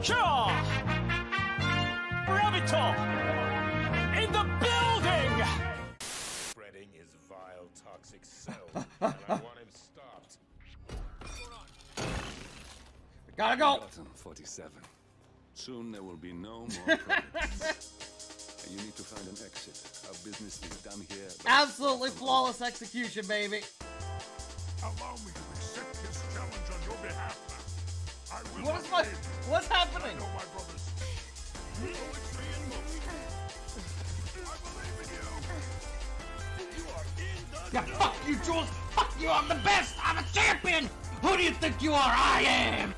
Cha! Bravito! In the building! Spreading his vile, toxic self, and I want him stopped. Gotta go! Button 47. Soon there will be no more problems. You need to find an exit. Our business is done here. Absolutely flawless execution, baby. Allow me to accept this challenge on your behalf now. I will What's happening? I know my brothers. Poetry in motion. I believe in you. You are in the Yeah, fuck you, Jules! Fuck you, I'm the best! I'm a champion! Who do you think you are? I am!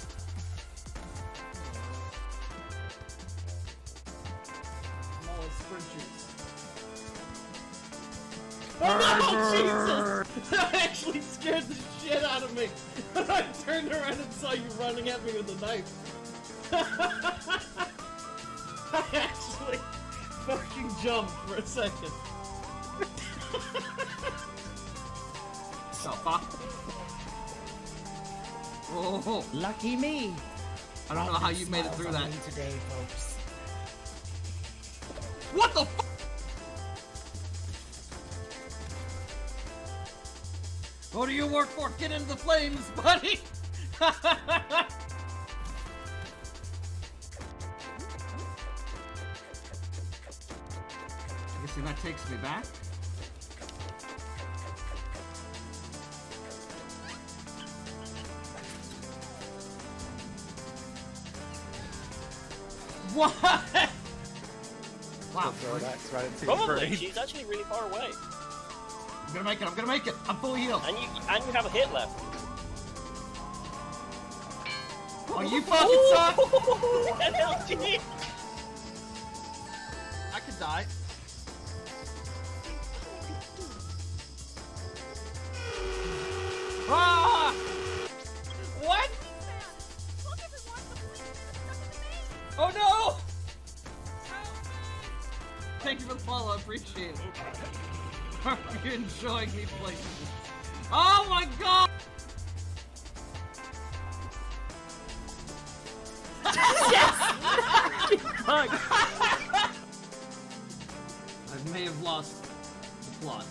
Oh no, Jesus! That actually scared the shit out of me when I turned around and saw you running at me with a knife. I actually fucking jumped for a second. So fuck. Oh, Lucky me. I don't know how you made it through that. Today, folks. What the fuck? Who do you work for? Get into the flames, buddy! You see, that takes me back. What? Wow. That's right into Probably. She's actually really far away. I'm gonna make it, I'm gonna make it. I'm full healed. And you have a hit left. Oh, you fucking suck! NLG! I could die. Ah! What? Oh no! Thank you for the follow, I appreciate it. Are you enjoying me playing? Oh my god! Fuck! I may have lost the plot.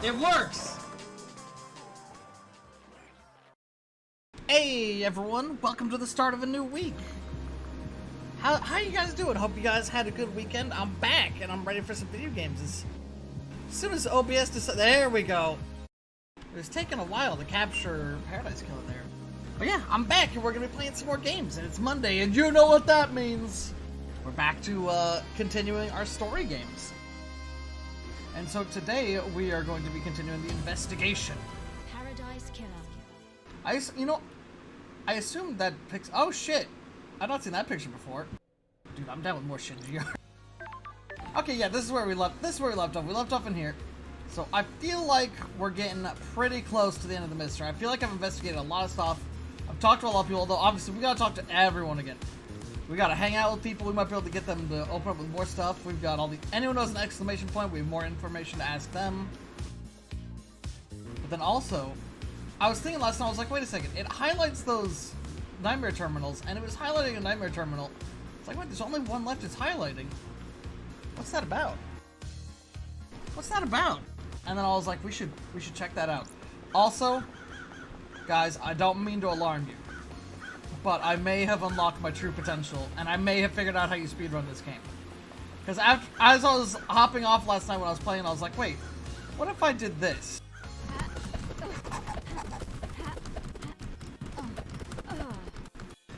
It works! Hey everyone, welcome to the start of a new week. How you guys doing? Hope you guys had a good weekend. I'm back and I'm ready for some video games. As soon as OBS decided, there we go. It was taking a while to capture Paradise Killer there. But yeah, I'm back and we're gonna be playing some more games and it's Monday and you know what that means. We're back to continuing our story games. And so today we are going to be continuing the investigation. Paradise Killer. I assumed that pics. Oh shit! I've not seen that picture before. Dude, I'm down with more shit in GR. Okay, yeah, this is where we left. This is where we left off. We left off in here. So I feel like we're getting pretty close to the end of the mystery. I feel like I've investigated a lot of stuff. I've talked to a lot of people, although obviously we gotta talk to everyone again. We gotta hang out with people. We might be able to get them to open up with more stuff. We've got all the. Anyone knows an exclamation point? We have more information to ask them. But then also, I was thinking last time, I was like, wait a second, it highlights those nightmare terminals, and it was highlighting a nightmare terminal. It's like, wait, there's only one left it's highlighting. What's that about? What's that about? And then I was like, we should check that out. Also, guys, I don't mean to alarm you, but I may have unlocked my true potential, and I may have figured out how you speedrun this game. Because as I was hopping off last night when I was playing, I was like, wait, what if I did this?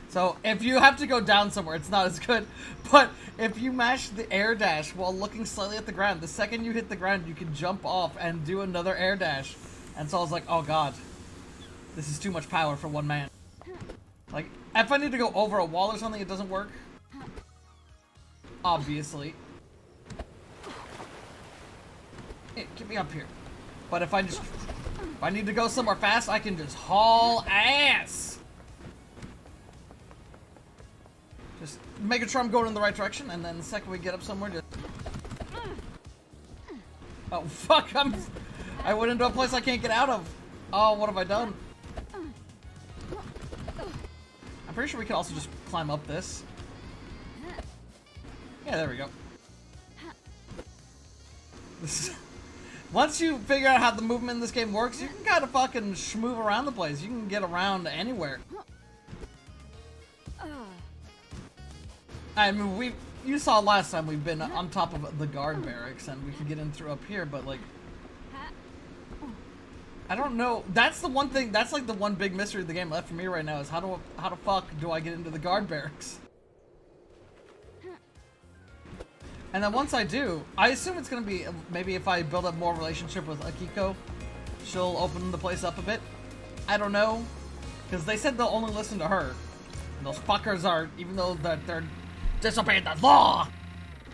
So, if you have to go down somewhere, it's not as good. But if you mash the air dash while looking slightly at the ground, the second you hit the ground, you can jump off and do another air dash. And so I was like, oh god, this is too much power for one man. Like, if I need to go over a wall or something, it doesn't work. Obviously. Hey, get me up here. But if I need to go somewhere fast, I can just haul ass. Just making sure I'm going in the right direction, and then the second we get up somewhere, just... Oh, fuck, I went into a place I can't get out of. Oh, what have I done? I'm pretty sure we can also just climb up this. Yeah, there we go. Once you figure out how the movement in this game works, you can kind of fucking schmove around the place. You can get around anywhere. I mean, you saw last time we've been on top of the guard barracks and we can get in through up here, but like, I don't know. That's the one thing, that's like the one big mystery of the game left for me right now is how the fuck do I get into the guard barracks? And then once I do, I assume it's gonna be, maybe if I build up more relationship with Akiko, she'll open the place up a bit. I don't know, because they said they'll only listen to her. And those fuckers are, even though they're disobeying the law,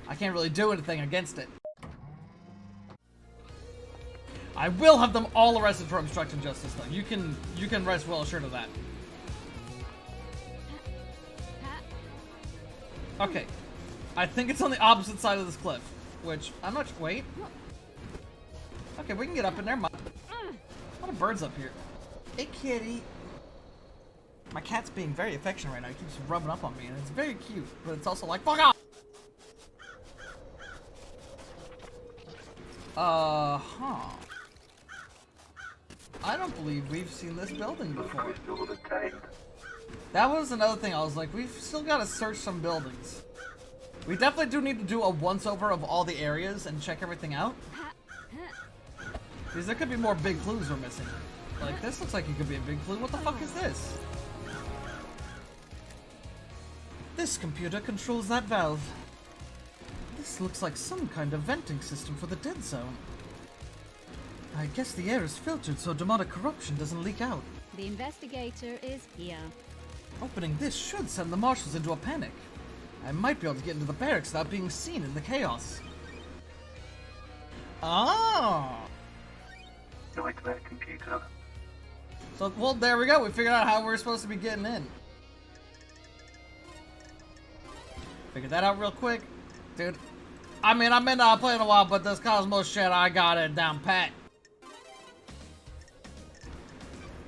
I can't really do anything against it. I will have them all arrested for obstructing justice, though. You can rest well assured of that. Okay. I think it's on the opposite side of this cliff, which I'm not. Wait. Okay, we can get up in there. A lot of birds up here. Hey, kitty. My cat's being very affectionate right now. He keeps rubbing up on me, and it's very cute. But it's also like, fuck off. I don't believe we've seen this building before. That was another thing. I was like, we've still got to search some buildings. We definitely do need to do a once-over of all the areas and check everything out. Because there could be more big clues we're missing. Like, this looks like it could be a big clue. What the fuck is this? This computer controls that valve. This looks like some kind of venting system for the dead zone. I guess the air is filtered so demonic corruption doesn't leak out. The investigator is here. Opening this should send the marshals into a panic. I might be able to get into the barracks without being seen in the chaos. Ah! Nightmare computer. So, well, there we go. We figured out how we're supposed to be getting in. Figured that out real quick. Dude, I mean, I've been playing a while, but this Cosmos shit, I got it down pat.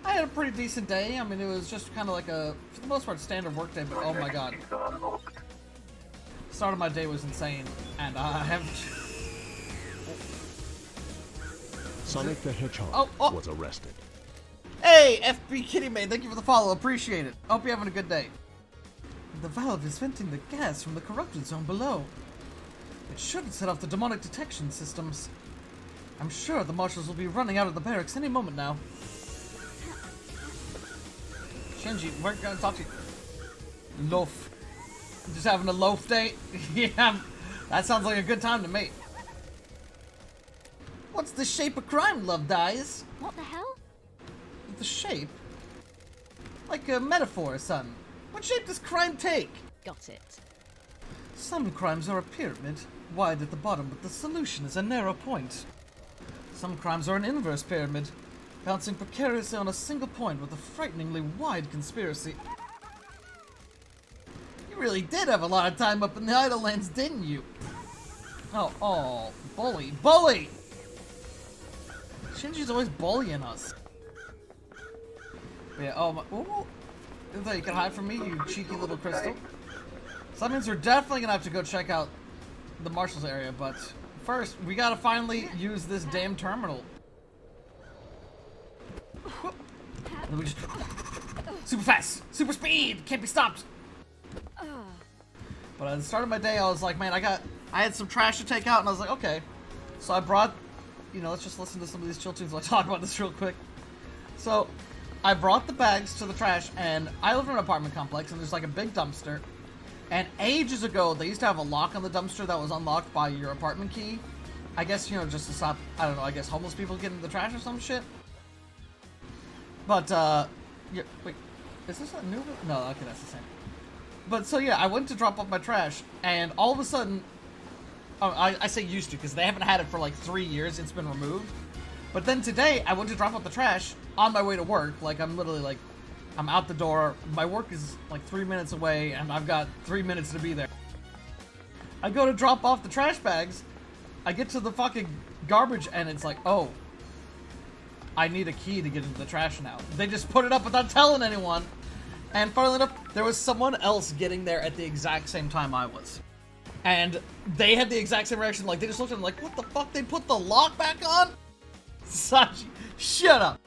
I had a pretty decent day. I mean, it was just kind of like a, for the most part, standard work day, but oh my god. Start of my day was insane, and I have... Sonic the Hedgehog was arrested. Hey, FB Kitty Maid, thank you for the follow, appreciate it. Hope you're having a good day. The valve is venting the gas from the corrupted zone below. It should set off the demonic detection systems. I'm sure the marshals will be running out of the barracks any moment now. Shinji, we're gonna talk to you. Loaf. Just having a loaf day? Yeah, that sounds like a good time to me. What's the shape of crime, Love Dies? What the hell? The shape? Like a metaphor, son. What shape does crime take? Got it. Some crimes are a pyramid, wide at the bottom, but the solution is a narrow point. Some crimes are an inverse pyramid, bouncing precariously on a single point with a frighteningly wide conspiracy. You really did have a lot of time up in the Idlelands, didn't you? Oh, bully, bully! Shinji's always bullying us. But yeah, oh my, ooh. You thought you could hide from me, you cheeky little crystal? So that means we're definitely gonna have to go check out the marshals area, but first, we gotta finally use this damn terminal. And we just... Super fast! Super speed! Can't be stopped! But at the start of my day, I was like, man, I had some trash to take out, and I was like, okay. So I brought, you know, let's just listen to some of these chill tunes while I talk about this real quick. So, I brought the bags to the trash, and I live in an apartment complex, and there's like a big dumpster. And ages ago, they used to have a lock on the dumpster that was unlocked by your apartment key. I guess, you know, just to stop, I don't know, I guess homeless people getting the trash or some shit. But, yeah, wait, is this a new one? No, okay, that's the same. But, so yeah, I went to drop off my trash, and all of a sudden, I say used to, because they haven't had it for like 3 years, it's been removed. But then today, I went to drop off the trash on my way to work, like, I'm literally like, I'm out the door, my work is like 3 minutes away, and I've got 3 minutes to be there. I go to drop off the trash bags, I get to the fucking garbage, and it's like, oh, I need a key to get into the trash now. They just put it up without telling anyone. And funnily enough, there was someone else getting there at the exact same time I was. And they had the exact same reaction. Like, they just looked at them like, what the fuck? They put the lock back on? Sachi, shut up.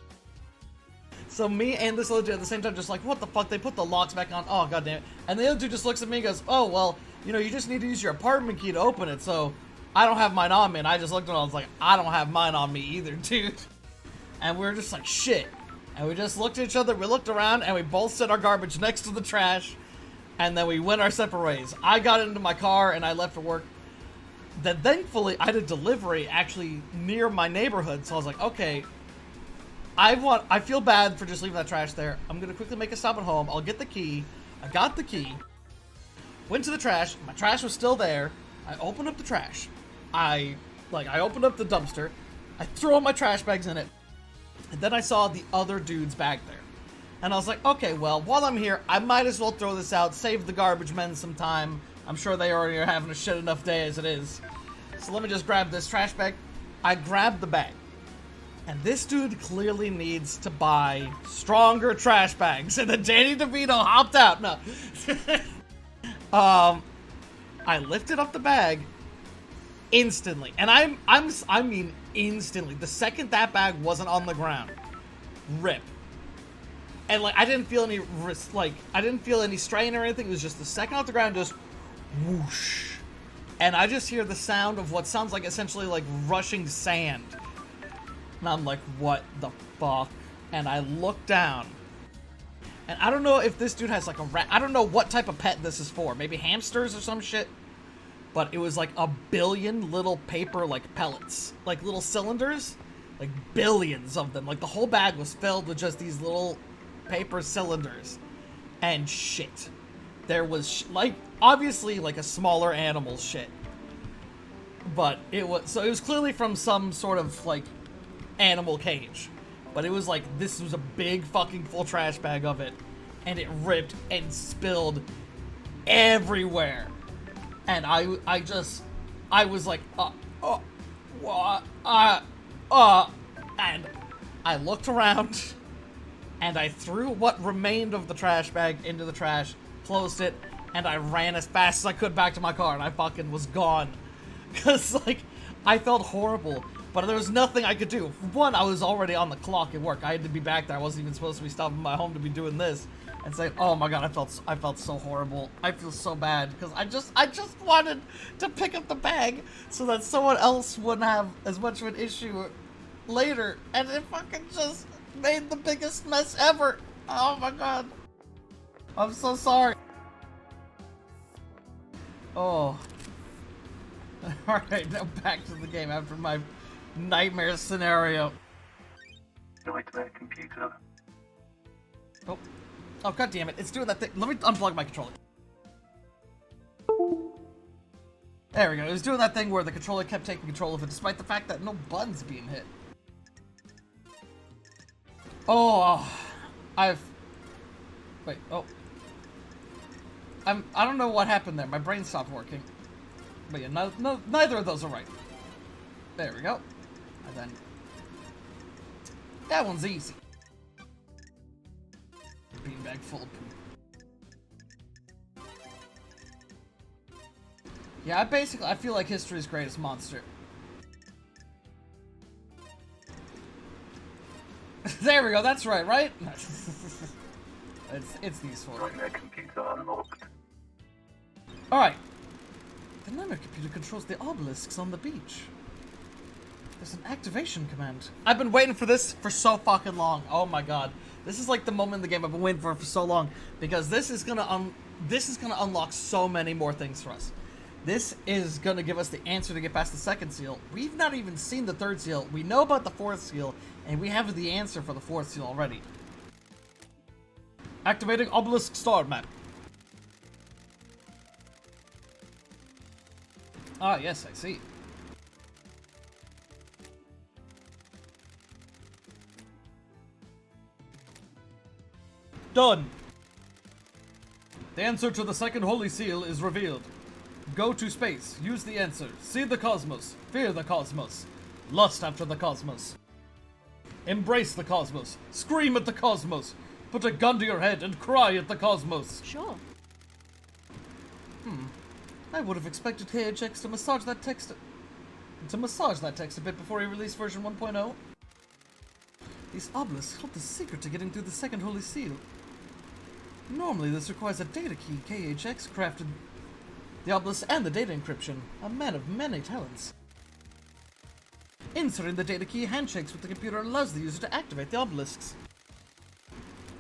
So me and this other dude at the same time just like, what the fuck? They put the locks back on. Oh, goddamn it. And the other dude just looks at me and goes, oh, well, you know, you just need to use your apartment key to open it. So I don't have mine on me. And I just looked at him and I was like, I don't have mine on me either, dude. And we were just like, shit. And we just looked at each other, we looked around, and we both set our garbage next to the trash. And then we went our separate ways. I got into my car and I left for work. Then thankfully, I had a delivery actually near my neighborhood. So I was like, okay, I feel bad for just leaving that trash there. I'm going to quickly make a stop at home. I'll get the key. I got the key. Went to the trash. My trash was still there. I opened up the trash. I opened up the dumpster. I threw all my trash bags in it. And then I saw the other dude's bag there. And I was like, okay, well, while I'm here, I might as well throw this out, save the garbage men some time. I'm sure they already are having a shit enough day as it is. So let me just grab this trash bag. I grabbed the bag. And this dude clearly needs to buy stronger trash bags. And then Danny DeVito hopped out. No. I lifted up the bag instantly. And I mean instantly. The second that bag wasn't on the ground, rip. And like I didn't feel any I didn't feel any strain or anything. It was just the second off the ground, just whoosh. And I just hear the sound of what sounds like essentially like rushing sand. And I'm like, what the fuck? And I look down. And I don't know if this dude has like a rat. I don't know what type of pet this is for. Maybe hamsters or some shit. But it was like a billion little paper like pellets. Like little cylinders. Like billions of them. Like the whole bag was filled with just these little paper cylinders. And shit. There was like obviously like a smaller animal shit. But it was clearly from some sort of like animal cage. But it was like this was a big fucking full trash bag of it. And it ripped and spilled everywhere. And I was like, and I looked around, and I threw what remained of the trash bag into the trash, closed it, and I ran as fast as I could back to my car, and I fucking was gone. Because, like, I felt horrible, but there was nothing I could do. One, I was already on the clock at work. I had to be back there. I wasn't even supposed to be stopping by home to be doing this. And say, oh my god, I felt so horrible. I feel so bad because I just wanted to pick up the bag so that someone else wouldn't have as much of an issue later, and it fucking just made the biggest mess ever. Oh my god, I'm so sorry. Oh, all right, now back to the game after my nightmare scenario. Nightmare computer. Oh. Oh, god damn it, it's doing that thing. Let me unplug my controller. There we go. It was doing that thing where the controller kept taking control of it despite the fact that no buttons being hit. Oh, wait, oh. I don't know what happened there. My brain stopped working. But yeah, neither of those are right. There we go. And then... that one's easy. Beanbag full of poop. Yeah, I feel like history's greatest monster. There we go, that's right? it's these four. Nightmare computer unlocked. Alright. The nightmare computer controls the obelisks on the beach. There's an activation command. I've been waiting for this for so fucking long. Oh my god. This is like the moment in the game I've been waiting for so long, because this is gonna unlock so many more things for us. This is gonna give us the answer to get past the second seal. We've not even seen the third seal. We know about the fourth seal, and we have the answer for the fourth seal already. Activating obelisk star map. Ah, yes, I see. Done. The answer to the second holy seal is revealed. Go to space. Use the answer. See the cosmos. Fear the cosmos. Lust after the cosmos. Embrace the cosmos. Scream at the cosmos. Put a gun to your head and cry at the cosmos. Sure. I would have expected KHX to massage that text a bit before he released version 1.0. These obelisks hold the secret to getting through the second holy seal. Normally this requires a data key. KHX crafted the obelisk and the data encryption. A man of many talents. Inserting the data key handshakes with the computer allows the user to activate the obelisks.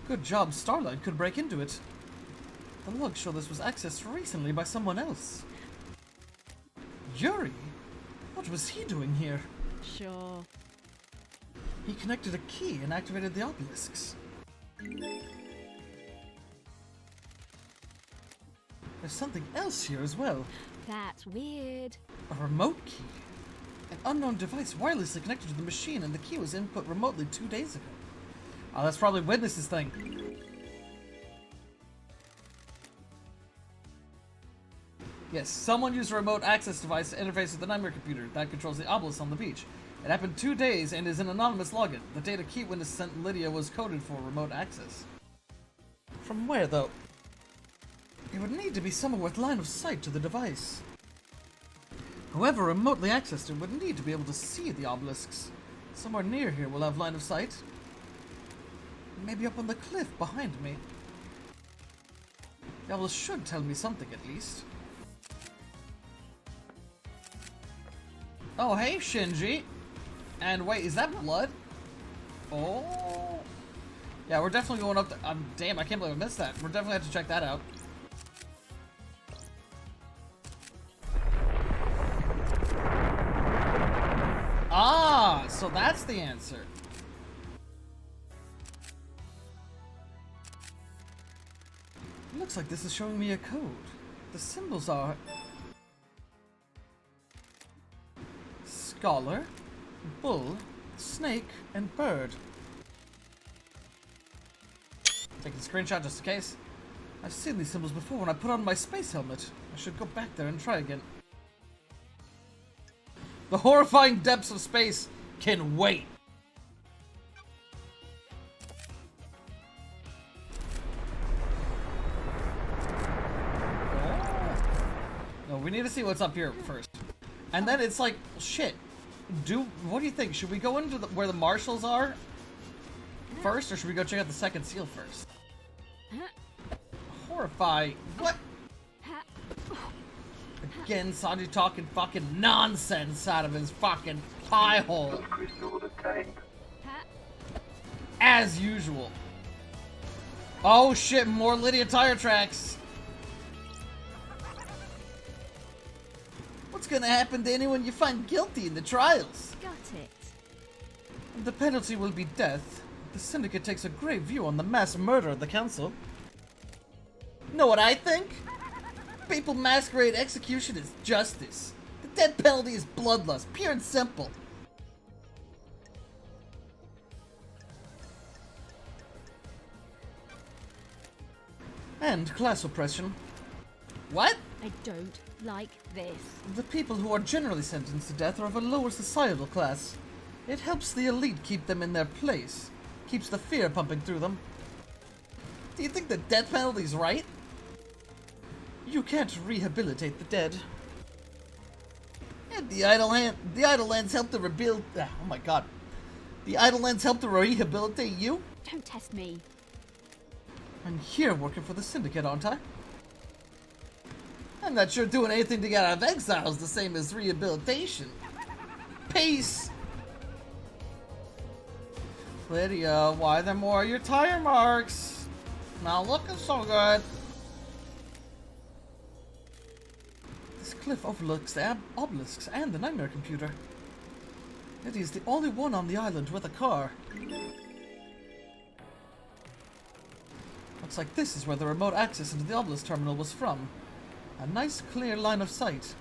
Good job, Starlight could break into it. The logs show this was accessed recently by someone else. Yuri? What was he doing here? Sure. He connected a key and activated the obelisks. There's something else here as well. That's weird. A remote key. An unknown device wirelessly connected to the machine, and the key was input remotely 2 days ago. Oh, that's probably Witness's thing. Yes, someone used a remote access device to interface with the Nightmare computer that controls the obelisk on the beach. It happened 2 days and is an anonymous login. The data key Witness sent Lydia was coded for remote access. From where, though? It would need to be somewhere with line of sight to the device. Whoever remotely accessed it would need to be able to see the obelisks. Somewhere near here will have line of sight. Maybe up on the cliff behind me. The obelisk should tell me something at least. Oh, hey, Shinji. And wait, is that blood? Oh. Yeah, we're definitely going up the... damn, I can't believe I missed that. We're definitely have to check that out. Ah, so that's the answer. Looks like this is showing me a code. The symbols are... Scholar, bull, snake, and bird. Taking a screenshot just in case. I've seen these symbols before when I put on my space helmet. I should go back there and try again. The horrifying depths of space can wait. No, we need to see what's up here first. And then it's like, shit. What do you think? Should we go into where the marshals are first, or should we go check out the second seal first? Horrify. What? Again, Sanji talking fucking nonsense out of his fucking pie hole. Crystal obtained. As usual. Oh shit, more Lydia tire tracks. What's gonna happen to anyone you find guilty in the trials? Got it. The penalty will be death. The Syndicate takes a grave view on the mass murder of the Council. Know what I think? People masquerade execution as justice. The death penalty is bloodlust, pure and simple. And class oppression. What? I don't like this. The people who are generally sentenced to death are of a lower societal class. It helps the elite keep them in their place. Keeps the fear pumping through them. Do you think the death penalty's right? You can't rehabilitate the dead. And the idle lands help to rebuild. Oh my god. The idle lands help to rehabilitate you? Don't test me. I'm here working for the Syndicate, aren't I? I'm not sure doing anything to get out of exile is the same as rehabilitation. Peace! Lydia, why are there more of your tire marks? Not looking so good. This cliff overlooks the obelisks and the Nightmare computer. Lydia's the only one on the island with a car. Looks like this is where the remote access into the obelisk terminal was from. A nice clear line of sight.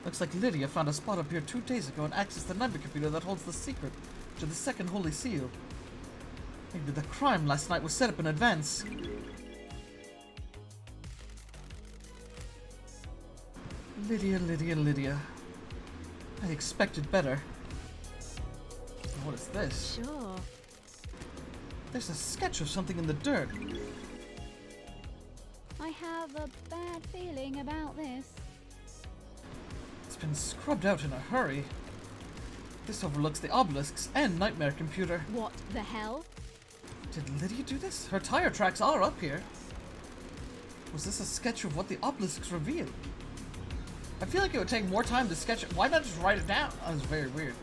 Looks like Lydia found a spot up here 2 days ago and accessed the Nightmare computer that holds the secret to the second holy seal. Maybe the crime last night was set up in advance. Lydia, Lydia, Lydia. I expected better. What is this? Sure. There's a sketch of something in the dirt. I have a bad feeling about this. It's been scrubbed out in a hurry. This overlooks the obelisks and nightmare computer. What the hell? Did Lydia do this? Her tire tracks are up here. Was this a sketch of what the obelisks reveal? I feel like it would take more time to sketch it. Why not just write it down? That was very weird.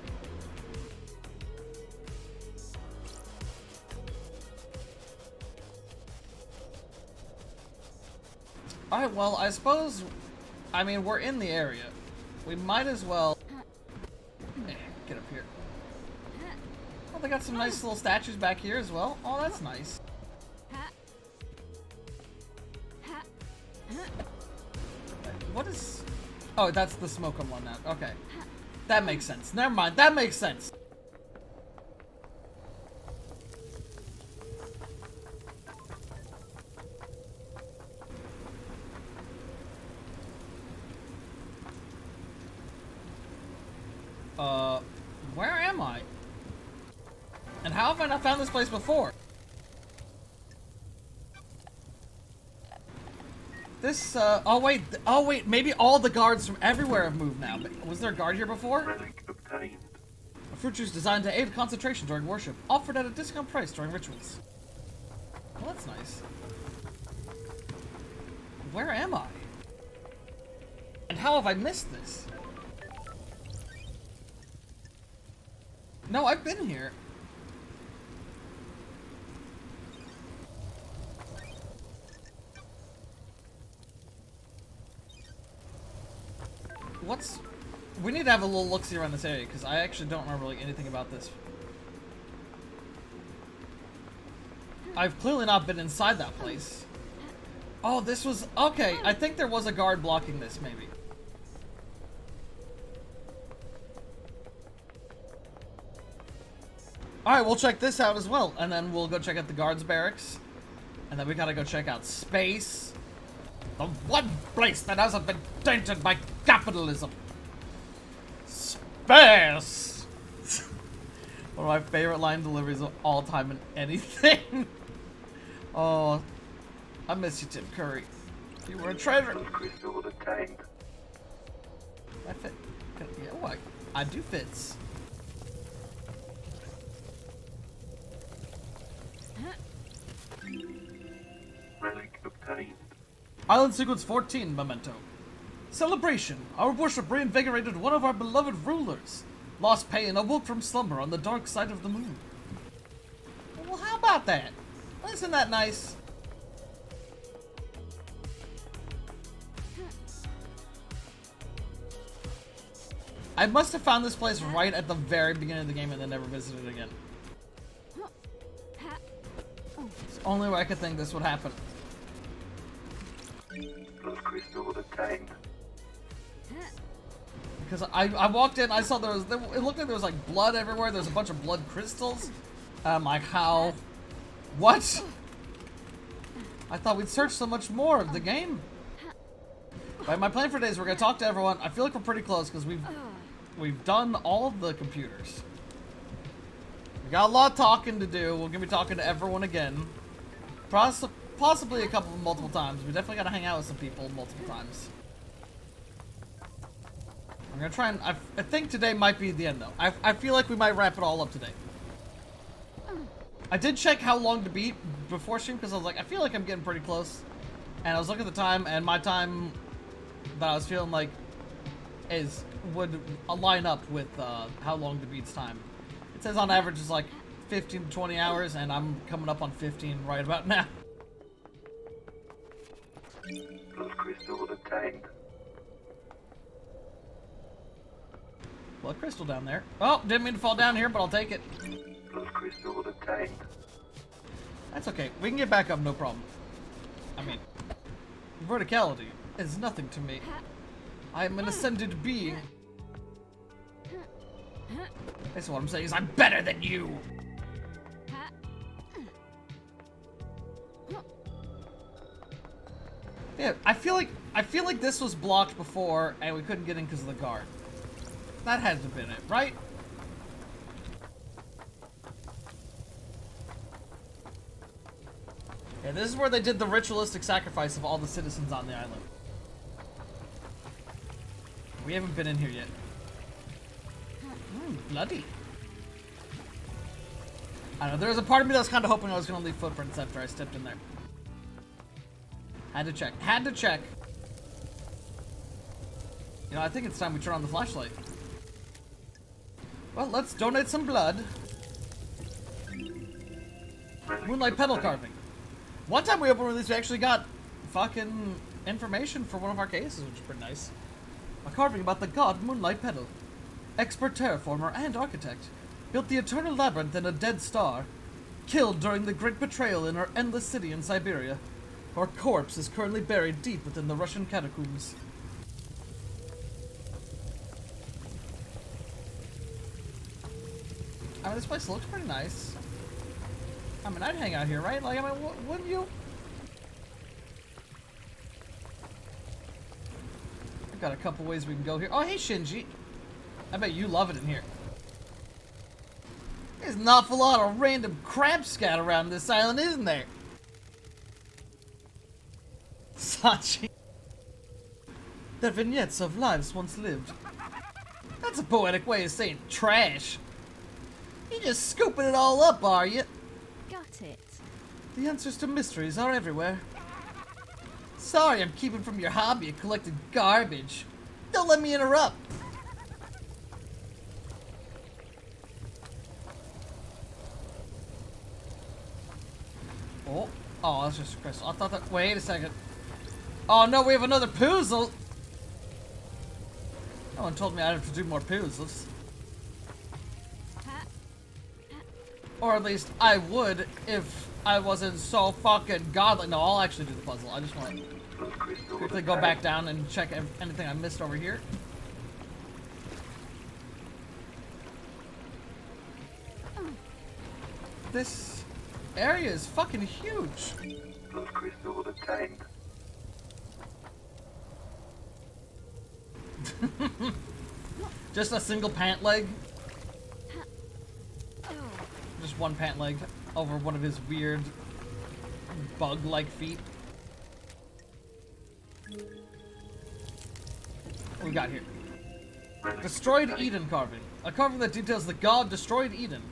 Alright, well, I suppose... I mean, we're in the area. We might as well... Get up here. Oh, they got some nice little statues back here as well. Oh, that's nice. What is... Oh, that's the smoke one now. Okay. That makes sense. Never mind. That makes sense. Where am I? And how have I not found this place before? This, oh wait, maybe all the guards from everywhere have moved now. Was there a guard here before? Relic obtained. A fruit juice designed to aid concentration during worship, offered at a discount price during rituals. Well, that's nice. Where am I? And how have I missed this? No, I've been here. We need to have a little look-see around this area, because I actually don't remember like anything about this. I've clearly not been inside that place. Oh, this was... Okay, I think there was a guard blocking this, maybe. Alright, we'll check this out as well, and then we'll go check out the guards' barracks. And then we gotta go check out space. The one place that hasn't been tainted by capitalism. Space! One of my favorite line deliveries of all time in anything. Oh, I miss you, Tim Curry. You were a treasure. Crystal obtained. I fit. Yeah, oh, I do fits. Relic obtained. Island Sequence 14, Memento. Celebration! Our worship reinvigorated one of our beloved rulers. Lost pay and awoke from slumber on the dark side of the moon. Well, how about that? Isn't that nice? I must have found this place right at the very beginning of the game and then never visited it again. It's the only way I could think this would happen. Blood crystal obtained. Because I walked in, I saw it looked like there was like blood everywhere. There's a bunch of blood crystals. I'm like, how? What? I thought we'd search so much more of the game. Right, my plan for today is we're gonna talk to everyone. I feel like we're pretty close because we've done all the computers. We got a lot of talking to do. We're gonna be talking to everyone again. Possibly a couple multiple times. We definitely gotta hang out with some people multiple times. I'm gonna try and... I think today might be the end, though. I feel like we might wrap it all up today. I did check how long to beat before stream, because I was like, I feel like I'm getting pretty close. And I was looking at the time, and my time that I was feeling like would line up with how long to beat's time. It says on average it's like 15 to 20 hours, and I'm coming up on 15 right about now. Blood crystal obtained. Blood crystal down there. Oh, didn't mean to fall down here, but I'll take it. Blood crystal obtained. That's okay. We can get back up, no problem. I mean, verticality is nothing to me. I am an ascended being. That's what I'm saying, is I'm better than you! Yeah, I feel like this was blocked before and we couldn't get in because of the guard. That had to have been it, right? Yeah, this is where they did the ritualistic sacrifice of all the citizens on the island. We haven't been in here yet. Bloody. I don't know, there was a part of me that was kind of hoping I was going to leave footprints after I stepped in there. Had to check. Had to check. You know, I think it's time we turn on the flashlight. Well, let's donate some blood. Moonlight petal carving. One time we opened release, we actually got fucking information for one of our cases, which is pretty nice. A carving about the god Moonlight Petal. Expert terraformer and architect. Built the eternal labyrinth in a dead star. Killed during the great betrayal in her endless city in Siberia. Her corpse is currently buried deep within the Russian catacombs. I mean, this place looks pretty nice. I mean, I'd hang out here, right? Like, I mean, wouldn't you? I've got a couple ways we can go here. Oh, hey, Shinji. I bet you love it in here. There's an awful lot of random crap scat around this island, isn't there? Sachi. The vignettes of lives once lived. That's a poetic way of saying trash. You just scooping it all up, are you? Got it. The answers to mysteries are everywhere. Sorry I'm keeping from your hobby of collecting garbage. Don't let me interrupt. Oh, that's just a crystal. I thought that. Wait a second. Oh no, we have another puzzle. No one told me I'd have to do more puzzles. Or at least I would if I wasn't so fucking godly. No, I'll actually do the puzzle. I just want to quickly go back down and check anything I missed over here. This area is fucking huge. Blood crystal obtained. Just a single pant leg. Just one pant leg over one of his weird bug-like feet. What we got here? Destroyed Eden carving. A carving that details the god destroyed Eden.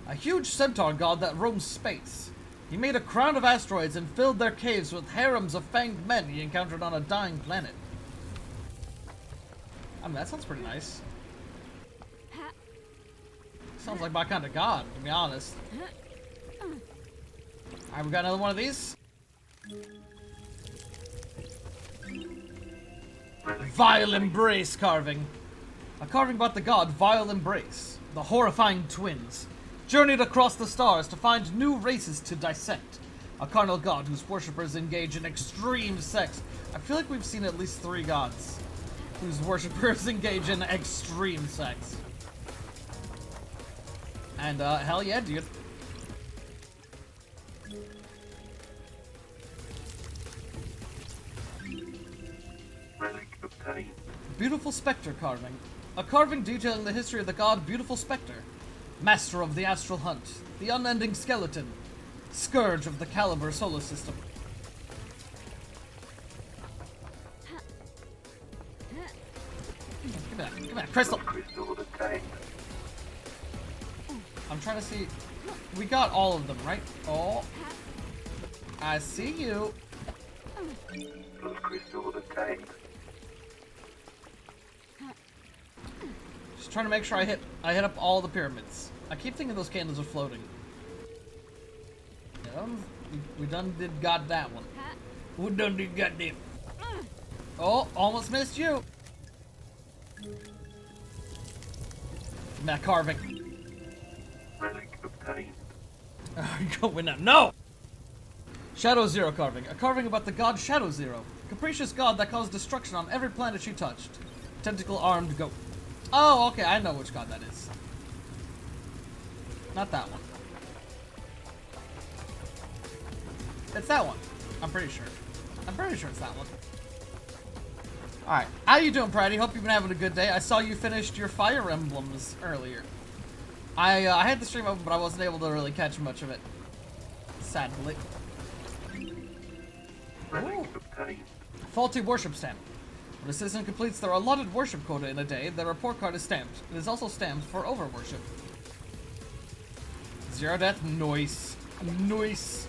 A huge centaur god that roams space. He made a crown of asteroids and filled their caves with harems of fanged men he encountered on a dying planet. I mean, that sounds pretty nice. Sounds like my kind of god, to be honest. Alright, we got another one of these. Vile Embrace carving. A carving about the god Vile Embrace. The horrifying twins. Journeyed across the stars to find new races to dissect. A carnal god whose worshippers engage in extreme sex. I feel like we've seen at least 3 gods whose worshippers engage in extreme sex. And, hell yeah, dude. Relic obtained. Beautiful Spectre carving. A carving detailing the history of the god Beautiful Spectre. Master of the astral hunt. The unending skeleton. Scourge of the Caliber solar system. Come here, Crystal. Crystal obtained. I'm trying to see. We got all of them, right? Oh. I see you. Blood crystal obtained. Just trying to make sure I hit up all the pyramids. I keep thinking those candles are floating. Yeah, we done did got that one. We done did got them. Oh, almost missed you. That carving. Relic obtained. Going up. No! Shadow Zero carving. A carving about the god Shadow Zero. Capricious god that caused destruction on every planet she touched. Tentacle-armed goat. Oh, okay, I know which god that is. Not that one. It's that one. I'm pretty sure. I'm pretty sure it's that one. Alright, how you doing, Pridey? Hope you've been having a good day. I saw you finished your Fire Emblems earlier. I had the stream open, but I wasn't able to really catch much of it. Sadly. Relic obtained. Faulty worship stamp. When a citizen completes their allotted worship quota in a day, their report card is stamped. It is also stamped for over-worship. Zero death, noise. Noise.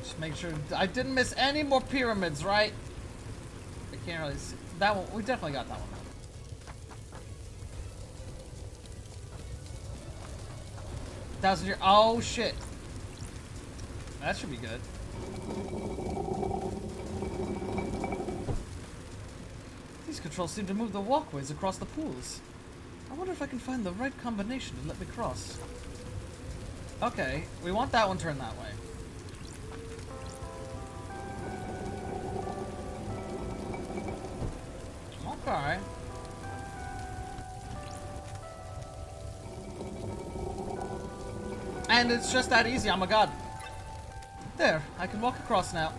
Just make sure I didn't miss any more pyramids, right? I can't really see. That one, we definitely got that one. 1,000 year. Oh shit. That should be good. These controls seem to move the walkways across the pools. I wonder if I can find the right combination and let me cross. Okay, we want that one turned that way. Okay. And it's just that easy, oh my god. There, I can walk across now.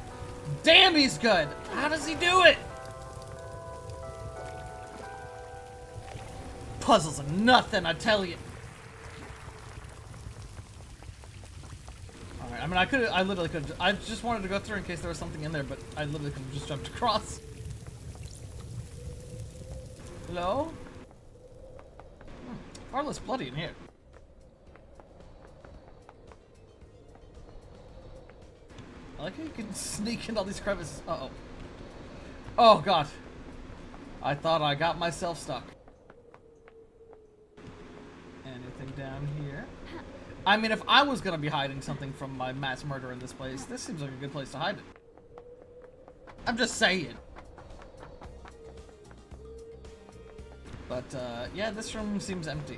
Damn, he's good! How does he do it? Puzzles are nothing, I tell you. Alright, I mean, I literally could. I just wanted to go through in case there was something in there, but I literally could have just jumped across. Hello? Far less bloody in here. I like how you can sneak into all these crevices. Uh-oh. Oh, God. I thought I got myself stuck. Anything down here? I mean, if I was gonna be hiding something from my mass murder in this place, this seems like a good place to hide it. I'm just saying. But, yeah, this room seems empty.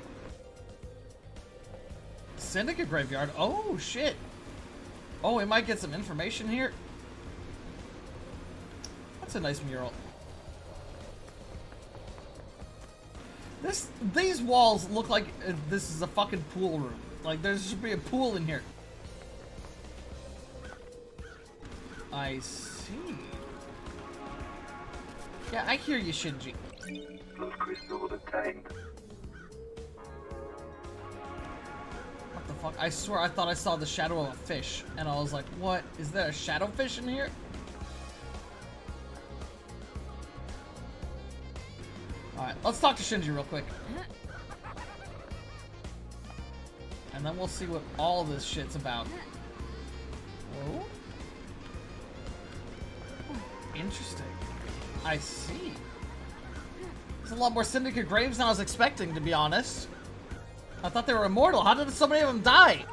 Syndicate graveyard? Oh, shit. Oh, we might get some information here. That's a nice mural. These walls look like this is a fucking pool room. Like, there should be a pool in here. I see. Yeah, I hear you, Shinji. Those crystals obtained. What the fuck? I swear I thought I saw the shadow of a fish. And I was like, what? Is there a shadow fish in here? Alright, let's talk to Shinji real quick. And then we'll see what all this shit's about. Whoa. Interesting. I see. There's a lot more Syndicate graves than I was expecting, to be honest. I thought they were immortal. How did so many of them die?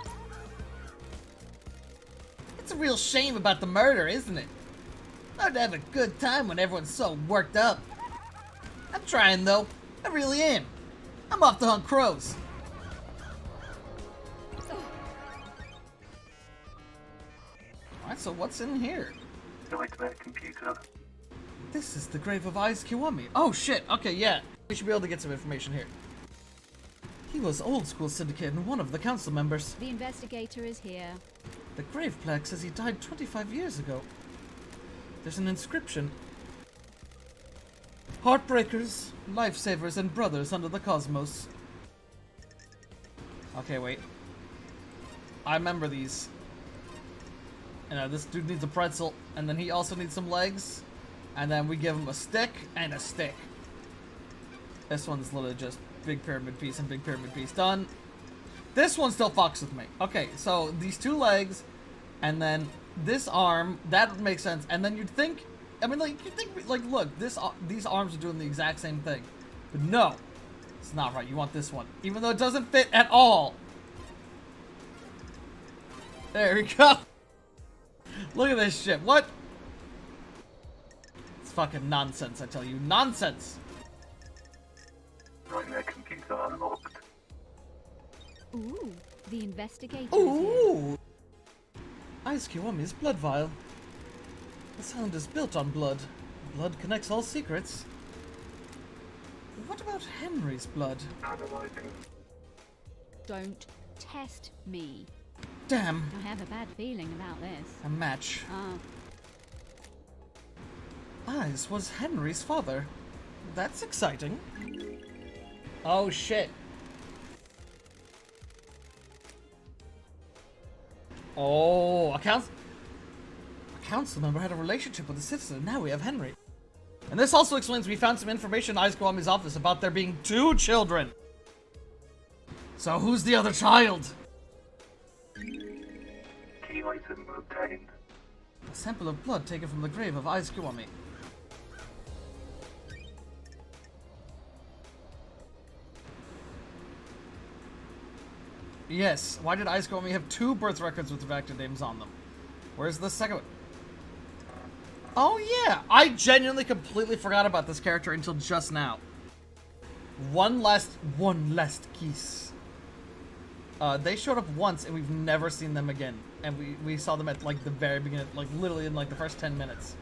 It's a real shame about the murder, isn't it? Hard to have a good time when everyone's so worked up. I'm trying, though. I really am. I'm off to hunt crows. Alright, so what's in here? Nightmare computer. This is the grave of Aiz Kiwami. Oh shit, okay, yeah. We should be able to get some information here. He was old school syndicate and one of the council members. The investigator is here. The grave plaque says he died 25 years ago. There's an inscription. Heartbreakers, lifesavers, and brothers under the cosmos. Okay, wait. I remember these. You know, this dude needs a pretzel, and then he also needs some legs, and then we give him a stick and a stick. This one's literally just big pyramid piece and big pyramid piece. Done. This one still fucks with me. Okay, so these two legs, and then this arm, that makes sense. And then you'd think, I mean, like, you'd think, like, look, these arms are doing the exact same thing. But no, it's not right. You want this one, even though it doesn't fit at all. There we go. Look at this shit. What? It's fucking nonsense, I tell you. Nonsense. Nightmare computer unlocked. Ooh, the investigator is here. Ooh! Aiz Kiwami's blood vial. The sound is built on blood. Blood connects all secrets. What about Henry's blood? Analyzing. Don't test me. Damn. I have a bad feeling about this. A match. Aiz was Henry's father. That's exciting. Oh shit. Oh, a council member had a relationship with a citizen. Now we have Henry. And this also explains we found some information in Aizuami's office about there being 2 children. So who's the other child? Key item obtained. A sample of blood taken from the grave of Aizuami. Yes, why did Aizuami have 2 birth records with active names on them? Where's the second one? Oh yeah, I genuinely completely forgot about this character until just now. One last kiss. They showed up once and we've never seen them again. And we saw them at like the very beginning, like literally in like the first 10 minutes.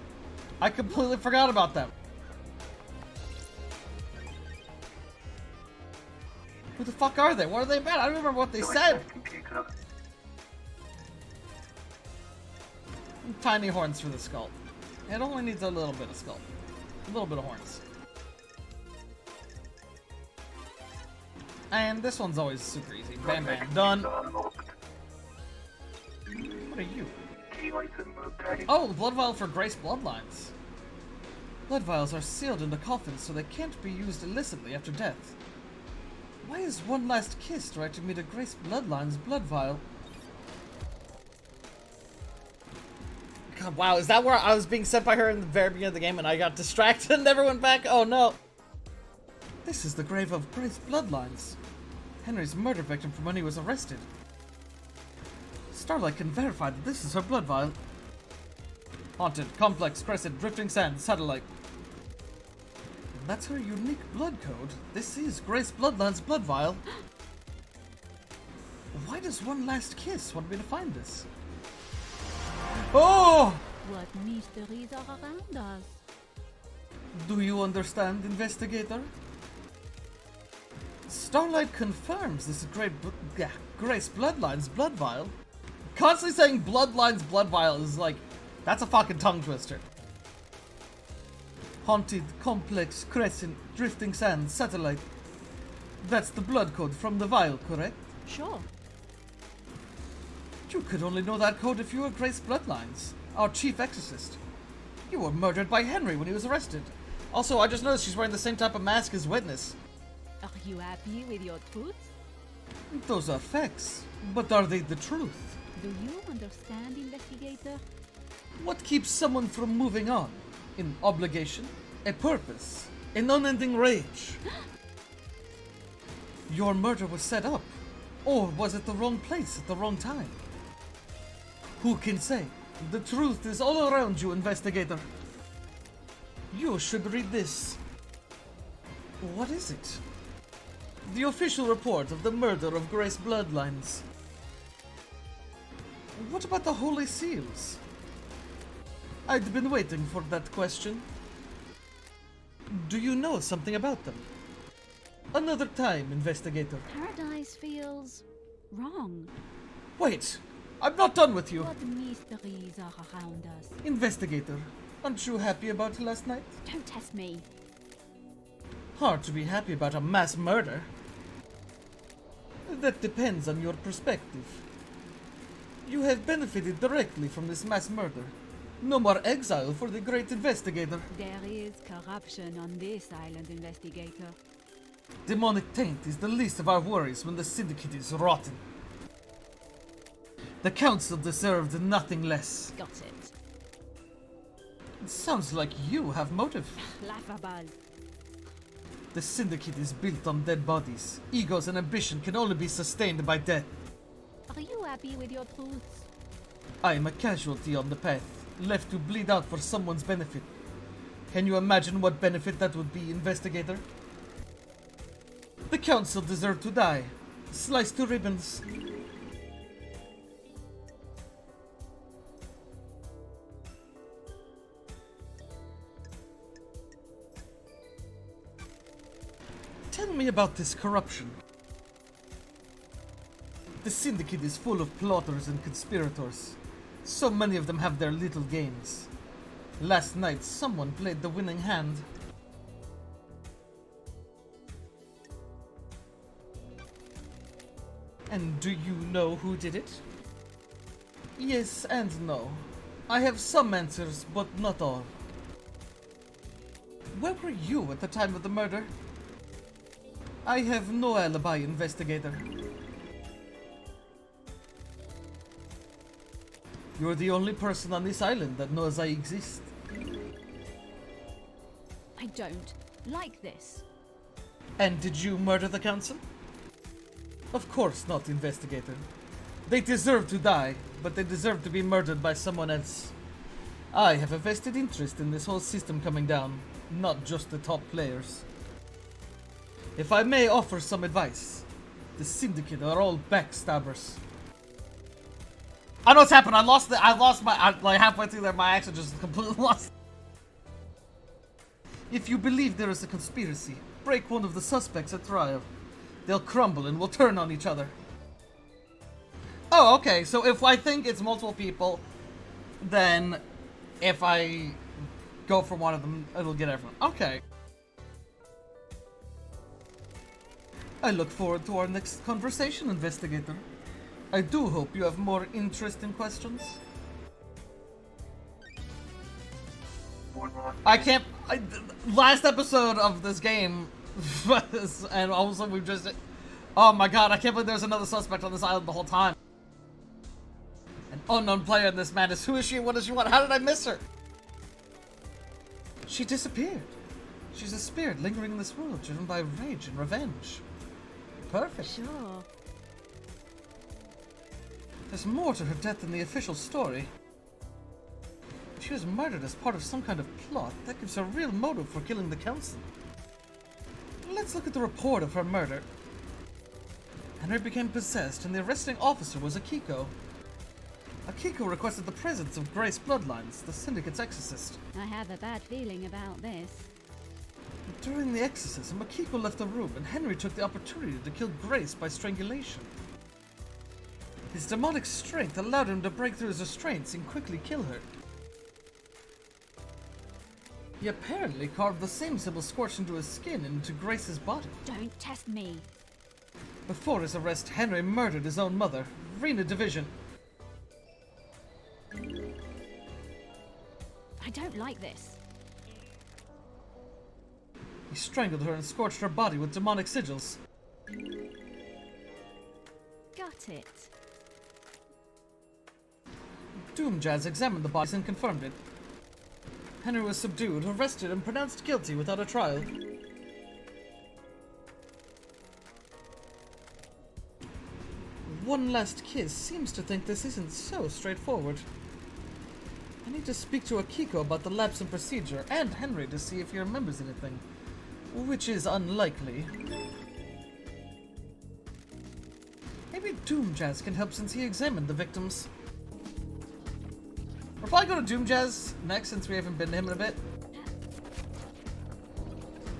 I completely forgot about them. Who the fuck are they? What are they about? I don't remember what they said. Computer. Tiny horns for the skull. It only needs a little bit of skull. A little bit of horns. And this one's always super easy. Bam bam, done. What are you? Key item obtained. Oh, the blood vial for Grace bloodlines. Blood vials are sealed in the coffins so they can't be used illicitly after death. Why is one last kiss directing me to Grace bloodline's blood vial? God, wow, is that where I was being sent by her in the very beginning of the game and I got distracted and never went back? Oh no. This is the grave of Grace bloodlines. Henry's murder victim from when he was arrested. Starlight can verify that this is her blood vial. Haunted, complex, crescent, drifting sand, satellite. That's her unique blood code. This is Grace bloodline's blood vial. Why does one last kiss want me to find this? Oh! What mysteries are around us? Do you understand, investigator? Starlight confirms this is Grace bloodline's blood vial. Constantly saying bloodline's blood vial is like, that's a fucking tongue twister. Haunted, complex, crescent, drifting sand, satellite. That's the blood code from the vial, correct? Sure. You could only know that code if you were Grace Bloodlines, our chief exorcist. You were murdered by Henry when he was arrested. Also, I just noticed she's wearing the same type of mask as Witness. Are you happy with your truth? Those are facts, but are they the truth? Do you understand, investigator? What keeps someone from moving on? An obligation? A purpose? An unending rage? Your murder was set up. Or was it the wrong place at the wrong time? Who can say? The truth is all around you, investigator. You should read this. What is it? The official report of the murder of Grace Bloodlines. What about the Holy Seals? I'd been waiting for that question. Do you know something about them? Another time, investigator. Paradise feels wrong. Wait! I'm not done with you! What mysteries are around us? Investigator, aren't you happy about last night? Don't test me. Hard to be happy about a mass murder. That depends on your perspective. You have benefited directly from this mass murder. No more exile for the great investigator. There is corruption on this island, investigator. Demonic taint is the least of our worries when the syndicate is rotten. The council deserved nothing less. Got it. It sounds like you have motive. Laughable. The syndicate is built on dead bodies. Egos and ambition can only be sustained by death. Are you happy with your truths? I am a casualty on the path, left to bleed out for someone's benefit. Can you imagine what benefit that would be, investigator? The council deserved to die, sliced to ribbons. Tell me about this corruption. The syndicate is full of plotters and conspirators. So many of them have their little games. Last night, someone played the winning hand. And do you know who did it? Yes and no. I have some answers, but not all. Where were you at the time of the murder? I have no alibi, investigator. You're the only person on this island that knows I exist. I don't like this. And did you murder the council? Of course not, investigator. They deserve to die, but they deserve to be murdered by someone else. I have a vested interest in this whole system coming down, not just the top players. If I may offer some advice, the Syndicate are all backstabbers. I know what's happened. I lost my, like halfway through there, my accent just completely lost. If you believe there is a conspiracy, break one of the suspects at trial. They'll crumble and will turn on each other. Oh, okay. So if I think it's multiple people, then if I go for one of them, it'll get everyone. Okay. I look forward to our next conversation, investigator. I do hope you have more interesting questions. I can't. Last episode of this game, and also we've just. Oh my god! I can't believe there's another suspect on this island the whole time. An unknown player in this madness. Who is she? What does she want? How did I miss her? She disappeared. She's a spirit lingering in this world, driven by rage and revenge. Perfect. Sure. There's more to her death than the official story. She was murdered as part of some kind of plot that gives her real motive for killing the council. Let's look at the report of her murder. Henry became possessed, and the arresting officer was Akiko. Akiko requested the presence of Grace Bloodlines, the Syndicate's exorcist. I have a bad feeling about this. During the exorcism, Akiko left the room, and Henry took the opportunity to kill Grace by strangulation. His demonic strength allowed him to break through his restraints and quickly kill her. He apparently carved the same symbol scorched into his skin and into Grace's body. Don't test me. Before his arrest, Henry murdered his own mother, Rena Division. I don't like this. He strangled her and scorched her body with demonic sigils. Got it. Doomjazz examined the bodies and confirmed it. Henry was subdued, arrested, and pronounced guilty without a trial. One Last Kiss seems to think this isn't so straightforward. I need to speak to Akiko about the lapse in procedure, and Henry to see if he remembers anything, which is unlikely. Maybe Doomjazz can help since he examined the victims. We'll probably go to Doomjazz next since we haven't been to him in a bit.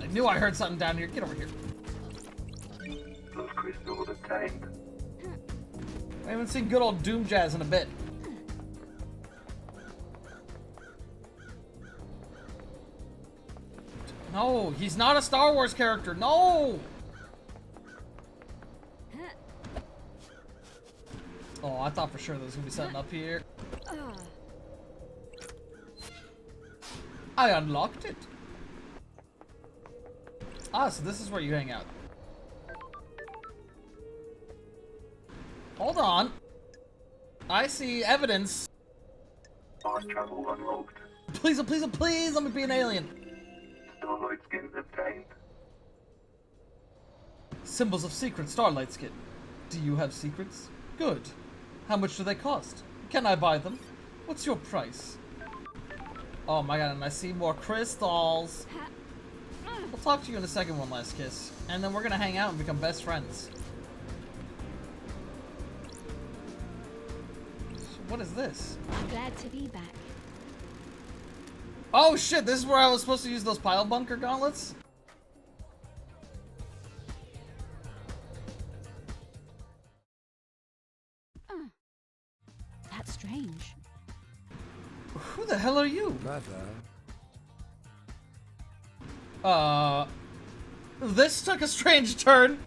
I knew I heard something down here. Get over here. Those crystals obtained. I haven't seen good old Doomjazz in a bit. No, he's not a Star Wars character. No! Oh, I thought for sure there was gonna be something up here. I unlocked it. Ah, so this is where you hang out. Hold on. I see evidence. Fast travel unlocked. Please, please, please, let me be an alien. Starlight skins obtained. Symbols of secret Starlight skin. Do you have secrets? Good. How much do they cost? Can I buy them? What's your price? Oh my god, and I see more crystals. We'll talk to you in a second, One Last Kiss. And then we're gonna hang out and become best friends. So what is this? I'm glad to be back. Oh shit, this is where I was supposed to use those pile bunker gauntlets? That's strange. Who the hell are you? This took a strange turn.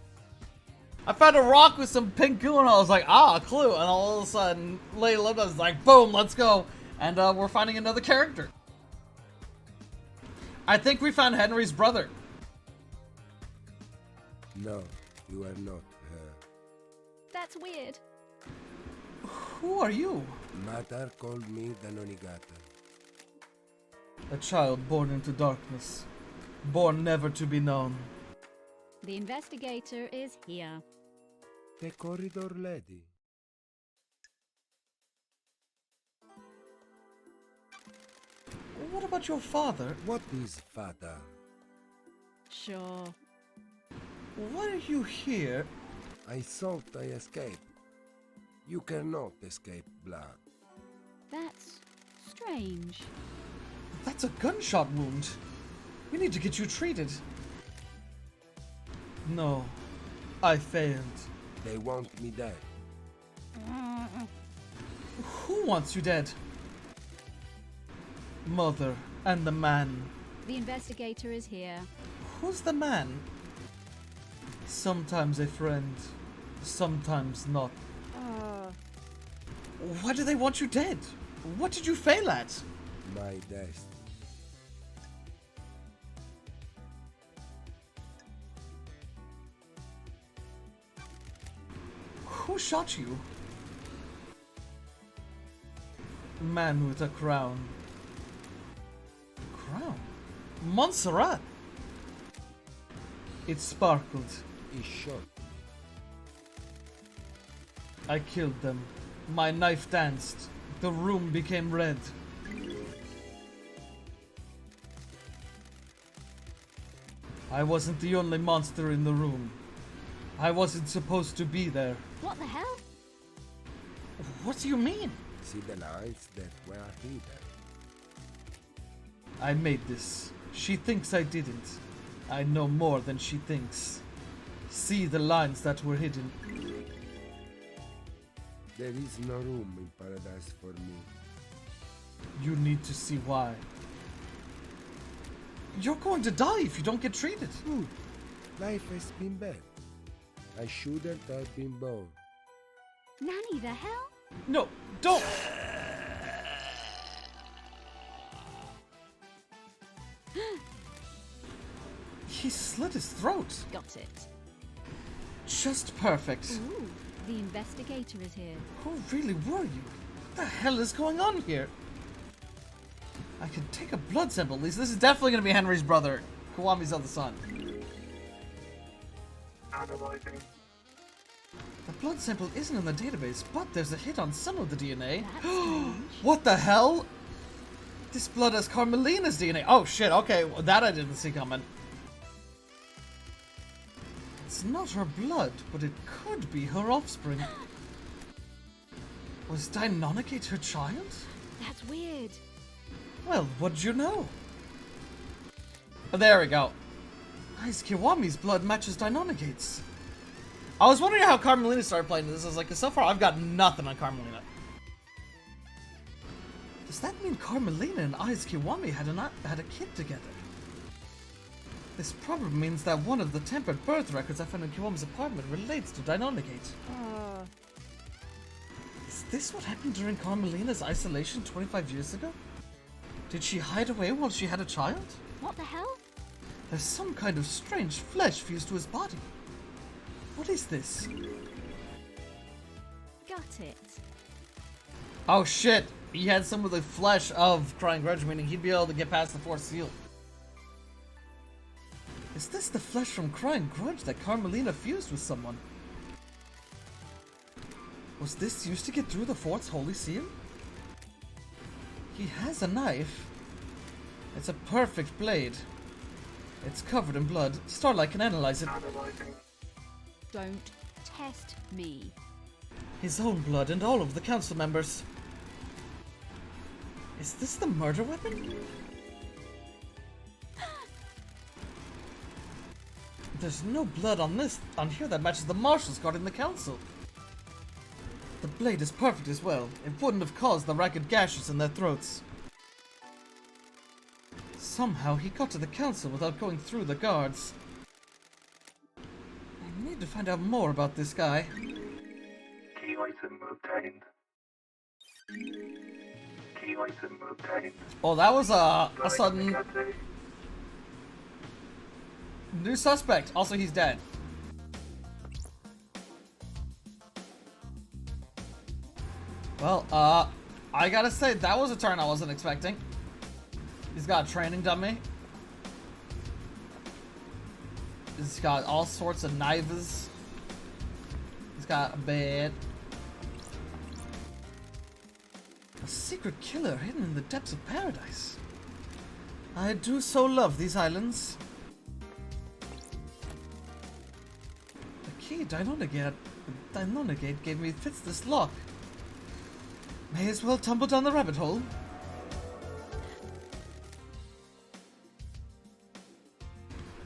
I found a rock with some pink goo and I was like, ah, a clue. And all of a sudden, Lady Linda's like, boom, let's go. And we're finding another character. I think we found Henry's brother. No, you are not her. That's weird. Who are you? Matar called me the Nonigata. A child born into darkness. Born never to be known. The investigator is here. The corridor lady. What about your father? What is father? Sure. Why are you here? I thought I escaped. You cannot escape blood. That's strange. That's a gunshot wound. We need to get you treated. No, I failed. They want me dead. Who wants you dead? Mother and the man. The investigator is here. Who's the man? Sometimes a friend, sometimes not. Why do they want you dead? What did you fail at? My death. Who shot you? Man with a crown. Crown? Montserrat! It sparkled. He shot. I killed them. My knife danced. The room became red. I wasn't the only monster in the room. I wasn't supposed to be there. What the hell? What do you mean? See the lines that were hidden. I made this. She thinks I didn't. I know more than she thinks. See the lines that were hidden. There is no room in paradise for me. You need to see why. You're going to die if you don't get treated. Life has been bad. I shouldn't have been born. Nanny, the hell? No, don't! He slit his throat. Got it. Just perfect. Ooh, the investigator is here. Who really were you? What the hell is going on here? I can take a blood sample at least. This is definitely going to be Henry's brother. Kiwami's other son. Analyzing. The blood sample isn't in the database, but there's a hit on some of the DNA. That's strange. What the hell? This blood has Carmelina's DNA. Oh shit, okay, well, that I didn't see coming. It's not her blood, but it could be her offspring. Was Deinonegate her child? That's weird. Well, what'd you know? Oh, there we go. Nice, Kiwami's blood matches Dainonegate's. I was wondering how Carmelina started playing this. I was like, so far I've got nothing on Carmelina. Does that mean Carmelina and Ai's Kiwami had a kid together? This probably means that one of the tempered birth records I found in Kiwami's apartment relates to Dainonegate. Is this what happened during Carmelina's isolation 25 years ago? Did she hide away while she had a child? What the hell? There's some kind of strange flesh fused to his body. What is this? Got it. Oh shit! He had some of the flesh of Crying Grudge, meaning he'd be able to get past the fourth seal. Is this the flesh from Crying Grudge that Carmelina fused with someone? Was this used to get through the fourth holy seal? He has a knife. It's a perfect blade. It's covered in blood. Starlight can analyze it. Analyzing. Don't test me. His own blood and all of the council members. Is this the murder weapon? There's no blood on here that matches the marshals guarding the council. The blade is perfect as well. It wouldn't have caused the ragged gashes in their throats. Somehow he got to the council without going through the guards. I need to find out more about this guy. Key item obtained. Key item obtained. Oh, that was a sudden Identity. new suspect. Also, he's dead. Well, I gotta say, that was a turn I wasn't expecting. He's got a training dummy. He's got all sorts of knives. He's got a bed. A secret killer hidden in the depths of paradise. I do so love these islands. The key Deinonegate gave me fits this lock. May as well tumble down the rabbit hole.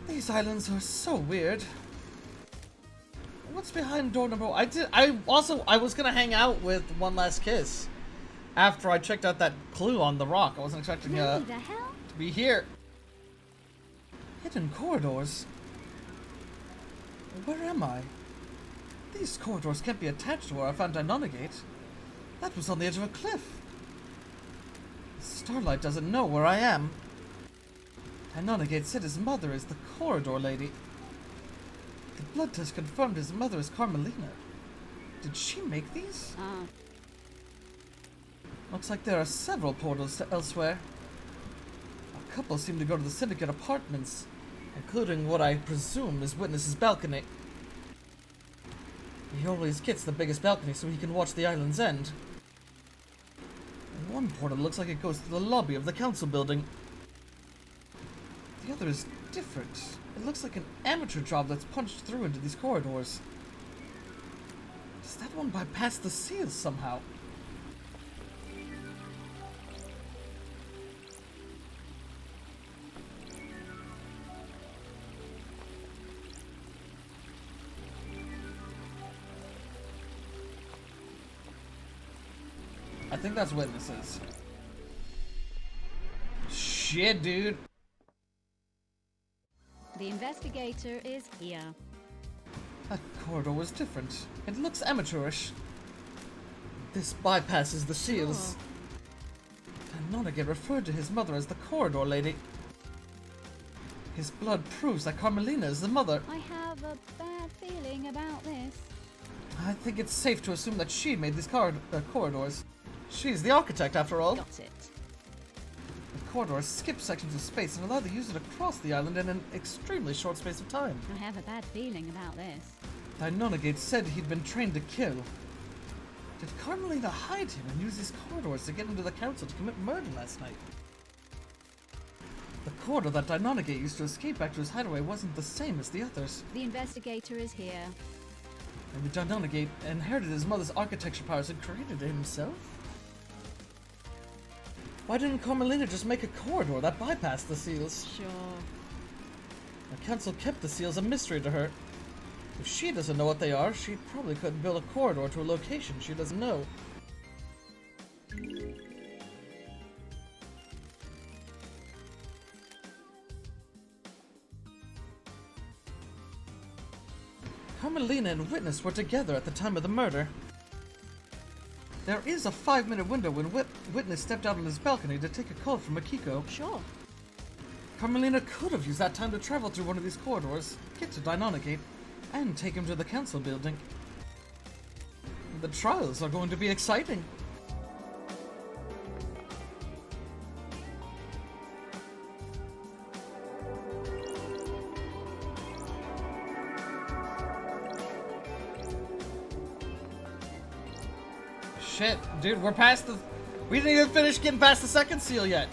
These islands are so weird. What's behind door number 1? I was gonna hang out with One Last Kiss after I checked out that clue on the rock. I wasn't expecting to be here. Hidden corridors. Where am I? These corridors can't be attached to where I found Deinonegate. That was on the edge of a cliff. Starlight doesn't know where I am. Deinonegate said his mother is the corridor lady. The blood test confirmed his mother is Carmelina. Did she make these? Looks like there are several portals to elsewhere. A couple seem to go to the Syndicate apartments, including what I presume is Witness's balcony. He always gets the biggest balcony so he can watch the island's end. One portal looks like it goes to the lobby of the council building. The other is different. It looks like an amateur job that's punched through into these corridors. Does that one bypass the seals somehow? I think that's Witnesses. Shit, dude. The investigator is here. That corridor was different. It looks amateurish. This bypasses the seals. Deinonegate referred to his mother as the corridor lady. His blood proves that Carmelina is the mother. I have a bad feeling about this. I think it's safe to assume that she made these corridors. She's the architect, after all. Got it. The corridors skip sections of space and allow the user to cross the island in an extremely short space of time. I have a bad feeling about this. Deinonegate said he'd been trained to kill. Did Carmelina hide him and use these corridors to get into the council to commit murder last night? The corridor that Deinonegate used to escape back to his hideaway wasn't the same as the others. The investigator is here. Maybe Deinonegate inherited his mother's architecture powers and created it himself? Why didn't Carmelina just make a corridor that bypassed the seals? Sure. The council kept the seals a mystery to her. If she doesn't know what they are, she probably couldn't build a corridor to a location she doesn't know. Carmelina and Witness were together at the time of the murder. There is a 5-minute window when Witness stepped out on his balcony to take a call from Akiko. Sure. Carmelina could have used that time to travel through one of these corridors, get to Deinonegate, and take him to the council building. The trials are going to be exciting. Shit, dude, we're past the... We didn't even finish getting past the second seal yet.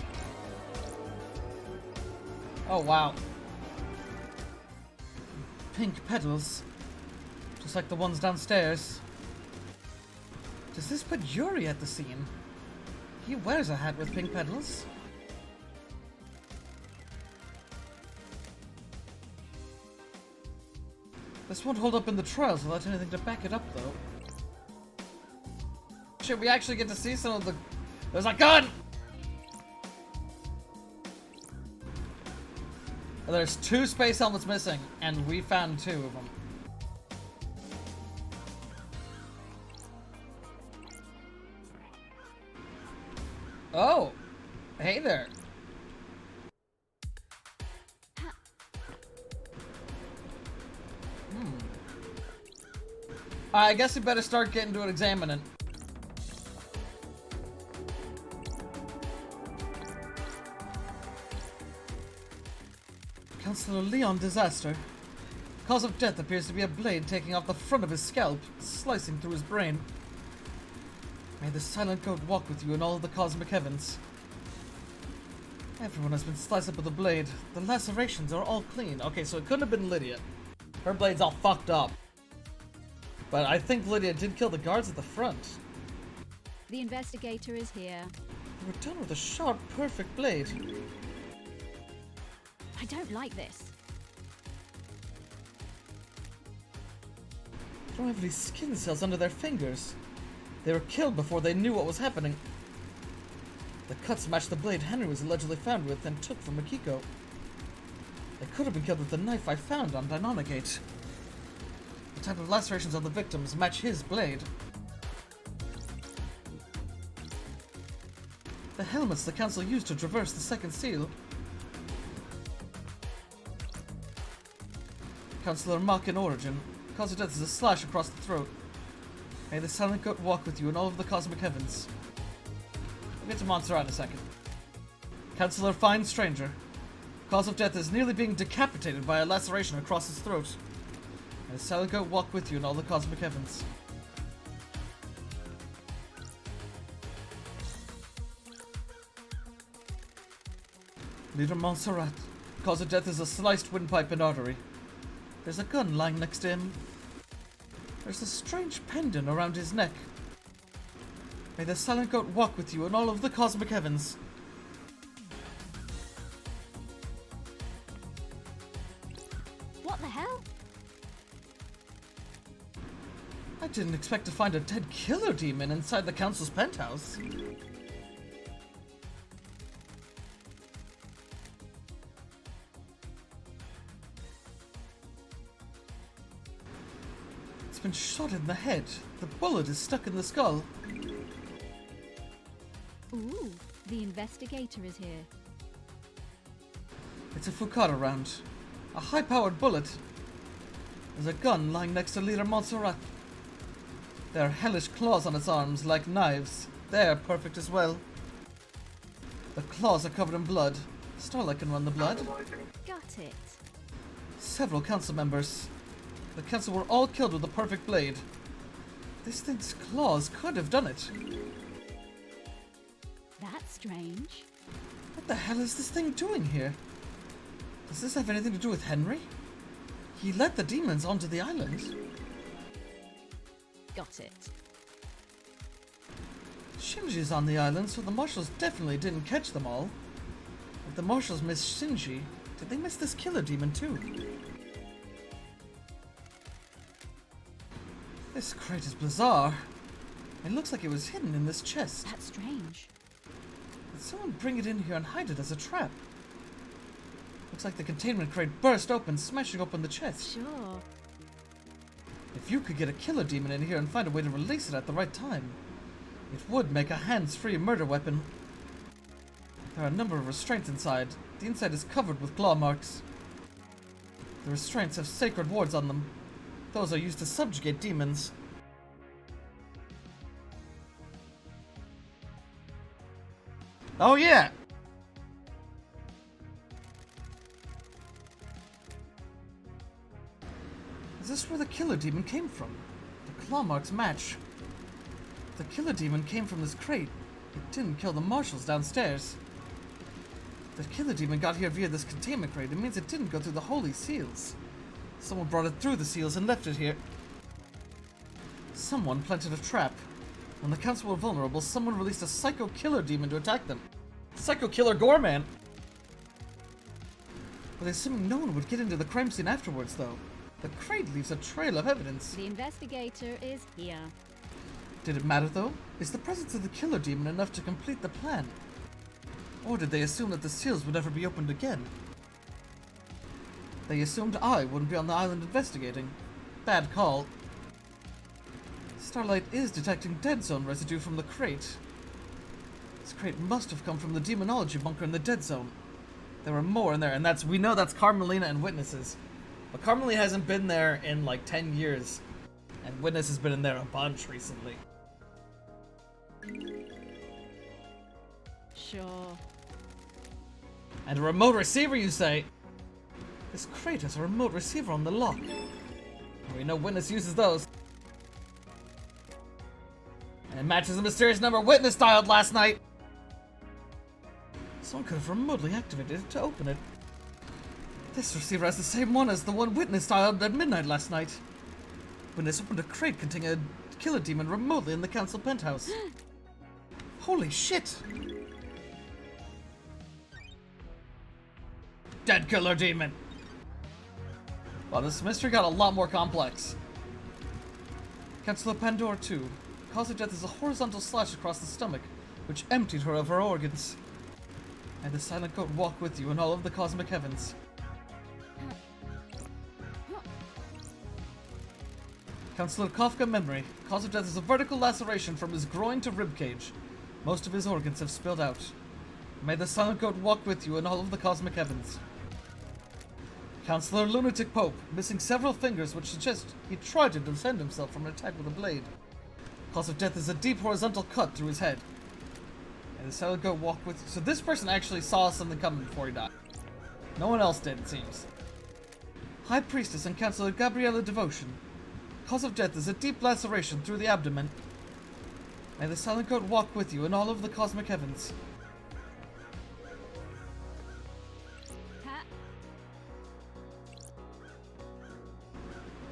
Oh, wow. Pink petals. Just like the ones downstairs. Does this put Yuri at the scene? He wears a hat with pink petals. This won't hold up in the trials without anything to back it up, though. Shit, we actually get to see some of the... There's a gun! There's 2 space helmets missing, and we found 2 of them. Oh! Hey there. I guess we better start getting to it examining. Counselor Leon Disaster. Cause of death appears to be a blade taking off the front of his scalp, slicing through his brain. May the silent goat walk with you in all of the cosmic heavens. Everyone has been sliced up with a blade. The lacerations are all clean. Okay, so it couldn't have been Lydia. Her blade's all fucked up. But I think Lydia did kill the guards at the front. The investigator is here. They were done with a sharp, perfect blade. I don't like this. They don't have any skin cells under their fingers. They were killed before they knew what was happening. The cuts matched the blade Henry was allegedly found with and took from Akiko. They could have been killed with the knife I found on Dinonagate. The type of lacerations on the victims match his blade. The helmets the council used to traverse the second seal. Councillor Mock in origin. Cause of death is a slash across the throat. May the silent goat walk with you in all of the cosmic heavens. We'll get to Montserrat in a second. Councillor Fine Stranger. Cause of death is nearly being decapitated by a laceration across his throat. May the silent goat walk with you in all the cosmic heavens. Leader Montserrat. Cause of death is a sliced windpipe and artery. There's a gun lying next to him. There's a strange pendant around his neck. May the silent goat walk with you in all of the cosmic heavens. What the hell? I didn't expect to find a dead killer demon inside the council's penthouse. It's been shot in the head. The bullet is stuck in the skull. Ooh, the investigator is here. It's a Fukara round. A high-powered bullet. There's a gun lying next to Leader Montserrat. There are hellish claws on its arms, like knives. They're perfect as well. The claws are covered in blood. Starlight can run the blood. Got it. Several council members. The council were all killed with the perfect blade. This thing's claws could have done it. That's strange. What the hell is this thing doing here? Does this have anything to do with Henry? He let the demons onto the island. Got it. Shinji's on the island, so the marshals definitely didn't catch them all. If the marshals missed Shinji, did they miss this killer demon too? This crate is bizarre. It looks like it was hidden in this chest. That's strange. Did someone bring it in here and hide it as a trap? Looks like the containment crate burst open, smashing open the chest. Sure. If you could get a killer demon in here and find a way to release it at the right time, it would make a hands-free murder weapon. There are a number of restraints inside. The inside is covered with claw marks. The restraints have sacred wards on them. Those are used to subjugate demons. Oh yeah! Is this where the killer demon came from? The claw marks match. The killer demon came from this crate. It didn't kill the marshals downstairs. The killer demon got here via this containment crate. It means it didn't go through the holy seals. Someone brought it through the seals and left it here. Someone planted a trap. When the council were vulnerable, someone released a psycho killer demon to attack them. Psycho killer Gorman! But assuming no one would get into the crime scene afterwards, though. The crate leaves a trail of evidence. The investigator is here. Did it matter, though? Is the presence of the killer demon enough to complete the plan? Or did they assume that the seals would never be opened again? They assumed I wouldn't be on the island investigating. Bad call. Starlight is detecting dead zone residue from the crate. This crate must have come from the demonology bunker in the dead zone. There were more in there, and we know that's Carmelina and Witnesses. But Carmelina hasn't been there in like 10 years. And Witness has been in there a bunch recently. Sure. And a remote receiver, you say? This crate has a remote receiver on the lock. We know Witness uses those. And it matches the mysterious number Witness dialed last night. Someone could have remotely activated it to open it. This receiver has the same one as the one Witness dialed at midnight last night. Witness opened a crate containing a killer demon remotely in the council penthouse. Holy shit! Dead killer demon! Wow, this mystery got a lot more complex. Councilor Pandora 2. Cause of death is a horizontal slash across the stomach, which emptied her of her organs. And the silent goat walk with you in all of the cosmic heavens. Councilor Kafka memory. Cause of death is a vertical laceration from his groin to ribcage. Most of his organs have spilled out. May the silent goat walk with you in all of the cosmic heavens. Councilor Lunatic Pope, missing several fingers which suggest he tried to defend himself from an attack with a blade. Cause of death is a deep horizontal cut through his head. And the silent goat walk with you. So this person actually saw something coming before he died. No one else did, it seems. High Priestess and Councilor Gabriella Devotion. Cause of death is a deep laceration through the abdomen. May the silent goat walk with you in all of the cosmic heavens.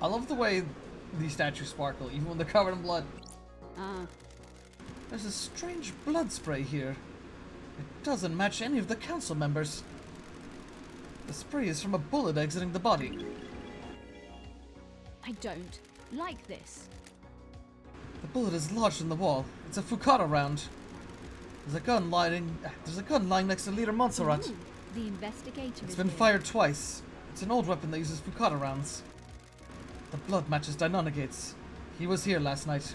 I love the way these statues sparkle, even when they're covered in blood. There's a strange blood spray here. It doesn't match any of the council members. The spray is from a bullet exiting the body. I don't like this. The bullet is lodged in the wall. It's a Fukata round. There's a gun lying next to Leader Montserrat. Ooh, the investigator It's is been here. fired twice. It's an old weapon that uses Fukata rounds. The blood matches Deinonagate's. He was here last night.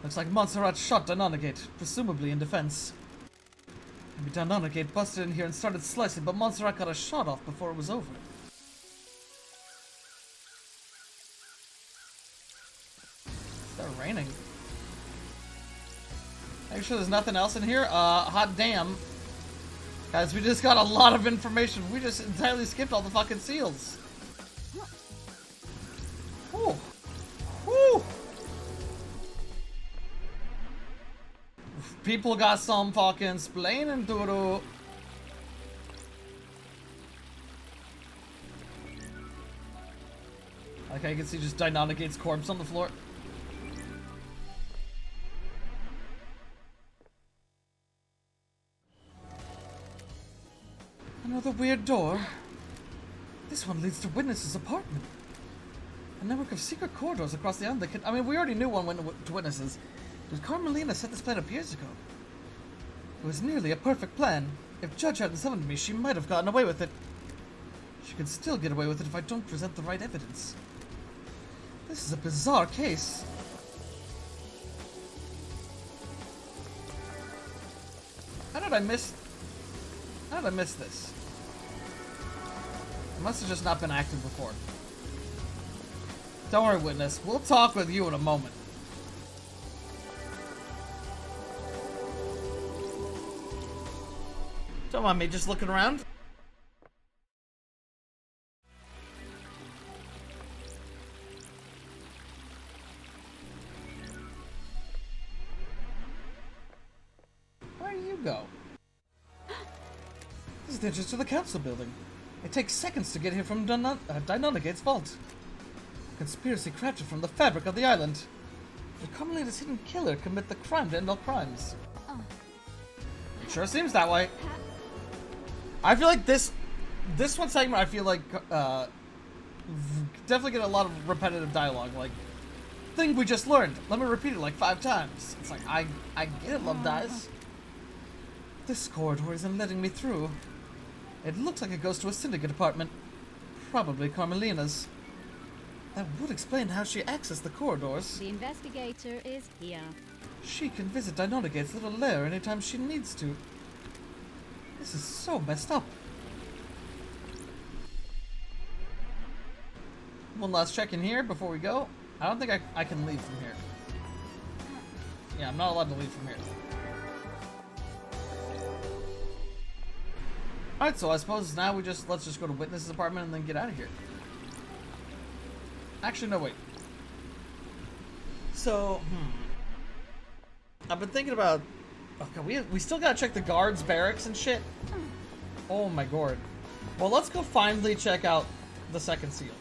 Looks like Montserrat shot Deinonagate, presumably in defense. Maybe Deinonagate busted in here and started slicing, but Montserrat got a shot off before it was over. It's raining. Are you sure there's nothing else in here? Hot damn. Guys, we just got a lot of information. We just entirely skipped all the fucking seals. Whew. Whew. People got some fucking splaining to do. Okay, I can see just Deinonagate's corpse on the floor. Another weird door. This one leads to Witness's apartment. A network of secret corridors across the island that can... I mean, we already knew one went to Witnesses. But Carmelina set this plan up years ago. It was nearly a perfect plan. If Judge hadn't summoned me, she might have gotten away with it. She can still get away with it if I don't present the right evidence. This is a bizarre case. How did I miss this? It must have just not been active before. Don't worry, Witness. We'll talk with you in a moment. Don't mind me just looking around. Where do you go? This is the entrance to the council building. It takes seconds to get here from Deinonagate's vault. Conspiracy crafted from the fabric of the island. The Carmelita's hidden killer commit the crime to end all crimes. It sure seems that way. I feel like this one segment, I feel like definitely get a lot of repetitive dialogue. Like, thing we just learned. Let me repeat it like 5 times. It's like, I get it, love dies. This corridor isn't letting me through. It looks like it goes to a syndicate apartment. Probably Carmelina's. That would explain how she accessed the corridors. The investigator is here. She can visit Deinonygate's little lair anytime she needs to. This is so messed up. One last check in here before we go. I don't think I can leave from here. Yeah, I'm not allowed to leave from here. Alright, so I suppose now let's just go to Witness's apartment and then get out of here. Actually, no, wait. So, I've been thinking about... Okay, we still gotta check the guards' barracks and shit. Oh my god. Well, let's go finally check out the second seal.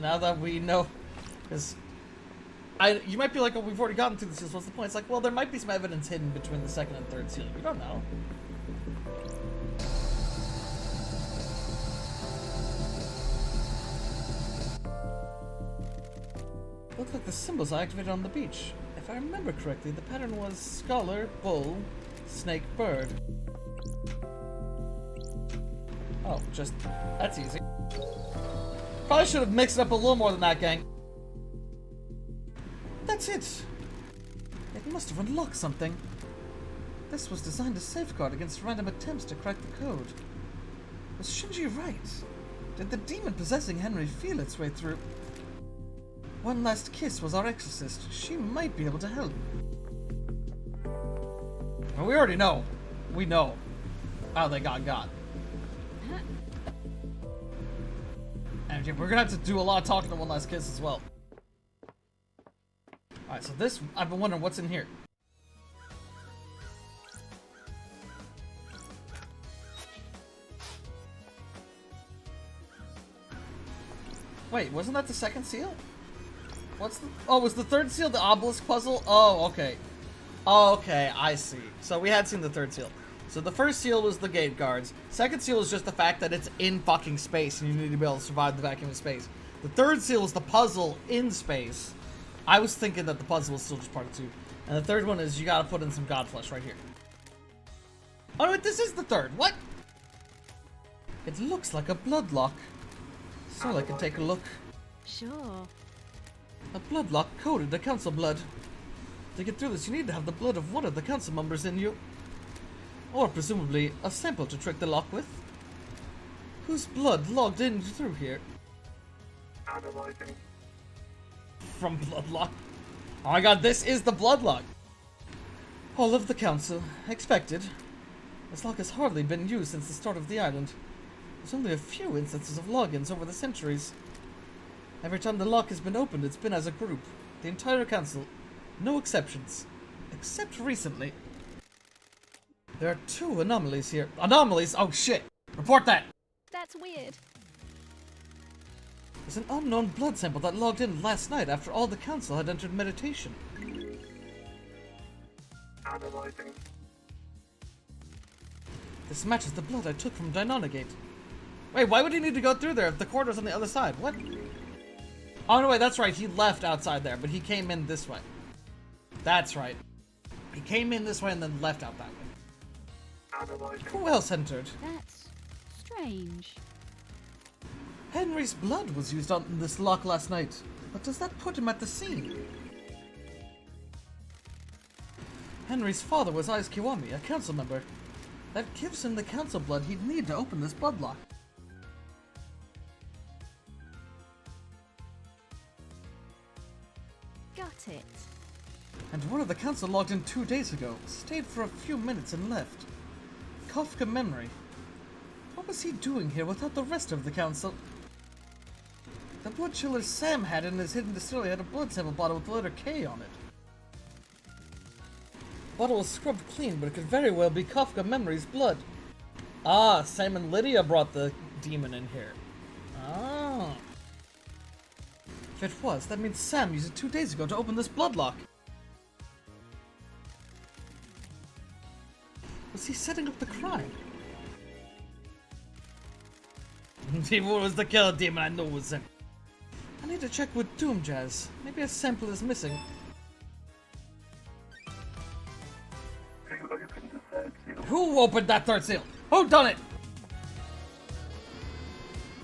Now that we know... Because... You might be like, oh, we've already gotten through the seals, what's the point? It's like, well, there might be some evidence hidden between the second and third seal. We don't know. Looks like the symbols I activated on the beach. If I remember correctly, the pattern was scholar, bull, snake, bird. Oh, that's easy. Probably should have mixed it up a little more than that, gang. That's it. It must have unlocked something. This was designed to safeguard against random attempts to crack the code. Was Shinji right? Did the demon possessing Henry feel its way through? One Last Kiss was our exorcist. She might be able to help. Well, we already know. We know how they got God. And we're gonna have to do a lot of talking to One Last Kiss as well. Alright, so this, I've been wondering what's in here. Wait, wasn't that the second seal? What's the... Oh, was the third seal the obelisk puzzle? Oh, okay. Oh, okay, I see. So we had seen the third seal. So the first seal was the gate guards. Second seal is just the fact that it's in fucking space and you need to be able to survive the vacuum of space. The third seal is the puzzle in space. I was thinking that the puzzle was still just part of 2. And the third one is you gotta put in some god flesh right here. Oh, wait, this is the third. What? It looks like a blood lock. So I can take a look. Sure. A blood lock coded to council blood. To get through this, you need to have the blood of one of the council members in you. Or, presumably, a sample to trick the lock with. Whose blood logged in through here? Analyzing. From Bloodlock. Oh my god, this is the Bloodlock! All of the council. Expected. This lock has hardly been used since the start of the island. There's only a few instances of logins over the centuries. Every time the lock has been opened, it's been as a group. The entire council. No exceptions. Except recently. There are 2 anomalies here. Anomalies? Oh shit! Report that! That's weird. There's an unknown blood sample that logged in last night after all the council had entered meditation. Analyzing. This matches the blood I took from Deinonygate. Wait, why would he need to go through there if the corridor's on the other side? What? Oh, no, wait, that's right. He left outside there, but he came in this way. That's right. He came in this way and then left out that way. Analyzing. Who else entered? That's strange. Henry's blood was used on this lock last night. But does that put him at the scene? Henry's father was Aiz Kiwami, a council member. That gives him the council blood he'd need to open this blood lock. Got it. And one of the council logged in 2 days ago, stayed for a few minutes and left. Kafka memory. What was he doing here without the rest of the council? The blood chiller Sam had in his hidden distillery had a blood sample bottle with the letter K on it. The bottle was scrubbed clean, but it could very well be Kafka Memory's blood. Ah, Sam and Lydia brought the demon in here. Ah. If it was, that means Sam used it 2 days ago to open this blood lock. Was he setting up the crime? He was the killer demon, I know it was him. I need to check with Doom Jazz. Maybe a sample is missing. Who opened the third seal? Who opened that third seal? Who done it?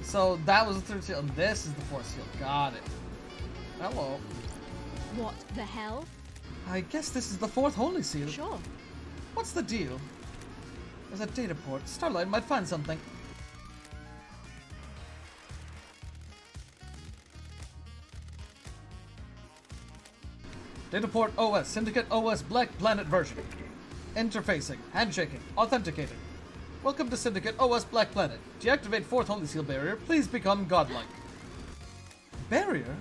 So that was the third seal, and this is the fourth seal. Got it. hello. What the hell? I guess this is the fourth holy seal. Sure. What's the deal? There's a data port. Starlight might find something. Data port OS, Syndicate OS Black Planet version. Interfacing, handshaking, authenticating. Welcome to Syndicate OS Black Planet. Deactivate fourth holy seal barrier. Please become godlike. Barrier?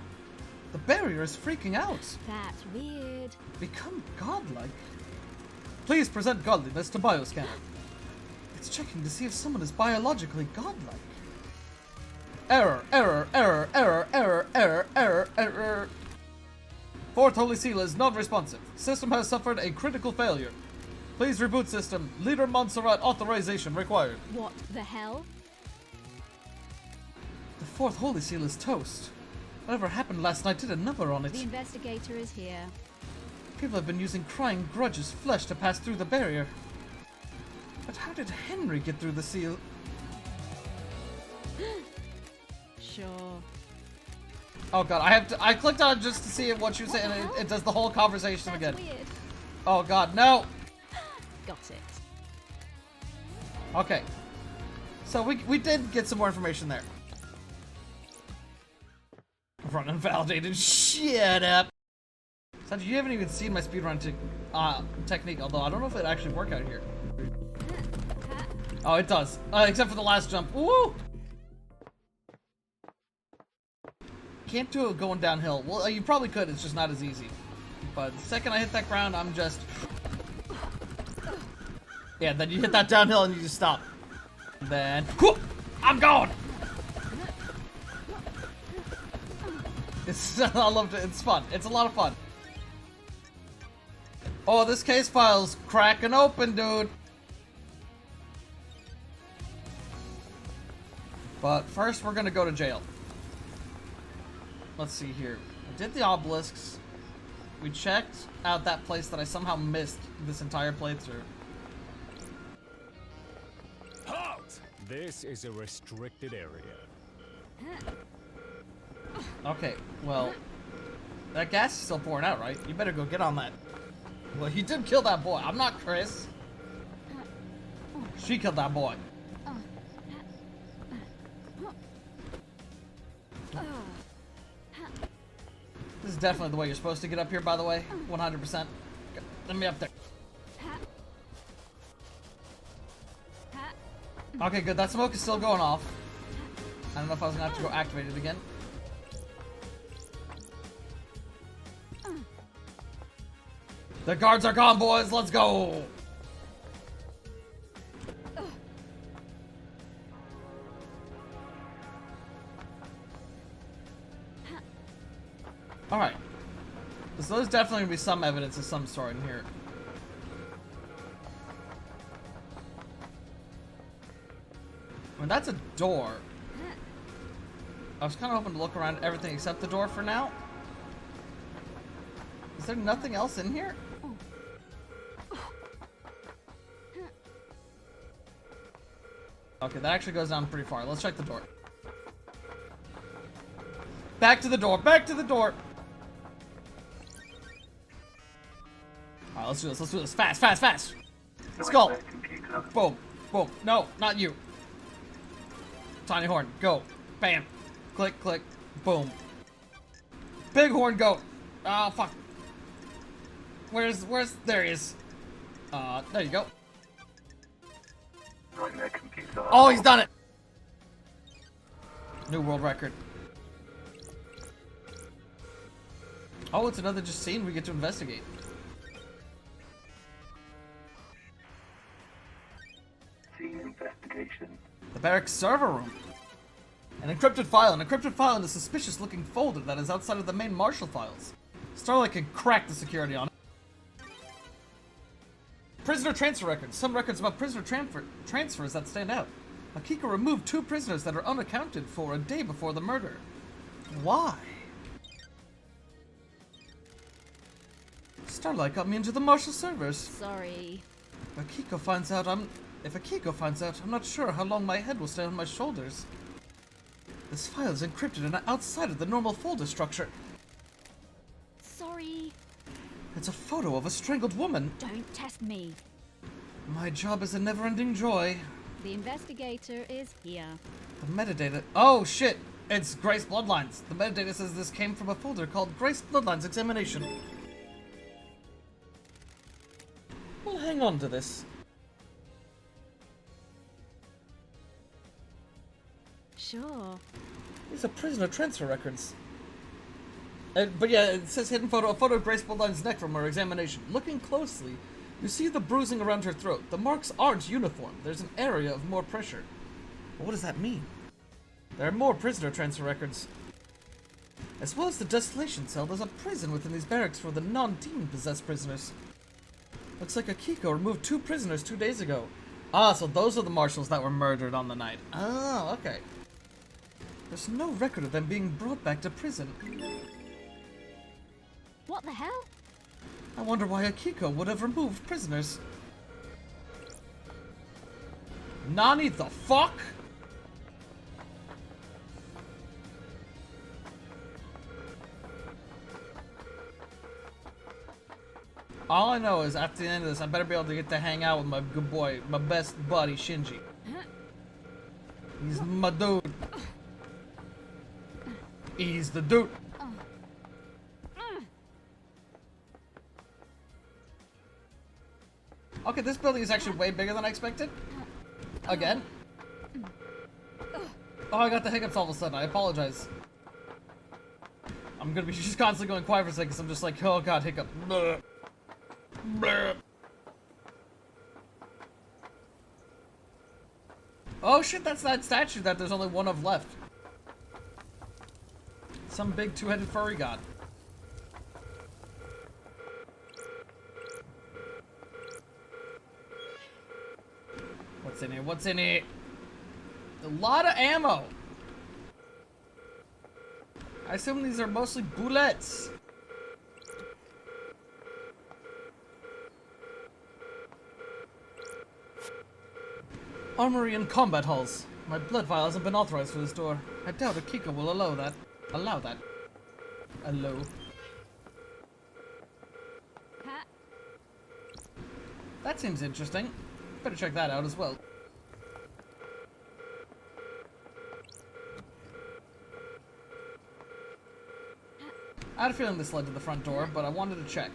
The barrier is freaking out. That's weird. Become godlike? Please present godliness to bioscanner. It's checking to see if someone is biologically godlike. Error, error, error, error, error, error, error, error. Fourth holy seal is non-responsive. System has suffered a critical failure. Please reboot system. Leader Montserrat authorization required. What the hell? The fourth holy seal is toast. Whatever happened last night did a number on it. The investigator is here. People have been using crying grudges flesh to pass through the barrier. But how did Henry get through the seal? Sure. Oh god, I clicked on it just to see what you say, and it does the whole conversation That's again. weird. Oh god, no! Got it. Okay. So we did get some more information there. Run unvalidated. Shut up! Sanji, you haven't even seen my speedrun technique, although I don't know if it actually worked out here. Oh, it does. Except for the last jump. Woo! Can't do it going downhill. Well, you probably could, it's just not as easy. But the second I hit that ground, I'm just... Yeah, then you hit that downhill and you just stop. And then... Whoop! I'm gone! I loved it. It's fun. It's a lot of fun. Oh, this case file's cracking open, dude. But first, we're gonna go to jail. Let's see here. I did the obelisks. We checked out that place that I somehow missed this entire playthrough. Halt! This is a restricted area. Okay, well, that gas is still pouring out, right? You better go get on that. Well, he did kill that boy. I'm not Chris. She killed that boy. This is definitely the way you're supposed to get up here, by the way. 100%. Let me up there. Okay, good. That smoke is still going off. I don't know if I was gonna have to go activate it again. The guards are gone, boys. Let's go. Alright. So there's definitely gonna be some evidence of some sort in here. I mean, that's a door. I was kind of hoping to look around everything except the door for now. Is there nothing else in here? Okay, that actually goes down pretty far. Let's check the door. Back to the door. Back to the door. Alright, let's do this. Let's do this. Fast, fast, fast. Let's go. Boom. Boom. No, not you. Tiny horn. Go. Bam. Click, click. Boom. Big horn goat. Oh, fuck. Where's, there he is. There you go. Oh, he's done it. New world record. Oh, it's another just scene we get to investigate. Scene investigation. The barracks server room. An encrypted file. An encrypted file in a suspicious looking folder that is outside of the main marshal files. Starlight can crack the security on it. Prisoner transfer records. Some records about prisoner transfers that stand out. Akiko removed 2 prisoners that are unaccounted for a day before the murder. Why? Starlight got me into the marshal servers. Sorry. If Akiko finds out, I'm not sure how long my head will stay on my shoulders. This file is encrypted and outside of the normal folder structure. It's a photo of a strangled woman. Don't test me. My job is a never-ending joy. The investigator is here. The metadata... Oh, shit! It's Grace Bloodlines. The metadata says this came from a folder called Grace Bloodlines Examination. We'll hang on to this. Sure. These are prisoner transfer records. But yeah, it says hidden photo, a photo of Grace Bloodline's neck from her examination. Looking closely, you see the bruising around her throat. The marks aren't uniform. There's an area of more pressure. But what does that mean? There are more prisoner transfer records. As well as the desolation cell, there's a prison within these barracks for the non-demon possessed prisoners. Looks like Akiko removed 2 prisoners 2 days ago. Ah, so those are the marshals that were murdered on the night. Oh, okay. There's no record of them being brought back to prison. What the hell? I wonder why Akiko would have removed prisoners. Nani the fuck? All I know is at the end of this, I better be able to get to hang out with my good boy, my best buddy, Shinji. He's my dude. He's the dude. Okay, this building is actually way bigger than I expected. Again. Oh, I got the hiccups all of a sudden. I apologize. I'm gonna be just constantly going quiet for a second because I'm just like, oh god, hiccup. Blah. Blah. Oh shit, that's that statue that there's only one of left. Some big two-headed furry god. What's in here? What's in here? A lot of ammo. I assume these are mostly bullets. Armory and combat halls. My blood vial hasn't been authorized for this door. I doubt Akiko will allow that. Allow. That seems interesting. Better check that out as well. I had a feeling this led to the front door, but I wanted to check.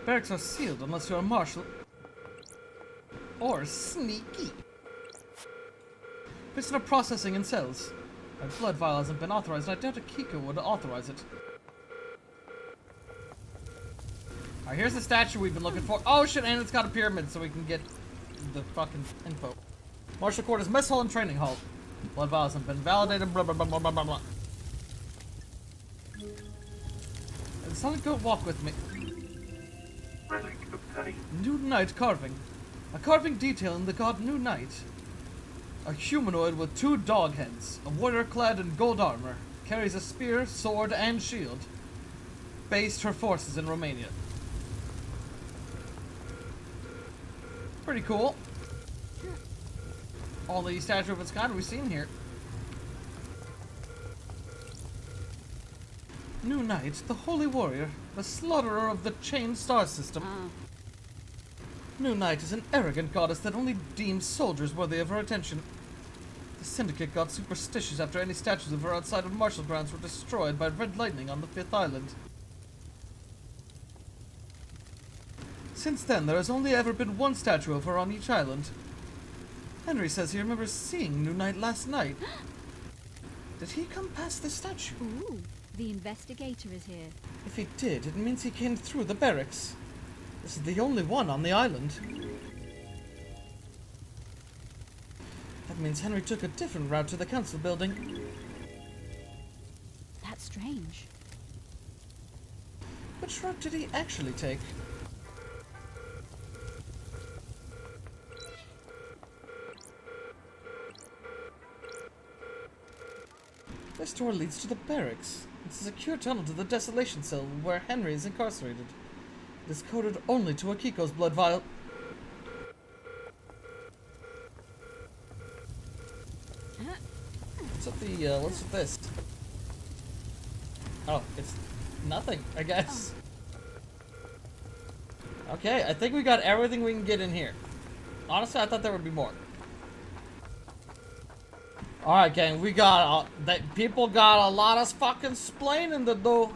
Barracks are sealed unless you're a marshal or sneaky. Prisoner processing in cells. My blood vial hasn't been authorized, and I doubt Akiko would authorize it. Alright, here's the statue we've been looking for. Oh shit, and it's got a pyramid so we can get the fucking info. Marshal quarters, mess hall, and training hall. Blood vial hasn't been validated, blah blah blah blah blah blah blah. And Sonic, go walk with me. New Knight carving. A carving detail in the god New Knight. A humanoid with 2 dog heads, a warrior clad in gold armor, carries a spear, sword, and shield. Based her forces in Romania. Pretty cool. Only statue of its kind we've seen here. New Knight, the holy warrior, the slaughterer of the chained star system. New Knight is an arrogant goddess that only deems soldiers worthy of her attention. The Syndicate got superstitious after any statues of her outside of martial grounds were destroyed by red lightning on the 5th island. Since then, there has only ever been 1 statue of her on each island. Henry says he remembers seeing New Knight last night. Did he come past the statue? Ooh, the investigator is here. If he did, it means he came through the barracks. This is the only one on the island. That means Henry took a different route to the council building. That's strange. Which route did he actually take? This door leads to the barracks. It's a secure tunnel to the desolation cell where Henry is incarcerated. It is coded only to Akiko's blood vial. What's up the, what's with this? Oh, it's nothing, I guess. Okay, I think we got everything we can get in here. Honestly, I thought there would be more. Alright, gang, we got, people got a lot of fucking splaining to do.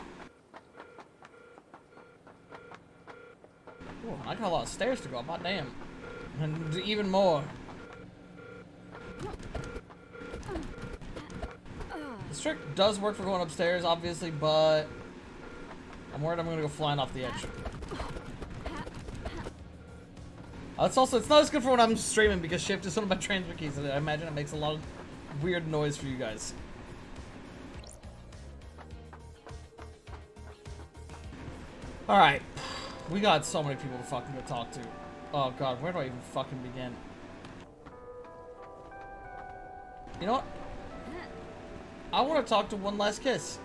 Ooh, I got a lot of stairs to go up, hot damn. And even more. This trick does work for going upstairs, obviously, but I'm worried I'm gonna go flying off the edge. It's also, it's not as good for when I'm streaming because shift is one of my transfer keys, and I imagine it makes a lot of weird noise for you guys. Alright. We got so many people to fucking go talk to. Oh god, where do I even fucking begin? You know what? I want to talk to One Last Kiss.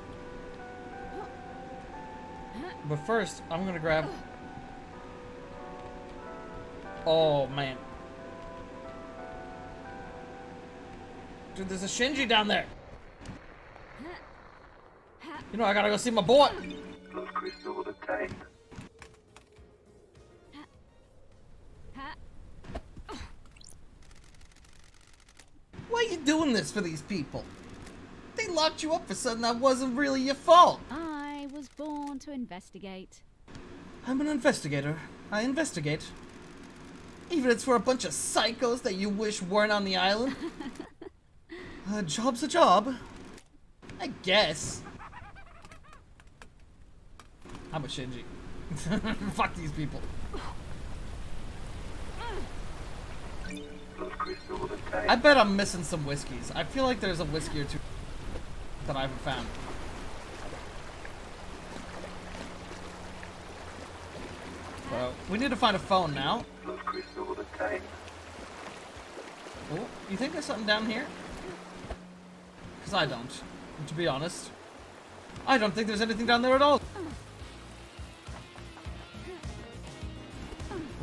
But first, I'm gonna grab... Oh, man. Dude, there's a Shinji down there. You know, I gotta go see my boy. Plus crystal obtained. Why are you doing this for these people? They locked you up for something that wasn't really your fault. I was born to investigate. I'm an investigator. I investigate. Even if it's for a bunch of psychos that you wish weren't on the island. A job's a job. I guess. I'm a Shinji. Fuck these people. I bet I'm missing some whiskeys. I feel like there's a whiskey or two that I haven't found. So, we need to find a phone now. Oh, you think there's something down here? Because I don't, to be honest. I don't think there's anything down there at all.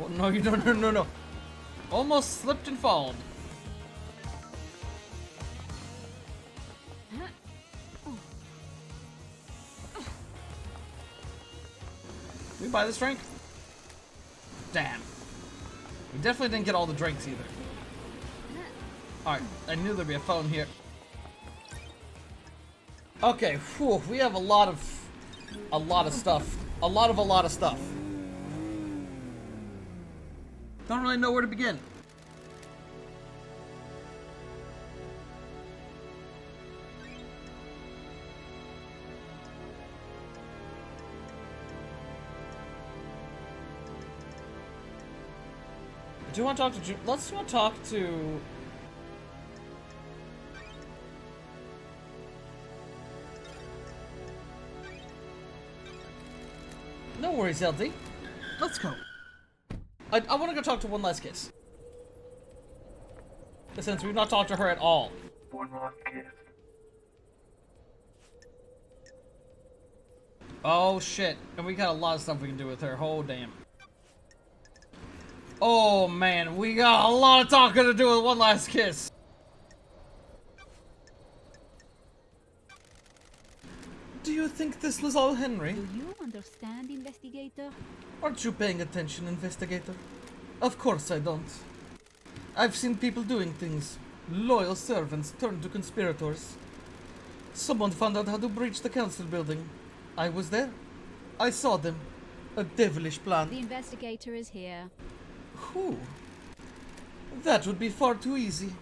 Oh, no, you don't, no. Almost slipped and fallen. Did we buy this drink? Damn. We definitely didn't get all the drinks either. Alright, I knew there'd be a phone here. Okay, whew, we have a lot of stuff. A lot of stuff. Don't really know where to begin. Do you want to talk to let's go talk to... No worries, LD. Let's go. I want to go talk to One Last Kiss. Since we've not talked to her at all. One last kiss. Oh shit. And we got a lot of stuff we can do with her. Oh damn. Oh man, we got a lot of talking to do with One Last Kiss. Do you think this was all Henry? Do you understand, investigator? Aren't you paying attention, investigator? Of course I don't. I've seen people doing things. Loyal servants turned to conspirators. Someone found out how to breach the council building. I was there. I saw them. A devilish plan. The investigator is here. Who? That would be far too easy.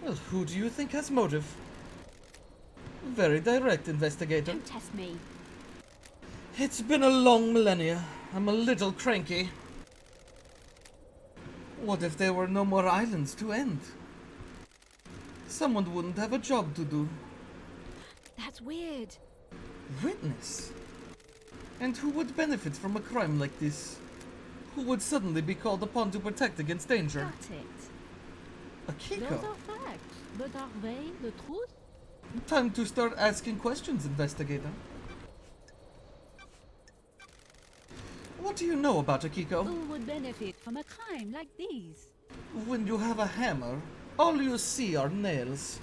Well, who do you think has motive? Very direct, investigator. Don't test me. It's been a long millennia. I'm a little cranky. What if there were no more islands to end? Someone wouldn't have a job to do. That's weird. Witness? And who would benefit from a crime like this? Who would suddenly be called upon to protect against danger? Got it. Akiko? Those are facts, but are they the truth? Time to start asking questions, investigator. What do you know about Akiko? Who would benefit from a crime like these? When you have a hammer, All you see are nails.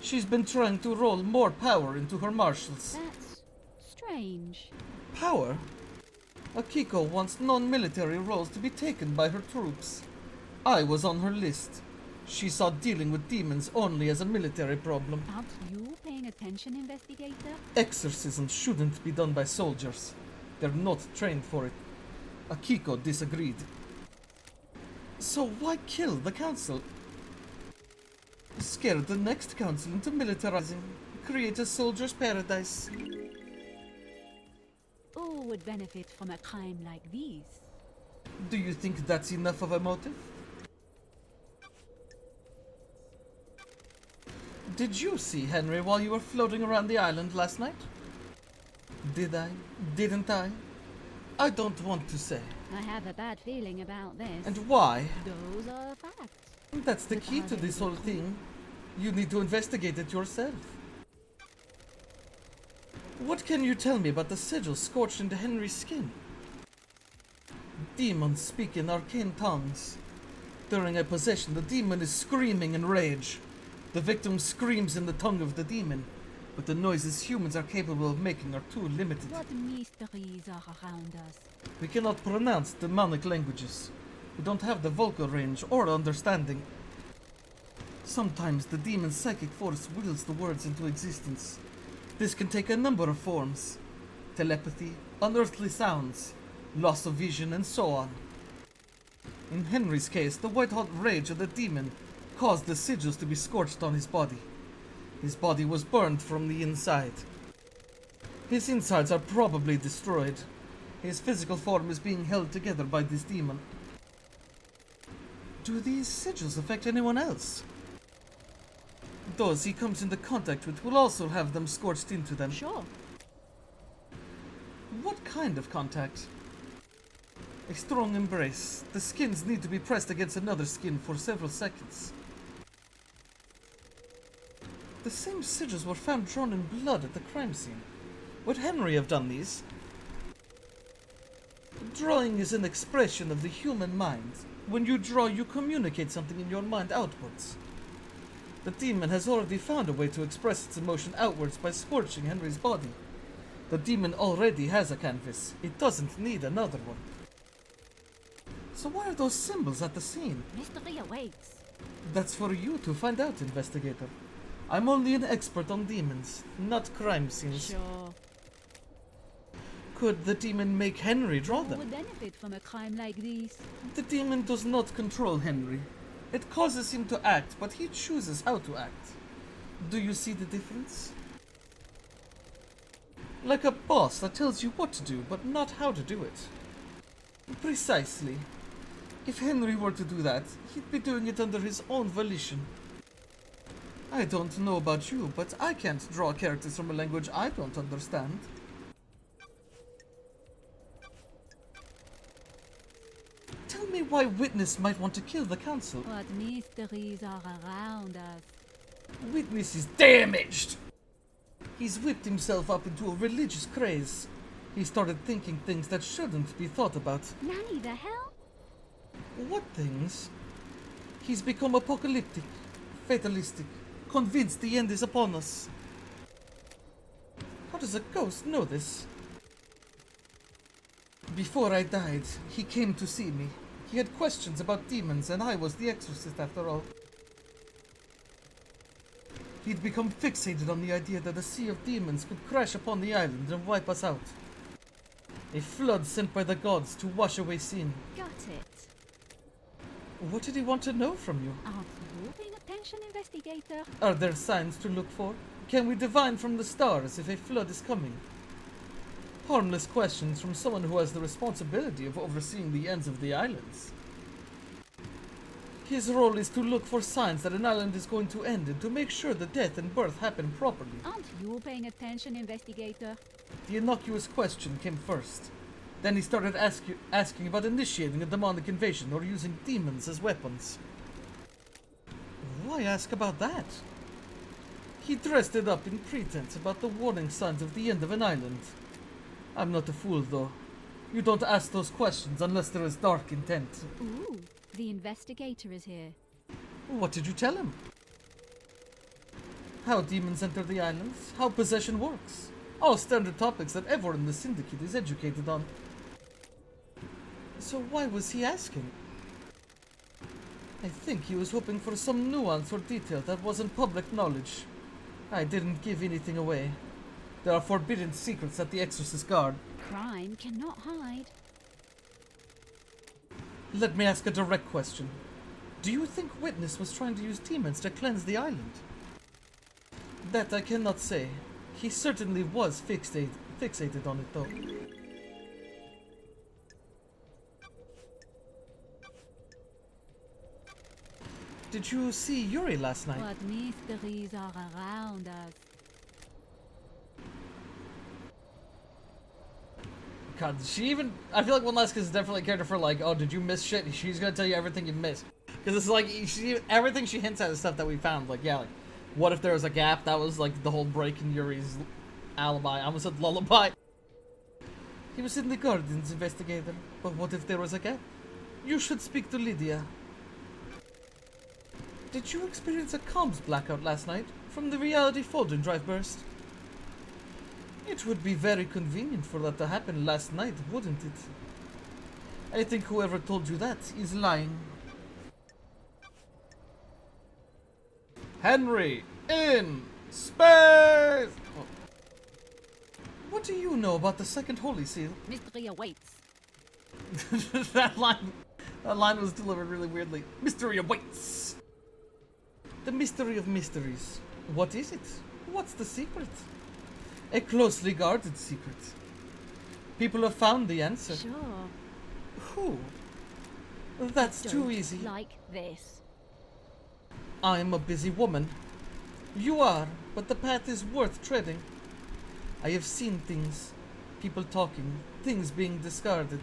She's been trying to roll more power into her marshals. That's strange. Power? Akiko wants non-military roles to be taken by her troops. I was on her list. She saw dealing with demons only as a military problem. Aren't you paying attention, investigator? Exorcism shouldn't be done by soldiers. They're not trained for it. Akiko disagreed. So why kill the council? Scare the next council into militarizing. Create a soldier's paradise. Who would benefit from a crime like these? Do you think that's enough of a motive? Did you see Henry while you were floating around the island last night? Did I? Didn't I? I don't want to say. I have a bad feeling about this. And why? Those are facts. That's the key to this whole thing. You need to investigate it yourself. What can you tell me about the sigil scorched into Henry's skin? Demons speak in arcane tongues. During a possession, the demon is screaming in rage. The victim screams in the tongue of the demon, but the noises humans are capable of making are too limited. What mysteries are around us? We cannot pronounce demonic languages. We don't have the vocal range or understanding. Sometimes the demon's psychic force wills the words into existence. This can take a number of forms. Telepathy, unearthly sounds, loss of vision, and so on. In Henry's case, the white-hot rage of the demon caused the sigils to be scorched on his body. His body was burned from the inside. His insides are probably destroyed. His physical form is being held together by this demon. Do these sigils affect anyone else? Those he comes into contact with will also have them scorched into them. Sure. What kind of contact? A strong embrace. The skins need to be pressed against another skin for several seconds. The same sigils were found drawn in blood at the crime scene. Would Henry have done these? Drawing is an expression of the human mind. When you draw, you communicate something in your mind outwards. The demon has already found a way to express its emotion outwards by scorching Henry's body. The demon already has a canvas. It doesn't need another one. So why are those symbols at the scene? Mystery awaits. That's for you to find out, investigator. I'm only an expert on demons, not crime scenes. Sure. Could the demon make Henry draw Who them? would benefit from a crime like this? The demon does not control Henry. It causes him to act, but he chooses how to act. Do you see the difference? Like a boss that tells you what to do, but not how to do it. Precisely. If Henry were to do that, he'd be doing it under his own volition. I don't know about you, but I can't draw characters from a language I don't understand. Tell me why Witness might want to kill the council. What mysteries are around us? Witness is damaged! He's whipped himself up into a religious craze. He started thinking things that shouldn't be thought about. Nanny, the hell? What things? He's become apocalyptic, fatalistic, convinced the end is upon us. How does a ghost know this? Before I died, he came to see me. He had questions about demons, and I was the exorcist after all. He'd become fixated on the idea that a sea of demons could crash upon the island and wipe us out. A flood sent by the gods to wash away sin. Got it. What did he want to know from you? Aren't you paying attention, investigator? Are there signs to look for? Can we divine from the stars if a flood is coming? Harmless questions from someone who has the responsibility of overseeing the ends of the islands. His role is to look for signs that an island is going to end and to make sure the death and birth happen properly. Aren't you paying attention, investigator? The innocuous question came first. Then he started asking about initiating a demonic invasion or using demons as weapons. Why ask about that? He dressed it up in pretense about the warning signs of the end of an island. I'm not a fool, though. You don't ask those questions unless there is dark intent. Ooh, the investigator is here. What did you tell him? How demons enter the islands, how possession works. All standard topics that everyone in the Syndicate is educated on. So why was he asking? I think he was hoping for some nuance or detail that wasn't public knowledge. I didn't give anything away. There are forbidden secrets that the Exorcist guard. Crime cannot hide. Let me ask a direct question. Do you think Witness was trying to use demons to cleanse the island? That I cannot say. He certainly was fixated on it though. Did you see Yuri last night? What mysteries are around us? God, I feel like One Last Kiss is definitely a character for like, oh, did you miss shit? She's gonna tell you everything you missed. Because it's like, everything she hints at is stuff that we found. Like, yeah, like, what if there was a gap? That was like the whole break in Yuri's alibi. I almost said lullaby. He was in the Guardians investigator. But what if there was a gap? You should speak to Lydia. Did you experience a comms blackout last night from the reality folding drive burst? It would be very convenient for that to happen last night, wouldn't it? I think whoever told you that is lying. Henry, in space! Oh. What do you know about the second Holy Seal? Mystery awaits. that line was delivered really weirdly. Mystery awaits! The mystery of mysteries. What is it? What's the secret? A closely guarded secret. People have found the answer. Sure. Who? That's too Don't easy. like this. I'm a busy woman. You are, but the path is worth treading. I have seen things. People talking. Things being discarded.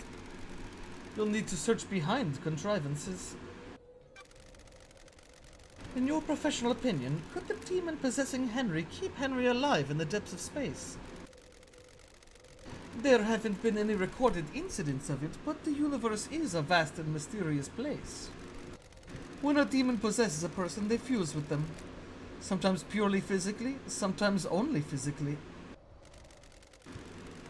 You'll need to search behind contrivances. In your professional opinion, could the demon possessing Henry keep Henry alive in the depths of space? There haven't been any recorded incidents of it, but the universe is a vast and mysterious place. When a demon possesses a person, they fuse with them. Sometimes purely physically, sometimes only physically.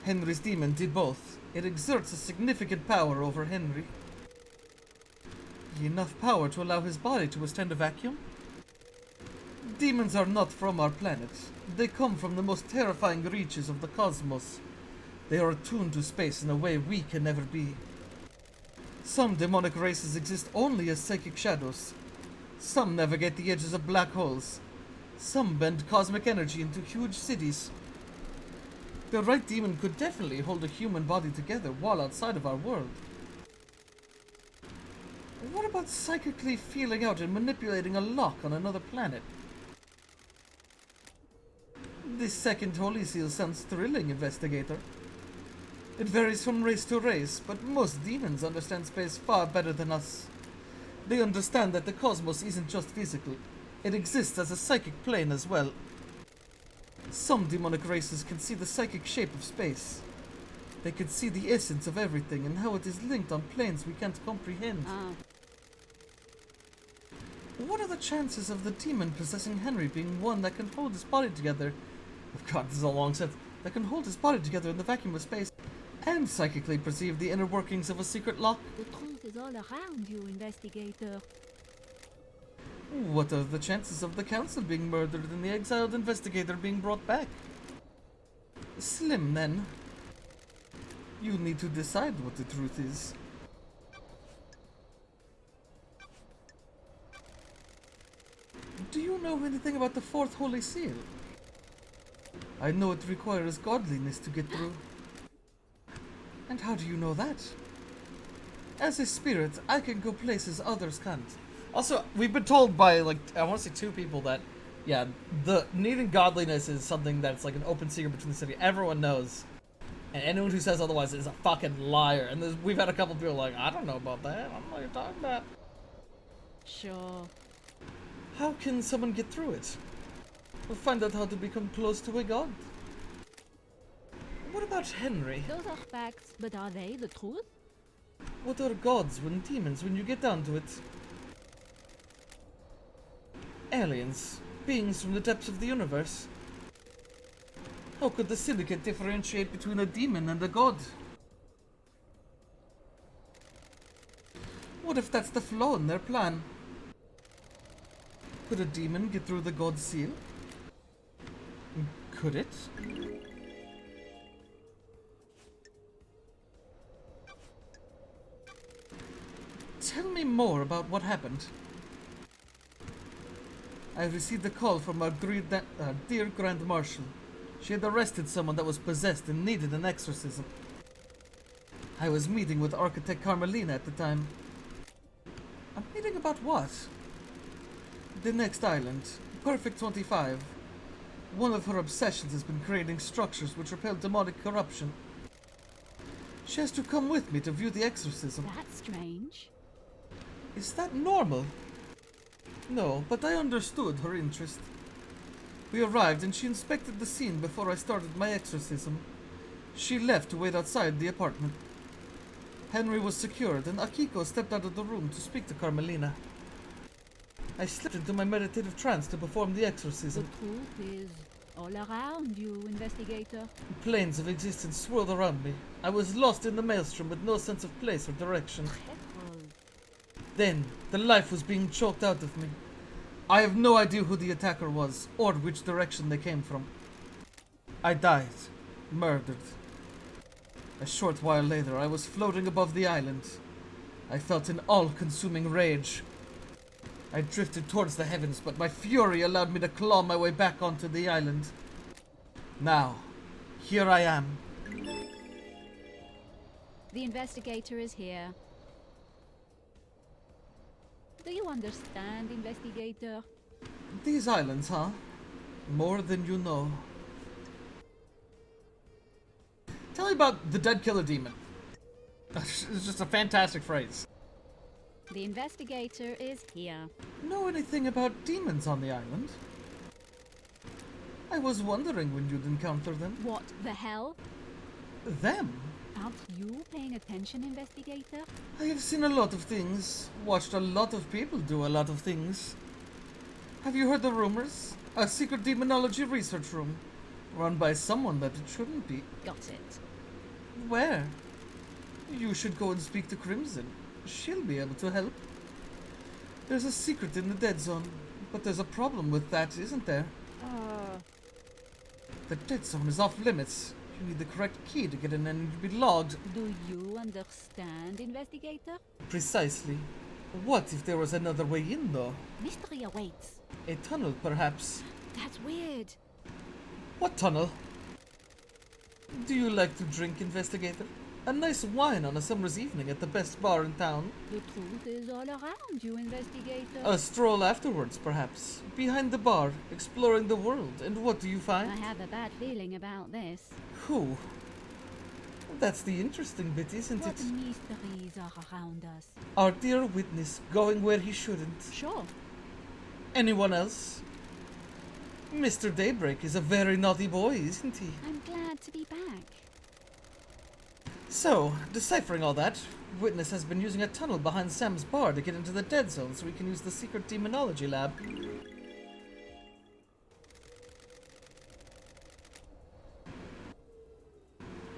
Henry's demon did both. It exerts a significant power over Henry. Enough power to allow his body to withstand a vacuum? Demons are not from our planet. They come from the most terrifying reaches of the cosmos. They are attuned to space in a way we can never be. Some demonic races exist only as psychic shadows. Some navigate the edges of black holes. Some bend cosmic energy into huge cities. The right demon could definitely hold a human body together while outside of our world. What about psychically feeling out and manipulating a lock on another planet? This second Holy Seal sounds thrilling, investigator. It varies from race to race, but most demons understand space far better than us. They understand that the cosmos isn't just physical. It exists as a psychic plane as well. Some demonic races can see the psychic shape of space. They can see the essence of everything and how it is linked on planes we can't comprehend. What are the chances of the demon possessing Henry being one that can hold his body together? Oh god, this is a long sentence. That can hold his body together in the vacuum of space and psychically perceive the inner workings of a secret lock? The truth is all around you, investigator. What are the chances of the council being murdered and the exiled investigator being brought back? Slim, then. You need to decide what the truth is. Do you know anything about the fourth Holy Seal? I know it requires godliness to get through. And how do you know that? As a spirit, I can go places others can't. Also, we've been told by, like, I want to say 2 people that, yeah, the needing godliness is something that's like an open secret between the city. Everyone knows. And anyone who says otherwise is a fucking liar. And we've had a couple people like, I don't know about that. I don't know what you're talking about. Sure. How can someone get through it? Or find out how to become close to a god? What about Henry? Those are facts, but are they the truth? What are gods when demons when you get down to it? Aliens. Beings from the depths of the universe. How could the Syndicate differentiate between a demon and a god? What if that's the flaw in their plan? Could a demon get through the god's seal? Could it? Tell me more about what happened. I received a call from our dear Grand Marshal. She had arrested someone that was possessed and needed an exorcism. I was meeting with Architect Carmelina at the time. A meeting about what? The next island, Perfect 25. One of her obsessions has been creating structures which repel demonic corruption. She has to come with me to view the exorcism. That's strange. Is that normal? No, but I understood her interest. We arrived and she inspected the scene before I started my exorcism. She left to wait outside the apartment. Henry was secured and Akiko stepped out of the room to speak to Carmelina. I slipped into my meditative trance to perform the The exorcism. truth is all around you, investigator. Planes of existence swirled around me. I was lost in the maelstrom with no sense of place or direction. Careful. Then, the life was being choked out of me. I have no idea who the attacker was, or which direction they came from. I died. Murdered. A short while later, I was floating above the island. I felt an all-consuming rage. I drifted towards the heavens, but my fury allowed me to claw my way back onto the island. Now, here I am. The investigator is here. Do you understand, investigator? These islands, huh? More than you know. Tell me about the dead killer demon. It's just a fantastic phrase. The investigator is here. Know anything about demons on the island? I was wondering when you'd encounter them. What the hell? Them? Aren't you paying attention, investigator? I have seen a lot of things, watched a lot of people do a lot of things. Have you heard the rumors? A secret demonology research room, run by someone that it shouldn't be. Got it. Where? You should go and speak to Crimson. She'll be able to help. There's a secret in the dead zone, but there's a problem with that, isn't there? The dead zone is off limits. You need the correct key to get in and you'll be logged. Do you understand, investigator? Precisely. What if there was another way in, though? Mystery awaits. A tunnel, perhaps? That's weird. What tunnel? Do you like to drink, investigator? A nice wine on a summer's evening at the best bar in town? The truth is all around you, investigator. A stroll afterwards, perhaps. Behind the bar, exploring the world. And what do you I find? have a bad feeling about this. Who? That's the interesting bit, isn't What it? mysteries are around us? Our dear witness going where he shouldn't. Sure. Anyone else? Mr. Daybreak is a very naughty boy, isn't he? I'm glad to be back. So, deciphering all that, Witness has been using a tunnel behind Sam's bar to get into the dead zone so we can use the secret demonology lab.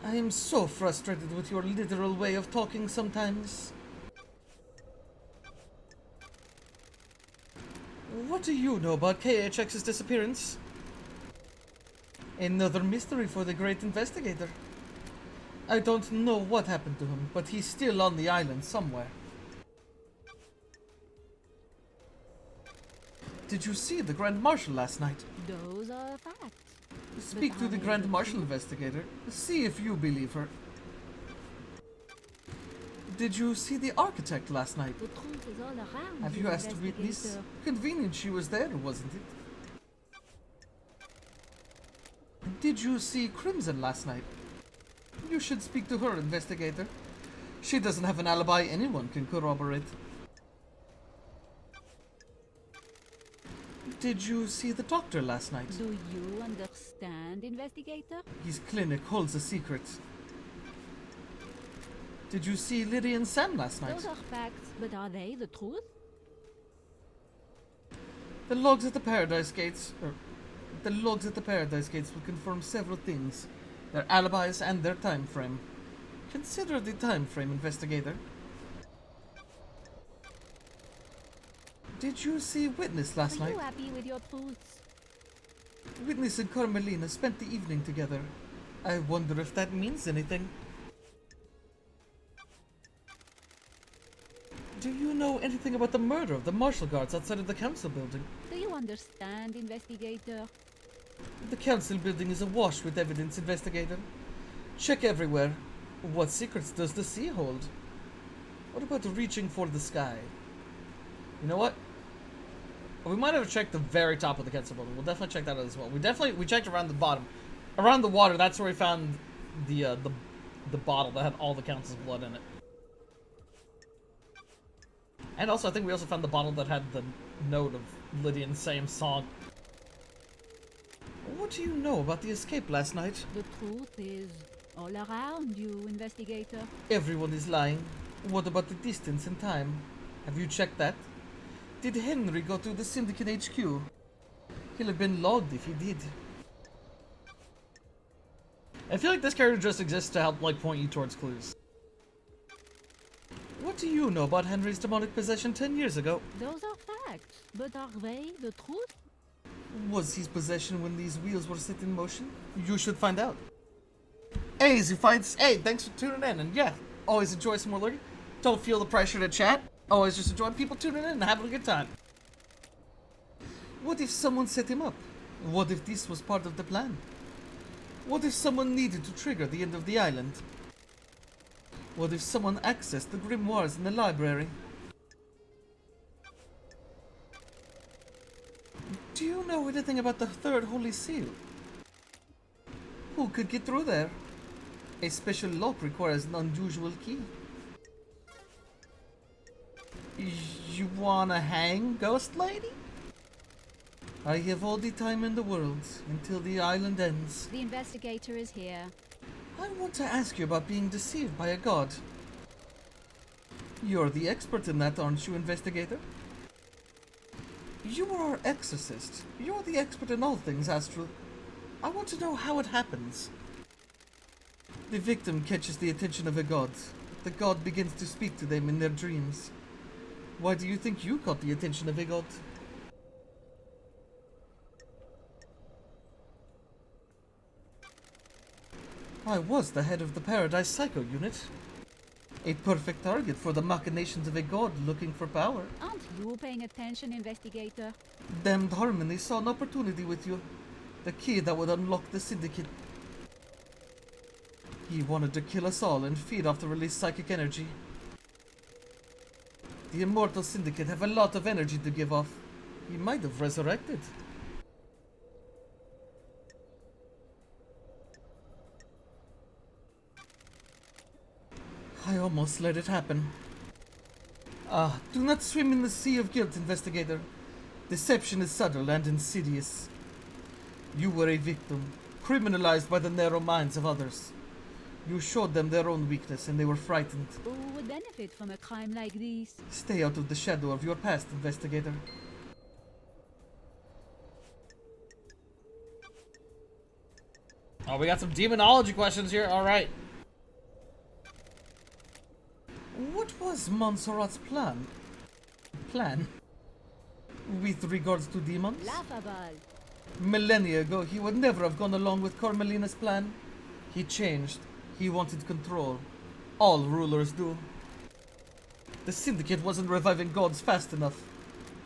I am so frustrated with your literal way of talking sometimes. What do you know about KHX's disappearance? Another mystery for the great investigator. I don't know what happened to him, but he's still on the island somewhere. Did you see the Grand Marshal last night? Those are facts. Speak to the are Grand they Marshal, true? investigator. See if you believe her. Did you see the architect last night? The truth is all around Have you asked Witness? investigator. Convenient she was there, wasn't it? Did you see Crimson last night? You should speak to her, investigator. She doesn't have an alibi anyone can corroborate. Did you see the doctor last night? Do you understand, investigator? His clinic holds a secret. Did you see Liddy and Sam last night? Those are facts, but are they the truth? The logs at the Paradise Gates, the logs at the Paradise Gates will confirm several things: their alibis and their time frame. Consider the time frame, investigator. Did you see Witness last Are night? you happy with your truths? Witness and Carmelina spent the evening together. I wonder if that means anything. Do you know anything about the murder of the martial guards outside of the council building? Do you understand, investigator? The council building is awash with evidence, investigator. Check everywhere. What secrets does the sea hold? What about reaching for the sky? You know what? We might have checked the very top of the council building. We'll definitely check that out as well. We checked around the bottom. Around the water, that's where we found the bottle that had all the council's blood in it. And also, I think we also found the bottle that had the note of Lydian's same song. What do you know about the escape last night? The truth is all around you, investigator. Everyone is lying. What about the distance and time? Have you checked that? Did Henry go to the Syndicate HQ? He'll have been logged if he did. I feel like this character just exists to help, like, point you towards clues. What do you know about Henry's demonic possession 10 years ago? Those are facts, but are they the truth? Was his possession when these wheels were set in motion? You should find out. Hey, Easy Fights. Hey, thanks for tuning in. And yeah, always enjoy some more lurking. Don't feel the pressure to chat. Always just enjoy people tuning in and having a good time. What if someone set him up? What if this was part of the plan? What if someone needed to trigger the end of the island? What if someone accessed the grimoires in the library? Do you know anything about the third Holy Seal? Who could get through there? A special lock requires an unusual key. You wanna hang, Ghost Lady? I have all the time in the world until the island ends. The investigator is here. I want to ask you about being deceived by a god. You're the expert in that, aren't you, investigator? You are our exorcist. You're the expert in all things astral. I want to know how it happens. The victim catches the attention of a god. The god begins to speak to them in their dreams. Why do you think you caught the attention of a god? I was the head of the Paradise Psycho Unit. A perfect target for the machinations of a god looking for power. Aren't you paying attention, investigator? Damned Harmony saw an opportunity with you. The key that would unlock the Syndicate. He wanted to kill us all and feed off the released psychic energy. The Immortal Syndicate have a lot of energy to give off. He might have resurrected. I almost let it happen. Do not swim in the sea of guilt, investigator. Deception is subtle and insidious. You were a victim, criminalized by the narrow minds of others. You showed them their own weakness and they were frightened. Who would benefit from a crime like this? Stay out of the shadow of your past, investigator. Oh, we got some demonology questions here. All right. What was Montserrat's plan? With regards to demons? Laughable. Millennia ago, he would never have gone along with Carmelina's plan. He changed. He wanted control. All rulers do. The Syndicate wasn't reviving gods fast enough.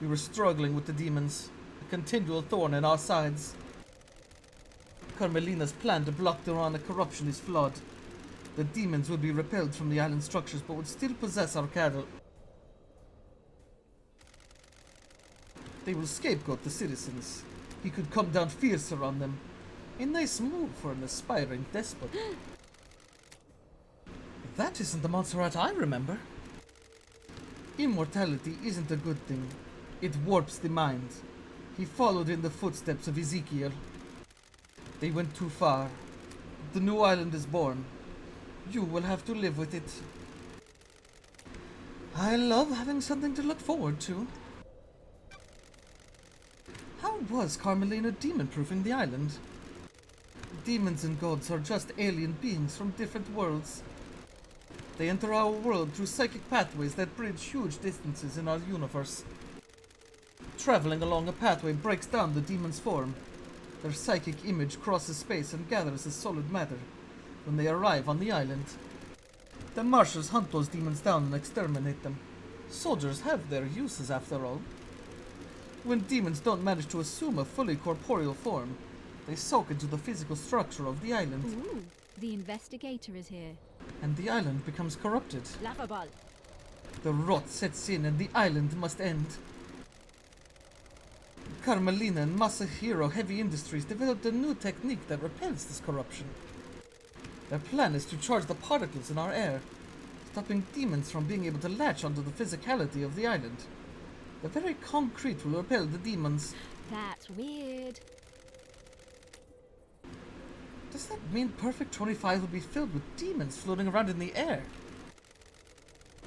We were struggling with the demons, a continual thorn in our sides. Carmelina's plan to block Durana corruption is flawed. The demons would be repelled from the island structures but would still possess our cattle. They will scapegoat the citizens. He could come down fiercer on them. A nice move for an aspiring despot. That isn't the Montserrat I remember. Immortality isn't a good thing. It warps the mind. He followed in the footsteps of Ezekiel. They went too far. The new island is born. You will have to live with it. I love having something to look forward to. How was Carmelina demon-proofing the island? Demons and gods are just alien beings from different worlds. They enter our world through psychic pathways that bridge huge distances in our universe. Traveling along a pathway breaks down the demon's form. Their psychic image crosses space and gathers as solid matter when they arrive on the island. The marshals hunt those demons down and exterminate them. Soldiers have their uses after all. When demons don't manage to assume a fully corporeal form, they soak into the physical structure of the island. Ooh, the investigator is here. And the island becomes corrupted. Laughable. The rot sets in and the island must end. Carmelina and Masahiro Heavy Industries developed a new technique that repels this corruption. Their plan is to charge the particles in our air, stopping demons from being able to latch onto the physicality of the island. The very concrete will repel the demons. That's weird. Does that mean Perfect 25 will be filled with demons floating around in the air?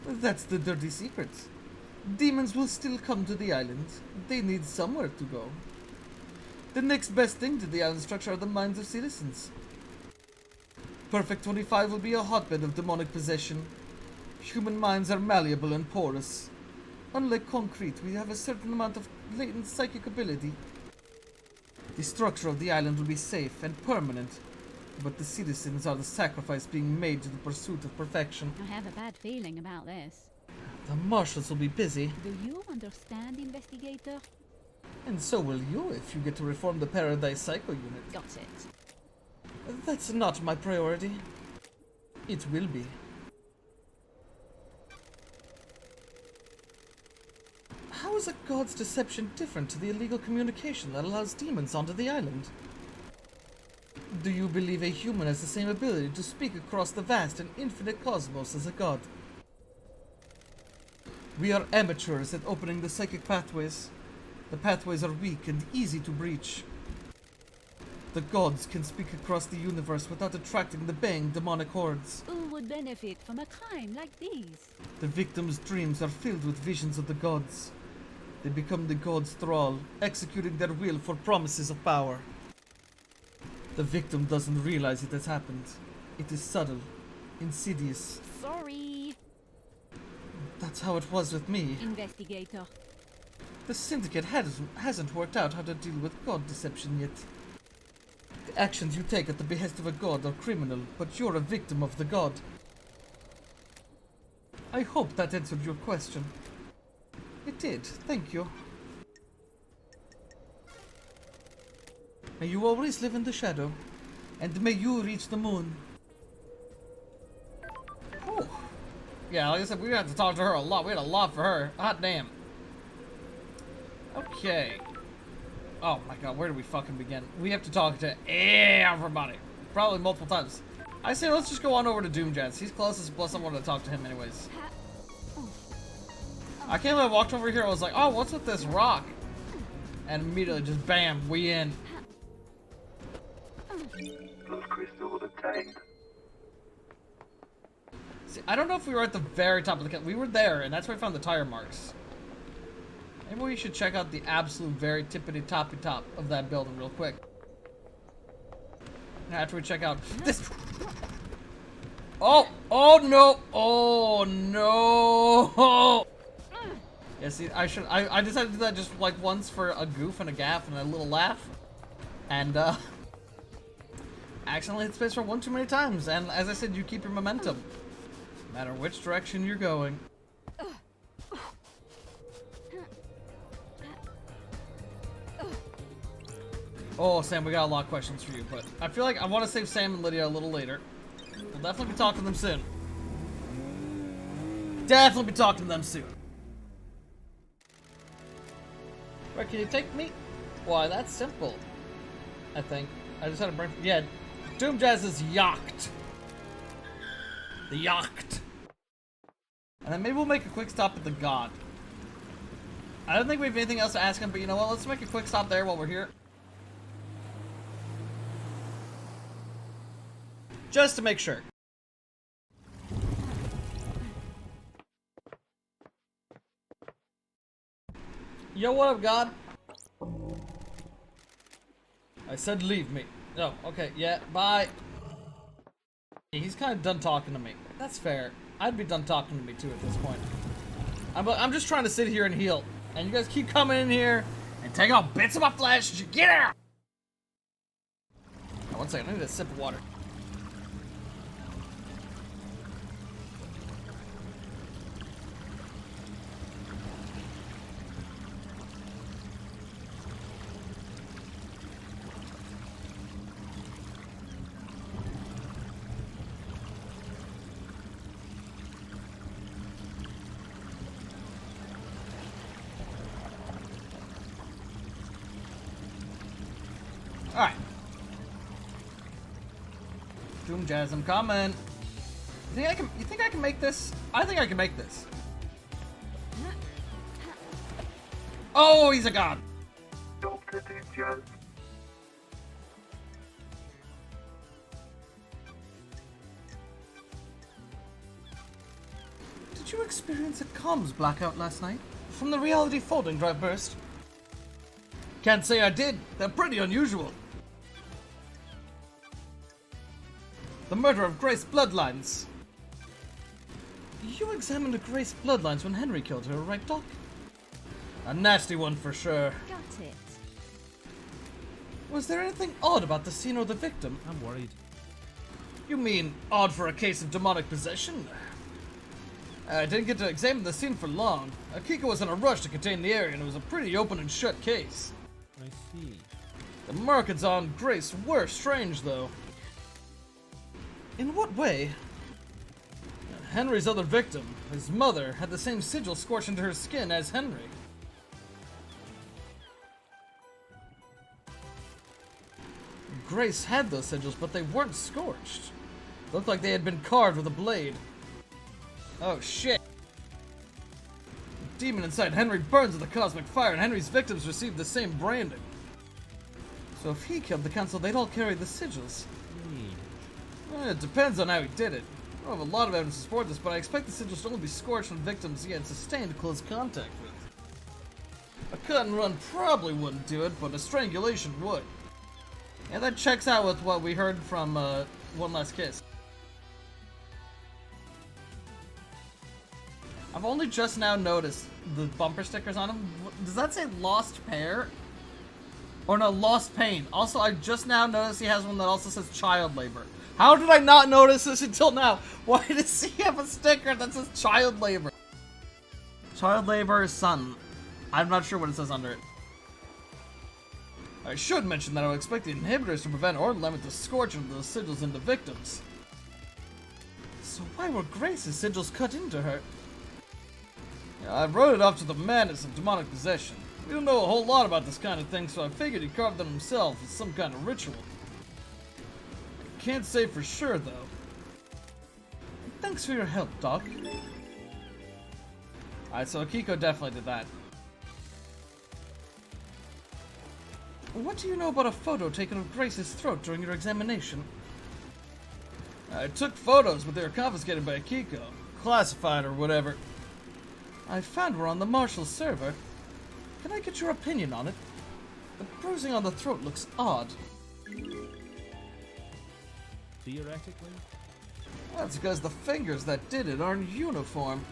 That's the dirty secret. Demons will still come to the island. They need somewhere to go. The next best thing to the island structure are the minds of citizens. Perfect 25 will be a hotbed of demonic possession. Human minds are malleable and porous. Unlike concrete, we have a certain amount of latent psychic ability. The structure of the island will be safe and permanent, but the citizens are the sacrifice being made to the pursuit of perfection. I have a bad feeling about this. The marshals will be busy. Do you understand, investigator? And so will you if you get to reform the Paradise Psycho Unit. Got it. That's not my priority. It will be. How is a god's deception different to the illegal communication that allows demons onto the island? Do you believe a human has the same ability to speak across the vast and infinite cosmos as a god? We are amateurs at opening the psychic pathways. The pathways are weak and easy to breach. The gods can speak across the universe without attracting the baying demonic hordes. Who would benefit from a crime like these? The victim's dreams are filled with visions of the gods. They become the gods' thrall, executing their will for promises of power. The victim doesn't realize it has happened. It is subtle, insidious. Sorry, That's how it was with me. investigator. The syndicate hasn't worked out how to deal with god deception yet. The actions you take at the behest of a god are criminal, but you're a victim of the god. I hope that answered your question. It did, thank you. May you always live in the shadow, and may you reach the moon. Whew. Yeah, like I said, we had to talk to her a lot. We had a lot for her. Hot damn. Okay. Oh my god, where do we fucking begin? We have to talk to everybody. Probably multiple times. I say let's just go on over to Doom Jazz. He's closest, plus I wanted to talk to him anyways. I can't believe I walked over here, I was like, oh, what's with this rock? And immediately just bam, we in. Those crystals obtained. See, I don't know if we were at the very top of the we were there, and that's where we found the tire marks. Maybe we should check out the absolute very tippity-toppy top of that building real quick. After we check out this. Oh! Oh no! Oh no! Yeah, see, I decided to do that just like once for a goof and a gaff and a little laugh. And, accidentally hit space for one too many times. And as I said, you keep your momentum. No matter which direction you're going. Oh, Sam, we got a lot of questions for you, but I feel like I want to save Sam and Lydia a little later. We'll definitely be talking to them soon. Definitely be talking to them soon. Where can you take me? Why, that's simple. I think. I just had a brain. Yeah, Doom Jazz's yacht. The yacht. And then maybe we'll make a quick stop at the god. I don't think we have anything else to ask him, but you know what? Let's make a quick stop there while we're here. Just to make sure. Yo, what up, God? I said leave me. Oh, okay, yeah, bye. He's kind of done talking to me. That's fair. I'd be done talking to me too at this point. I'm just trying to sit here and heal. And you guys keep coming in here and taking off bits of my flesh. Get out! Oh, one second, I need a sip of water. Alright. Doom Jazz, I'm coming. You think I can make this? I think I can make this. Oh, he's a god. Dr. Doom Jazz. Did you experience a comms blackout last night? From the reality folding drive burst? Can't say I did. They're pretty unusual. The murder of Grace Bloodlines. You examined Grace Bloodlines when Henry killed her, right, Doc? A nasty one for sure. Got it. Was there anything odd about the scene or the victim? I'm worried. You mean odd for a case of demonic possession? I didn't get to examine the scene for long. Akiko was in a rush to contain the area and it was a pretty open and shut case. I see. The markings on Grace were strange, though. In what way? Henry's other victim, his mother, had the same sigil scorched into her skin as Henry. Grace had those sigils, but they weren't scorched. Looked like they had been carved with a blade. Oh shit. The demon inside Henry burns with a cosmic fire, and Henry's victims received the same branding. So if he killed the council, they'd all carry the sigils. It depends on how he did it. I don't have a lot of evidence to support this, but I expect the sigils to only be scorched on victims he had sustained close contact with. A cut and run probably wouldn't do it, but a strangulation would. Yeah, that checks out with what we heard from One Last Kiss. I've only just now noticed the bumper stickers on him. Does that say Lost Pair? Or no, Lost Pain. Also, I just now noticed he has one that also says Child Labor. How did I not notice this until now? Why does he have a sticker that says Child Labor? Child Labor Son. I'm not sure what it says under it. I should mention that I would expect the inhibitors to prevent or limit the scorching of those sigils into victims. So why were Grace's sigils cut into her? Yeah, I wrote it off to the madness of demonic possession. We don't know a whole lot about this kind of thing, so I figured he carved them himself as some kind of ritual. Can't say for sure, though. Thanks for your help, Doc. Alright, so Akiko definitely did that. What do you know about a photo taken of Grace's throat during your examination? I took photos, but they were confiscated by Akiko. Classified or whatever. I found her on the Marshal's server. Can I get your opinion on it? The bruising on the throat looks odd. Theoretically? That's because the fingers that did it aren't uniform.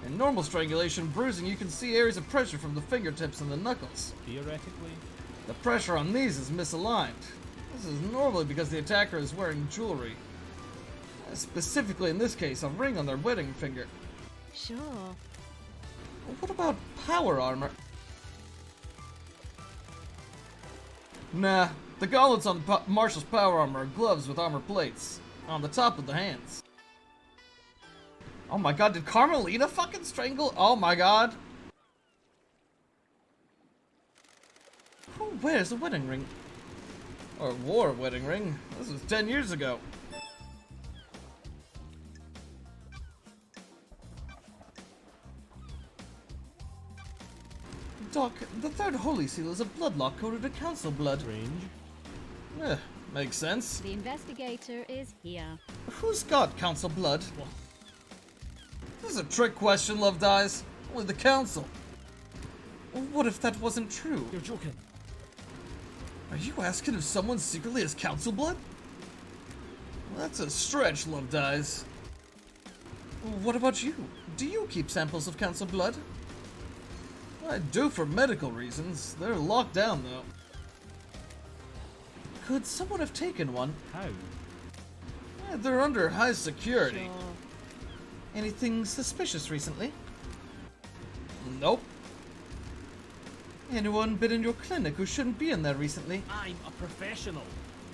In normal strangulation, bruising, you can see areas of pressure from the fingertips and the knuckles. Theoretically? The pressure on these is misaligned. This is normally because the attacker is wearing jewelry. Specifically in this case, a ring on their wedding finger. Sure. What about power armor? Nah, the gauntlets on Marshall's power armor are gloves with armor plates on the top of the hands. Oh my god, did Carmelita fucking strangle? Oh my god. Who wears a wedding ring? Or wore a wedding ring? This was 10 years ago. Doc, the third holy seal is a bloodlock coded to council blood. Strange. Makes sense. The investigator is here. Who's got council blood? This is a trick question, Love Dies. Only the council. What if that wasn't true? You're joking. Are you asking if someone secretly has council blood? Well, that's a stretch, Loved Eyes. What about you? Do you keep samples of council blood? I do for medical reasons. They're locked down, though. Could someone have taken one? How? They're under high security. Sure. Anything suspicious recently? Nope. Anyone been in your clinic who shouldn't be in there recently? I'm a professional.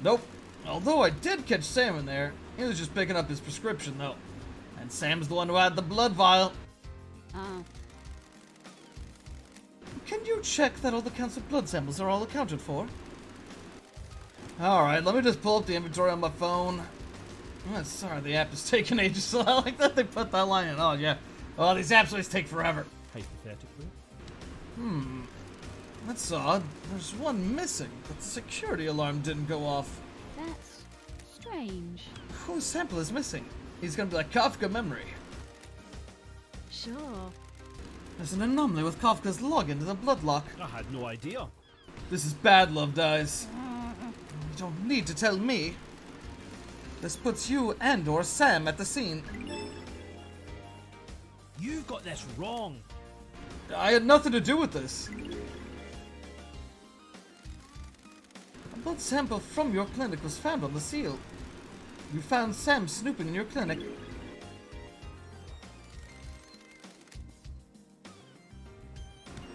Nope. Although I did catch Sam in there. He was just picking up his prescription, though. And Sam's the one who had the blood vial. Ah. Can you check that all the council blood samples are all accounted for? Alright, let me just pull up the inventory on my phone. Oh, sorry, the app is taking ages, so I like that they put that line in. Oh, yeah. Oh, these apps always take forever. Hypothetically. That's odd. There's one missing, but the security alarm didn't go off. That's strange. Whose sample is missing? He's gonna be like Kafka memory. Sure. There's an anomaly with Kafka's login to the blood lock. I had no idea. This is bad, Loved Eyes. You don't need to tell me. This puts you and or Sam at the scene. You've got this wrong. I had nothing to do with this. A blood sample from your clinic was found on the seal. You found Sam snooping in your clinic.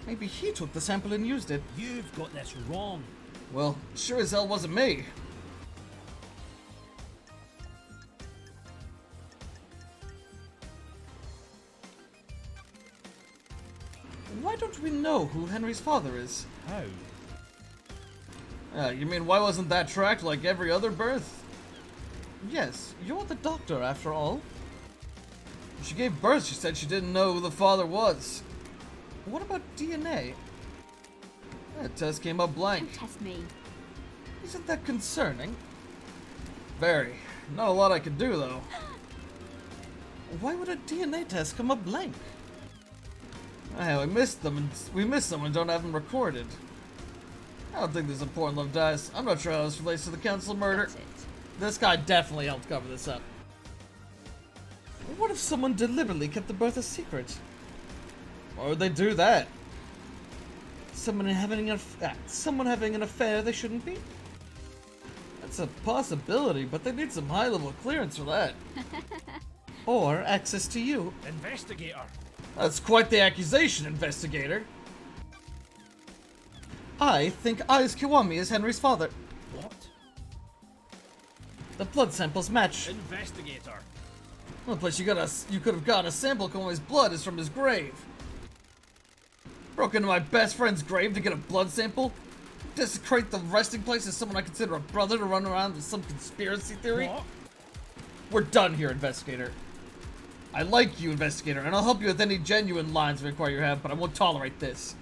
Maybe he took the sample and used it. You've got this wrong. Well, sure as hell wasn't me. Why don't we know who Henry's father is? How? You mean why wasn't that tracked like every other birth? Yes, you're the doctor after all. When she gave birth, she said she didn't know who the father was. What about DNA? That test came up blank. Don't test me. Isn't that concerning? Very. Not a lot I could do, though. Why would a DNA test come up blank? We missed them and don't have them recorded. I don't think this is important, Love Dice. I'm not sure how this relates to the council murder. That's it. This guy definitely helped cover this up. What if someone deliberately kept the birth a secret? Why would they do that? Someone having an affair they shouldn't be? That's a possibility, but they need some high-level clearance for that. Or access to you. Investigator. That's quite the accusation, investigator. I think Aiz Kiwami is Henry's father. What? The blood samples match. Investigator. The place you could have gotten a sample of his blood is from his grave. Broke into my best friend's grave to get a blood sample? Desecrate the resting place as someone I consider a brother to run around with some conspiracy theory? What? We're done here, investigator. I like you, investigator, and I'll help you with any genuine lines of inquiry you have, but I won't tolerate this.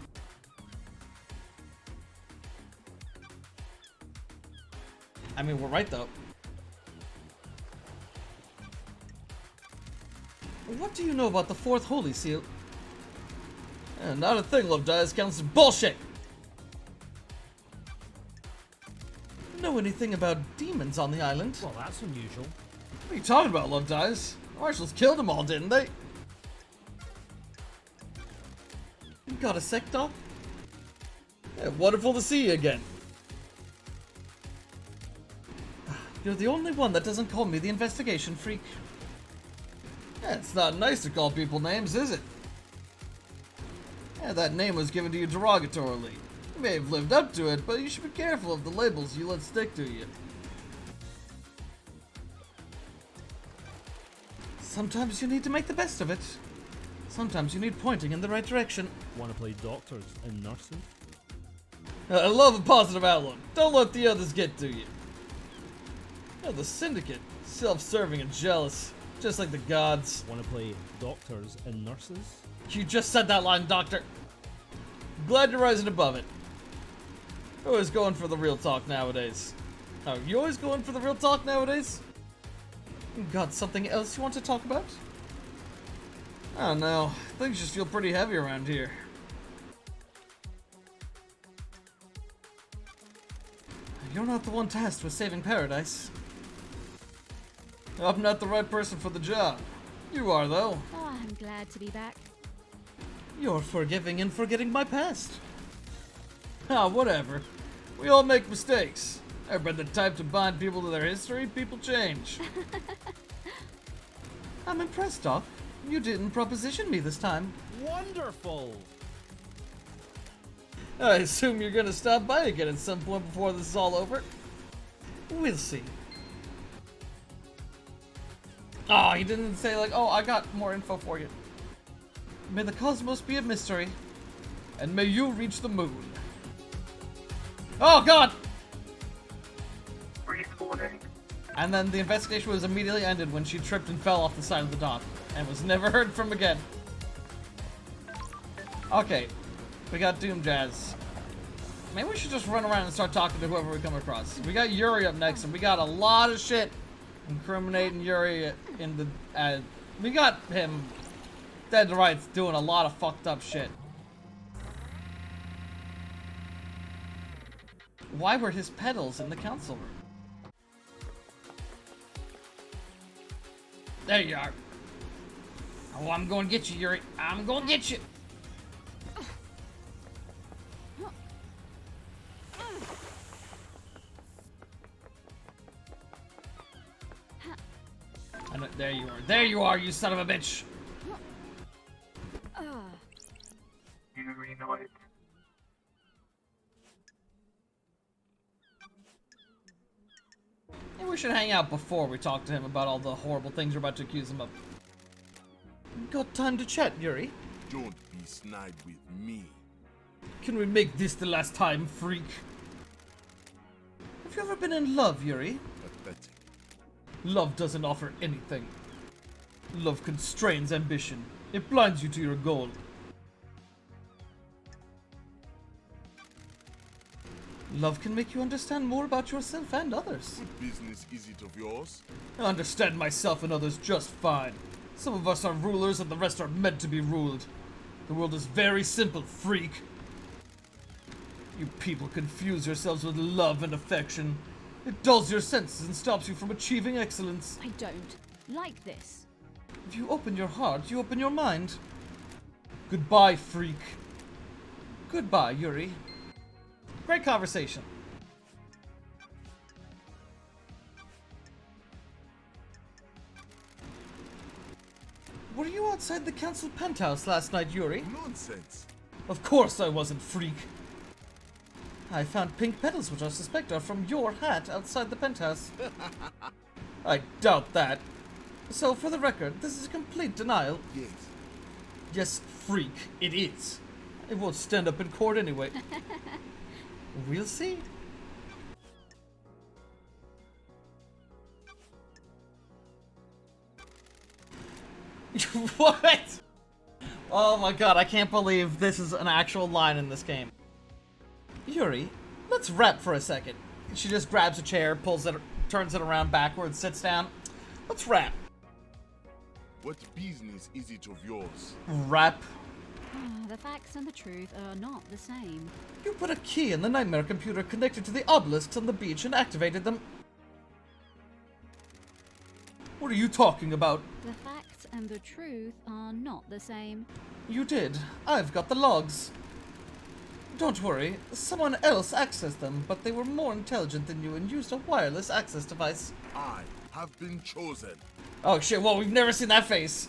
I mean, we're right, though. What do you know about the Fourth Holy Seal? Not a thing, Love Dies. Counts as bullshit! Know anything about demons on the island? Well, that's unusual. What are you talking about, Love Dies? Marshals killed them all, didn't they? You got a sec, Doc? Yeah, wonderful to see you again. You're the only one that doesn't call me the investigation freak. Yeah, it's not nice to call people names, is it? Yeah, that name was given to you derogatorily. You may have lived up to it, but you should be careful of the labels you let stick to you. Sometimes you need to make the best of it. Sometimes you need pointing in the right direction. Want to play doctors and nurses? I love a positive outlook. Don't let the others get to you. Yeah, the Syndicate. Self-serving and jealous. Just like the gods. Want to play doctors and nurses? You just said that line, Doctor. Glad you're rising above it. You're always going for the real talk nowadays. Oh, you always going for the real talk nowadays? You got something else you want to talk about? I don't know. Things just feel pretty heavy around here. You're not the one tasked with saving paradise. I'm not the right person for the job. You are, though. Oh, I'm glad to be back. You're forgiving and forgetting my past. Ah, whatever. We all make mistakes. I've been the type to bind people to their history. People change. I'm impressed, Doc. You didn't proposition me this time. Wonderful! I assume you're gonna stop by again at some point before this is all over. We'll see. Oh, he didn't say like, oh, I got more info for you. May the cosmos be a mystery, and may you reach the moon. Oh, God! Respawning. And then the investigation was immediately ended when she tripped and fell off the side of the dock, and was never heard from again. Okay, we got Doom Jazz. Maybe we should just run around and start talking to whoever we come across. We got Yuri up next, and we got a lot of shit incriminating Yuri in the... we got him dead to rights doing a lot of fucked up shit. Why were his pedals in the council room? There you are. Oh, I'm going to get you, Yuri. I'm going to get you. And there you are. There you are, you son of a bitch. You know it. Maybe we should hang out before we talk to him about all the horrible things we're about to accuse him of. Got time to chat, Yuri? Don't be snide with me. Can we make this the last time, freak? Have you ever been in love, Yuri? Pathetic. Love doesn't offer anything. Love constrains ambition. It blinds you to your goal. Love can make you understand more about yourself and others. What business is it of yours? I understand myself and others just fine. Some of us are rulers and the rest are meant to be ruled. The world is very simple, freak. You people confuse yourselves with love and affection. It dulls your senses and stops you from achieving excellence. I don't like this. If you open your heart, you open your mind. Goodbye, freak. Goodbye, Yuri. Great conversation. Were you outside the council penthouse last night, Yuri? Nonsense. Of course I wasn't, freak. I found pink petals which I suspect are from your hat outside the penthouse. I doubt that. So, for the record, this is a complete denial. Yes. Yes, freak, it is. It won't stand up in court anyway. We'll see. What? Oh my god, I can't believe this is an actual line in this game. Yuri, let's rap for a second. She just grabs a chair, pulls it, turns it around backwards, sits down. Let's rap. What business is it of yours? Rap. The facts and the truth are not the same. You put a key in the nightmare computer connected to the obelisks on the beach and activated them. What are you talking about? The facts and the truth are not the same. You did. I've got the logs. Don't worry, someone else accessed them, but they were more intelligent than you and used a wireless access device. I have been chosen. Oh shit, well, we've never seen that face.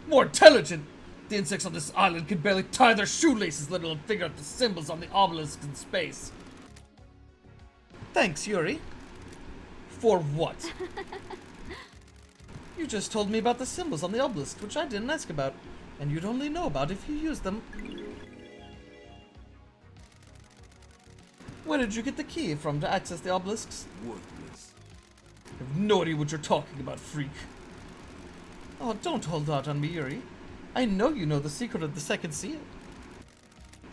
More intelligent! The insects on this island can barely tie their shoelaces, let alone figure out the symbols on the obelisk in space. Thanks, Yuri. For what? You just told me about the symbols on the obelisk, which I didn't ask about, and you'd only know about if you used them. Where did you get the key from to access the obelisks? Worthless. I have no idea what you're talking about, freak. Oh, don't hold out on me, Yuri. I know you know the secret of the second seal.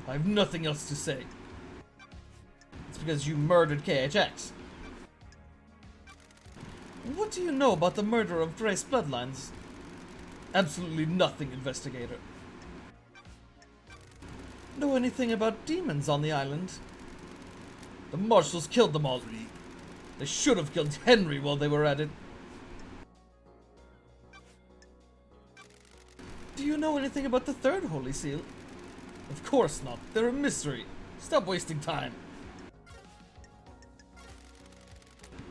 I have nothing else to say. It's because you murdered KHX. What do you know about the murder of Grace Bloodlines? Absolutely nothing, investigator. Know anything about demons on the island? The marshals killed them all. They should have killed Henry while they were at it. Do you know anything about the third Holy Seal? Of course not. They're a mystery. Stop wasting time.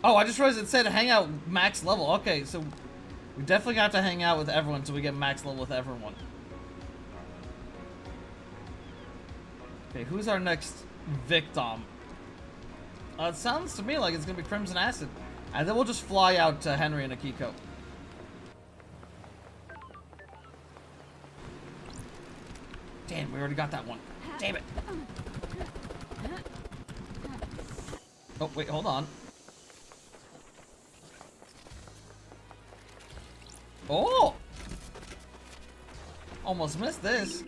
Oh, I just realized it said hang out max level. Okay, so we definitely got to hang out with everyone until we get max level with everyone. Okay, who's our next victim? It sounds to me like it's gonna be Crimson Acid. And then we'll just fly out to Henry and Akiko. Damn, we already got that one. Damn it. Oh, wait, hold on. Oh! Almost missed this.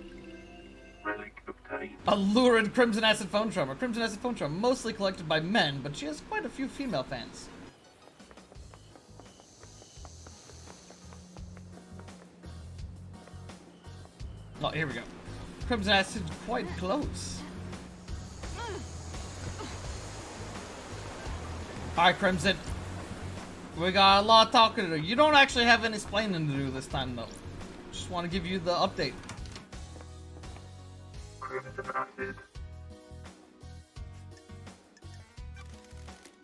Relic obtained. A lurid Crimson Acid phone drum. A Crimson Acid phone drum mostly collected by men, but she has quite a few female fans. Oh, here we go. Crimson Acid quite close. Alright, Crimson. We got a lot of talking to do. You don't actually have any explaining to do this time, though. Just want to give you the update. Crimson Acid.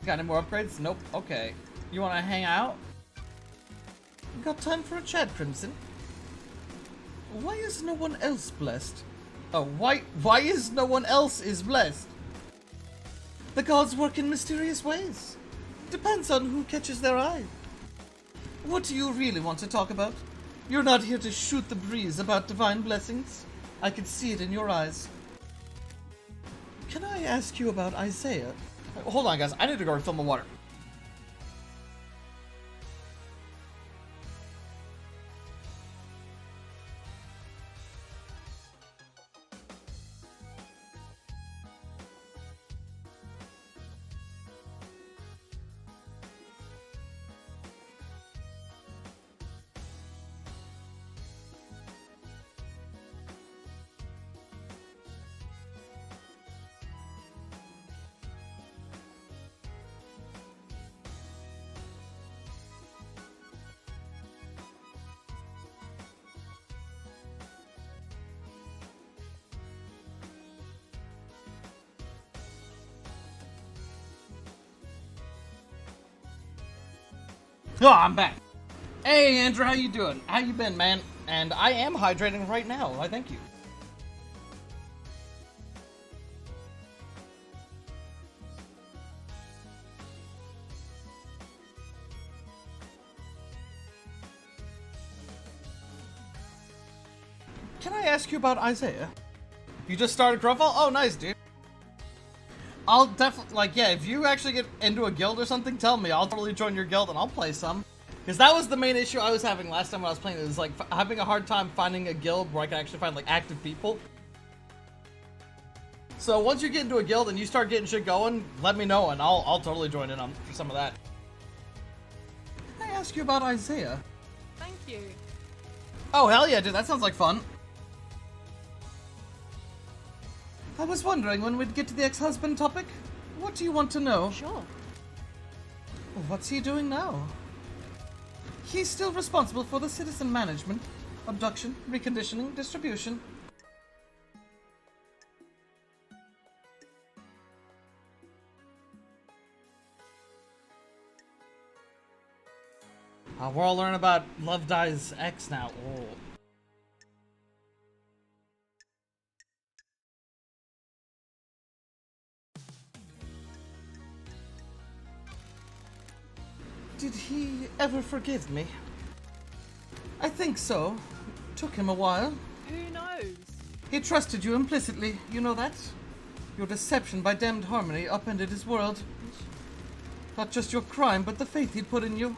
Got any more upgrades? Nope. Okay. You want to hang out? You got time for a chat, Crimson? Why is no one else blessed? Oh, why is no one else is blessed? The gods work in mysterious ways. Depends on who catches their eye. What do you really want to talk about? You're not here to shoot the breeze about divine blessings. I can see it in your eyes. Can I ask you about Isaiah? Hold on, guys. I need to go refill my water. Oh, I'm back. Hey, Andrew, how you doing? How you been, man? And I am hydrating right now. I thank you. Can I ask you about Isaiah? You just started Growfall? Oh, nice, dude. I'll definitely, like, yeah, if you actually get into a guild or something, tell me. I'll totally join your guild and I'll play some. Because that was the main issue I was having last time when I was playing. It was, like, having a hard time finding a guild where I can actually find, like, active people. So once you get into a guild and you start getting shit going, let me know and I'll totally join in on for some of that. Can I ask you about Isaiah? Thank you. Oh, hell yeah, dude. That sounds like fun. I was wondering when we'd get to the ex-husband topic. What do you want to know? Sure. What's he doing now? He's still responsible for the citizen management, abduction, reconditioning, distribution. We're all learning about Love Dies X now. Oh. Did he ever forgive me? I think so. Took him a while. Who knows? He trusted you implicitly, you know that? Your deception by damned harmony upended his world. Not just your crime, but the faith he'd put in you.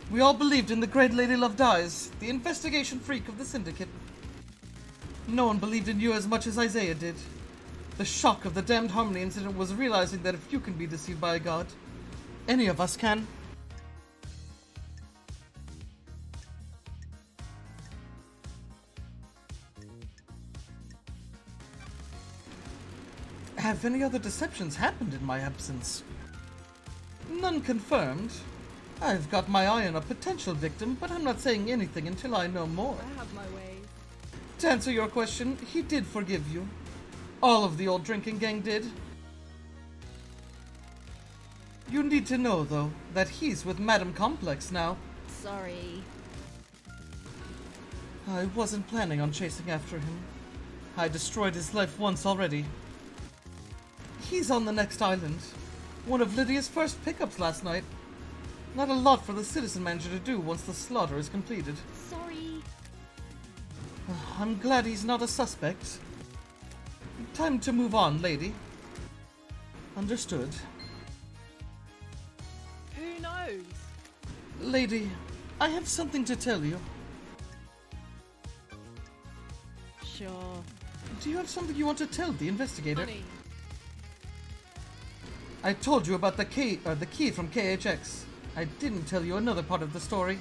We all believed in the great Lady Love Dies, the investigation freak of the Syndicate. No one believed in you as much as Isaiah did. The shock of the damned harmony incident was realizing that if you can be deceived by a god, any of us can. Have any other deceptions happened in my absence? None confirmed. I've got my eye on a potential victim, but I'm not saying anything until I know more. I have my ways. To answer your question, he did forgive you. All of the old drinking gang did. You need to know, though, that he's with Madam Complex now. Sorry. I wasn't planning on chasing after him. I destroyed his life once already. He's on the next island. One of Lydia's first pickups last night. Not a lot for the citizen manager to do once the slaughter is completed. Sorry. I'm glad he's not a suspect. Time to move on, lady. Understood. Who knows? Lady, I have something to tell you. Sure. Do you have something you want to tell the investigator? Honey. I told you about the key from KHX. I didn't tell you another part of the story.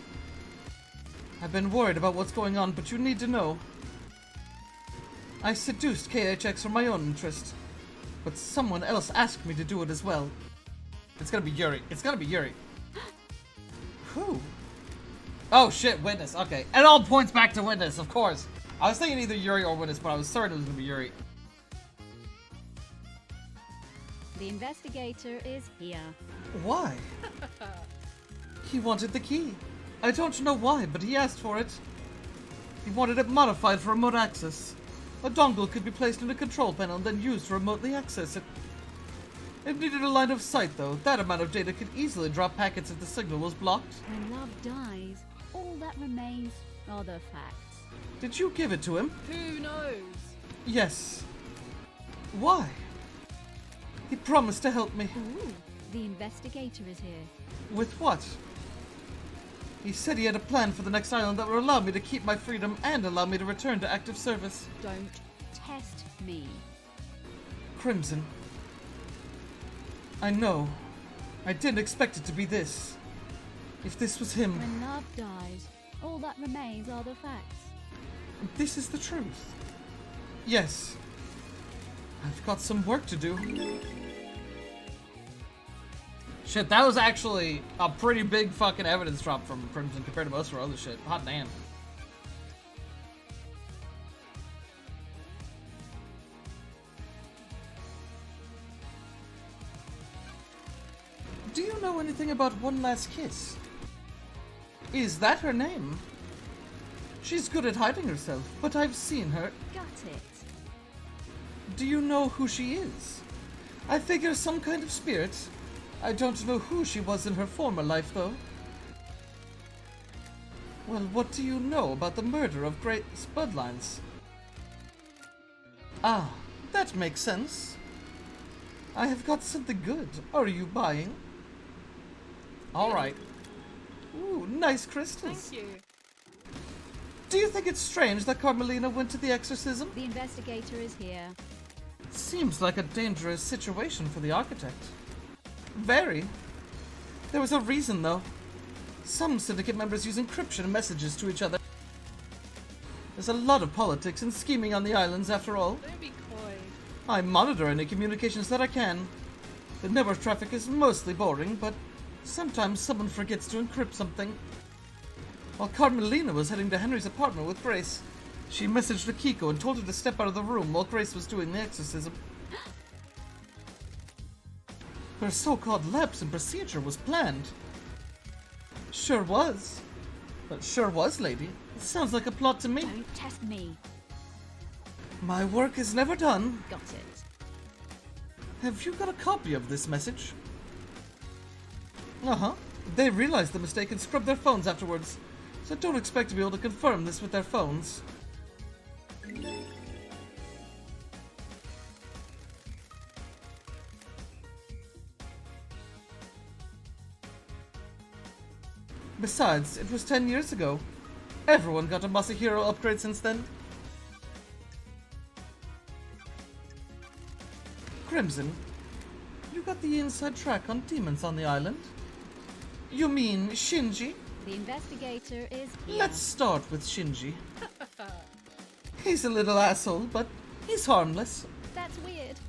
I've been worried about what's going on, but you need to know. I seduced KHX for my own interest, but someone else asked me to do it as well. It's gonna be Yuri. It's gonna be Yuri. Who? Oh shit, Witness. Okay. It all points back to Witness, of course. I was thinking either Yuri or Witness, but I was certain it was gonna be Yuri. The investigator is here. Why? He wanted the key. I don't know why, but he asked for it. He wanted it modified for remote access. A dongle could be placed in a control panel and then used to remotely access it. It needed a line of sight, though. That amount of data could easily drop packets if the signal was blocked. When love dies, all that remains are the facts. Did you give it to him? Who knows? Yes. Why? He promised to help me. Ooh, the investigator is here. With what? He said he had a plan for the next island that would allow me to keep my freedom and allow me to return to active service. Don't test me. Crimson. I know. I didn't expect it to be this. If this was him... When love dies, all that remains are the facts. This is the truth. Yes. I've got some work to do. Shit, that was actually a pretty big fucking evidence drop from Crimson compared to most of our other shit. Hot damn. Do you know anything about One Last Kiss? Is that her name? She's good at hiding herself, but I've seen her. Got it. Do you know who she is? I figure some kind of spirit. I don't know who she was in her former life, though. Well, what do you know about the murder of Grace Bloodlines? Ah, that makes sense. I have got something good. Are you buying? Alright. Ooh, nice crystals. Thank you. Do you think it's strange that Carmelina went to the exorcism? The investigator is here. Seems like a dangerous situation for the architect. Very. There was a reason, though. Some syndicate members use encryption messages to each other. There's a lot of politics and scheming on the islands, after all. Don't be coy. I monitor any communications that I can. The network traffic is mostly boring, but sometimes someone forgets to encrypt something. While Carmelina was heading to Henry's apartment with Grace, she messaged Akiko and told her to step out of the room while Grace was doing the exorcism. Her so-called lapse in procedure was planned. Sure was. But sure was, lady. It sounds like a plot to me. Don't test me. My work is never done. Got it. Have you got a copy of this message? Uh-huh. They realized the mistake and scrubbed their phones afterwards. So don't expect to be able to confirm this with their phones. Besides, it was 10 years ago. Everyone got a Masahiro upgrade since then. Crimson, you got the inside track on demons on the island? You mean Shinji? The investigator is here. Let's start with Shinji. He's a little asshole, but he's harmless. That's weird.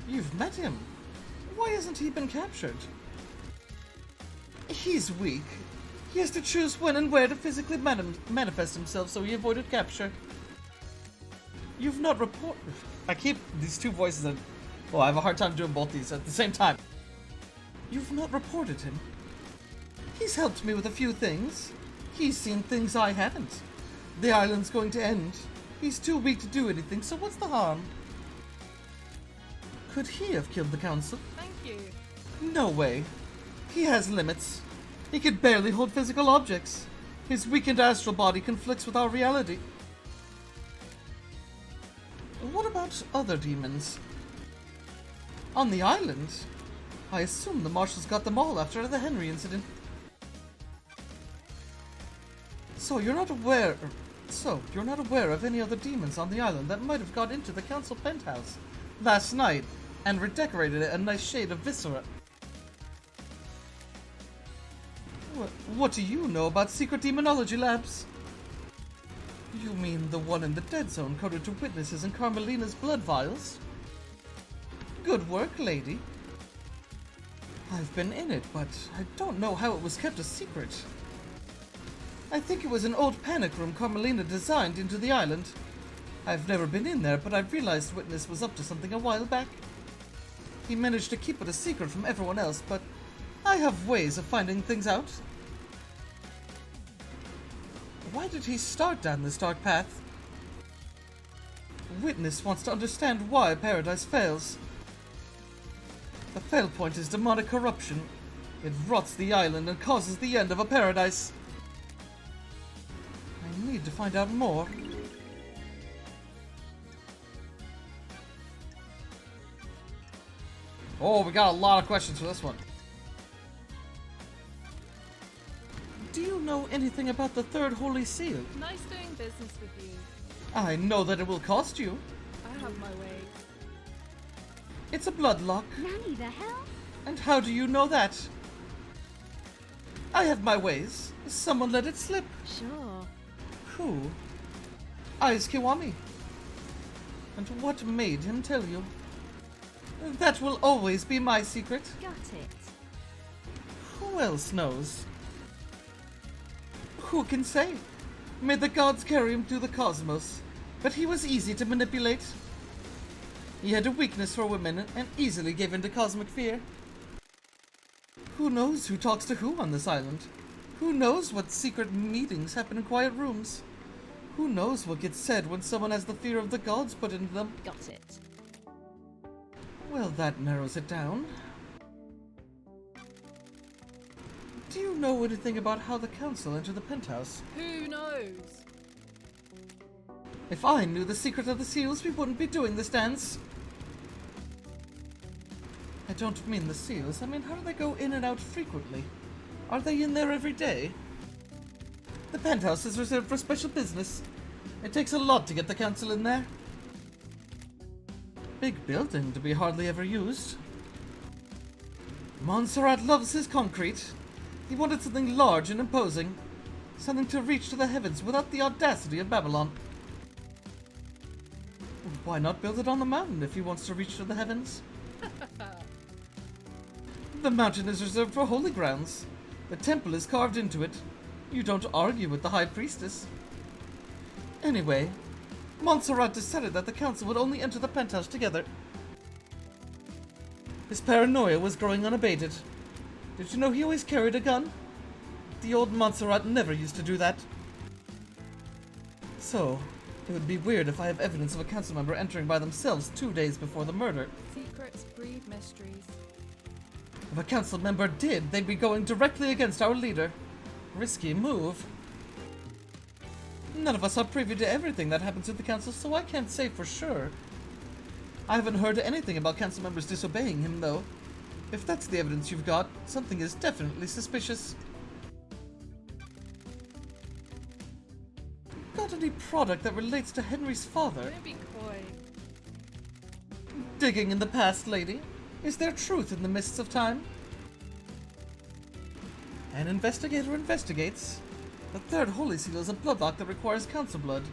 You've met him. Why hasn't he been captured? He's weak. He has to choose when and where to physically manifest himself, so he avoided capture. You've not reported... I keep these two voices and... Well, I have a hard time doing both these at the same time. You've not reported him. He's helped me with a few things. He's seen things I haven't. The island's going to end. He's too weak to do anything, so what's the harm? Could he have killed the council? Thank you. No way. He has limits. He could barely hold physical objects. His weakened astral body conflicts with our reality. What about other demons? On the island? I assume the marshals got them all after the Henry incident. So you're not aware of any other demons on the island that might have got into the council penthouse last night and redecorated it a nice shade of viscera. What do you know about secret demonology labs? You mean the one in the dead zone coded to witnesses in Carmelina's blood vials? Good work, lady. I've been in it, but I don't know how it was kept a secret. I think it was an old panic room Carmelina designed into the island. I've never been in there, but I realized Witness was up to something a while back. He managed to keep it a secret from everyone else, but I have ways of finding things out. Why did he start down this dark path? Witness wants to understand why Paradise fails. The fail point is demonic corruption. It rots the island and causes the end of a paradise. I need to find out more. Oh, we got a lot of questions for this one. Do you know anything about the Third Holy Seal? Nice doing business with you. I know that it will cost you. I have my ways. It's a blood lock. Nanny, the hell? And how do you know that? I have my ways. Someone let it slip. Sure. Who? Aiz Kiwami. And what made him tell you? That will always be my secret. Got it. Who else knows? Who can say? May the gods carry him through the cosmos, but he was easy to manipulate. He had a weakness for women and easily gave in to cosmic fear. Who knows who talks to who on this island? Who knows what secret meetings happen in quiet rooms? Who knows what gets said when someone has the fear of the gods put into them? Got it. Well, that narrows it down. Do you know anything about how the council entered the penthouse? Who knows? If I knew the secret of the seals, we wouldn't be doing this dance. I don't mean the seals. I mean, how do they go in and out frequently? Are they in there every day? The penthouse is reserved for special business. It takes a lot to get the council in there. Big building to be hardly ever used. Montserrat loves his concrete. He wanted something large and imposing. Something to reach to the heavens without the audacity of Babylon. Why not build it on the mountain if he wants to reach to the heavens? The mountain is reserved for holy grounds. The temple is carved into it. You don't argue with the high priestess. Anyway, Montserrat decided that the council would only enter the penthouse together. His paranoia was growing unabated. Did you know he always carried a gun? The old Montserrat never used to do that. So, it would be weird if I have evidence of a council member entering by themselves 2 days before the murder. Secrets breed mysteries. If a council member did, they'd be going directly against our leader. Risky move. None of us are privy to everything that happens at the council, so I can't say for sure. I haven't heard anything about council members disobeying him, though. If that's the evidence you've got, something is definitely suspicious. Got any product that relates to Henry's father? Don't be coy. Digging in the past, lady. Is there truth in the mists of time? An investigator investigates. The Third Holy Seal is a bloodlock that requires council blood.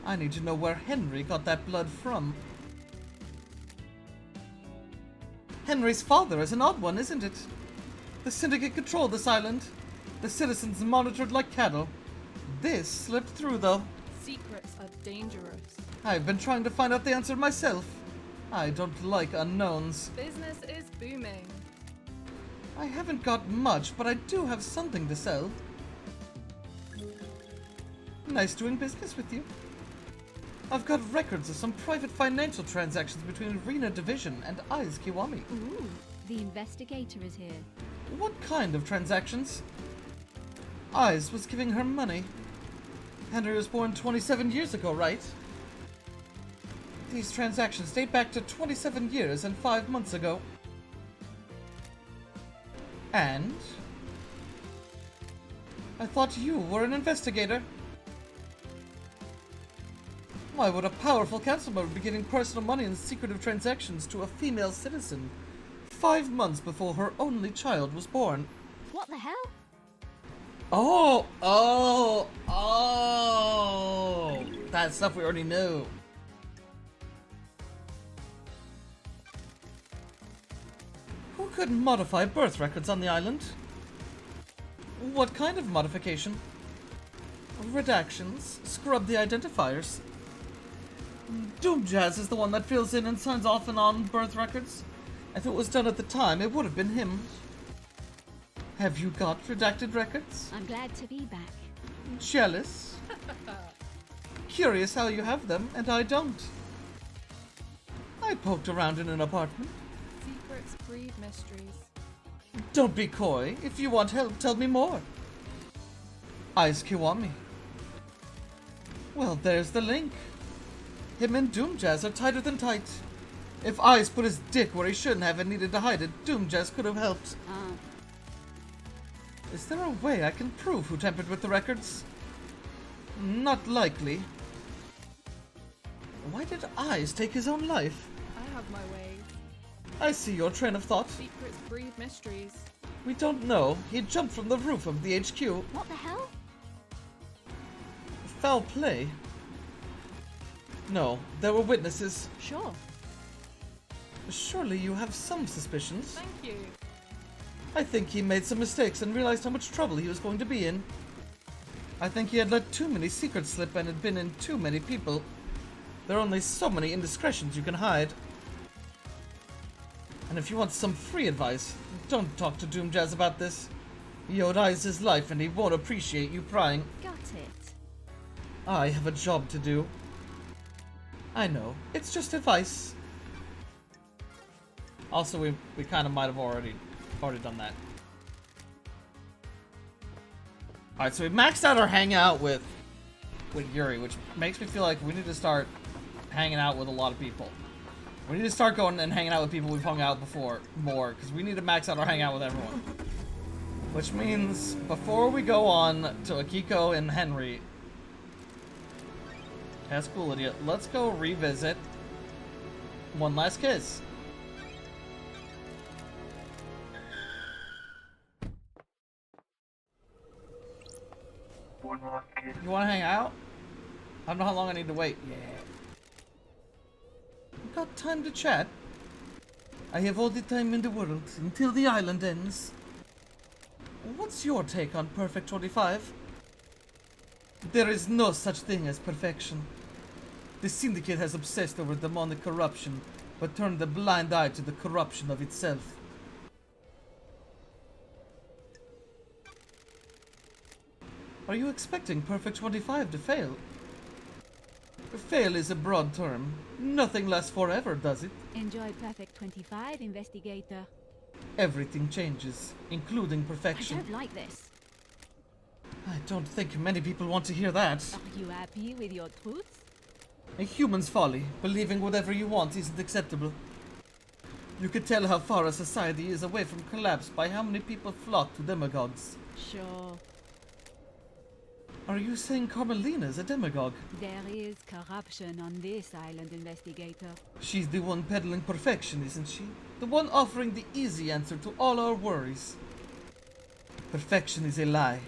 I need to know where Henry got that blood from. Henry's father is an odd one, isn't it? The Syndicate controlled this island. The citizens monitored like cattle. This slipped through, though. Secrets are dangerous. I've been trying to find out the answer myself. I don't like unknowns. Business is booming. I haven't got much, but I do have something to sell. Nice doing business with you. I've got records of some private financial transactions between Rena Division and Aiz Kiwami. Ooh, the investigator is here. What kind of transactions? Aiz was giving her money. Henry was born 27 years ago, right? These transactions date back to 27 years and 5 months ago. And? I thought you were an investigator. Why would a powerful council member be giving personal money in secretive transactions to a female citizen 5 months before her only child was born? What the hell? Oh! That's stuff we already know. Who could modify birth records on the island? What kind of modification? Redactions. Scrub the identifiers. Doomjazz is the one that fills in and signs off and on birth records. If it was done at the time, it would have been him. Have you got redacted records? I'm glad to be back. Jealous? Curious how you have them, and I don't. I poked around in an apartment. Secrets breed mysteries. Don't be coy. If you want help, tell me more. Aiz Kiwami. Well, there's the link. Him and Doomjazz are tighter than tight. If Aiz put his dick where he shouldn't have and needed to hide it, Doomjazz could have helped. Is there a way I can prove who tampered with the records? Not likely. Why did Aiz take his own life? I have my ways. I see your train of thought. Secrets breed mysteries. We don't know. He jumped from the roof of the HQ. What the hell? Foul play? No, there were witnesses. Sure. Surely you have some suspicions. Thank you. I think he made some mistakes and realized how much trouble he was going to be in. I think he had let too many secrets slip and had been in too many people. There are only so many indiscretions you can hide. And if you want some free advice, don't talk to Doomjazz about this. He owed Aiz his life and he won't appreciate you prying. Got it. I have a job to do. I know, it's just advice. Also, we kind of might have already done that. Alright, so we maxed out our hangout with Yuri, which makes me feel like we need to start hanging out with a lot of people. We need to start going and hanging out with people we've hung out before more, because we need to max out our hangout with everyone. Which means, before we go on to Akiko and Henry, that's cool, idiot. Let's go revisit One Last Kiss. One last kiss. You want to hang out? I don't know how long I need to wait. Yeah. I've got time to chat. I have all the time in the world until the island ends. What's your take on Perfect 25? There is no such thing as perfection. The Syndicate has obsessed over demonic corruption, but turned a blind eye to the corruption of itself. Are you expecting Perfect 25 to fail? Fail is a broad term. Nothing lasts forever, does it? Enjoy Perfect 25, investigator. Everything changes, including I perfection. don't like this. I don't think many people want to hear that. Are you happy with your truths? A human's folly. Believing whatever you want isn't acceptable. You can tell how far a society is away from collapse by how many people flock to demagogues. Sure. Are you saying Carmelina's a demagogue? There is corruption on this island, investigator. She's the one peddling perfection, isn't she? The one offering the easy answer to all our worries. Perfection is a lie.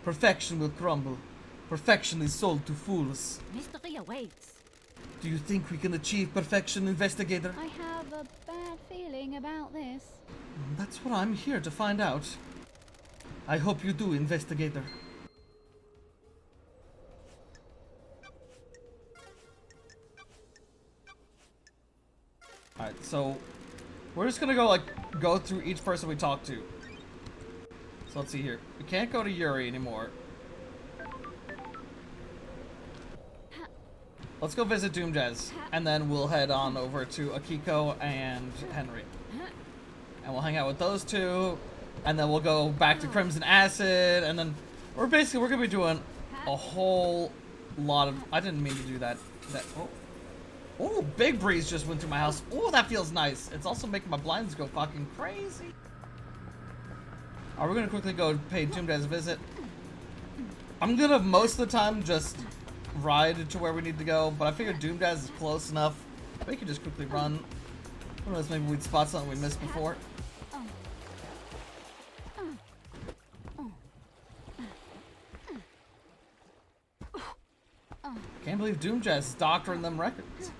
Perfection will crumble. Perfection is sold to fools. Mystery awaits. Do you think we can achieve perfection, investigator? I have a bad feeling about this. That's what I'm here to find out. I hope you do, investigator. Alright, so we're just gonna go through each person we talk to. So let's see here. We can't go to Yuri anymore. Let's go visit Doomjazz, and then we'll head on over to Akiko and Henry. And we'll hang out with those two, and then we'll go back to Crimson Acid, and then we're gonna be doing a whole lot of... I didn't mean to do that. Oh, big breeze just went through my house. Oh, that feels nice. It's also making my blinds go fucking crazy. We're gonna quickly go pay Doomjazz a visit. I'm gonna most of the time just ride to where we need to go, but I figured Doomjazz is close enough. We could just quickly run. Who knows, maybe we'd spot something we missed before. Can't believe Doomjazz is doctoring them records.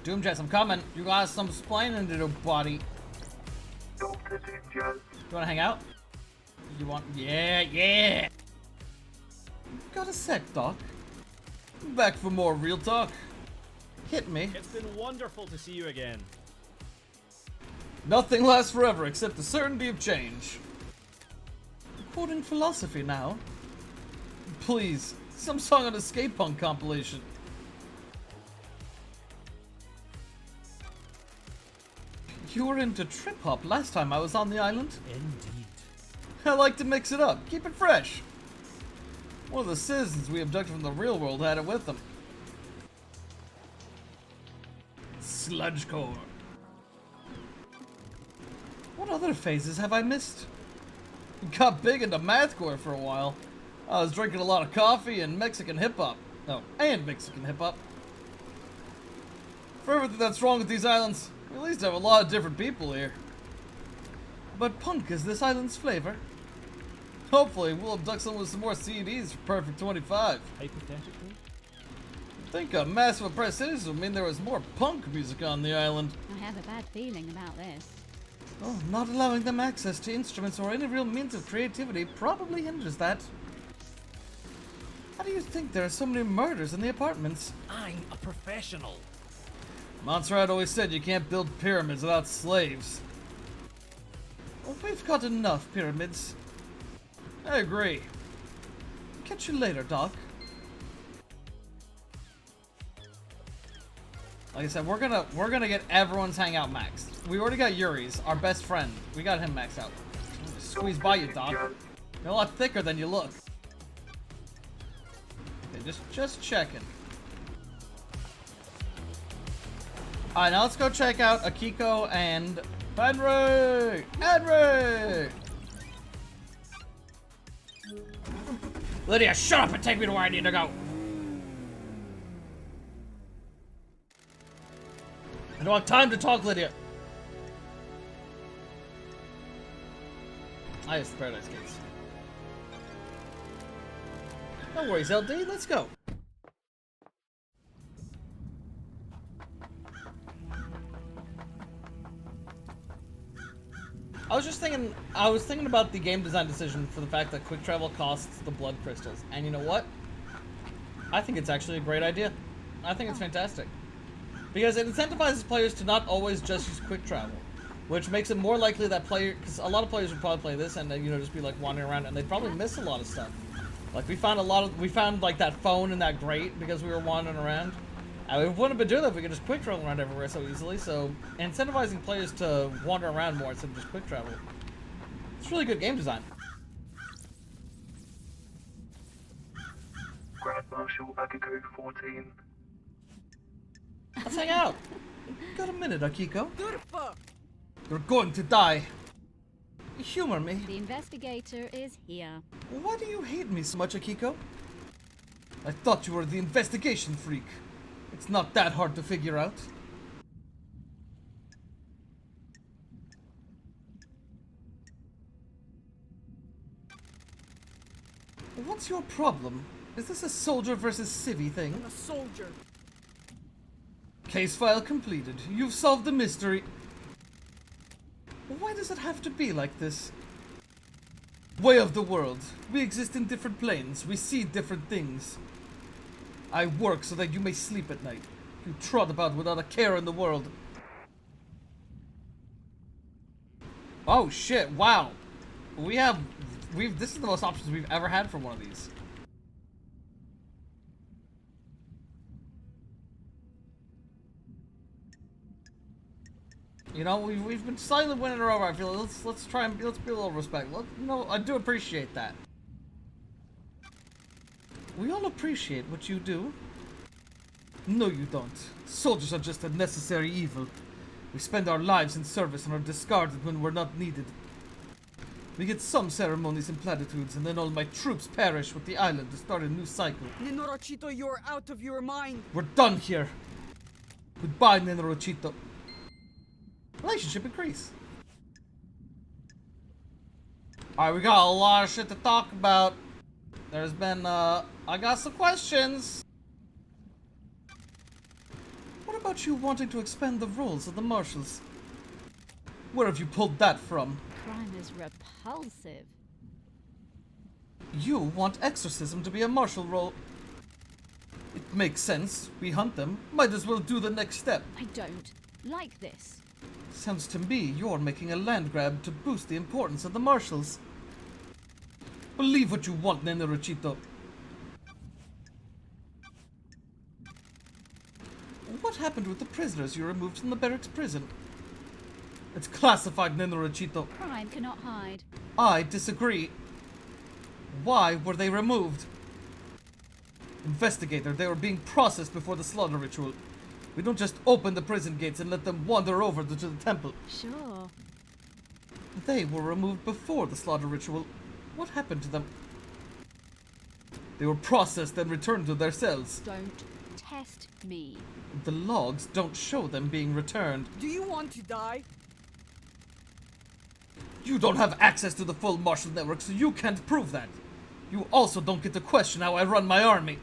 Doomjazz, I'm coming. You got some splaining to do, buddy. Dr. Doomjazz. You wanna hang out? You want... Yeah! Got a sec, Doc. Back for more real talk. Hit me. It's been wonderful to see you again. Nothing lasts forever except the certainty of change. Quoting philosophy now. Please, some song on a skate punk compilation. You were into trip hop last time I was on the island. Indeed. I like to mix it up, keep it fresh. One of the citizens we abducted from the real world had it with them. Sludgecore. What other phases have I missed? Got big into mathcore for a while. I was drinking a lot of coffee and Mexican hip-hop. Oh, and Mexican hip-hop. For everything that's wrong with these islands, we at least have a lot of different people here. But punk is this island's flavor. Hopefully, we'll abduct someone with some more CDs for Perfect 25. Hypothetically? I think a massive oppressed cities would mean there was more punk music on the island. I have a bad feeling about this. Oh, not allowing them access to instruments or any real means of creativity probably hinders that. How do you think there are so many murders in the apartments? I'm a professional. Montserrat always said you can't build pyramids without slaves. Well, we've got enough pyramids. I agree. Catch you later, Doc. Like I said, we're gonna get everyone's hangout maxed. We already got Yuri's, our best friend. We got him maxed out. Squeeze by you, Doc. You're a lot thicker than you look. Okay, just checking. Alright, now let's go check out Akiko and Henry! Henry! Lydia, shut up and take me to where I need to go! I don't have time to talk, Lydia! It's the Paradise Cakes. No worries, LD, let's go! I was thinking about the game design decision for the fact that quick travel costs the blood crystals. And you know what? I think it's actually a great idea. I think it's fantastic. Because it incentivizes players to not always just use quick travel. Which makes it more likely that because a lot of players would probably play this and then, you know, just be like wandering around and they'd probably miss a lot of stuff. Like we found like that phone in that grate because we were wandering around. And we wouldn't have been doing that if we could just quick travel around everywhere so easily. So incentivizing players to wander around more instead of just quick travel. It's really good game design. Grand Marshal Akiko 14. Let's hang out. Got a minute, Akiko? You're going to die. Humor me. The investigator is here. Why do you hate me so much, Akiko? I thought you were the investigation freak. It's not that hard to figure out. What's your problem? Is this a soldier versus civvy thing? I'm a soldier. Case file completed. You've solved the mystery. Why does it have to be like this? Way of the world. We exist in different planes. We see different things. I work so that you may sleep at night. You trot about without a care in the world. Oh shit, wow. This is the most options we've ever had for one of these. You know, we've been silent winning her over. I feel let's try and let's be a little respectful. No, I do appreciate that. We all appreciate what you do. No, you don't. Soldiers are just a necessary evil. We spend our lives in service and are discarded when we're not needed. We get some ceremonies and platitudes, and then all my troops perish with the island to start a new cycle. Nenorochito, you're out of your mind. We're done here. Goodbye, Nenorochito. Relationship increase. Alright, we got a lot of shit to talk about. There's been, I got some questions. What about you wanting to expand the roles of the marshals? Where have you pulled that from? Crime is repulsive. You want exorcism to be a marshal role. It makes sense. We hunt them. Might as well do the next step. I don't like this. Sounds to me you're making a land grab to boost the importance of the marshals. Believe what you want, Nenorochito. What happened with the prisoners you removed from the barracks prison? It's classified, Nenorochito. Crime cannot hide. I disagree. Why were they removed? Investigator, they were being processed before the slaughter ritual. We don't just open the prison gates and let them wander over to the temple. Sure. They were removed before the slaughter ritual. What happened to them? They were processed and returned to their cells. Don't test me. The logs don't show them being returned. Do you want to die? You don't have access to the full marshal network, so you can't prove that. You also don't get to question how I run my army.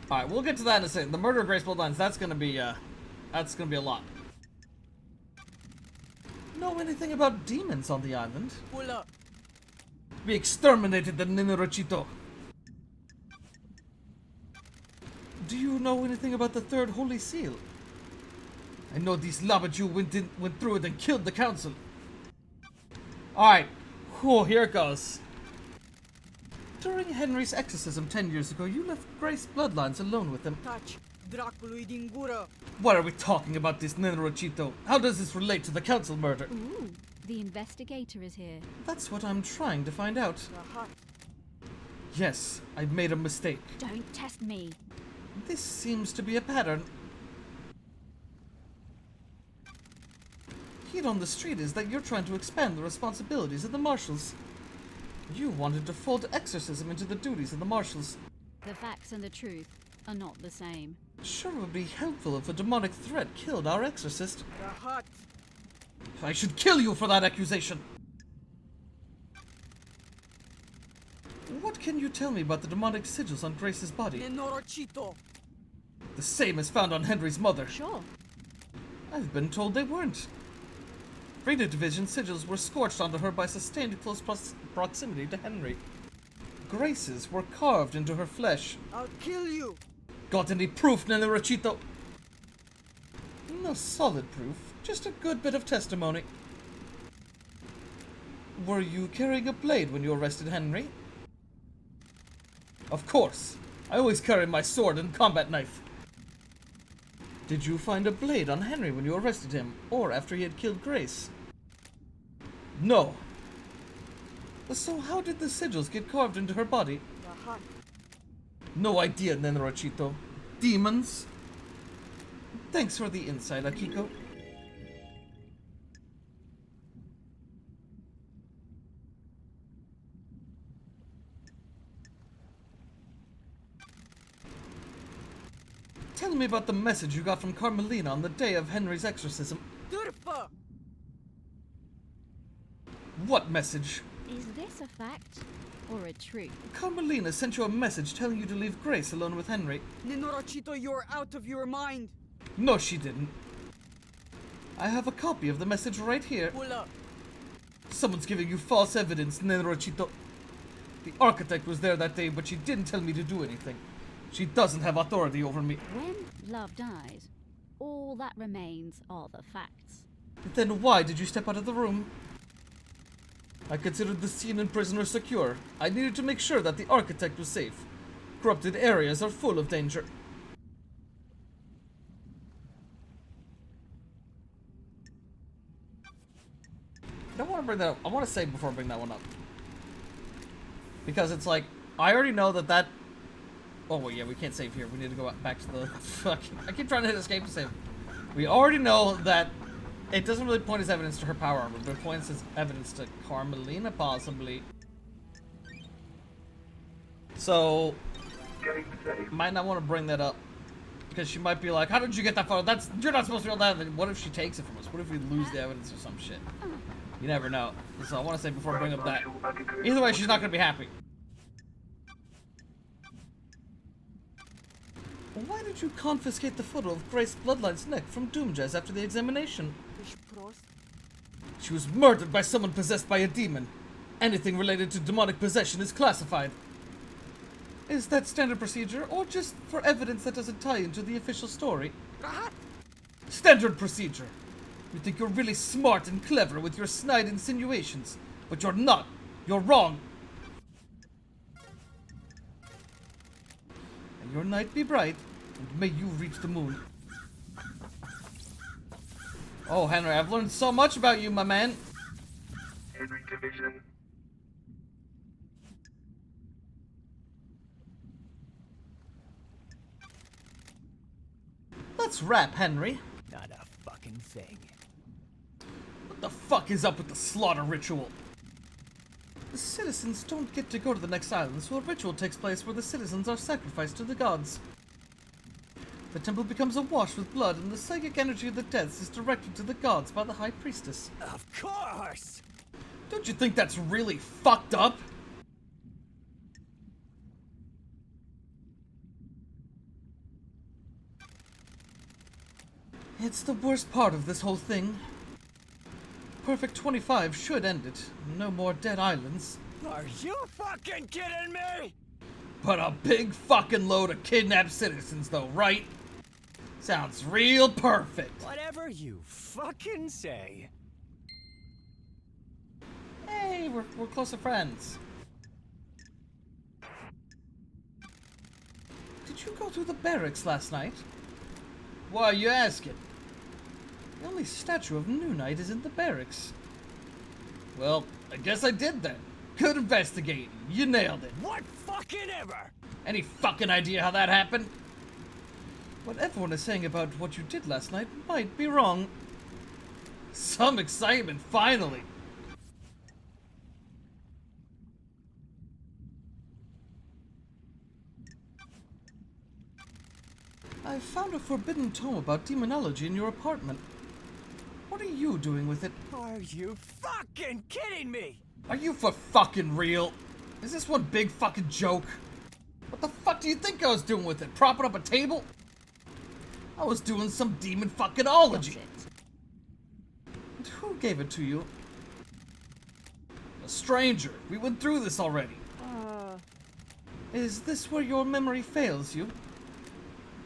Alright, we'll get to that in a second. The murder of Grace Bloodlines, that's gonna be a lot. Know anything about demons on the island? Pull up. We exterminated the Nenorochito. Do you know anything about the third holy seal? I know these Labaju went through it and killed the council. Alright. Whew, here it goes. During Henry's exorcism 10 years ago, you left Grace Bloodlines alone with him. Touch. Dracului din gură. What are we talking about, this Nenorochito? How does this relate to the council murder? Ooh, the investigator is here. That's what I'm trying to find out. Aha. Yes, I made a mistake. Don't test me. This seems to be a pattern. Heat on the street is that you're trying to expand the responsibilities of the marshals. You wanted to fold exorcism into the duties of the marshals. The facts and the truth are not the same. Sure would be helpful if a demonic threat killed our exorcist. Rahat. I should kill you for that accusation. What can you tell me about the demonic sigils on Grace's body? Nenorochito. The same as found on Henry's mother. Sure. I've been told they weren't. Radio Division sigils were scorched onto her by sustained close proximity to Henry. Grace's were carved into her flesh. I'll kill you. Got any proof, Nenorochito? No solid proof, just a good bit of testimony. Were you carrying a blade when you arrested Henry? Of course. I always carry my sword and combat knife. Did you find a blade on Henry when you arrested him, or after he had killed Grace? No. So how did the sigils get carved into her body? Rahat. No idea, Nenorochito. Demons? Thanks for the insight, Akiko. Tell me about the message you got from Carmelina on the day of Henry's exorcism. Durfa. what message? Is this a fact or a truth? Carmelina sent you a message telling you to leave Grace alone with Henry. Nenorachito, you're out of your mind. No, she didn't. I have a copy of the message right here. Pull up. Someone's giving you false evidence, Nenorachito. The architect was there that day, but she didn't tell me to do anything. She doesn't have authority over me. When love dies, all that remains are the facts. Then why did you step out of the room? I considered the scene and prisoner secure. I needed to make sure that the architect was safe. Corrupted areas are full of danger. I don't want to bring that up. I want to say before I bring that one up. Because it's like, I already know that... Oh, well, yeah, we can't save here. We need to go back to the... Fucking... I keep trying to hit escape to save. We already know that it doesn't really point as evidence to her power armor, but it points as evidence to Carmelina, possibly. So... Might not want to bring that up. Because she might be like, how did you get that photo? You're not supposed to know that. What if she takes it from us? What if we lose the evidence or some shit? You never know. So I want to say before I bring up that. Either way, she's not going to be happy. Why did you confiscate the photo of Grace Bloodline's neck from Doomjazz after the examination? She was murdered by someone possessed by a demon. Anything related to demonic possession is classified. Is that standard procedure, or just for evidence that doesn't tie into the official story? Standard procedure. You think you're really smart and clever with your snide insinuations, but you're not. You're wrong. And your night be bright, and may you reach the moon. Oh, Henry, I've learned so much about you, my man. Henry Division. Let's wrap, Henry. Not a fucking thing. What the fuck is up with the slaughter ritual? The citizens don't get to go to the next island, so a ritual takes place where the citizens are sacrificed to the gods. The temple becomes awash with blood, and the psychic energy of the deaths is directed to the gods by the High Priestess. Of course! Don't you think that's really fucked up? It's the worst part of this whole thing. Perfect 25 should end it. No more dead islands. Are you fucking kidding me? But a big fucking load of kidnapped citizens though, right? Sounds real perfect. Whatever you fucking say. Hey, we're closer friends. Did you go through the barracks last night? Why are you asking? The only statue of New Knight is in the barracks. Well, I guess I did then. Good investigating. You nailed it. What fucking ever? Any fucking idea how that happened? What everyone is saying about what you did last night might be wrong. Some excitement, finally. I found a forbidden tome about demonology in your apartment. What are you doing with it? Are you fucking kidding me? Are you for fucking real? Is this one big fucking joke? What the fuck do you think I was doing with it? Propping up a table? I was doing some demon fucking-ology. And who gave it to you? A stranger. We went through this already. Is this where your memory fails you?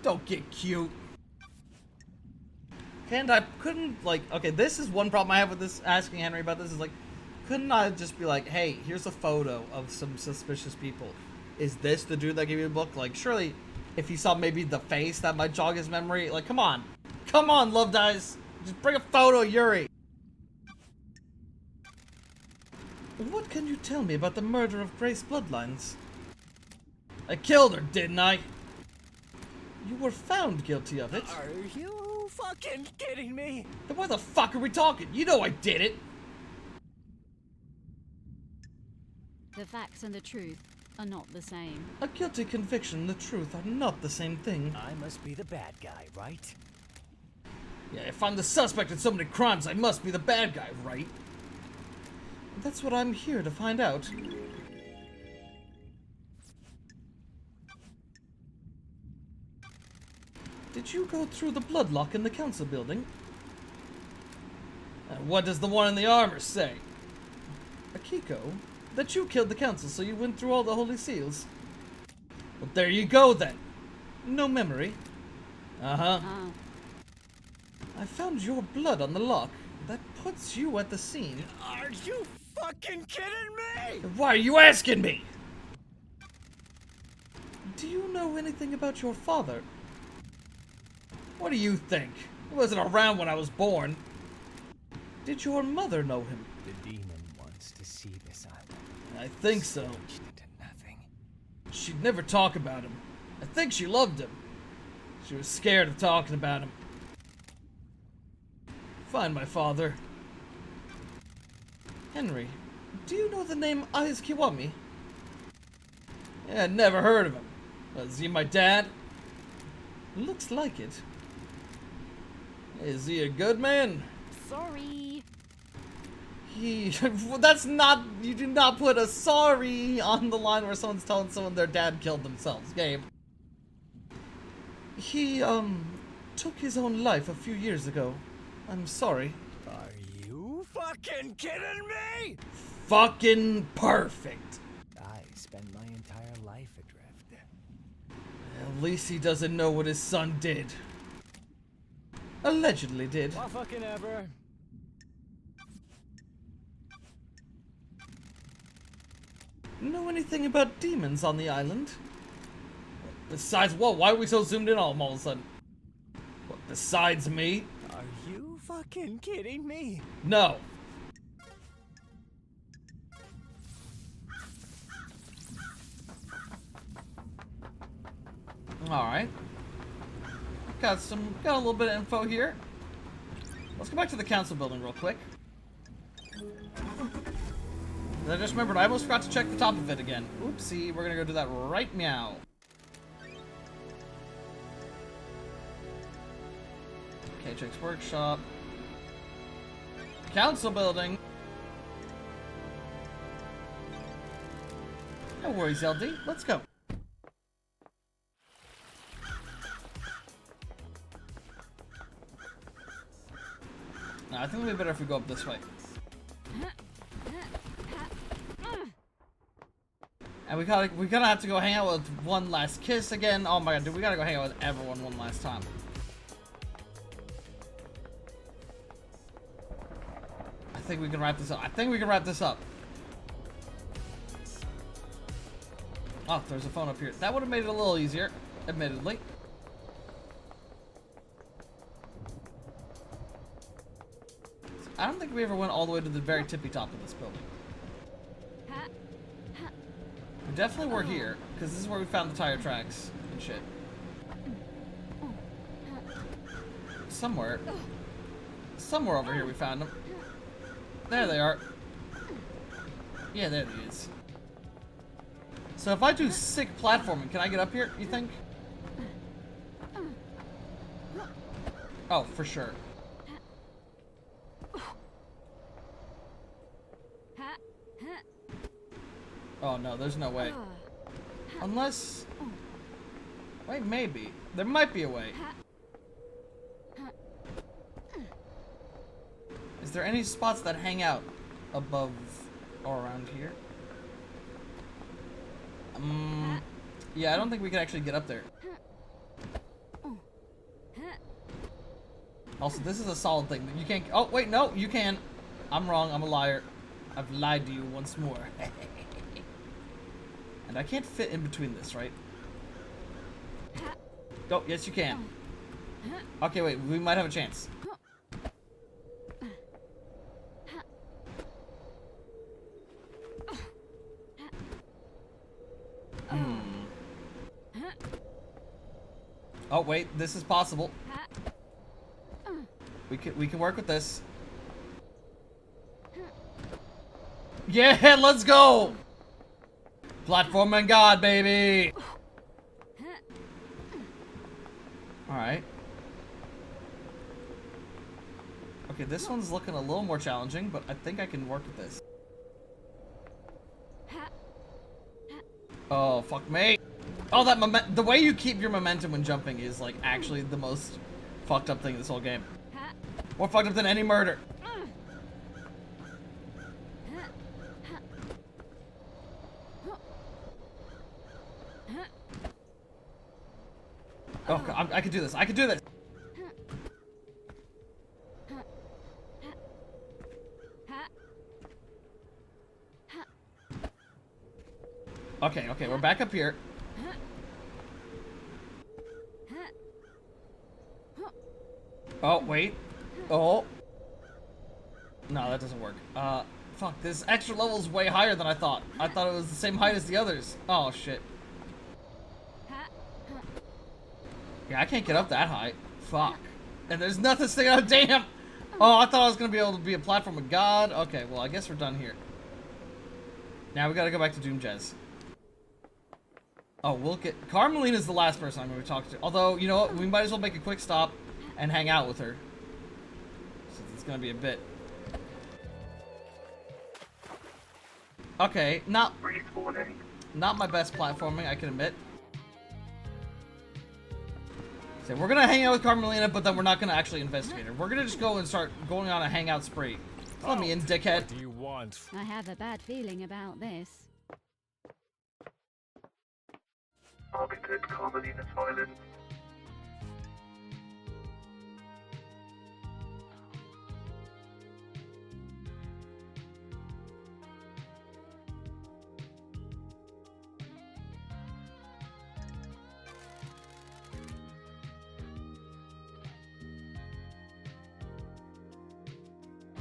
Don't get cute. Okay, this is one problem I have with this, asking Henry about this, is like, couldn't I just be like, hey, here's a photo of some suspicious people. Is this the dude that gave you the book? Like, surely, if he saw maybe the face, that might jog his memory. Like, come on. Come on, Love Dice. Just bring a photo of Yuri. What can you tell me about the murder of Grace Bloodlines? I killed her, didn't I? You were found guilty of it. Are you fucking kidding me? Then why the fuck are we talking? You know I did it. The facts and the truth are not the same. A guilty conviction and the truth are not the same thing. I must be the bad guy, right? Yeah, if I'm the suspect in so many crimes, I must be the bad guy, right? That's what I'm here to find out. Did you go through the bloodlock in the council building? And what does the one in the armor say? Akiko? That you killed the council, so you went through all the holy seals. Well, there you go then. No memory. Uh-huh. Oh. I found your blood on the lock. That puts you at the scene. Are you fucking kidding me? Why are you asking me? Do you know anything about your father? What do you think? He wasn't around when I was born. Did your mother know him? The demon wants to see this island. I think so. Singed into nothing. She'd never talk about him. I think she loved him. She was scared of talking about him. Find my father. Henry, do you know the name Aiz Kiwami? Yeah, never heard of him. Is he my dad? Looks like it. Is he a good man? Sorry. That's not, you do not put a sorry on the line where someone's telling someone their dad killed themselves, Gabe. He, took his own life a few years ago. I'm sorry. Are you fucking kidding me? Fucking perfect. I spent my entire life adrift. At least he doesn't know what his son did. Allegedly did. Well, fucking ever. Know anything about demons on the island? Besides, whoa, why are we so zoomed in on them all of a sudden? What, besides me? Are you fucking kidding me? No. Alright. Got a little bit of info here. Let's go back to the council building real quick. I just remembered, I almost forgot to check the top of it again. Oopsie, we're gonna go do that right meow. KashiKakes workshop. Council building. No worries, LD. Let's go. No, I think it'll be better if we go up this way. And we gotta have to go hang out with One Last Kiss again. Oh my god, dude, we gotta go hang out with everyone one last time. I think we can wrap this up. Oh, there's a phone up here. That would have made it a little easier, admittedly. I don't think we ever went all the way to the very tippy top of this building. We definitely were here, because this is where we found the tire tracks and shit. Somewhere over here we found them. There they are. Yeah, there it is. So if I do sick platforming, can I get up here, you think? Oh, for sure. Oh no, there's no way. Unless... Wait, maybe. There might be a way. Is there any spots that hang out above or around here? Yeah, I don't think we can actually get up there. Also, this is a solid thing. You can't... Oh, wait, no, you can. I'm wrong, I'm a liar. I've lied to you once more. And I can't fit in between this, right? Oh, yes you can. Okay, wait, we might have a chance. Oh, wait, this is possible. We can work with this. Yeah, let's go! Platforming God, baby! Alright. Okay, this one's looking a little more challenging, but I think I can work with this. Oh, fuck me. Oh, the way you keep your momentum when jumping is, like, actually the most fucked up thing in this whole game. More fucked up than any murder. Oh, I can do this. I can do this. Okay, okay, we're back up here. Oh, wait. Oh. No, that doesn't work. Fuck, this extra level is way higher than I thought. I thought it was the same height as the others. Oh, shit. Yeah, I can't get up that high. Fuck. And there's nothing sticking out. Damn! Oh, I thought I was gonna be able to be a platform of God. Okay, well, I guess we're done here. Now we gotta go back to Doom Jez. Oh, we'll get... Carmelina's the last person I'm gonna talk to. Although, you know what? We might as well make a quick stop and hang out with her. Since it's gonna be a bit. Okay, not my best platforming, I can admit. So we're gonna hang out with Carmelina, but then we're not gonna actually investigate her. We're gonna just go and start going on a hangout spree. Let me in, dickhead. What do you want? I have a bad feeling about this. Architect Carmelina's Island.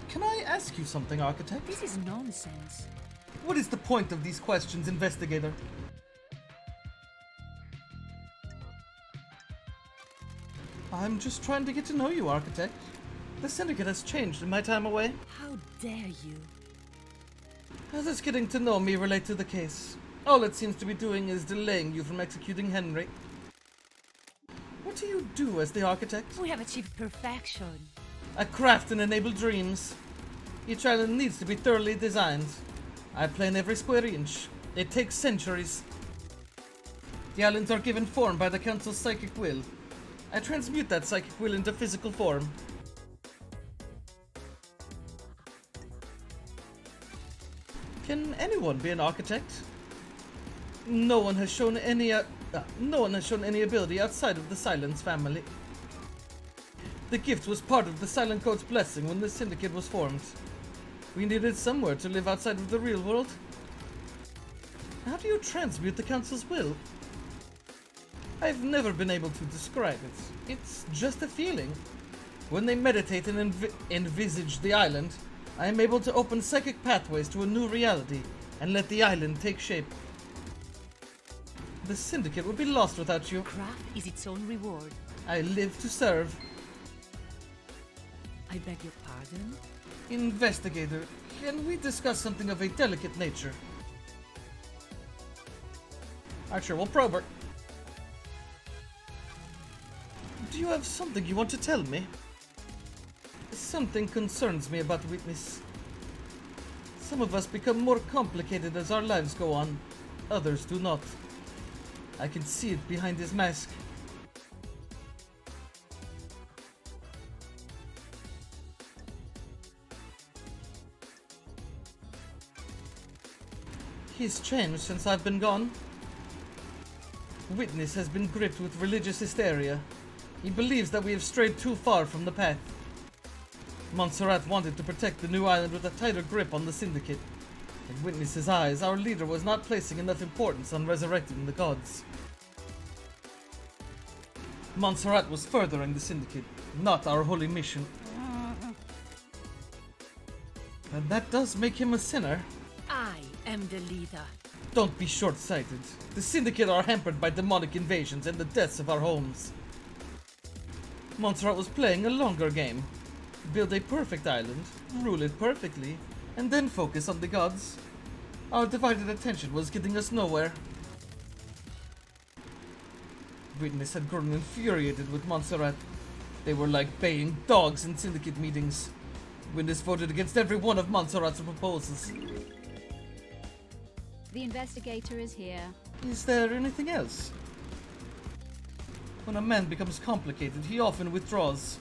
Can I ask you something, Architect? This is nonsense. What is the point of these questions, Investigator? I'm just trying to get to know you, Architect. The Syndicate has changed in my time away. How dare you? How does getting to know me relate to the case? All it seems to be doing is delaying you from executing Henry. What do you do as the Architect? We have achieved perfection. I craft and enable dreams. Each island needs to be thoroughly designed. I plan every square inch. It takes centuries. The islands are given form by the Council's psychic will. I transmute that psychic will into physical form. Can anyone be an architect? No one has shown any ability outside of the Silence family. The gift was part of the Silent Code's blessing when the Syndicate was formed. We needed somewhere to live outside of the real world. How do you transmute the Council's will? I've never been able to describe it. It's just a feeling. When they meditate and envisage the island, I am able to open psychic pathways to a new reality and let the island take shape. The Syndicate would be lost without you. Craft is its own reward. I live to serve. I beg your pardon? Investigator, can we discuss something of a delicate nature? Archer, we'll probe her. Do you have something you want to tell me? Something concerns me about Witness. Some of us become more complicated as our lives go on. Others do not. I can see it behind his mask. He's changed since I've been gone. Witness has been gripped with religious hysteria. He believes that we have strayed too far from the path. Montserrat wanted to protect the new island with a tighter grip on the Syndicate. In Witness's eyes, our leader was not placing enough importance on resurrecting the gods. Montserrat was furthering the Syndicate, not our holy mission. And that does make him a sinner. I am the leader. Don't be short-sighted. The Syndicate are hampered by demonic invasions and the deaths of our homes. Montserrat was playing a longer game. Build a perfect island, rule it perfectly, and then focus on the gods. Our divided attention was getting us nowhere. Witness had grown infuriated with Montserrat. They were like baying dogs in Syndicate meetings. Witness voted against every one of Montserrat's proposals. The investigator is here. Is there anything else? When a man becomes complicated, he often withdraws.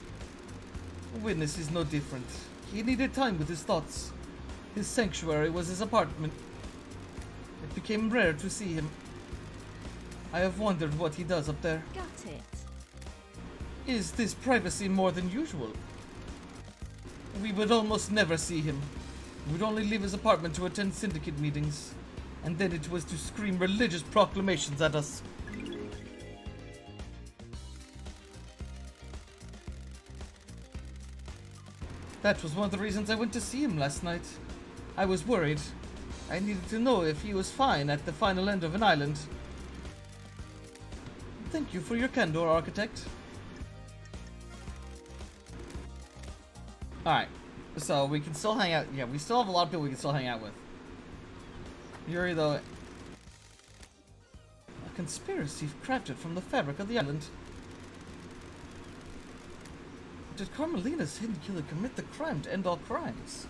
A witness is no different. He needed time with his thoughts. His sanctuary was his apartment. It became rare to see him. I have wondered what he does up there. Got it. Is this privacy more than usual? We would almost never see him. He would only leave his apartment to attend syndicate meetings. And then it was to scream religious proclamations at us. That was one of the reasons I went to see him last night. I was worried. I needed to know if he was fine at the final end of an island. Thank you for your candor, Architect. Alright, so we can still hang out. Yeah, we still have a lot of people we can still hang out with. Yuri, though. A conspiracy crafted from the fabric of the island. Did Carmelina's hidden killer commit the crime to end all crimes?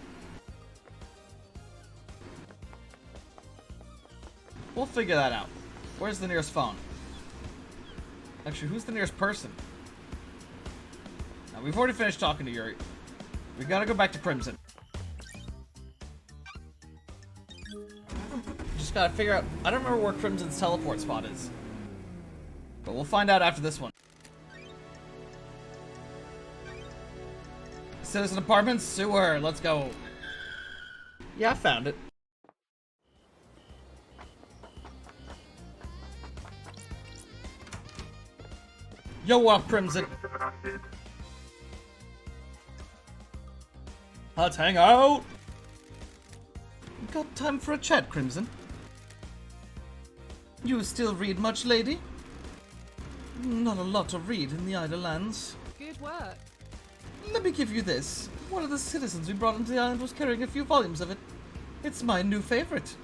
We'll figure that out. Where's the nearest phone? Actually, who's the nearest person? Now, we've already finished talking to Yuri. We gotta go back to Crimson. Just gotta figure out... I don't remember where Crimson's teleport spot is. But we'll find out after this one. Citizen Apartments, sewer, let's go. Yeah, I found it. Yo, what up, Crimson? Let's hang out. Got time for a chat, Crimson? You still read much, lady? Not a lot to read in the Idle Lands. Good work. Let me give you this. One of the citizens we brought into the island was carrying a few volumes of it. It's my new favorite.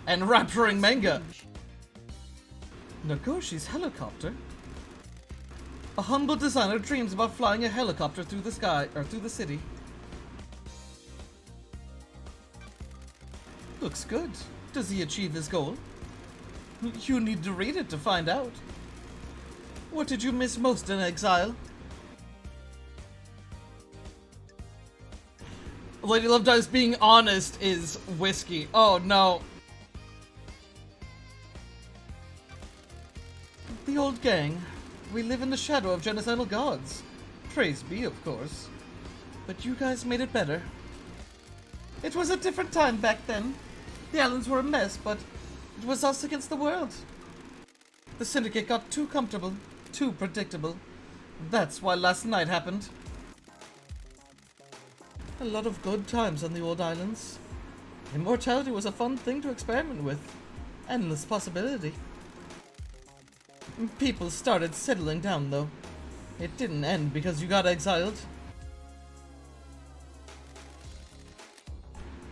And rapturing manga. Nagoshi's helicopter? A humble designer dreams about flying a helicopter through the sky, or through the city. Looks good. Does he achieve his goal? You need to read it to find out. What did you miss most in exile? Lady Love Dice being honest is whiskey. Oh no. The old gang. We live in the shadow of genocidal gods. Praise be, of course. But you guys made it better. It was a different time back then. The islands were a mess, but it was us against the world. The syndicate got too comfortable, too predictable. That's why last night happened. A lot of good times on the old islands. Immortality was a fun thing to experiment with. Endless possibility. People started settling down, though. It didn't end because you got exiled.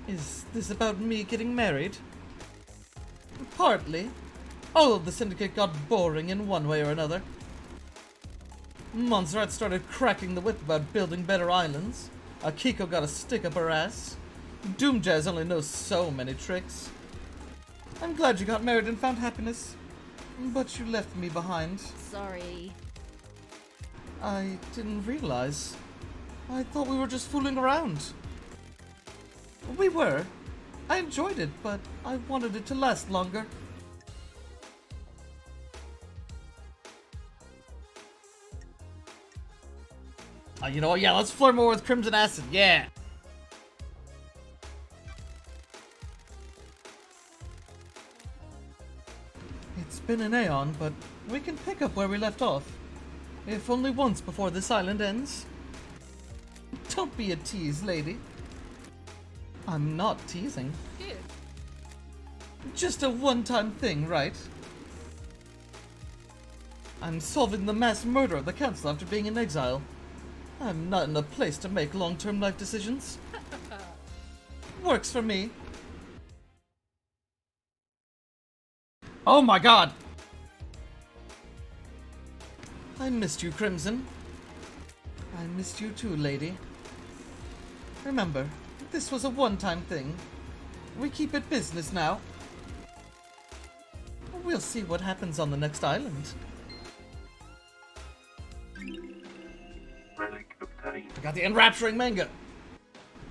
Is this about me getting married? Partly. All of the syndicate got boring in one way or another. Montserrat started cracking the whip about building better islands. Akiko got a stick up her ass. Doomjazz only knows so many tricks. I'm glad you got married and found happiness. But you left me behind. Sorry. I didn't realize. I thought we were just fooling around. We were. I enjoyed it, but I wanted it to last longer. You know what? Yeah, let's flirt more with Crimson Acid. Yeah. It's been an aeon, but we can pick up where we left off. If only once before this island ends. Don't be a tease, lady. I'm not teasing. Good. Just a one-time thing, right? I'm solving the mass murder of the council after being in exile. I'm not in a place to make long-term life decisions. Works for me. Oh my god! I missed you, Crimson. I missed you too, lady. Remember, this was a one-time thing. We keep it business now. We'll see what happens on the next island. Relic obtained. I got the enrapturing manga.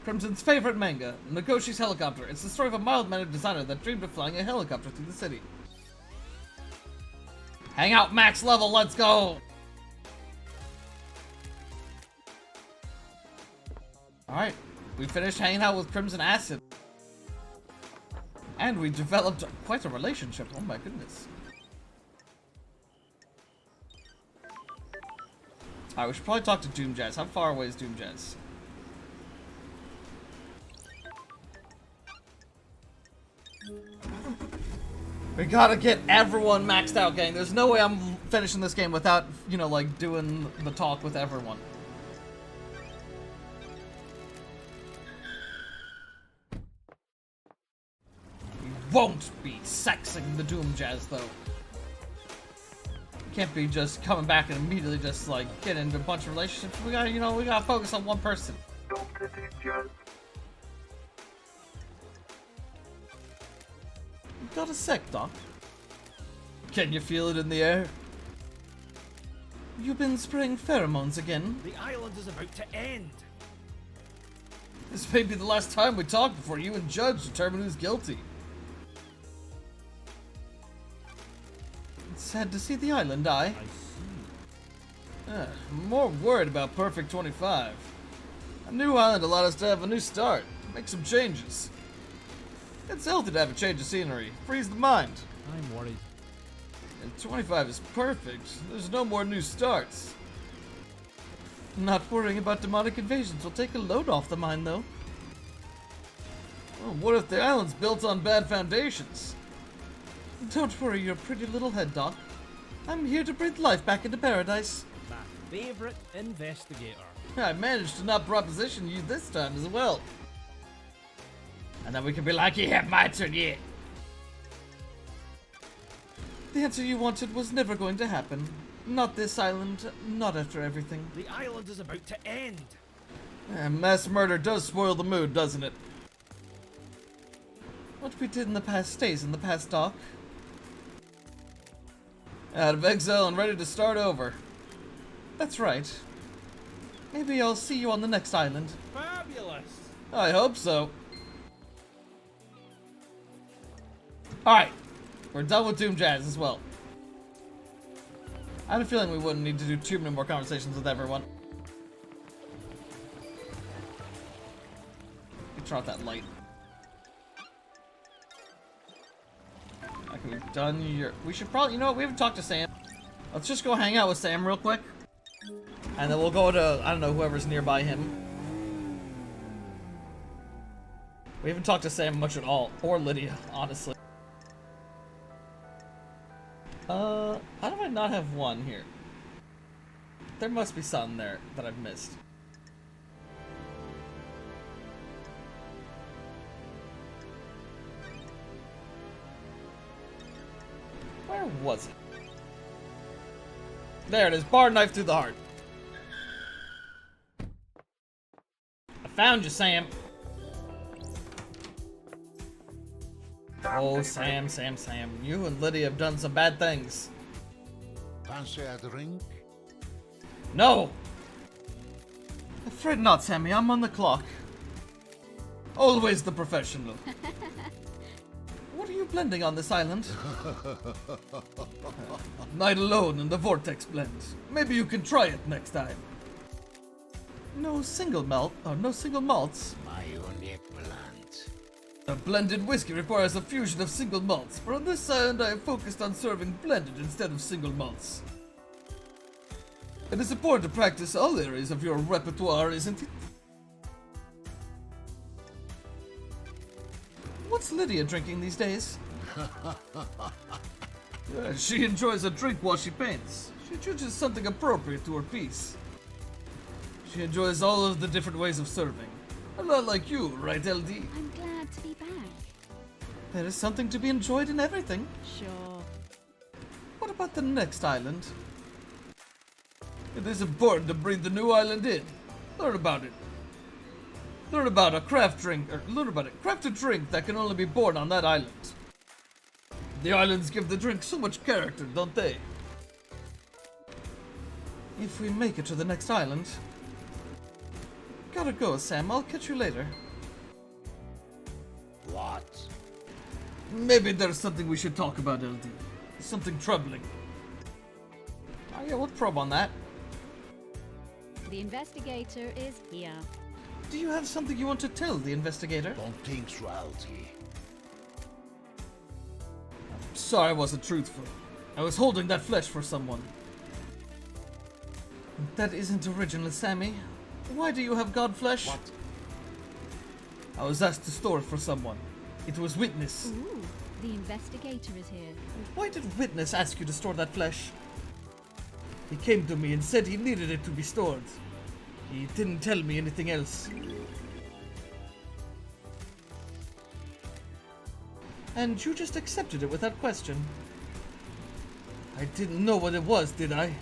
Crimson's favorite manga, Nagoshi's Helicopter. It's the story of a mild-mannered designer that dreamed of flying a helicopter through the city. Hang out max level, let's go! Alright, we finished hanging out with Crimson Acid. And we developed quite a relationship, oh my goodness. Alright, we should probably talk to Doom Jazz. How far away is Doom Jazz? We gotta get everyone maxed out, gang. There's no way I'm finishing this game without, you know, like, doing the talk with everyone. We won't be sexing the Doom Jazz, though. Can't be just coming back and immediately just, like, get into a bunch of relationships. We gotta, you know, we gotta focus on one person. Dr. Jazz. Got a sec, Doc. Can you feel it in the air? You've been spraying pheromones again. The island is about to end. This may be the last time we talk before you and Judge determine who's guilty. It's sad to see the island die. I see. I'm more worried about Perfect 25. A new island allowed us to have a new start. Make some changes. It's healthy to have a change of scenery. Frees the mind. I'm worried. And 25 is perfect. There's no more new starts. Not worrying about demonic invasions will take a load off the mind, though. Well, what if the island's built on bad foundations? Don't worry your pretty little head, Doc. I'm here to breathe life back into paradise. My favorite investigator. I managed to not proposition you this time as well. And then we can be like, yeah, my turn yet. The answer you wanted was never going to happen. Not this island, not after everything. The island is about to end. Mass murder does spoil the mood, doesn't it? What we did in the past stays in the past, Doc. Out of exile and ready to start over. That's right. Maybe I'll see you on the next island. Fabulous. I hope so. Alright, we're done with Doom Jazz as well. I have a feeling we wouldn't need to do too many more conversations with everyone. Let me turn off that light. Okay, we've done your... We should probably... You know what? We haven't talked to Sam. Let's just go hang out with Sam real quick. And then we'll go to, I don't know, whoever's nearby him. We haven't talked to Sam much at all. Or Lydia, honestly. How do I not have one here? There must be some there that I've missed. Where was it? There it is, bar knife through the heart. I found you, Sam. Oh, Sam. You and Lydia have done some bad things. Fancy a drink? No! Afraid not, Sammy. I'm on the clock. Always the professional. What are you blending on this island? Night alone in the vortex blend. Maybe you can try it next time. No single malt, or no single malts. My unique plant. A blended whiskey requires a fusion of single malts, but on this island I have focused on serving blended instead of single malts. It is important to practice all areas of your repertoire, isn't it? What's Lydia drinking these days? She enjoys a drink while she paints. She chooses something appropriate to her piece. She enjoys all of the different ways of serving. A lot like you, right, LD? I'm glad to be back. There is something to be enjoyed in everything. Sure. What about the next island? It is important to bring the new island in. Learn about it. Learn about a craft drink, or learn about it. Craft a drink that can only be born on that island. The islands give the drink so much character, don't they? If we make it to the next island... Gotta go, Sam. I'll catch you later. What? Maybe there's something we should talk about, LD. Something troubling. Oh yeah, we'll probe on that. The investigator is here. Do you have something you want to tell the investigator? Don't think so, LT. Sorry I wasn't truthful. I was holding that flesh for someone. That isn't original, Sammy. Why do you have god flesh? What? I was asked to store it for someone. It was Witness. Ooh, the investigator is here. Why did Witness ask you to store that flesh? He came to me and said he needed it to be stored. He didn't tell me anything else. And you just accepted it without question. I didn't know what it was, did I?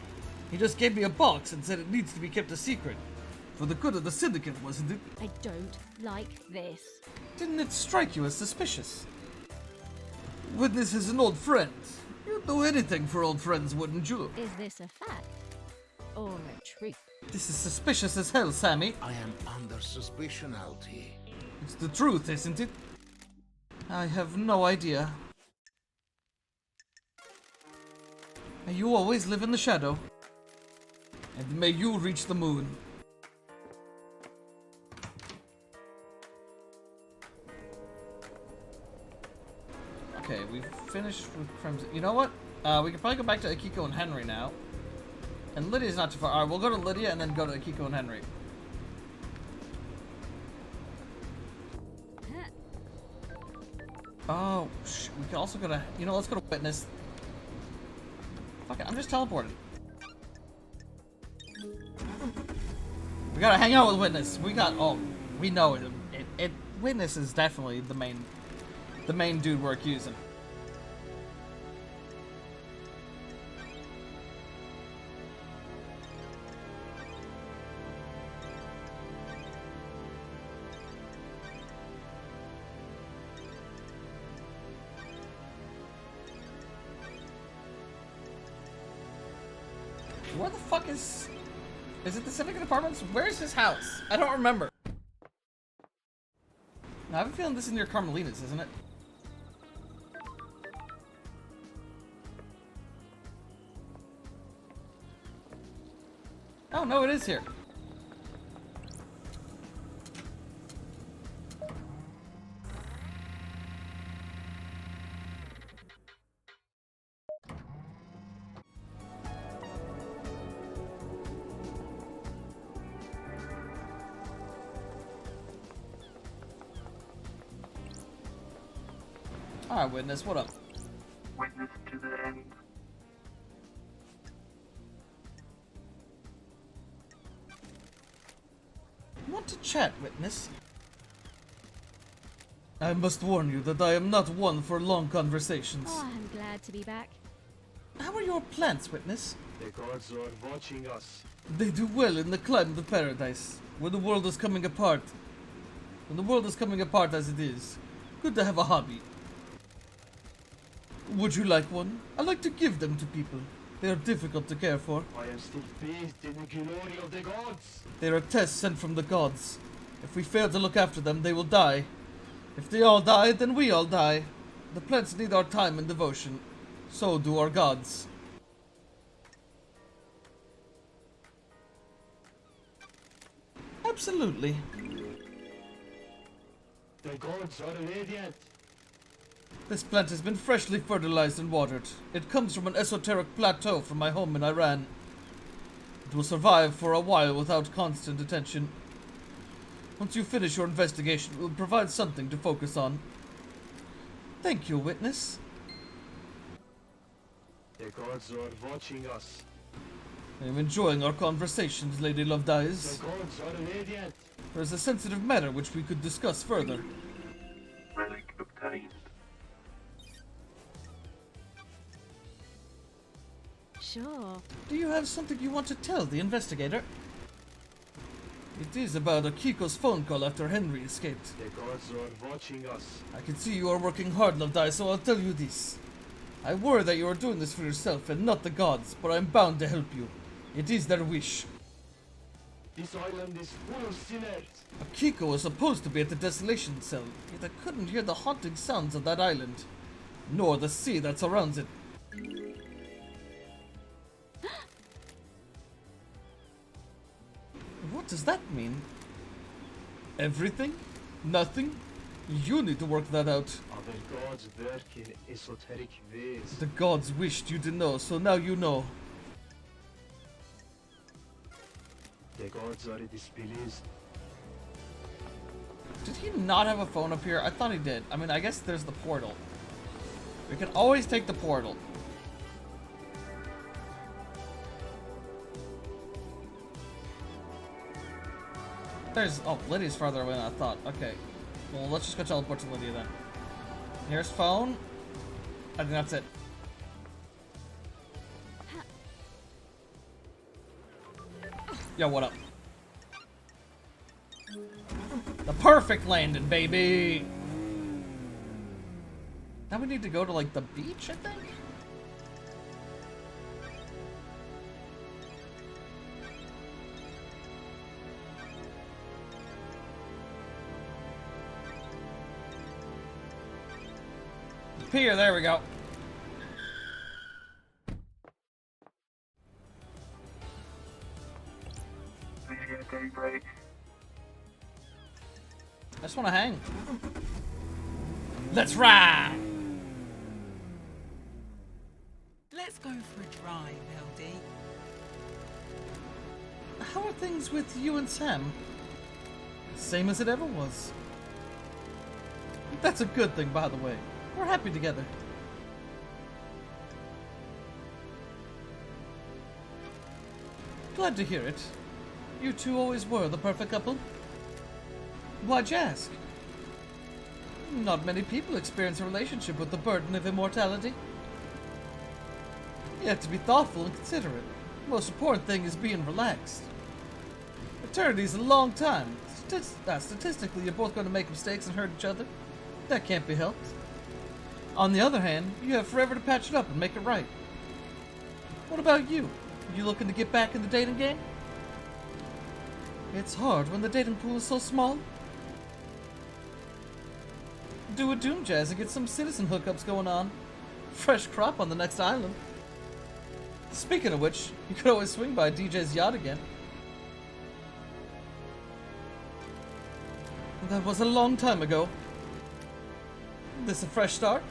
He just gave me a box and said it needs to be kept a secret. For the good of the syndicate, wasn't it? I don't like this. Didn't it strike you as suspicious? Witness is an old friend. You'd do anything for old friends, wouldn't you? Is this a fact? Or a truth? This is suspicious as hell, Sammy. I am under suspicion, LT. It's the truth, isn't it? I have no idea. May you always live in the shadow. And may you reach the moon. Okay, we've finished with Crimson. You know what? We can probably go back to Akiko and Henry now. And Lydia's not too far. Alright, we'll go to Lydia and then go to Akiko and Henry. Oh, we can also go to... You know, let's go to Witness. Fuck it, I'm just teleporting. We gotta hang out with Witness. We got... Oh, we know it. Witness is definitely the main dude we're accusing. Where the fuck is... Is it the Syndicate Apartments? Where's his house? I don't remember. Now, I have a feeling this is near Carmelina's, isn't it? Oh, no, it is here. Alright, Witness, what up? Witness to the end. Want to chat, Witness? I must warn you that I am not one for long conversations. Oh, I'm glad to be back. How are your plants, Witness? The gods are watching us. They do well in the climate of paradise, where the world is coming apart. When the world is coming apart as it is, good to have a hobby. Would you like one? I like to give them to people. They are difficult to care for. I am still bathed in the glory of the gods. They are tests sent from the gods. If we fail to look after them, they will die. If they all die, then we all die. The plants need our time and devotion. So do our gods. Absolutely. The gods are radiant. This plant has been freshly fertilized and watered. It comes from an esoteric plateau from my home in Iran. It will survive for a while without constant attention. Once you finish your investigation, it will provide something to focus on. Thank you, Witness. The gods are watching us. I am enjoying our conversations, Lady Loved Eyes. The gods are radiant. There is a sensitive matter which we could discuss further. Relic obtained. Sure. Do you have something you want to tell the investigator? It is about Akiko's phone call after Henry escaped. The gods are watching us. I can see you are working hard, Lavdai, so I'll tell you this. I worry that you are doing this for yourself and not the gods, but I'm bound to help you. It is their wish. This island is full of sinners. Akiko was supposed to be at the desolation cell, yet I couldn't hear the haunting sounds of that island, nor the sea that surrounds it. What does that mean? Everything? Nothing? You need to work that out. Other gods work in esoteric ways. The gods wished you to know, so now you know. The gods are displeased. Did he not have a phone up here? I thought he did. I mean, I guess there's the portal. We can always take the portal. There's... Oh, Lydia's farther away than I thought. Okay. Well, let's just go teleport to Lydia then. Here's phone. I think that's it. Yo, what up? The perfect landing, baby! Now we need to go to, like, the beach, I think? Pier, there we go. Break. I just want to hang. Let's ride! Let's go for a drive, LD. How are things with you and Sam? Same as it ever was. That's a good thing, by the way. We're happy together. Glad to hear it. You two always were the perfect couple. Why'd you ask? Not many people experience a relationship with the burden of immortality. You have to be thoughtful and considerate. The most important thing is being relaxed. Eternity's a long time. Statistically, you're both going to make mistakes and hurt each other. That can't be helped. On the other hand, you have forever to patch it up and make it right. What about you? You looking to get back in the dating game? It's hard when the dating pool is so small. Do a Doom Jazz and get some citizen hookups going on. Fresh crop on the next island. Speaking of which, you could always swing by DJ's yacht again. That was a long time ago. This a fresh start?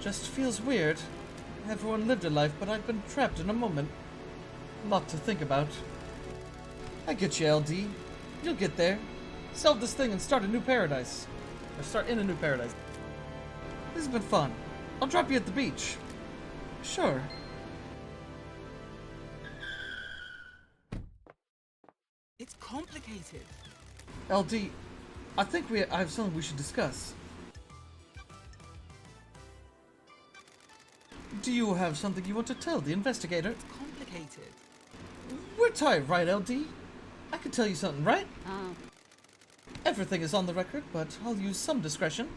Just feels weird. Everyone lived a life, but I've been trapped in a moment. Lot to think about. I get you, LD. You'll get there. Solve this thing and start a new paradise. Or start in a new paradise. This has been fun. I'll drop you at the beach. Sure. It's complicated. LD, I think I have something we should discuss. Do you have something you want to tell the investigator? It's complicated. We're tired, right, LD? I could tell you something, right? Oh. Everything is on the record, but I'll use some discretion.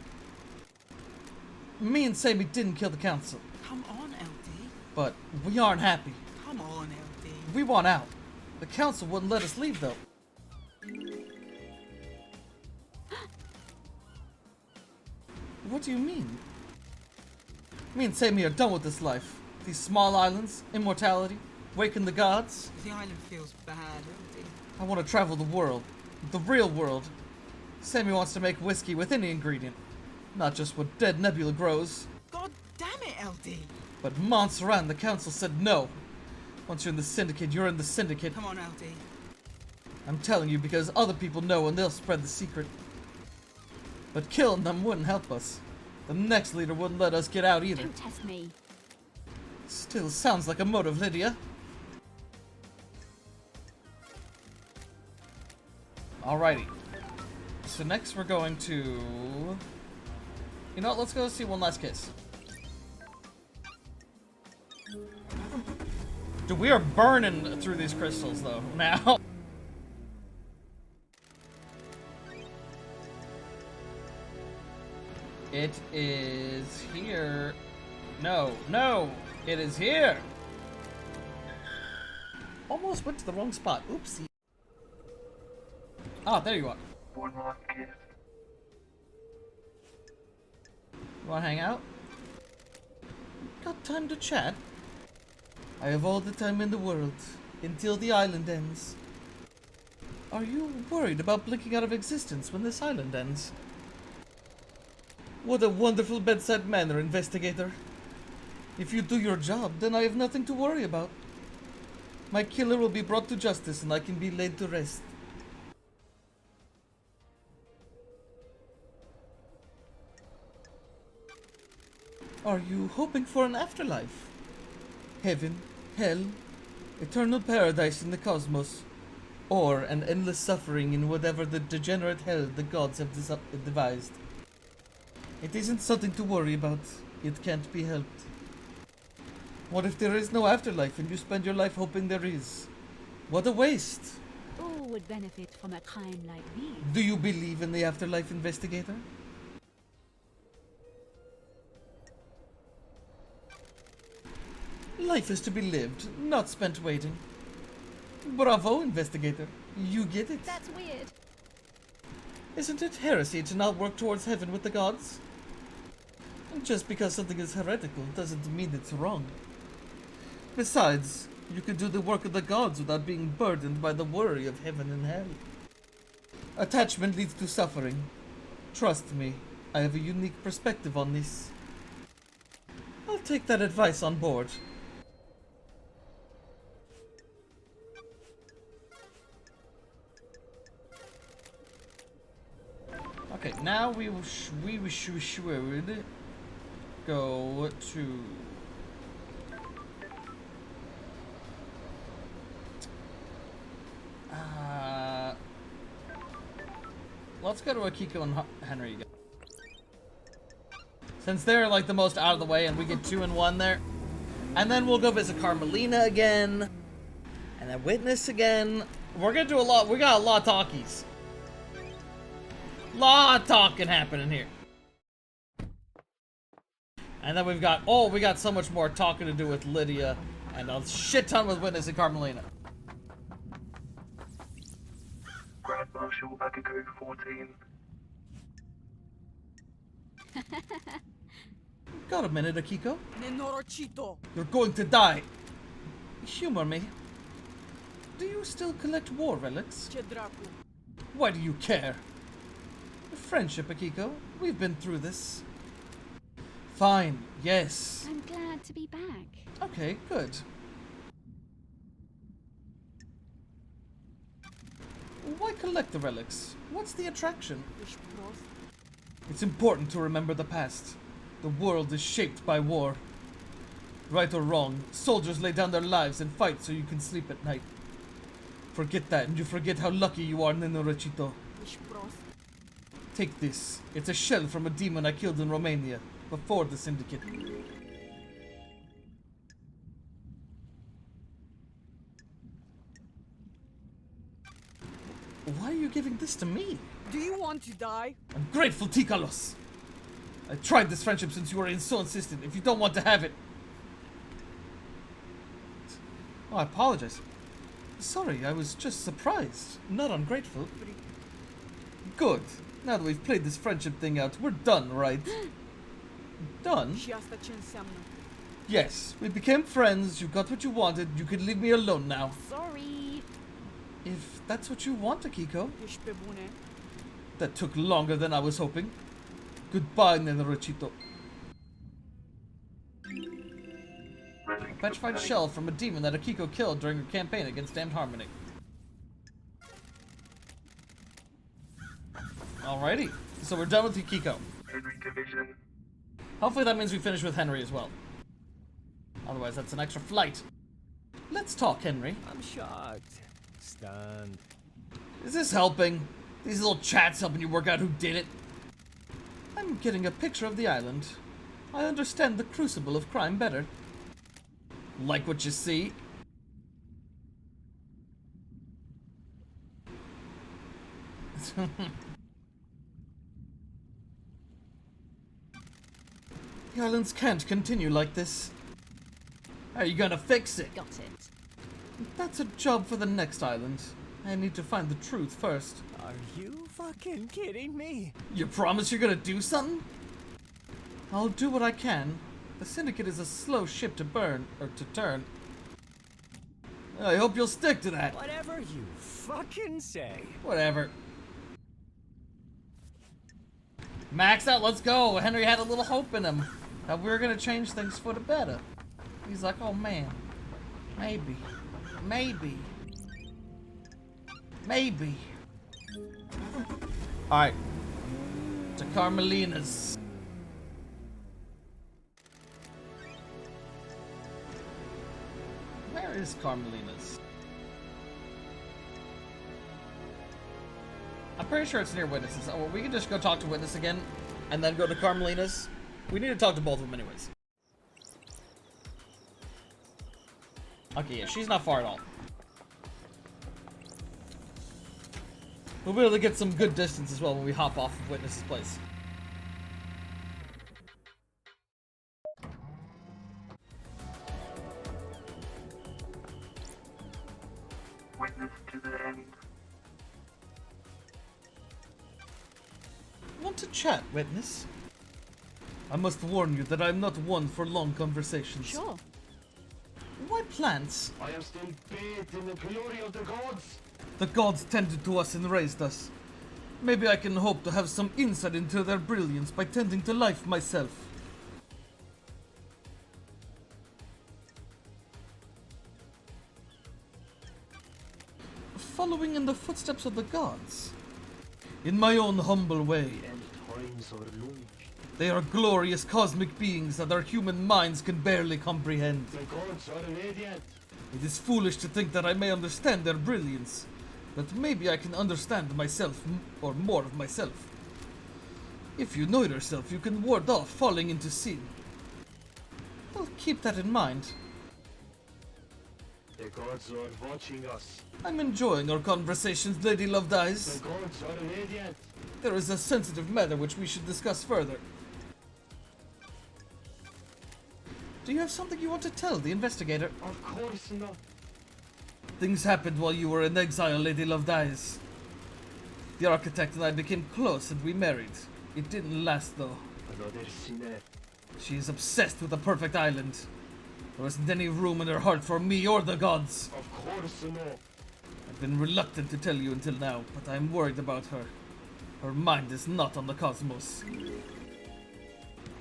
Me and Sammy didn't kill the council. Come on, LD. But we aren't happy. Come on, LD. We want out. The council wouldn't let us leave, though. What do you mean? Me and Sammy are done with this life. These small islands, immortality, waking the gods. The island feels bad, LD. I want to travel the world. The real world. Sammy wants to make whiskey with any ingredient. Not just what dead nebula grows. God damn it, LD! But Montserrat and the council said no. Once you're in the syndicate, you're in the syndicate. Come on, LD. I'm telling you because other people know and they'll spread the secret. But killing them wouldn't help us. The next leader wouldn't let us get out either. Don't test me. Still sounds like a motive, Lydia. Alrighty. So next we're going to... You know what, let's go see One Last Kiss. Dude, we are burning through these crystals though, now. It is here. No, no, it is here. Almost went to the wrong spot. Oopsie. Ah, there you are. One last kiss. You wanna hang out? Got time to chat? I have all the time in the world, until the island ends. Are you worried about blinking out of existence when this island ends? What a wonderful bedside manner, investigator. If you do your job, then I have nothing to worry about. My killer will be brought to justice and I can be laid to rest. Are you hoping for an afterlife? Heaven, hell, eternal paradise in the cosmos, or an endless suffering in whatever the degenerate hell the gods have devised? It isn't something to worry about. It can't be helped. What if there is no afterlife and you spend your life hoping there is? What a waste! All would benefit from a crime like this. Do you believe in the afterlife, investigator? Life is to be lived, not spent waiting. Bravo, investigator. You get it. That's weird. Isn't it heresy to not work towards heaven with the gods? And just because something is heretical doesn't mean it's wrong. Besides, you can do the work of the gods without being burdened by the worry of heaven and hell. Attachment leads to suffering. Trust me, I have a unique perspective on this. I'll take that advice on board. Okay, now we should go to... let's go to Akiko and Henry again. Since they're like the most out of the way and we get 2 and 1 there. And then we'll go visit Carmelina again. And then Witness again. We're gonna do a lot. We got a lot of talkies. Lot of talking happening here. And then we've got, oh, we got so much more talking to do with Lydia. And a shit ton with Witness and Carmelina. Grand Marshal Akiko 14. Got a minute, Akiko? Nenorochito. You're going to die. Humor me. Do you still collect war relics? Chedraku. Why do you care? Friendship, Akiko. We've been through this. Fine, yes. I'm glad to be back. Okay, good. Why collect the relics? What's the attraction? It's important to remember the past. The world is shaped by war. Right or wrong, soldiers lay down their lives and fight so you can sleep at night. Forget that and you forget how lucky you are, Nenorochito. Take this. It's a shell from a demon I killed in Romania, before the Syndicate. Why are you giving this to me? Do you want to die? I'm grateful, Tikalos. I tried this friendship since you were so insistent. If you don't want to have it... Oh, I apologize. Sorry, I was just surprised, not ungrateful. Good. Now that we've played this friendship thing out, we're done, right? Done? Yes, we became friends, you got what you wanted, you can leave me alone now. Sorry. If that's what you want, Akiko. That took longer than I was hoping. Goodbye, Nenorochito. Petrified shell from a demon that Akiko killed during her campaign against Damned Harmony. Alrighty, so we're done with Akiko. Henry Division. Hopefully that means we finish with Henry as well. Otherwise, that's an extra flight. Let's talk, Henry. I'm shocked. Stunned. Is this helping? These little chats helping you work out who did it? I'm getting a picture of the island. I understand the crucible of crime better. Like what you see? The islands can't continue like this. How are you gonna fix it? Got it. That's a job for the next island. I need to find the truth first. Are you fucking kidding me? You promise you're gonna do something? I'll do what I can. The Syndicate is a slow ship to burn, or to turn. I hope you'll stick to that. Whatever you fucking say. Whatever. Max out, let's go. Henry had a little hope in him that we were gonna change things for the better. He's like, oh man, maybe. Alright. To Carmelina's. Where is Carmelina's? I'm pretty sure it's near Witnesses. Oh, well, we can just go talk to Witness again, and then go to Carmelina's. We need to talk to both of them anyways. Okay, yeah, she's not far at all. We'll be able to get some good distance as well when we hop off of Witness's place. Witness to the end. Want to chat, Witness? I must warn you that I'm not one for long conversations. Sure. Why plants? I am still bathed in the glory of the gods. The gods tended to us and raised us. Maybe I can hope to have some insight into their brilliance by tending to life myself. Following in the footsteps of the gods. In my own humble way. They are glorious cosmic beings that our human minds can barely comprehend. The gods are radiant. It is foolish to think that I may understand their brilliance, but maybe I can understand myself, or more of myself. If you know yourself, you can ward off falling into sin. Well, keep that in mind. The gods are watching us. I'm enjoying our conversations, Lady Loved Eyes. The gods are radiant. There is a sensitive matter which we should discuss further. Do you have something you want to tell the investigator? Of course not. Things happened while you were in exile, Lady Loved Eyes. The architect and I became close and we married. It didn't last though. Another sinner. She is obsessed with the perfect island. There wasn't any room in her heart for me or the gods. Of course not. I've been reluctant to tell you until now, but I'm worried about her. Her mind is not on the cosmos.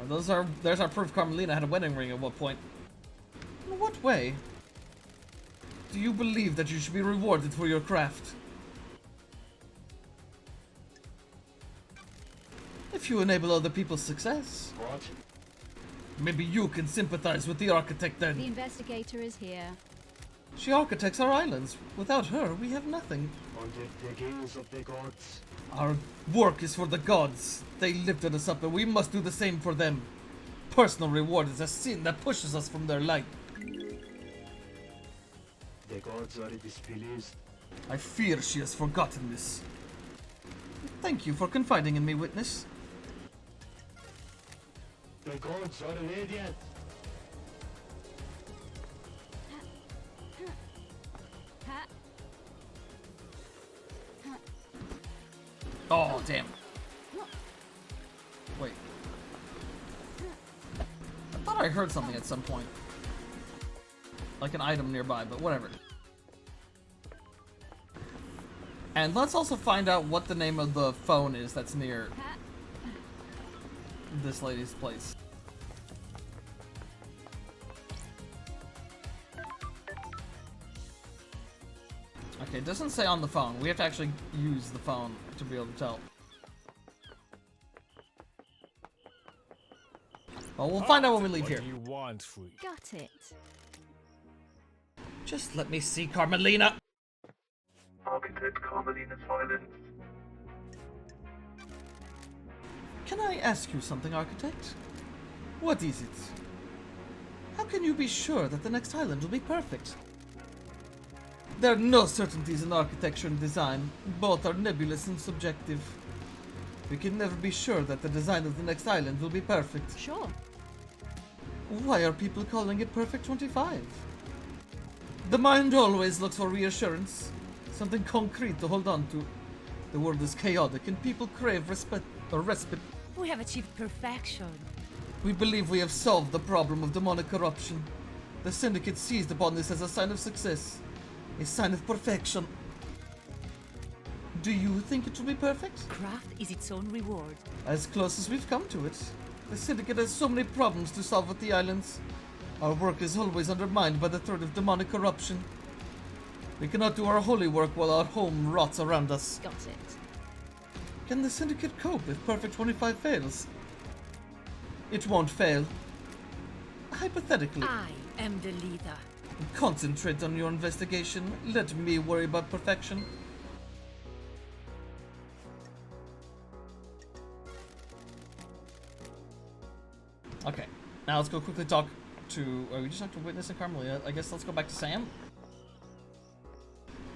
There's our proof Carmelina had a wedding ring at one point. In what way? Do you believe that you should be rewarded for your craft? If you enable other people's success. What? Maybe you can sympathize with the architect then. The investigator is here. She architects our islands. Without her, we have nothing. Under the gaze of the gods. Our work is for the gods. They lifted us up and we must do the same for them. Personal reward is a sin that pushes us from their light. The gods are displeased. I fear she has forgotten this. Thank you for confiding in me, Witness. The gods are radiant. Oh, damn. Wait. I thought I heard something at some point. Like an item nearby, but whatever. And let's also find out what the name of the phone is that's near this lady's place. Okay, it doesn't say on the phone. We have to actually use the phone to be able to tell. Well, we'll find out when we leave here. What do you want, sweet? Got it. Just let me see Carmelina. Architect Carmelina's Island. Can I ask you something, Architect? What is it? How can you be sure that the next island will be perfect? There are no certainties in architecture and design. Both are nebulous and subjective. We can never be sure that the design of the next island will be perfect. Sure. Why are people calling it Perfect 25? The mind always looks for reassurance, something concrete to hold on to. The world is chaotic and people crave respite. We have achieved perfection. We believe we have solved the problem of demonic corruption. The Syndicate seized upon this as a sign of success, a sign of perfection. Do you think it will be perfect? Craft is its own reward. As close as we've come to it. The Syndicate has so many problems to solve with the islands. Our work is always undermined by the threat of demonic corruption. We cannot do our holy work while our home rots around us. Got it. Can the Syndicate cope if Perfect 25 fails? It won't fail. Hypothetically. I am the leader. Concentrate on your investigation. Let me worry about perfection. Okay, now let's go quickly talk to... we just have to Witness and Carmelia. I guess let's go back to Sam.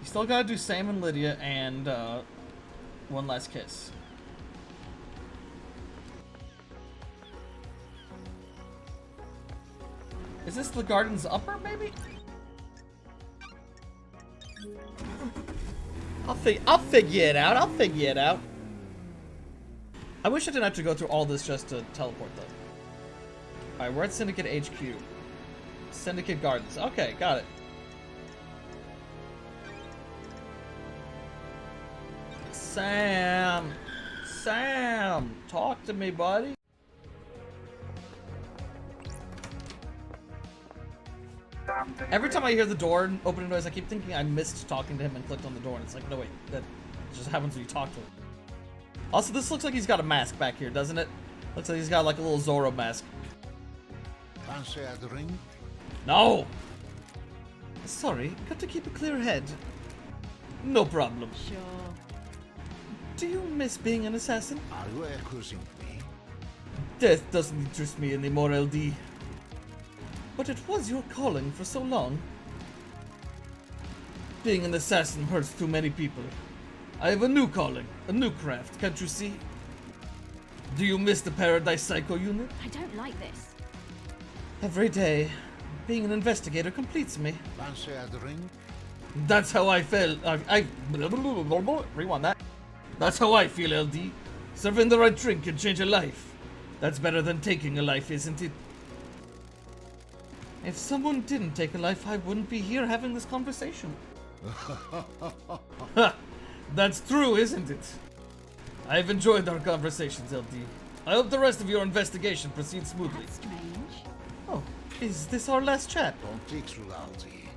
You still gotta do Sam and Lydia and one last kiss. Is this the garden's upper, maybe? I'll figure it out. I'll figure it out. I wish I didn't have to go through all this just to teleport, though. Alright, we're at Syndicate HQ. Syndicate Gardens. Okay, got it. Sam! Sam! Talk to me, buddy. Every time I hear the door opening noise, I keep thinking I missed talking to him and clicked on the door, and it's like, no wait, that just happens when you talk to him. Also, this looks like he's got a mask back here, doesn't it? Looks like he's got like a little Zorro mask. Fancy a drink? No! Sorry, got to keep a clear head. No problem. Sure. Do you miss being an assassin? Are you accusing me? Death doesn't interest me anymore, LD. But it was your calling for so long. Being an assassin hurts too many people. I have a new calling, a new craft, can't you see? Do you miss the Paradise Psycho unit? I don't like this. Every day, being an investigator completes me. Fancy a drink? That's how I felt. Rewind that. That's how I feel, LD. Serving the right drink can change a life. That's better than taking a life, isn't it? If someone didn't take a life, I wouldn't be here having this conversation. That's true, isn't it? I've enjoyed our conversations, LD. I hope the rest of your investigation proceeds smoothly. That's strange. Oh, is this our last chat? Don't take cruelty.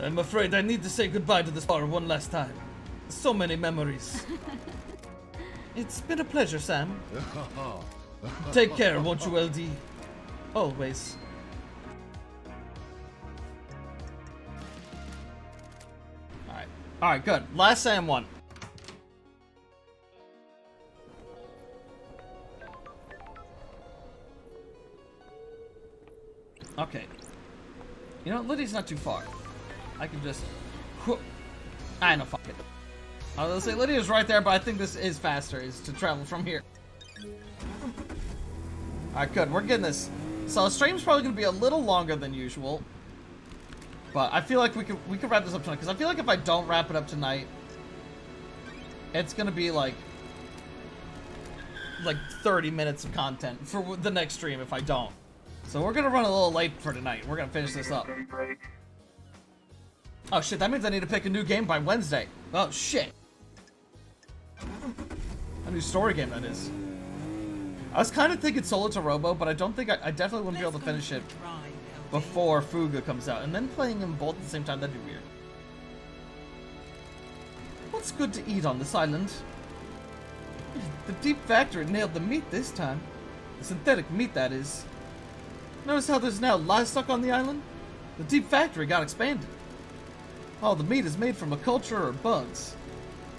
I'm afraid I need to say goodbye to this bar one last time. So many memories. It's been a pleasure, Sam. Take care, won't you, LD? Always. Alright, good. Last Sam one. Okay. You know, Lydia's not too far. I can just... I know, fuck it. I was gonna say Lydia's right there, but I think this is faster, is to travel from here. Alright, good. We're getting this. So, the stream's probably gonna be a little longer than usual. But I feel like we could wrap this up tonight, because I feel like if I don't wrap it up tonight, it's gonna be like 30 minutes of content for the next stream if I don't. So we're gonna run a little late for tonight. We're gonna finish this up. Oh shit, that means I need to pick a new game by Wednesday. Oh shit. A new story game, that is. I was kind of thinking Solo to Robo, but I don't think I definitely wouldn't be able to finish it before Fuga comes out, and then playing them both at the same time, that'd be weird. What's good to eat on this island? The Deep Factory nailed the meat this time. The synthetic meat, that is. Notice how there's now livestock on the island? The Deep Factory got expanded. All the meat is made from a culture or bugs.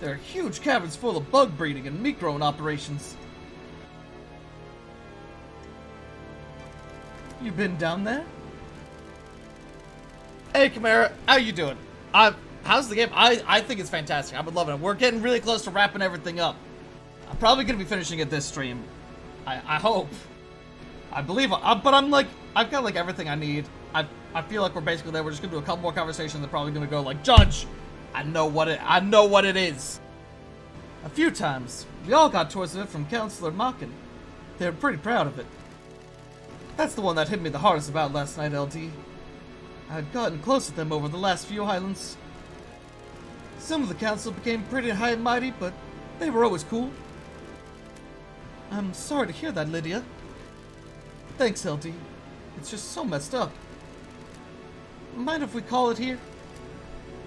There are huge cabins full of bug breeding and meat growing operations. You been down there? Hey, Chimera, how you doing? How's the game? I think it's fantastic. I've been loving it. We're getting really close to wrapping everything up. I'm probably going to be finishing it this stream. I hope. I believe, but I'm like I've got like everything I need. I feel like we're basically there. We're just gonna do a couple more conversations. They're probably gonna go like, Judge, I know what it is. A few times, we all got tours of it from Counselor Makin. They were pretty proud of it. That's the one that hit me the hardest about last night, LT. I had gotten close with them over the last few Highlands. Some of the council became pretty high and mighty, but they were always cool. I'm sorry to hear that, Lydia. Thanks, LT. It's just so messed up. Mind if we call it here?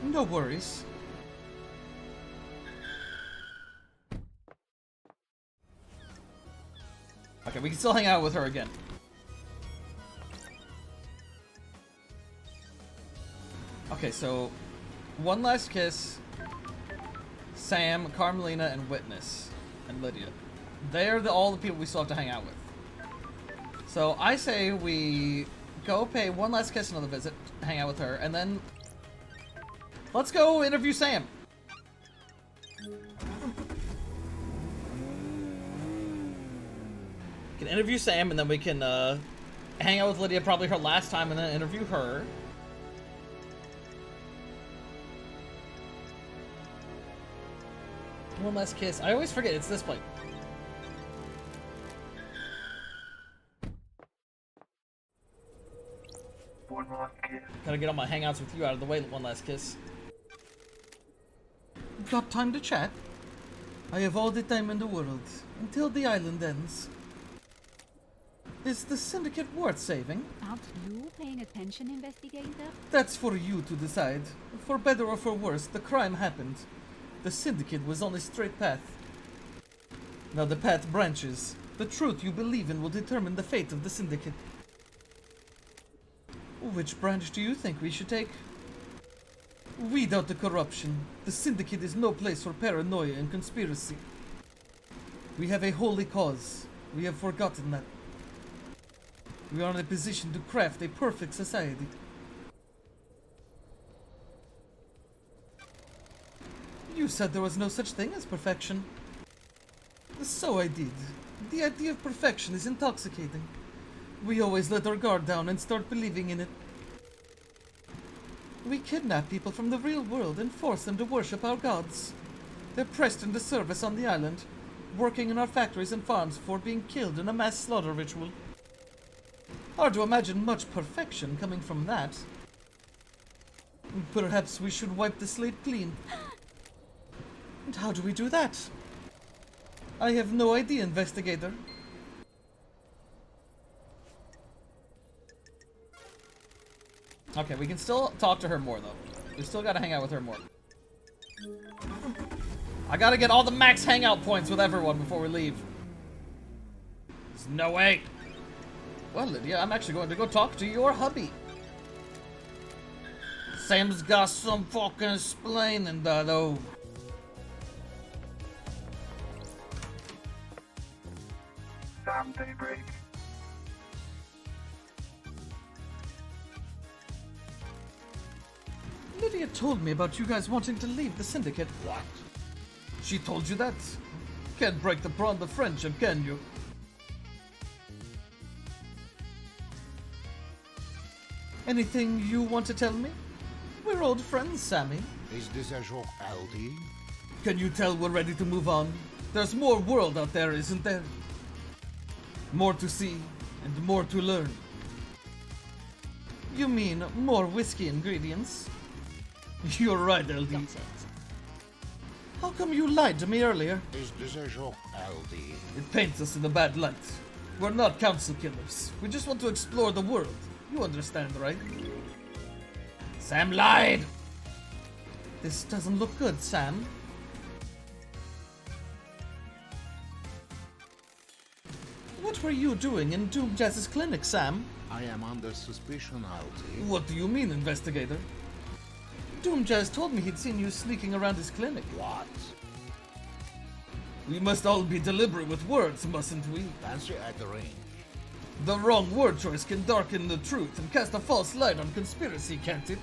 No worries. Okay, we can still hang out with her again. Okay, so one last kiss. Sam, Carmelina, and Witness, and Lydia. They're all the people we still have to hang out with. So I say we go pay one last kiss, another visit, hang out with her, and then let's go interview Sam. We can interview Sam, and then we can hang out with Lydia, probably her last time, and then interview her. One last kiss. I always forget it's this place. One last kiss. Gotta get all my hangouts with you out of the way. One last kiss. Got time to chat? I have all the time in the world until the island ends. Is the syndicate worth saving? Aren't you paying attention, investigator? That's for you to decide. For better or for worse, the crime happened. The syndicate was on a straight path. Now the path branches. The truth you believe in will determine the fate of the syndicate. Which branch do you think we should take? Weed out the corruption. The syndicate is no place for paranoia and conspiracy. We have a holy cause. We have forgotten that. We are in a position to craft a perfect society. You said there was no such thing as perfection. So I did. The idea of perfection is intoxicating. We always let our guard down and start believing in it. We kidnap people from the real world and force them to worship our gods. They're pressed into service on the island, working in our factories and farms before being killed in a mass slaughter ritual. Hard to imagine much perfection coming from that. Perhaps we should wipe the slate clean. And how do we do that? I have no idea, investigator. Okay, we can still talk to her more, though. We still gotta hang out with her more. I gotta get all the max hangout points with everyone before we leave. There's no way. Well, Lydia, I'm actually going to go talk to your hubby. Sam's got some fucking explaining, though. Sam, daybreak. Lydia told me about you guys wanting to leave the syndicate. What? She told you that? Can't break the bond of friendship, can you? Anything you want to tell me? We're old friends, Sammy. Is this a joke, LD? Can you tell we're ready to move on? There's more world out there, isn't there? More to see and more to learn. You mean more whiskey ingredients? You're right, LD. That's it. How come you lied to me earlier? Is this a joke, LD? It paints us in a bad light. We're not council killers. We just want to explore the world. You understand, right? Sam lied! This doesn't look good, Sam. What were you doing in Doom Jazz's clinic, Sam? I am under suspicion, LD. What do you mean, investigator? Doom Jazz told me he'd seen you sneaking around his clinic. What? We must all be deliberate with words, mustn't we? Fancy at the range. The wrong word choice can darken the truth and cast a false light on conspiracy, can't it?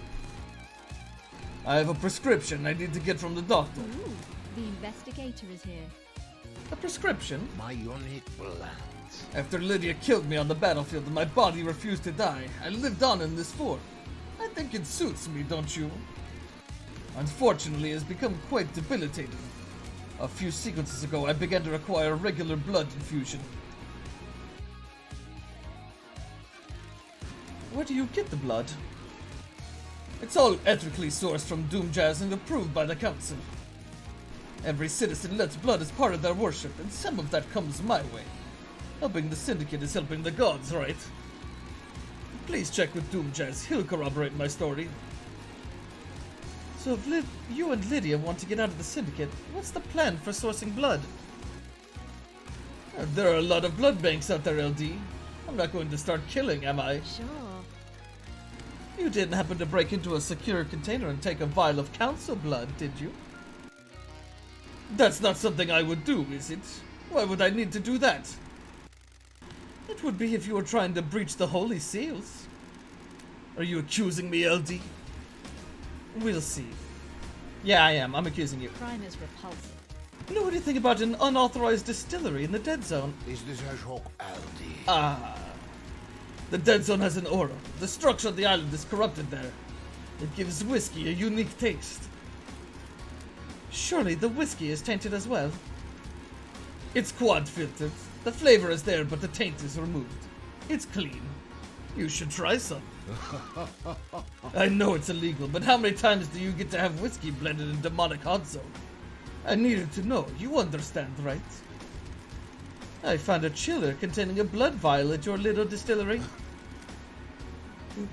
I have a prescription I need to get from the doctor. Ooh, the investigator is here. A prescription? My unique plan. After Lydia killed me on the battlefield and my body refused to die, I lived on in this fort. I think it suits me, don't you? Unfortunately, it has become quite debilitating. A few sequences ago, I began to require regular blood infusion. Where do you get the blood? It's all ethically sourced from Doomjazz and approved by the Council. Every citizen lets blood as part of their worship, and some of that comes my way. Helping the Syndicate is helping the gods, right? Please check with Doomjazz, he'll corroborate my story. So if you and Lydia want to get out of the Syndicate, what's the plan for sourcing blood? There are a lot of blood banks out there, LD. I'm not going to start killing, am I? Sure. You didn't happen to break into a secure container and take a vial of council blood, did you? That's not something I would do, is it? Why would I need to do that? It would be if you were trying to breach the Holy Seals. Are you accusing me, LD? We'll see. Yeah, I am. I'm accusing you. Crime is repulsive. Know anything about an unauthorized distillery in the Dead Zone? Is this a joke, LD? Ah. The Dead Zone has an aura. The structure of the island is corrupted there. It gives whiskey a unique taste. Surely the whiskey is tainted as well. It's quad filtered. The flavor is there, but the taint is removed. It's clean. You should try some. I know it's illegal, but how many times do you get to have whiskey blended in demonic hot zone? I needed to know. You understand, right? I found a chiller containing a blood vial at your little distillery.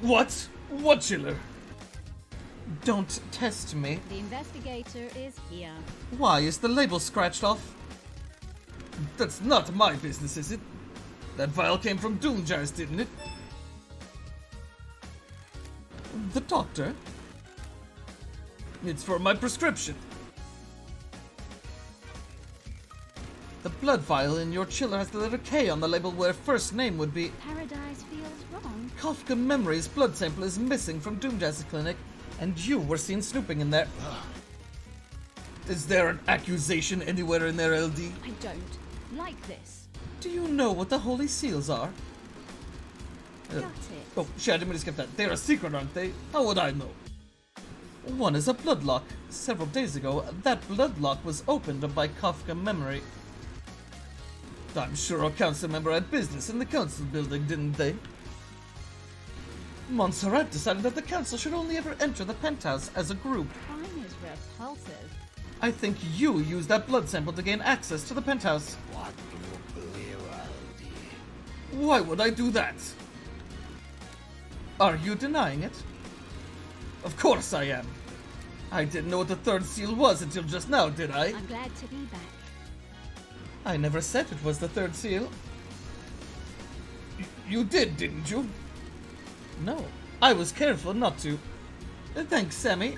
What? What chiller? Don't test me. The investigator is here. Why is the label scratched off? That's not my business, is it? That vial came from Doomjars, didn't it? The doctor? It's for my prescription. The blood vial in your chiller has the letter K on the label where first name would be. Paradise feels wrong. Kafka Memory's blood sample is missing from Doomjazz's clinic, and you were seen snooping in there. Is there an accusation anywhere in there, LD? I don't like this. Do you know what the Holy Seals are? Got it. Oh, shit, I didn't mean to skip that. They're a secret, aren't they? How would I know? One is a bloodlock. Several days ago, that bloodlock was opened by Kafka Memory. I'm sure a council member had business in the council building, didn't they? Montserrat decided that the council should only ever enter the penthouse as a group. Crime is repulsive. I think you used that blood sample to gain access to the penthouse. What do you believe, LD? Why would I do that? Are you denying it? Of course I am. I didn't know what the third seal was until just now, did I? I'm glad to be back. I never said it was the third seal. You did, didn't you? No, I was careful not to. Thanks, Sammy.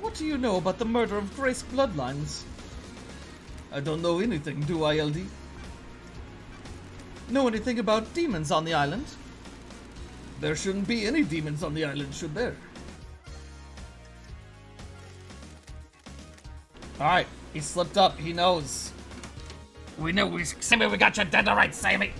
What do you know about the murder of Grace Bloodlines? I don't know anything, do I, LD? Know anything about demons on the island? There shouldn't be any demons on the island, should there? Alright, he slipped up, he knows. We knew, Sammy, we got you dead to rights, Sammy!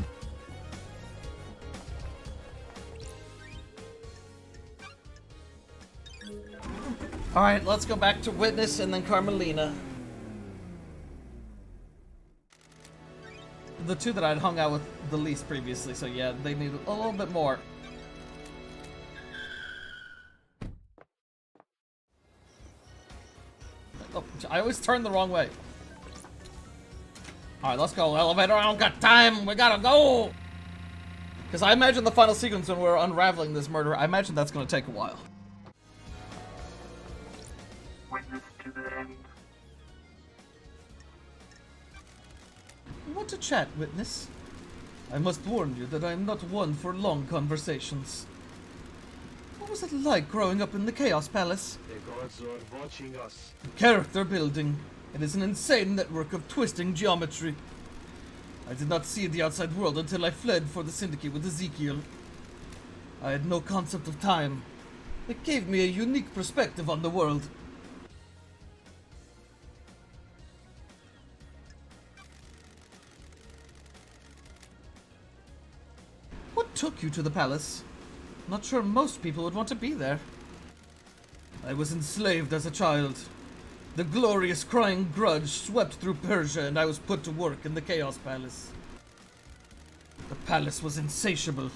Alright, let's go back to Witness and then Carmelina. The two that I'd hung out with the least previously, so yeah, they need a little bit more. Oh, I always turn the wrong way. Alright, let's go, elevator. I don't got time. We gotta go. Because I imagine the final sequence when we're unraveling this murder, I imagine that's going to take a while. Witness to the end. Want to chat, Witness? I must warn you that I am not one for long conversations. What was it like growing up in the Chaos Palace? The gods are watching us. Character building. It is an insane network of twisting geometry. I did not see the outside world until I fled for the Syndicate with Ezekiel. I had no concept of time. It gave me a unique perspective on the world. took you to the palace. Not sure most people would want to be there. I was enslaved as a child. The glorious crying grudge swept through Persia and I was put to work in the Chaos Palace. The palace was insatiable,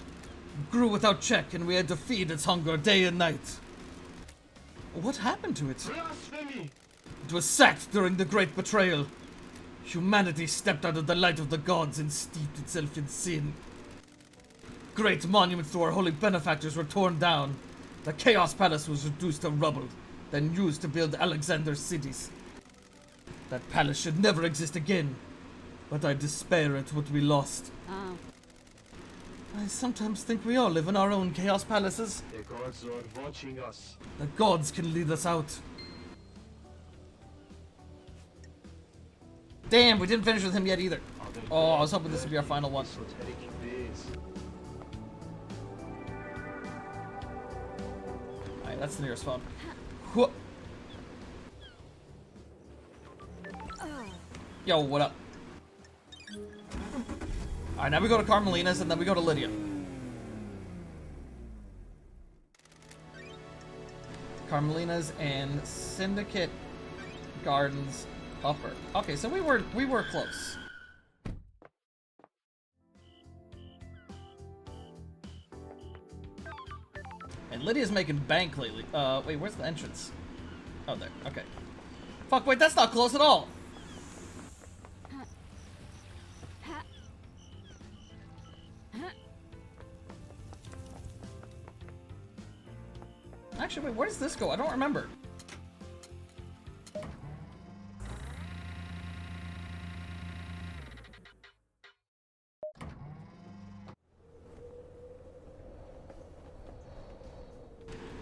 grew without check, and we had to feed its hunger day and night. What happened to it? Blasphemy! It was sacked during the Great Betrayal. Humanity stepped out of the light of the gods and steeped itself in sin. Great monuments to our holy benefactors were torn down. The Chaos Palace was reduced to rubble, then used to build Alexander's cities. That palace should never exist again, but I despair at what we lost. Oh. I sometimes think we all live in our own Chaos Palaces. The gods are watching us. The gods can lead us out. Damn, we didn't finish with him yet either. Oh, I was hoping this would be our final one. Alright, that's the nearest phone. Whoa. Yo, what up? Alright, now we go to Carmelina's and then we go to Lydia. Carmelina's and Syndicate Gardens Upper. Okay, so we were close. And Lydia's making bank lately. Wait, where's the entrance? Oh, there. Okay. Fuck, wait, that's not close at all. Actually, wait, where does this go? I don't remember.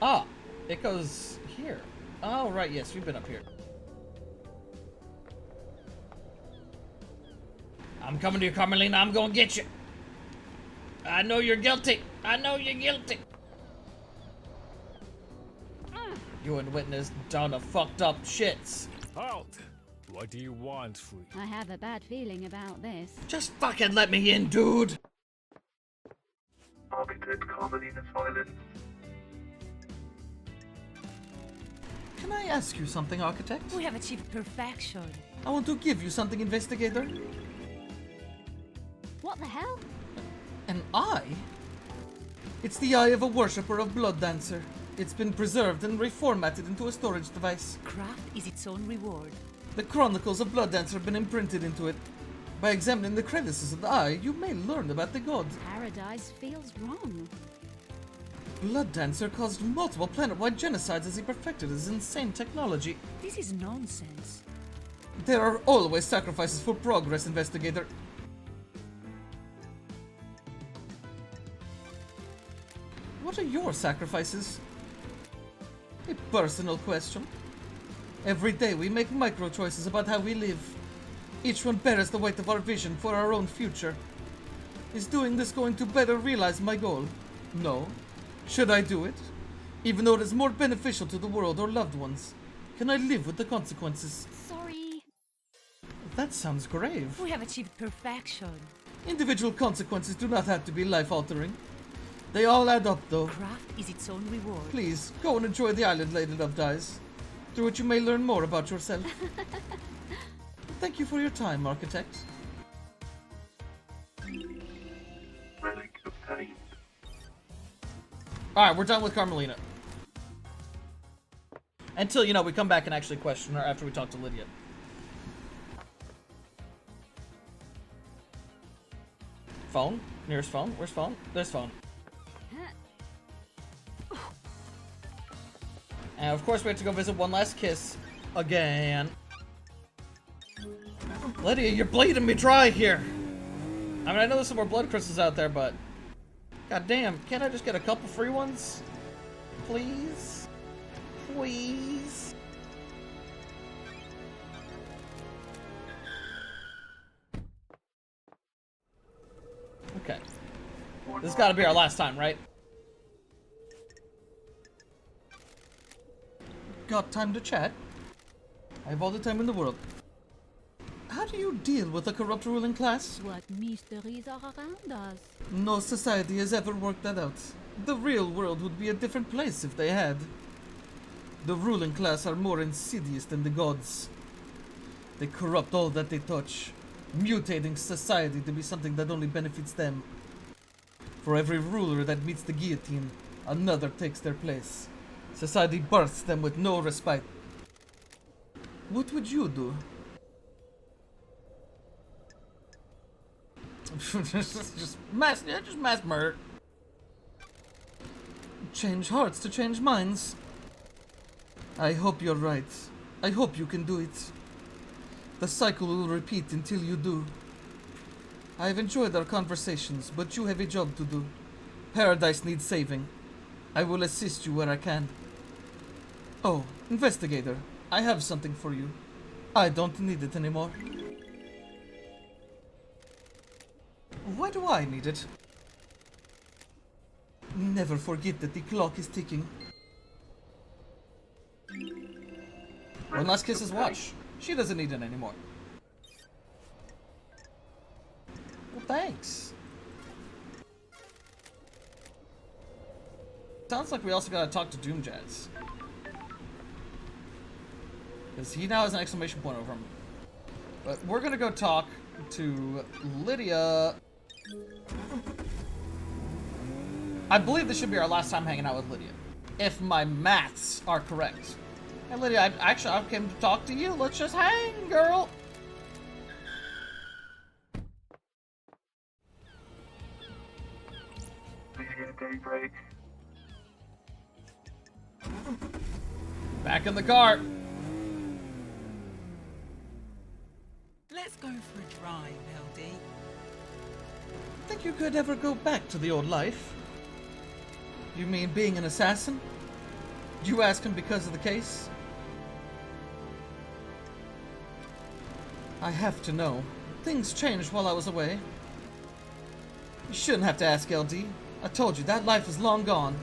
Ah, it goes here. Oh, right, yes, we've been up here. I'm coming to you, Carmelina. I'm gonna get you. I know you're guilty. I know you're guilty. You and Witness done a fucked up shits. Halt! What do you want, Free? I have a bad feeling about this. Just fucking let me in, dude! Architect Carmelina's violin. Can I ask you something, Architect? We have achieved perfection. I want to give you something, Investigator. What the hell? An eye? It's the eye of a worshipper of Blood Dancer. It's been preserved and reformatted into a storage device. Craft is its own reward. The chronicles of Blood Dancer have been imprinted into it. By examining the crevices of the eye, you may learn about the god. Paradise feels wrong. Blood Dancer caused multiple planet-wide genocides as he perfected his insane technology. This is nonsense. There are always sacrifices for progress, Investigator. What are your sacrifices? A personal question. Every day we make micro-choices about how we live. Each one bears the weight of our vision for our own future. Is doing this going to better realize my goal? No. Should I do it? Even though it is more beneficial to the world or loved ones. Can I live with the consequences? Sorry. That sounds grave. We have achieved perfection. Individual consequences do not have to be life-altering. They all add up, though. Craft is its own reward. Please, go and enjoy the island Lady Love dies, through which you may learn more about yourself. Thank you for your time, Architect. Relic obtained. Alright, we're done with Carmelina. Until, you know, we come back and actually question her after we talk to Lydia. Phone? Nearest phone? Where's phone? There's phone. And of course we have to go visit One Last Kiss again. Lydia, you're bleeding me dry here. I mean, I know there's some more blood crystals out there, but god damn, can't I just get a couple free ones? Please? Please? Okay. This has got to be our last time, right? Got time to chat? I have all the time in the world. How do do you deal with a corrupt ruling class? What mysteries are around us? No society has ever worked that out. The real world would be a different place if they had. The ruling class are more insidious than the gods. They corrupt all that they touch, mutating society to be something that only benefits them. For every ruler that meets the guillotine, another takes their place. Society births them with no respite. What would you do? just mass murder. Change hearts to change minds. I hope you're right. I hope you can do it. The cycle will repeat until you do. I have enjoyed our conversations, but you have a job to do. Paradise needs saving. I will assist you where I can. Oh, investigator, I have something for you. I don't need it anymore. Why do I need it? Never forget that the clock is ticking. One last kiss his watch. She doesn't need it anymore. Well, thanks. Sounds like we also gotta talk to Doom Jazz. Because he now has an exclamation point over him. But we're gonna go talk to Lydia. I believe this should be our last time hanging out with Lydia. If my maths are correct. Hey Lydia, I came to talk to you. Let's just hang, girl. Break. Back in the car. Let's go for a drive, LD. Think you could ever go back to the old life? You mean being an assassin? You ask him because of the case? I have to know. Things changed while I was away. You shouldn't have to ask, LD. I told you, that life is long gone.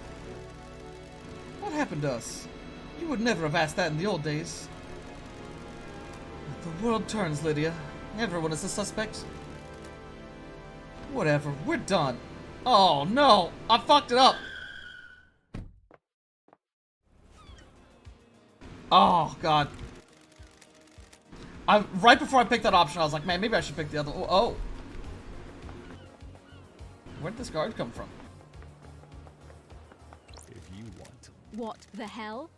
What happened to us? You would never have asked that in the old days. The world turns, Lydia. Everyone is a suspect. Whatever, we're done. Oh no, I fucked it up. Oh god. Right before I picked that option, I was like, man, maybe I should pick the other. Oh. Where'd this guard come from? If you want. What the hell?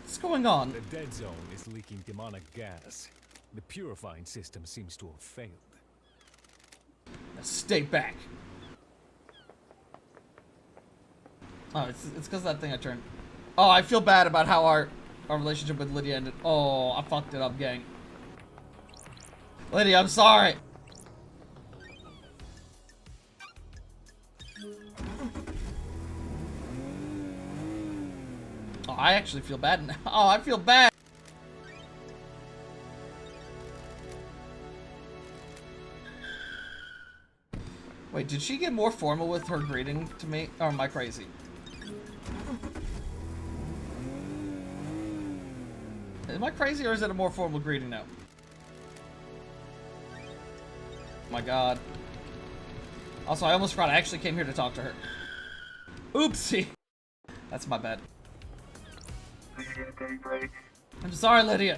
What's going on? The dead zone is leaking demonic gas. The purifying system seems to have failed. Now stay back. Oh, it's because that thing I turned. Oh, I feel bad about how our relationship with Lydia ended. Oh, I fucked it up, gang. Lydia, I'm sorry. Oh, I actually feel bad now. Oh, I feel bad. Wait, did she get more formal with her greeting to me? Or am I crazy? Am I crazy or is it a more formal greeting now? Oh my god. Also, I almost forgot I actually came here to talk to her. Oopsie. That's my bad. I'm sorry, Lydia.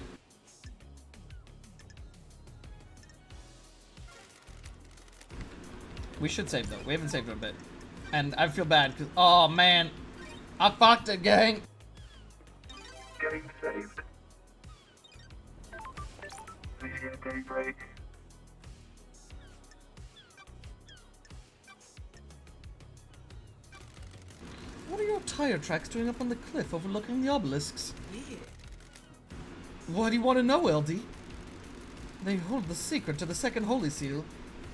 We should save though. We haven't saved in a bit. And I feel bad because, oh man. I fucked it, gang. Getting saved. Please get a day break. What are your tire tracks doing up on the cliff overlooking the obelisks? Weird. What do you want to know, LD? They hold the secret to the second holy seal,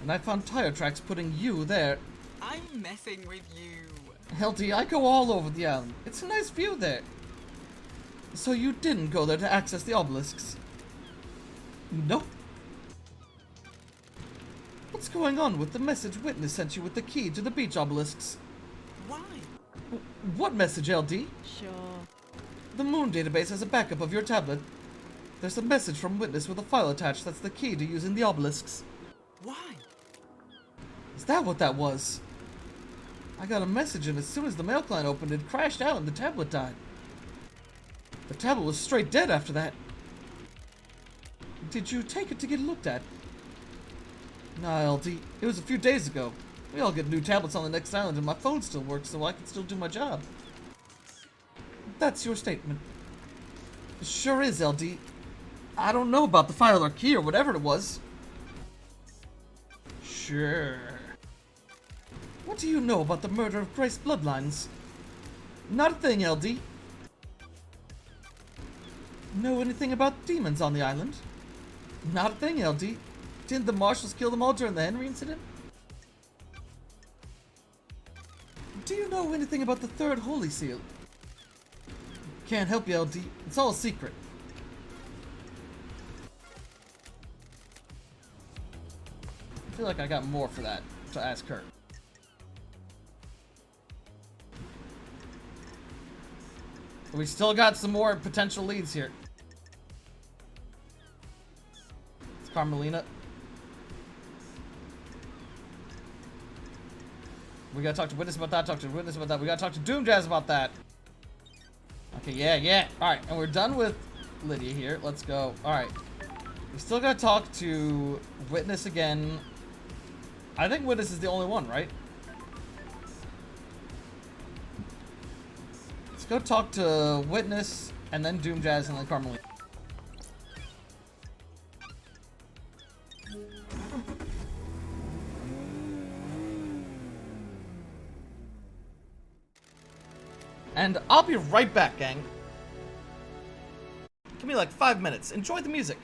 and I found tire tracks putting you there. I'm messing with you. LD, I go all over the island. It's a nice view there. So you didn't go there to access the obelisks? Nope. What's going on with the message Witness sent you with the key to the beach obelisks? Why? What message, LD? Sure. The Moon database has a backup of your tablet. There's a message from Witness with a file attached that's the key to using the obelisks. Why? Is that what that was? I got a message and as soon as the mail client opened it crashed out and the tablet died. The tablet was straight dead after that. Did you take it to get looked at? Nah, LD. It was a few days ago. We all get new tablets on the next island and my phone still works so I can still do my job. That's your statement. Sure is, LD. I don't know about the file or key or whatever it was. Sure. What do you know about the murder of Grace Bloodlines? Not a thing, LD. Know anything about demons on the island? Not a thing, LD. Didn't the marshals kill them all during the Henry incident? Do you know anything about the third Holy Seal? Can't help you, LD. It's all a secret. I feel like I got more for that to ask her. We still got some more potential leads here. It's Carmelina. We gotta talk to Witness about that, talk to Witness about that. We gotta talk to Doom Jazz about that. Okay, yeah. Alright, and we're done with Lydia here. Let's go. Alright. We still gotta talk to Witness again. I think Witness is the only one, right? Let's go talk to Witness, and then Doom Jazz, and then Carmelina. And I'll be right back, gang. Give me like 5 minutes. Enjoy the music.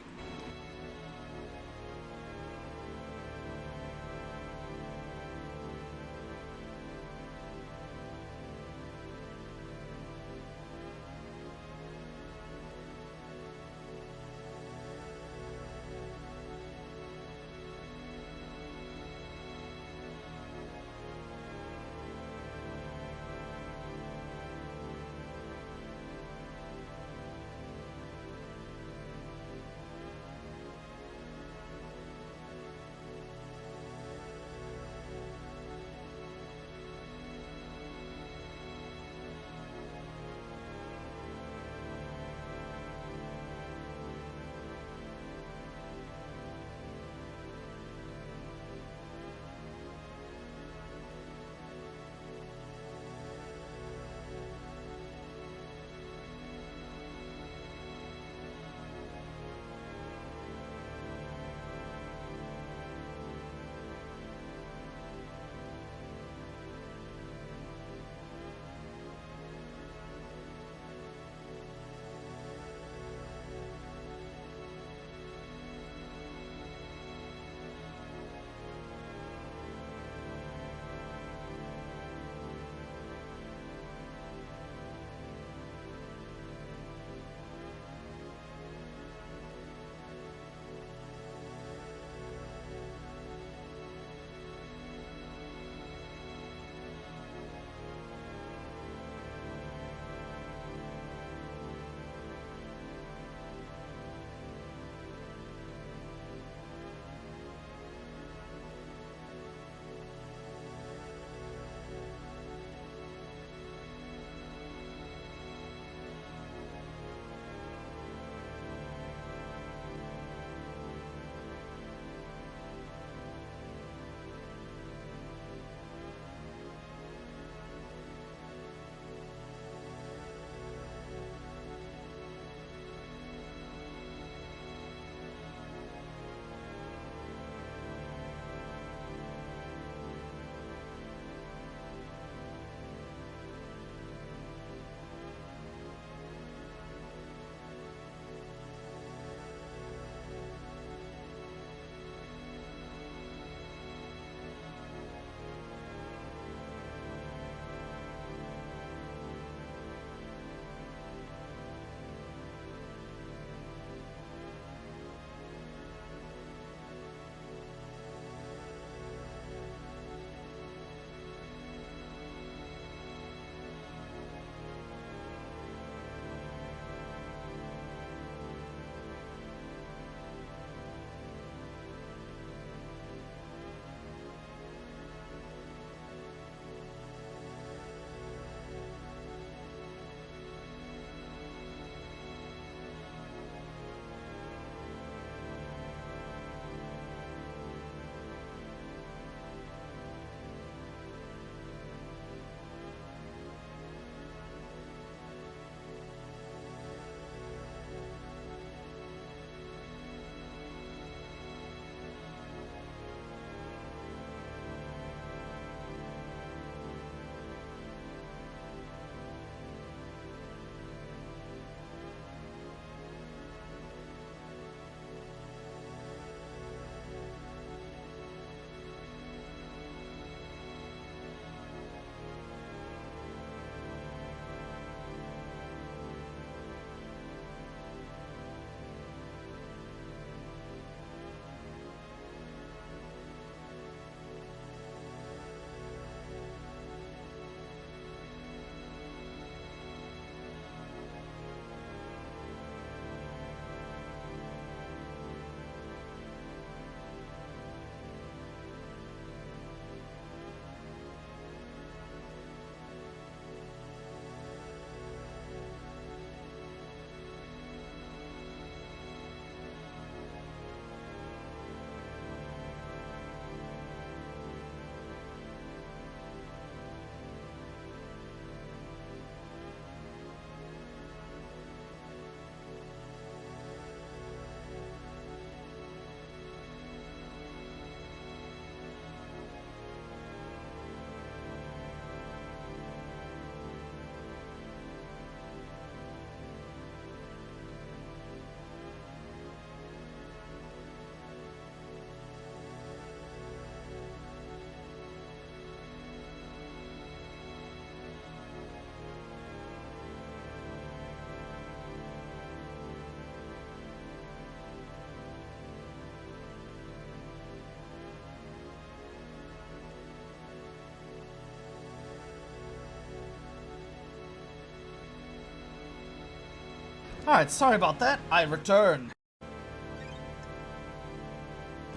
Alright, sorry about that. I return.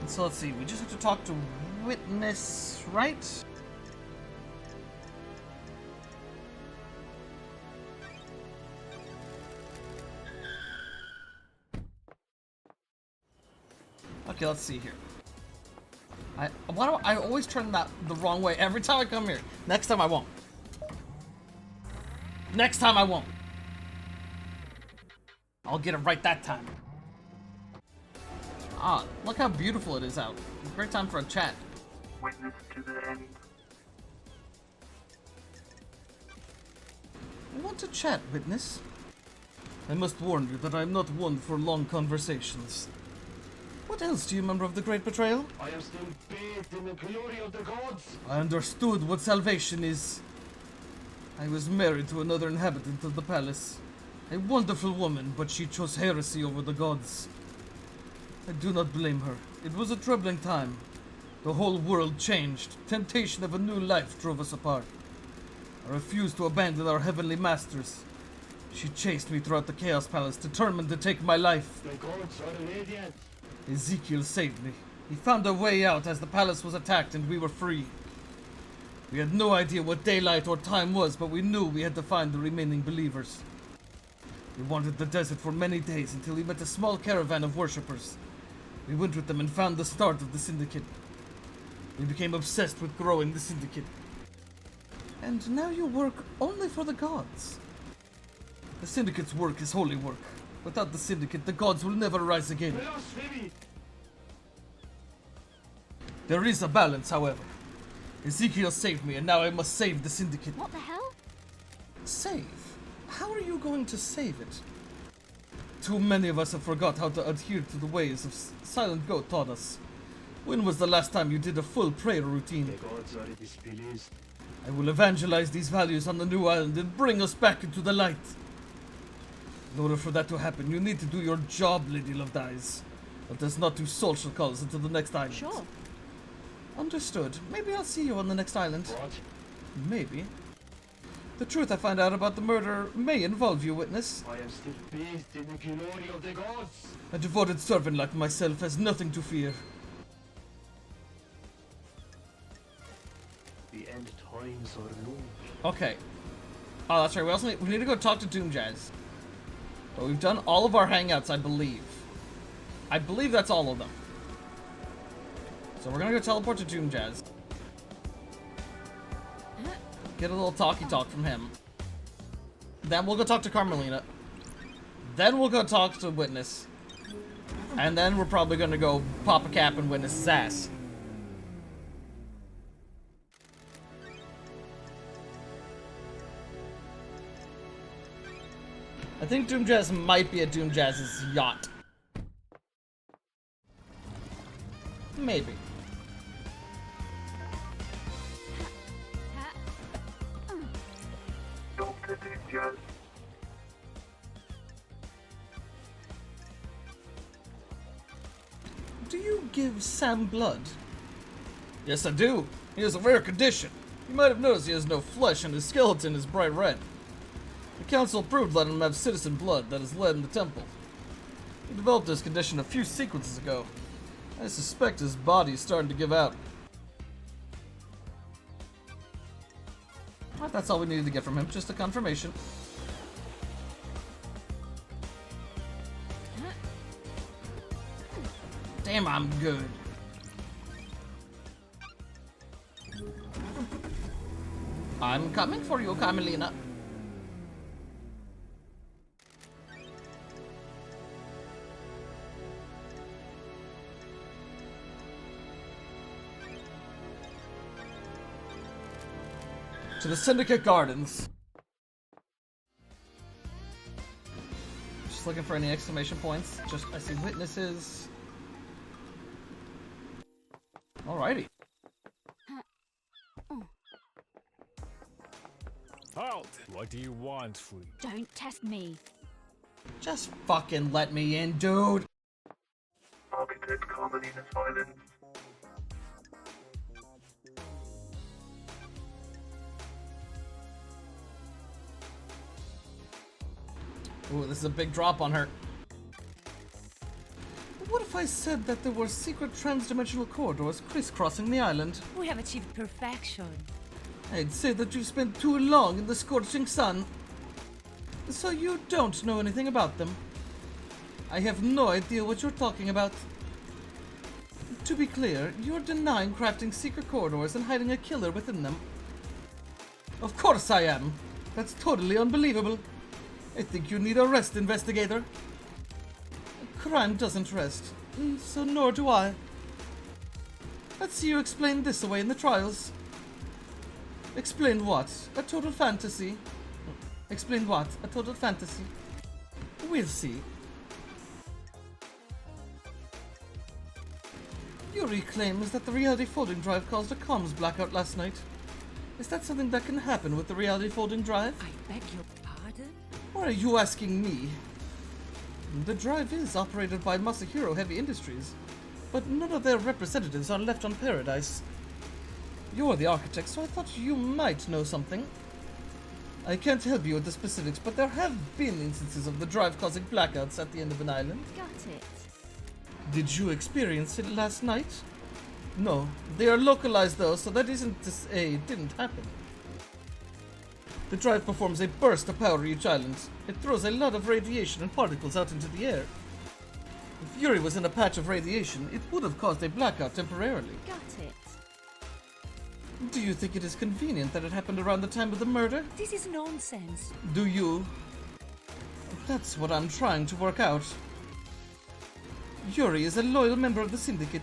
And so let's see, we just have to talk to Witness, right? Okay, let's see here. Why do I always turn that the wrong way every time I come here? Next time I won't. Next time I won't. I'll get it right that time. Ah, look how beautiful it is out. Great time for a chat. Witness to the end. I want to chat, Witness. I must warn you that I am not one for long conversations. What else do you remember of the Great Betrayal? I am still bathed in the glory of the gods. I understood what salvation is. I was married to another inhabitant of the palace. A wonderful woman, but she chose heresy over the gods. I do not blame her. It was a troubling time. The whole world changed. Temptation of a new life drove us apart. I refused to abandon our heavenly masters. She chased me throughout the Chaos Palace, determined to take my life. The gods are radiant. Ezekiel saved me. He found a way out as the palace was attacked and we were free. We had no idea what daylight or time was, but we knew we had to find the remaining believers. We wandered the desert for many days until we met a small caravan of worshippers. We went with them and found the start of the Syndicate. We became obsessed with growing the Syndicate. And now you work only for the gods. The Syndicate's work is holy work. Without the Syndicate, the gods will never rise again. There is a balance, however. Ezekiel saved me, and now I must save the Syndicate. What the hell? Save? How are you going to save it? Too many of us have forgot how to adhere to the ways of Silent Goat taught us. When was the last time you did a full prayer routine? The gods are displeased. I will evangelize these values on the new island and bring us back into the light. In order for that to happen, you need to do your job, Lady Lovedyes. Let us not do social calls until the next island. Sure. Understood. Maybe I'll see you on the next island. What? Maybe. The truth I find out about the murder may involve you, Witness. I am still bathed in the glory of the gods. A devoted servant like myself has nothing to fear. The end times are low. Okay. Oh, that's right. We need to go talk to Doom Jazz. But we've done all of our hangouts, I believe. I believe that's all of them. So we're gonna go teleport to Doom Jazz. Get a little talky talk from him. Then we'll go talk to Carmelina. Then we'll go talk to Witness. And then we're probably gonna go pop a cap in Witness's ass. I think Doom Jazz might be at Doom Jazz's yacht. Maybe. Dr. Jazz. Do you give Sam blood? Yes, I do. He has a rare condition. You might have noticed he has no flesh and his skeleton is bright red. The council approved letting him have citizen blood that is led in the temple. He developed this condition a few sequences ago. I suspect his body is starting to give out. Well, that's all we needed to get from him, just a confirmation. Damn, I'm good. I'm coming for you, Carmelina. To the Syndicate Gardens. Just looking for any exclamation points. Just, I see witnesses. Alrighty. Halt! What do you want, Free? Don't test me. Just fucking let me in, dude. Architect Carmelina's Island. Ooh, this is a big drop on her. What if I said that there were secret trans-dimensional corridors crisscrossing the island? We have achieved perfection. I'd say that you've spent too long in the scorching sun. So you don't know anything about them. I have no idea what you're talking about. To be clear, you're denying crafting secret corridors and hiding a killer within them. Of course I am. That's totally unbelievable. I think you need a rest, investigator. Crime doesn't rest, so nor do I. Let's see you explain this away in the trials. Explain what? A total fantasy? Explain what? A total fantasy? We'll see. Yuri claims that the reality folding drive caused a comms blackout last night. Is that something that can happen with the reality folding drive? I beg your pardon? Why are you asking me? The drive is operated by Masahiro Heavy Industries, but none of their representatives are left on Paradise. You're the architect, so I thought you might know something. I can't help you with the specifics, but there have been instances of the drive causing blackouts at the end of an island. Got it. Did you experience it last night? No, they are localized though, so that isn't to say it didn't happen. The drive performs a burst of power each island. It throws a lot of radiation and particles out into the air. If Yuri was in a patch of radiation, it would have caused a blackout temporarily. Got it. Do you think it is convenient that it happened around the time of the murder? This is nonsense. Do you? That's what I'm trying to work out. Yuri is a loyal member of the Syndicate.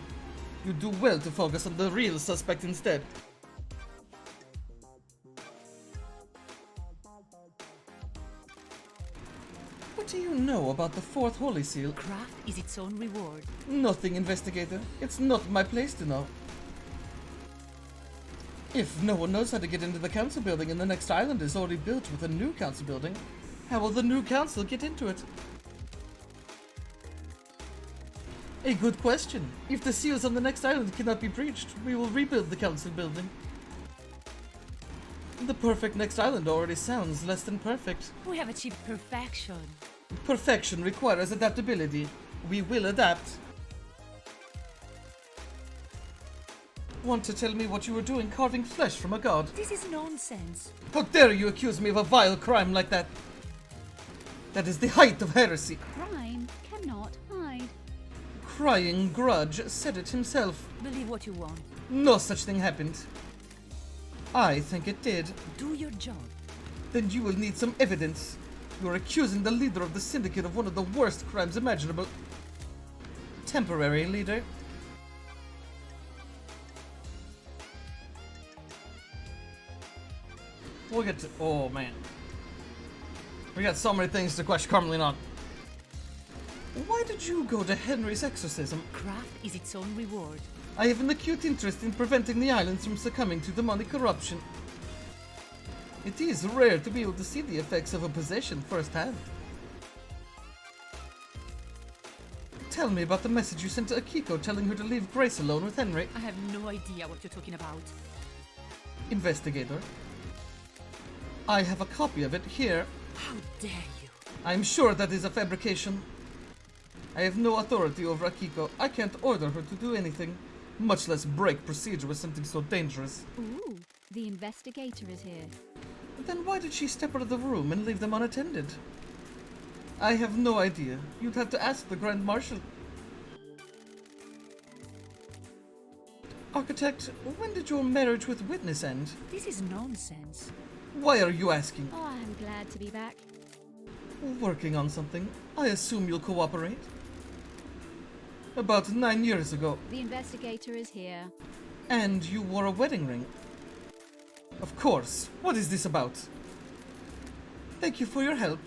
You do well to focus on the real suspect instead. What do you know about the fourth Holy Seal? Craft is its own reward. Nothing, investigator. It's not my place to know. If no one knows how to get into the council building and the next island is already built with a new council building, how will the new council get into it? A good question. If the seals on the next island cannot be breached, we will rebuild the council building. The perfect next island already sounds less than perfect. We have achieved perfection. Perfection requires adaptability. We will adapt. Want to tell me what you were doing carving flesh from a god? This is nonsense. How dare you accuse me of a vile crime like that? That is the height of heresy. Crime cannot hide. Crying Grudge said it himself. Believe what you want. No such thing happened. I think it did. Do your job. Then you will need some evidence. You're accusing the leader of the Syndicate of one of the worst crimes imaginable. Temporary leader. We'll get to... Oh, man. We got so many things to question Carmeline on. Why did you go to Henry's exorcism? Craft is its own reward. I have an acute interest in preventing the islands from succumbing to demonic corruption. It is rare to be able to see the effects of a possession firsthand. Tell me about the message you sent to Akiko telling her to leave Grace alone with Henry. I have no idea what you're talking about. Investigator. I have a copy of it here. How dare you? I'm sure that is a fabrication. I have no authority over Akiko. I can't order her to do anything, much less break procedure with something so dangerous. Ooh, the investigator is here. Then why did she step out of the room and leave them unattended? I have no idea. You'd have to ask the Grand Marshal. Architect, when did your marriage with Witness end? This is nonsense. Why are you asking? Oh, I'm glad to be back. Working on something. I assume you'll cooperate. About 9 years ago. The investigator is here. And you wore a wedding ring. Of course. What is this about? Thank you for your help.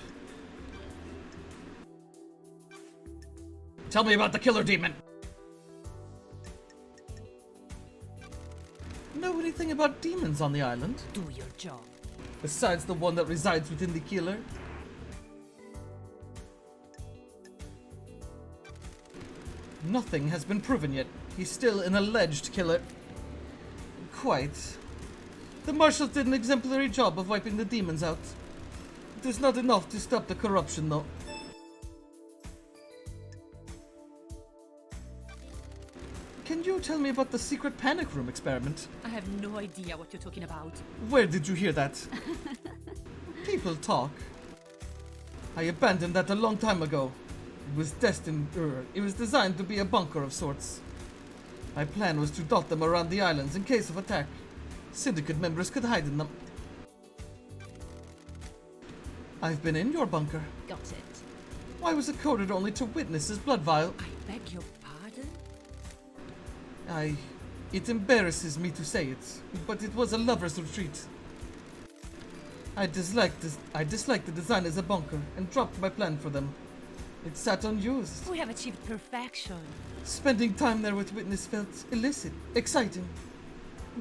Tell me about the killer demon. Know anything about demons on the island? Do your job. Besides the one that resides within the killer? Nothing has been proven yet. He's still an alleged killer. Quite. The marshals did an exemplary job of wiping the demons out. It is not enough to stop the corruption, though. Can you tell me about the secret panic room experiment? I have no idea what you're talking about. Where did you hear that? People talk. I abandoned that a long time ago. It was it was designed to be a bunker of sorts. My plan was to dot them around the islands in case of attack. Syndicate members could hide in them. I've been in your bunker. Got it. Why was it coded only to witness his blood vial? I beg your pardon? It embarrasses me to say it, but it was a lover's retreat. I disliked the design as a bunker and dropped my plan for them. It sat unused. We have achieved perfection. Spending time there with Witness felt illicit, exciting.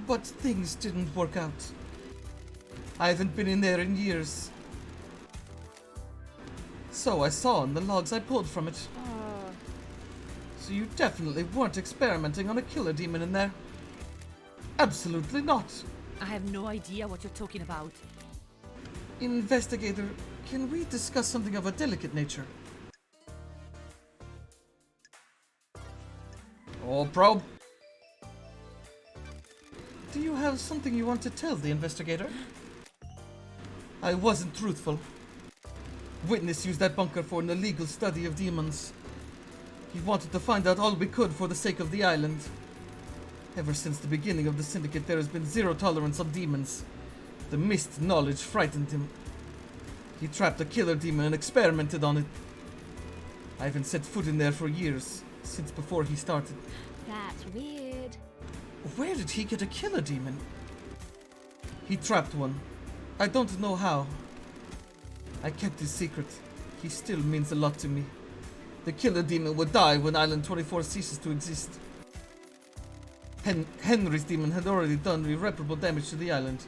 But things didn't work out. I haven't been in there in years. So I saw in the logs I pulled from it. So you definitely weren't experimenting on a killer demon in there? Absolutely not. I have no idea what you're talking about. Investigator, can we discuss something of a delicate nature? Oh, probe. Do you have something you want to tell the investigator? I wasn't truthful. Witness used that bunker for an illegal study of demons. He wanted to find out all we could for the sake of the island. Ever since the beginning of the Syndicate, there has been zero tolerance on demons. The missed knowledge frightened him. He trapped a killer demon and experimented on it. I haven't set foot in there for years, since before he started. That's weird. Where did he get a killer demon? He trapped one. I don't know how. I kept his secret. He still means a lot to me. The killer demon would die when Island 24 ceases to exist. Henry's demon had already done irreparable damage to the island.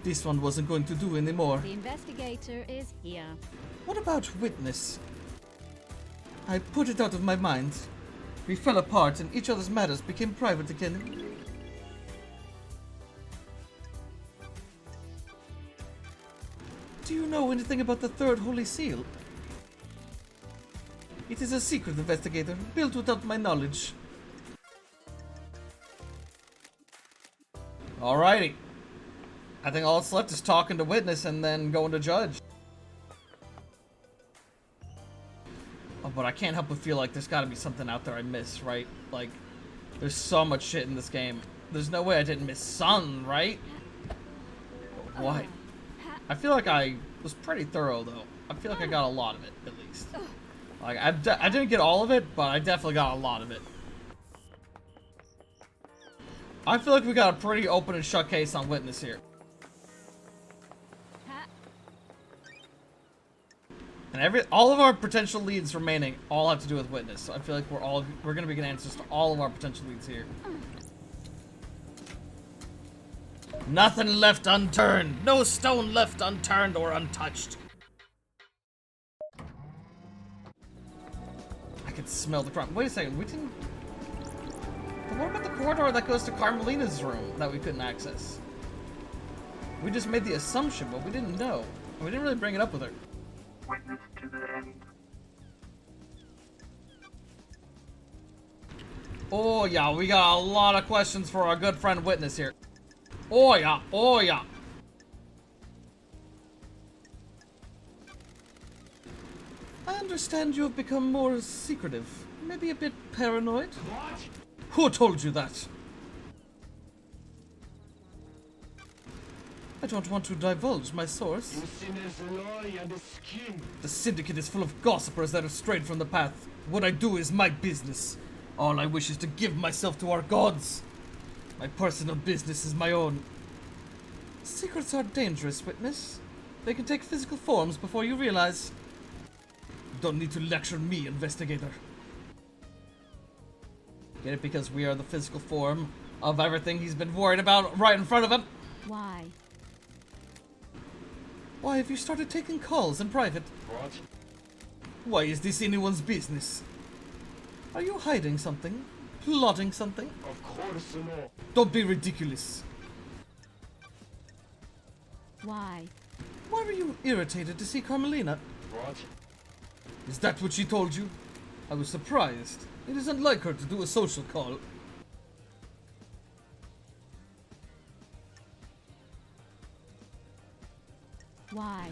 This one wasn't going to do anymore. The investigator is here. What about Witness? I put it out of my mind. We fell apart and each other's matters became private again. Do you know anything about the Third Holy Seal? It is a secret, investigator, built without my knowledge. Alrighty. I think all that's left is talking to Witness and then going to Judge. Oh, but I can't help but feel like there's gotta be something out there I missed, right? Like, there's so much shit in this game. There's no way I didn't miss some, right? What? I feel like I was pretty thorough, though. I feel like I got a lot of it, at least. Like, I didn't get all of it, but I definitely got a lot of it. I feel like we got a pretty open and shut case on Witness here. And all of our potential leads remaining all have to do with Witness. So I feel like we're gonna be getting answers to all of our potential leads here. Nothing left unturned. No stone left unturned or untouched. I can smell the crime. Wait a second, we didn't... What about the corridor that goes to Carmelina's room that we couldn't access? We just made the assumption, but we didn't know. We didn't really bring it up with her. Witness to the end. Oh yeah, we got a lot of questions for our good friend Witness here. Oh yeah, oh yeah. I understand you have become more secretive. Maybe a bit paranoid? What? Who told you that? I don't want to divulge my source. The Syndicate is full of gossipers that have strayed from the path. What I do is my business. All I wish is to give myself to our gods. My personal business is my own. Secrets are dangerous, Witness. They can take physical forms before you realize. You don't need to lecture me, investigator. Get it? Because we are the physical form of everything he's been worried about right in front of him. Why? Why have you started taking calls in private? What? Why is this anyone's business? Are you hiding something? Plotting something? Of course not. Don't be ridiculous. Why? Why were you irritated to see Carmelina? What? Is that what she told you? I was surprised. It isn't like her to do a social call. Why?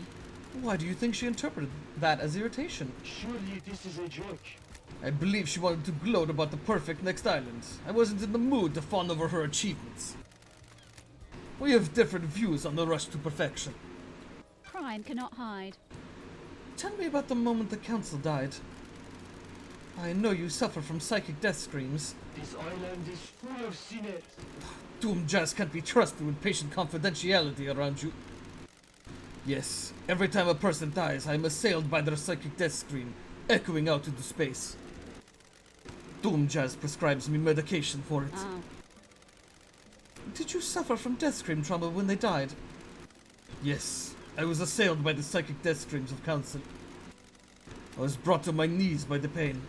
Why do you think she interpreted that as irritation? Surely this is a joke. I believe she wanted to gloat about the perfect next island. I wasn't in the mood to fawn over her achievements. We have different views on the rush to perfection. Crime cannot hide. Tell me about the moment the council died. I know you suffer from psychic death screams. This island is full of sinners. Doom Jazz can't be trusted with patient confidentiality around you. Yes, every time a person dies, I am assailed by their psychic death scream, echoing out into space. Doom Jazz prescribes me medication for it. Oh. Did you suffer from death scream trauma when they died? Yes, I was assailed by the psychic death screams of council. I was brought to my knees by the pain.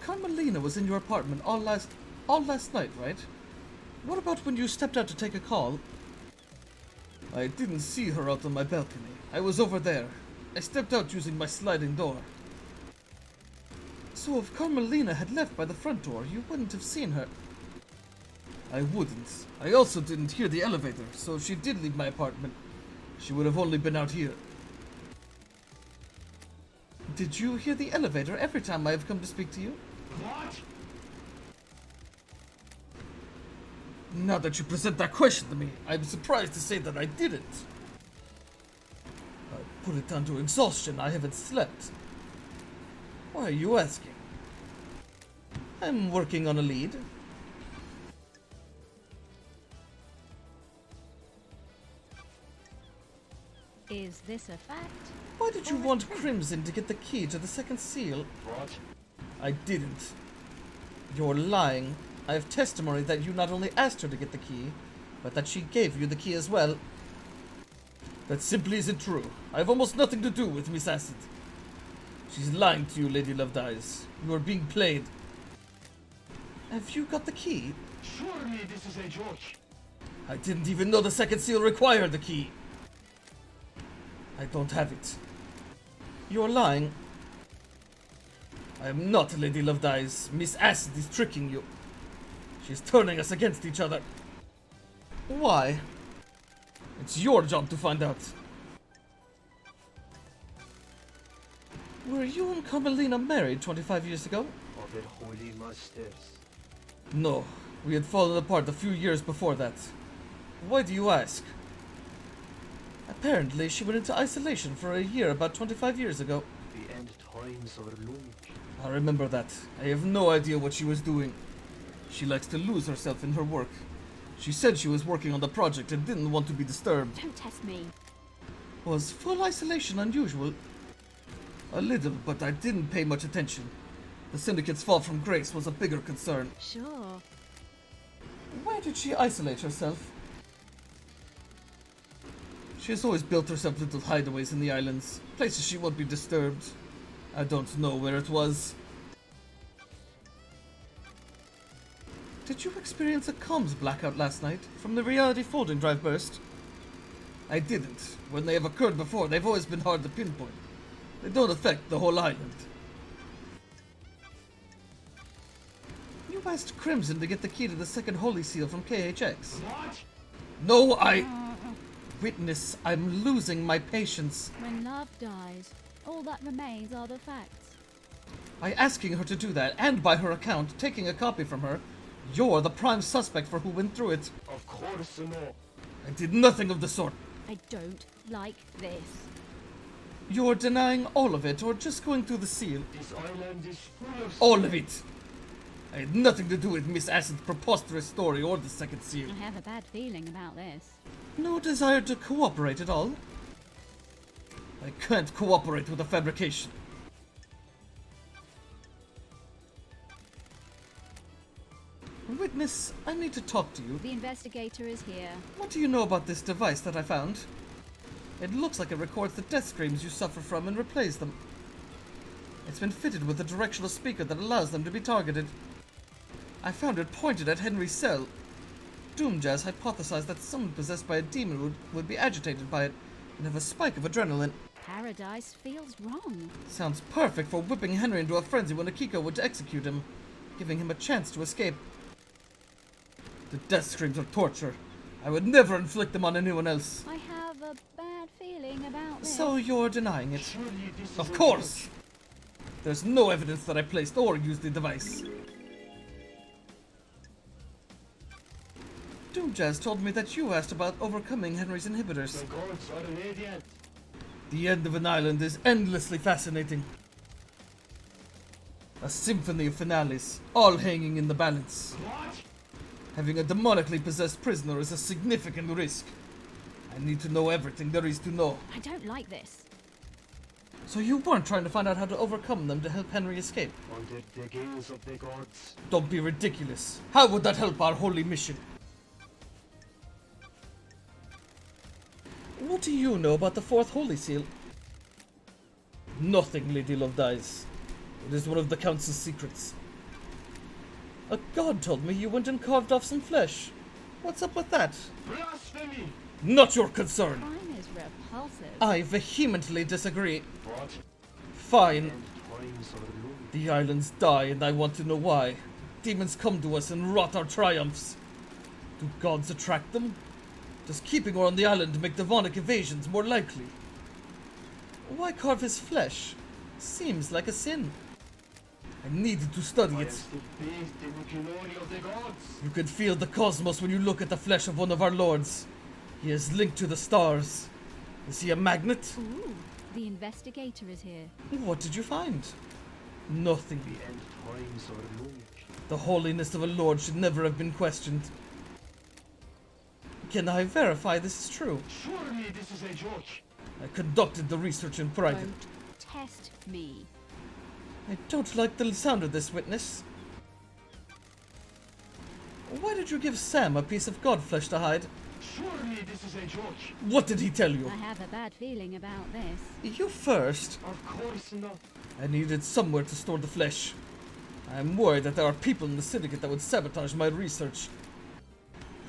Carmelina was in your apartment all last night, right? What about when you stepped out to take a call? I didn't see her out on my balcony. I was over there. I stepped out using my sliding door. So if Carmelina had left by the front door, you wouldn't have seen her. I wouldn't. I also didn't hear the elevator, so if she did leave my apartment, she would have only been out here. Did you hear the elevator every time I have come to speak to you? What? Now that you present that question to me, I'm surprised to say that I didn't. I put it down to exhaustion. I haven't slept. Why are you asking? I'm working on a lead. Is this a fact? Why did you want Crimson to get the key to the second seal? What? I didn't. You're lying. I have testimony that you not only asked her to get the key, but that she gave you the key as well. That simply isn't true. I have almost nothing to do with Miss Acid. She's lying to you, Lady Lovedies. You are being played. Have you got the key? Surely this is a joke. I didn't even know the second seal required the key. I don't have it. You're lying. I am not Lady Lovedies. Miss Acid is tricking you. She's turning us against each other. Why? It's your job to find out. Were you and Carmelina married 25 years ago? Of the holy masters. No, we had fallen apart a few years before that. Why do you ask? Apparently, she went into isolation for a year about 25 years ago. The end times are looming. I remember that. I have no idea what she was doing. She likes to lose herself in her work. She said she was working on the project and didn't want to be disturbed. Don't test me. Was full isolation unusual? A little, but I didn't pay much attention. The Syndicate's fall from grace was a bigger concern. Sure. Where did she isolate herself? She has always built herself little hideaways in the islands, places she won't be disturbed. I don't know where it was. Did you experience a comms blackout last night from the reality folding drive burst? I didn't. When they have occurred before, they've always been hard to pinpoint. They don't affect the whole island. You asked Crimson to get the key to the second holy seal from KHX. What? No, Witness, I'm losing my patience. When love dies, all that remains are the facts. By asking her to do that, and by her account, taking a copy from her, you're the prime suspect for who went through it. Of course not. I did nothing of the sort. I don't like this. You're denying all of it, or just going through the seal? This island is full of... All of it! I had nothing to do with Miss Acid's preposterous story or the second seal. I have a bad feeling about this. No desire to cooperate at all? I can't cooperate with a fabrication. Witness, I need to talk to you. The investigator is here. What do you know about this device that I found? It looks like it records the death screams you suffer from and replays them. It's been fitted with a directional speaker that allows them to be targeted. I found it pointed at Henry's cell. Doomjazz hypothesized that someone possessed by a demon would be agitated by it and have a spike of adrenaline. Paradise feels wrong. Sounds perfect for whipping Henry into a frenzy when Akiko would execute him, giving him a chance to escape. The death screams are torture. I would never inflict them on anyone else. I have a bad feeling about this. So you're denying it? Of course! There's no evidence that I placed or used the device. Doomjazz told me that you asked about overcoming Henry's inhibitors. The end of an island is endlessly fascinating. A symphony of finales, all hanging in the balance. Having a demonically possessed prisoner is a significant risk. I need to know everything there is to know. I don't like this. So you weren't trying to find out how to overcome them to help Henry escape? Don't be ridiculous. How would that help our holy mission? What do you know about the fourth holy seal? Nothing, Lady Love Dies. It is one of the Council's secrets. A god told me you went and carved off some flesh. What's up with that? Blasphemy! Not your concern. Crime is repulsive. I vehemently disagree. What? Fine. The islands die and I want to know why. Demons come to us and rot our triumphs. Do gods attract them? Does keeping her on the island make demonic evasions more likely? Why carve his flesh? Seems like a sin. I needed to study it. You can feel the cosmos when you look at the flesh of one of our lords. He is linked to the stars. Is he a magnet? Ooh, the investigator is here. What did you find? Nothing. The holiness of a lord should never have been questioned. Can I verify this is true? Surely this is a joke. I conducted the research in private. Don't test me. I don't like the sound of this, witness. Why did you give Sam a piece of godflesh to hide? Surely this is a joke. What did he tell you? I have a bad feeling about this. You first. Of course not. I needed somewhere to store the flesh. I am worried that there are people in the syndicate that would sabotage my research.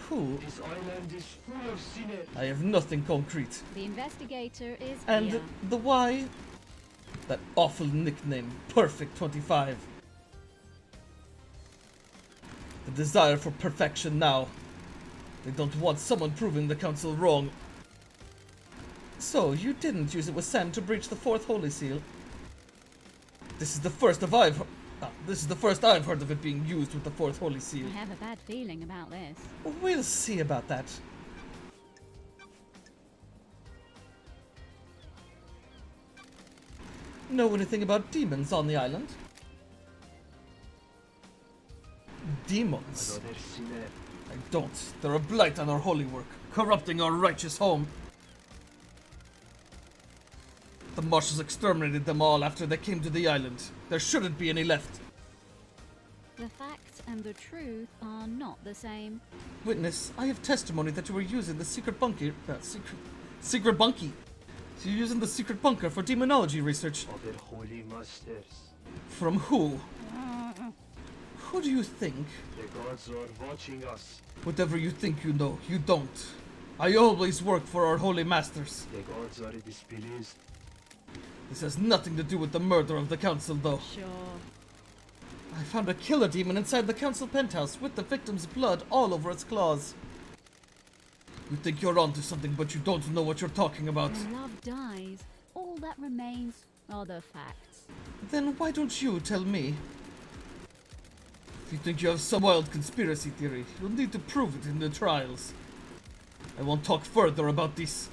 Who? This island is full of sinners. I have nothing concrete. The investigator is And here. the why? That awful nickname, Perfect 25. The desire for perfection now. They don't want someone proving the council wrong. So, you didn't use it with Sam to breach the fourth holy seal? This is the first I've heard of it being used with the fourth holy seal. I have a bad feeling about this. We'll see about that. Know anything about demons on the island? Demons? I don't. They're a blight on our holy work, corrupting our righteous home. The marshals exterminated them all after they came to the island. There shouldn't be any left. The facts and the truth are not the same. Witness, I have testimony that you were using the secret bunker. Secret bunkie. So you're using the secret bunker for demonology research. Other holy masters. From who? Who do you think? The gods are watching us. Whatever you think you know, you don't. I always work for our holy masters. The gods are displeased. This has nothing to do with the murder of the council, though. Sure. I found a killer demon inside the council penthouse with the victim's blood all over its claws. You think you're onto something, but you don't know what you're talking about. When love dies, all that remains are the facts. Then why don't you tell me? If you think you have some wild conspiracy theory, you'll need to prove it in the trials. I won't talk further about this.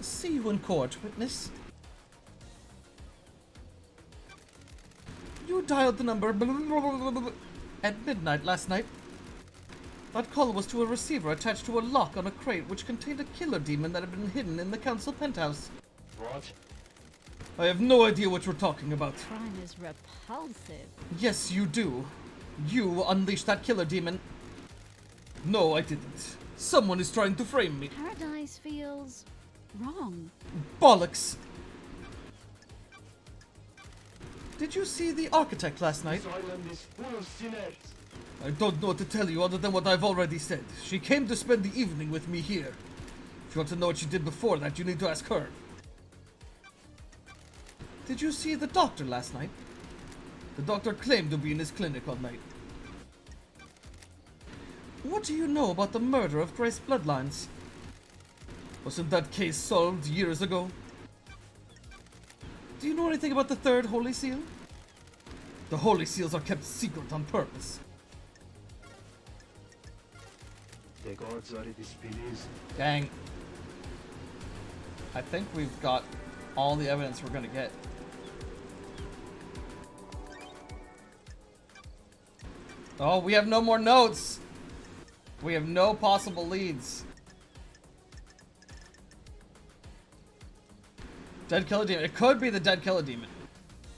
See you in court, witness. You dialed the number at midnight last night. That call was to a receiver attached to a lock on a crate which contained a killer demon that had been hidden in the council penthouse. What? I have no idea what you're talking about. Crime is repulsive. Yes, you do. You unleashed that killer demon. No, I didn't. Someone is trying to frame me. Paradise feels wrong. Bollocks! Did you see the architect last night? This island is full of sinners. I don't know what to tell you other than what I've already said. She came to spend the evening with me here. If you want to know what she did before that, you need to ask her. Did you see the doctor last night? The doctor claimed to be in his clinic all night. What do you know about the murder of Grace Bloodlines? Wasn't that case solved years ago? Do you know anything about the third Holy Seal? The Holy Seals are kept secret on purpose. The gods are displeased. Dang. I think we've got all the evidence we're gonna get. Oh, we have no more notes! We have no possible leads. Dead Killer Demon. It could be the Dead Killer Demon.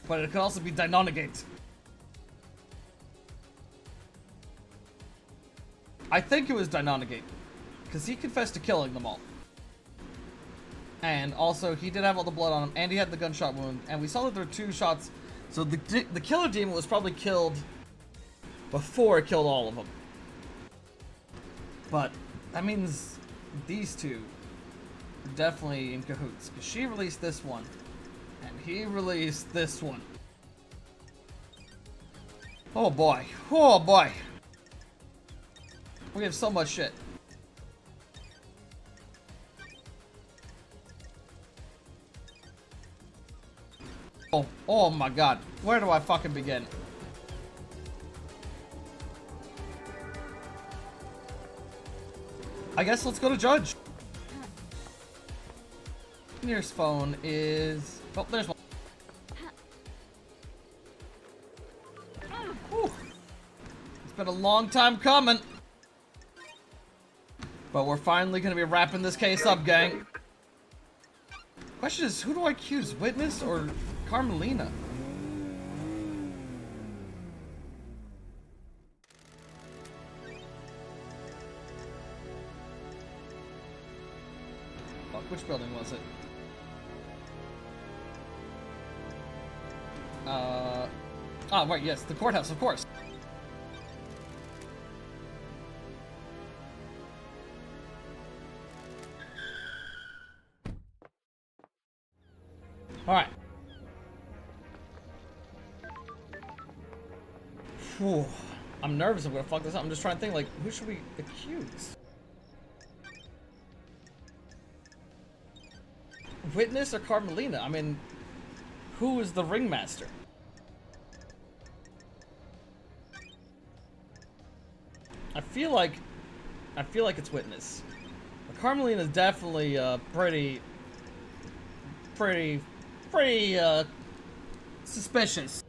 But it could also be Deinonegate. I think it was Deinonegate. Because he confessed to killing them all. And also, he did have all the blood on him. And he had the gunshot wound. And we saw that there were 2 shots. So the Killer Demon was probably killed before it killed all of them. But that means these 2 are definitely in cahoots. Because she released this one. And he released this one. Oh boy. Oh boy. We have so much shit. Oh my god. Where do I fucking begin? I guess let's go to Judge. Nearest phone is... Oh, there's one. Whew. It's been a long time coming. But we're finally going to be wrapping this case up, gang. Question is, who do I accuse? Witness or Carmelina? Fuck, which building was it? Ah, right, yes, the courthouse, of course. Alright. Whew. I'm nervous I'm gonna fuck this up. I'm just trying to think, like, who should we accuse? Witness or Carmelina? I mean, who is the ringmaster? I feel like it's Witness. But Carmelina is definitely pretty suspicious.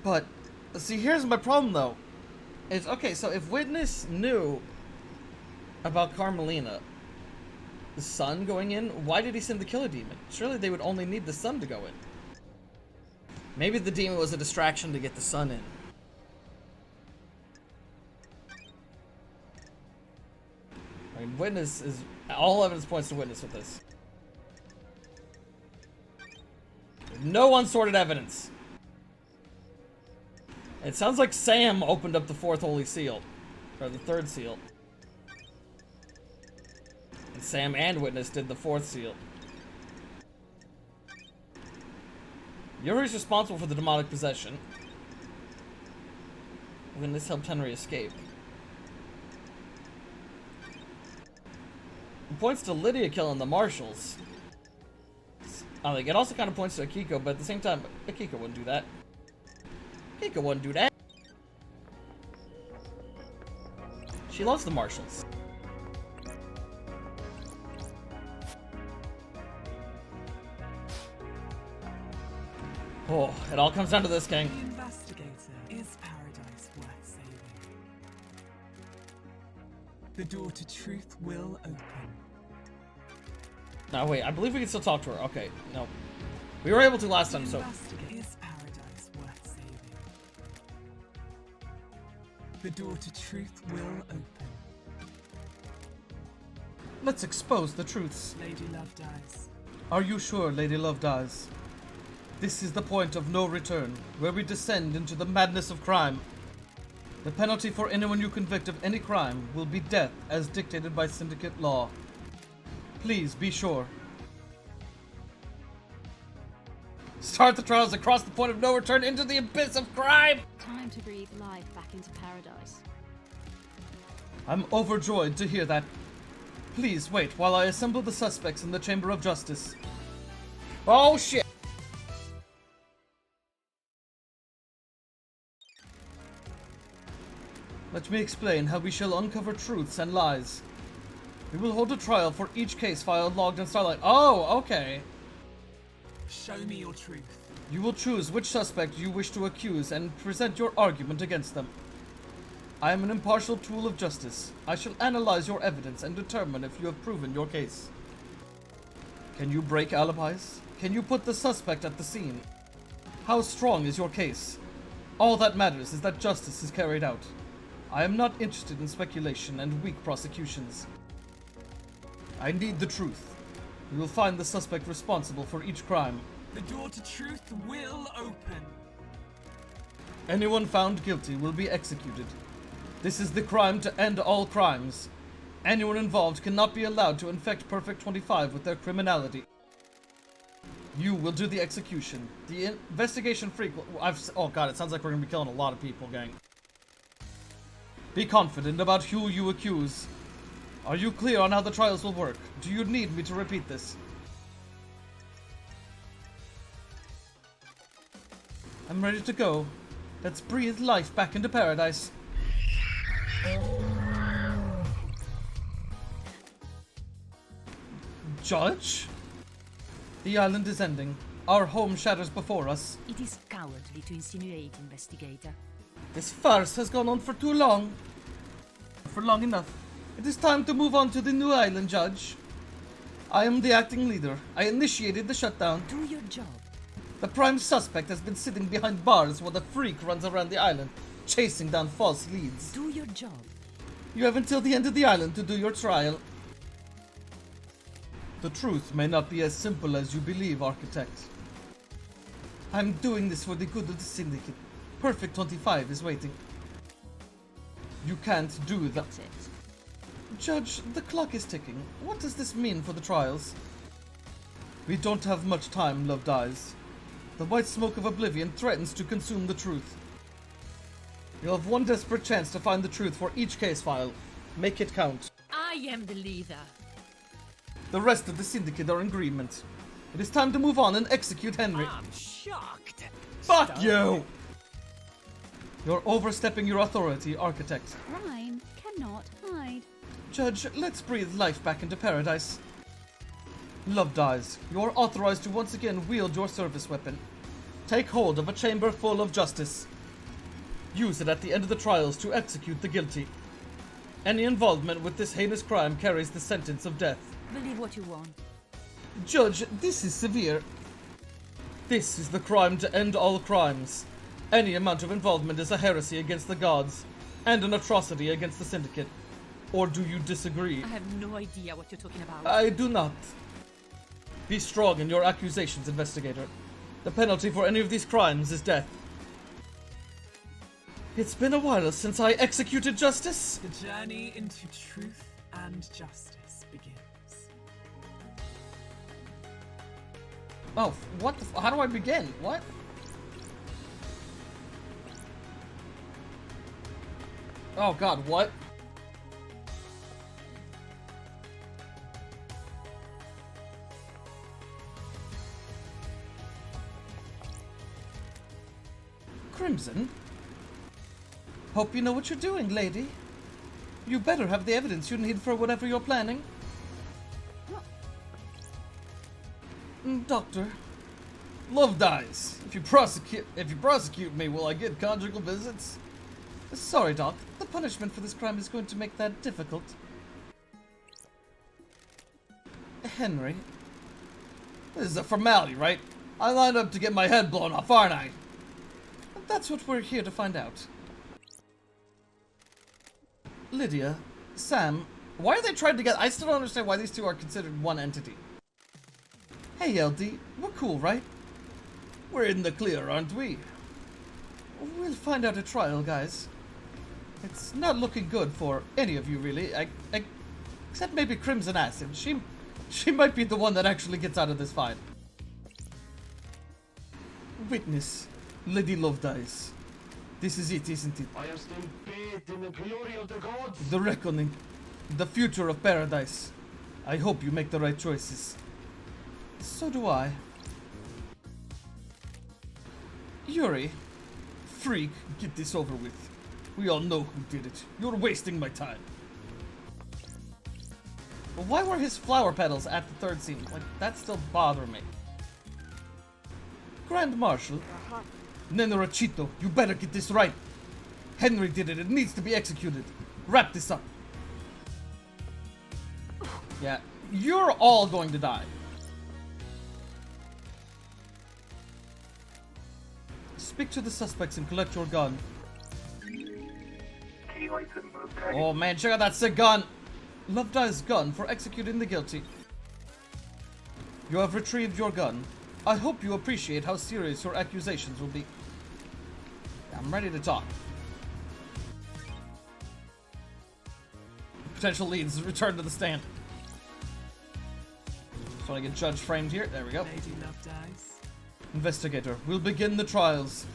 But see, here's my problem though. Is okay, so if Witness knew about Carmelina, the sun going in, why did he send the Killer Demon? Surely they would only need the sun to go in. Maybe the demon was a distraction to get the sun in. I mean, Witness is... all evidence points to Witness with this. No unsorted evidence. It sounds like Sam opened up the 4th Holy Seal. Or the 3rd seal. And Sam and Witness did the 4th seal. Yuri's responsible for the demonic possession. Witness helped Henry escape. It points to Lydia killing the marshals. Like, it also kind of points to Akiko, but at the same time, Akiko wouldn't do that. Akiko wouldn't do that. She loves the marshals. Oh, it all comes down to this, King. The investigator, is paradise worth saving? The door to truth will open. Now wait, I believe we can still talk to her. Okay, no. We were able to last time, so... Is paradise worth saving? The door to truth will open. Let's expose the truths. Lady Love dies. Are you sure Lady Love dies? This is the point of no return, where we descend into the madness of crime. The penalty for anyone you convict of any crime will be death as dictated by syndicate law. Please be sure. Start the trials across the point of no return into the abyss of crime! Time to breathe life back into paradise. I'm overjoyed to hear that. Please wait while I assemble the suspects in the Chamber of Justice. Oh shit! Let me explain how we shall uncover truths and lies. We will hold a trial for each case file logged in Starlight. Oh, okay. Show me your truth. You will choose which suspect you wish to accuse and present your argument against them. I am an impartial tool of justice. I shall analyze your evidence and determine if you have proven your case. Can you break alibis? Can you put the suspect at the scene? How strong is your case? All that matters is that justice is carried out. I am not interested in speculation and weak prosecutions. I need the truth. We will find the suspect responsible for each crime. The door to truth will open. Anyone found guilty will be executed. This is the crime to end all crimes. Anyone involved cannot be allowed to infect Perfect 25 with their criminality. You will do the execution. The investigation oh god, it sounds like we're gonna be killing a lot of people, gang. Be confident about who you accuse. Are you clear on how the trials will work? Do you need me to repeat this? I'm ready to go. Let's breathe life back into paradise. Judge? The island is ending. Our home shatters before us. It is cowardly to insinuate, investigator. This farce has gone on for too long. For long enough. It is time to move on to the new island, Judge. I am the acting leader. I initiated the shutdown. Do your job. The prime suspect has been sitting behind bars while the freak runs around the island, chasing down false leads. Do your job. You have until the end of the island to do your trial. The truth may not be as simple as you believe, Architect. I'm doing this for the good of the Syndicate. Perfect 25 is waiting. You can't do that. That's it. Judge, the clock is ticking. What does this mean for the trials? We don't have much time, Loved Eyes. The white smoke of oblivion threatens to consume the truth. You'll have one desperate chance to find the truth for each case file. Make it count. I am the leader. The rest of the Syndicate are in agreement. It is time to move on and execute Henry. I'm shocked. Fuck you! You're overstepping your authority, Architect. Crime cannot hide. Judge, let's breathe life back into paradise. Loved Eyes, you're authorized to once again wield your service weapon. Take hold of a chamber full of justice. Use it at the end of the trials to execute the guilty. Any involvement with this heinous crime carries the sentence of death. Believe what you want. Judge, this is severe. This is the crime to end all crimes. Any amount of involvement is a heresy against the gods, and an atrocity against the Syndicate. Or do you disagree? I have no idea what you're talking about. I do not. Be strong in your accusations, investigator. The penalty for any of these crimes is death. It's been a while since I executed justice. The journey into truth and justice begins. Oh, what the how do I begin? What? Oh god, what? Crimson? Hope you know what you're doing, lady. You better have the evidence you need for whatever you're planning. Doctor, love dies. If you prosecute me, will I get conjugal visits? Sorry, Doc. The punishment for this crime is going to make that difficult. Henry. This is a formality, right? I lined up to get my head blown off, aren't I? That's what we're here to find out. Lydia, Sam, why are they trying to get? I still don't understand why these two are considered one entity. Hey, LD, we're cool, right? We're in the clear, aren't we? We'll find out at trial, guys. It's not looking good for any of you, really. Except maybe Crimson Acid. She might be the one that actually gets out of this fight. Witness, Lady Lovedice. This is it, isn't it? I am still bathed in the glory of the gods. The reckoning. The future of paradise. I hope you make the right choices. So do I. Yuri. Freak, get this over with. We all know who did it. You're wasting my time. But why were his flower petals at the third scene? Like, that still bothers me. Grand Marshal. Nenorachito, you better get this right. Henry did it. It needs to be executed. Wrap this up. Yeah, you're all going to die. Speak to the suspects and collect your gun. Oh man, check out that sick gun. Lovedice's gun for executing the guilty. You have retrieved your gun. I hope you appreciate how serious your accusations will be. I'm ready to talk. Potential leads return to the stand. Just want to get judge framed here. There we go. Lady Lovedice. Investigator, we'll begin the trials.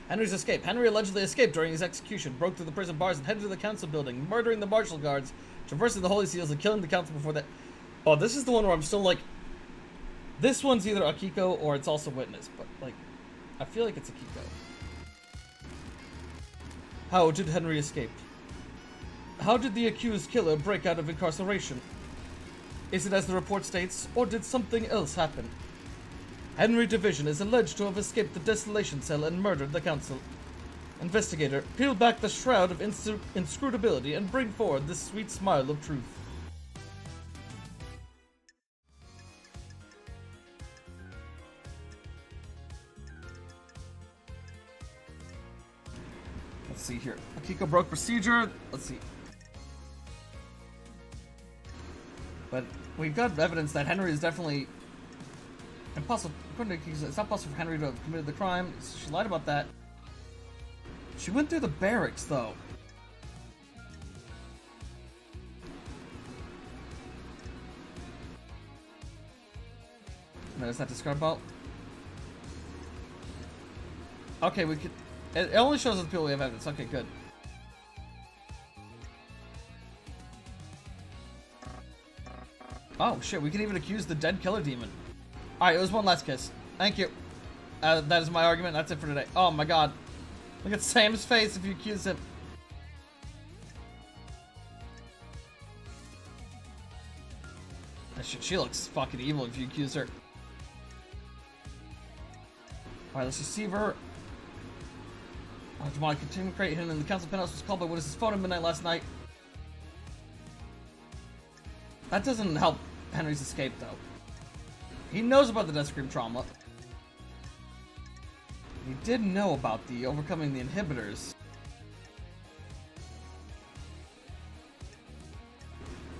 Henry's escape. Henry allegedly escaped during his execution, broke through the prison bars and headed to the council building, murdering the marshal guards, traversing the holy seals, and killing the council before that. Oh, this is the one where I'm still like, this one's either Akiko or it's also Witness, but like, I feel like it's Akiko. How did Henry escape? How did the accused killer break out of incarceration? Is it as the report states, or did something else happen? Henry Division is alleged to have escaped the desolation cell and murdered the council. Investigator, peel back the shroud of inscrutability and bring forward this sweet smile of truth. Let's see here. Akiko broke procedure. Let's see. But we've got evidence that Henry is definitely impossible. According to Akiko, it's not possible for Henry to have committed the crime. She lied about that. She went through the barracks, though. No, is that described about? Okay, we could. It only shows us the people we have evidence. Okay, good. Oh shit, we can even accuse the dead killer demon. Alright, it was one last kiss. Thank you. That is my argument. That's it for today. Oh my god. Look at Sam's face if you accuse him. She looks fucking evil if you accuse her. Alright, let's receive her. Demonic containment crate hidden in the council penthouse was called by Witness's phone at midnight last night. That doesn't help Henry's escape, though. He knows about the death scream trauma. He did know about the overcoming the inhibitors.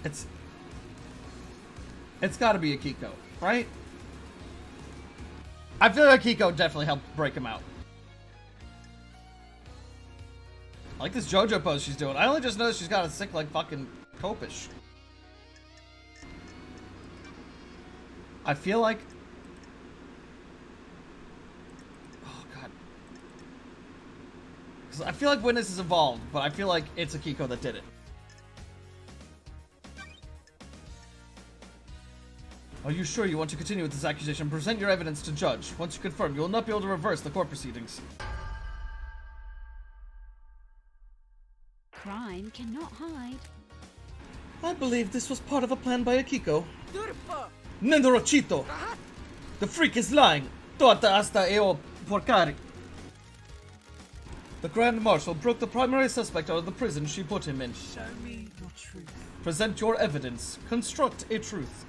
It's gotta be Akiko, right? I feel like Akiko definitely helped break him out. I like this JoJo pose she's doing. I only just noticed she's got a sick, like, fucking copish. I feel like... Oh, God. 'Cause I feel like Witness is involved, but I feel like it's Akiko that did it. Are you sure you want to continue with this accusation? Present your evidence to judge. Once you confirm, you will not be able to reverse the court proceedings. Crime cannot hide. I believe this was part of a plan by Akiko. Nendorochito! The freak is lying! Tota hasta eo porcari! The Grand Marshal broke the primary suspect out of the prison she put him in. Show me your truth. Present your evidence. Construct a truth.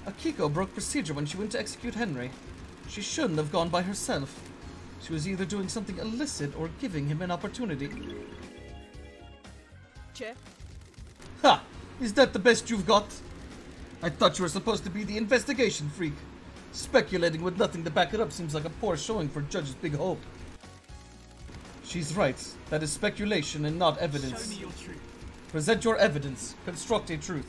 Akiko broke procedure when she went to execute Henry. She shouldn't have gone by herself. She was either doing something illicit or giving him an opportunity. Che. Ha! Is that the best you've got? I thought you were supposed to be the investigation freak. Speculating with nothing to back it up seems like a poor showing for Judge's big hope. She's right. That is speculation and not evidence. Show me your truth. Present your evidence. Construct a truth.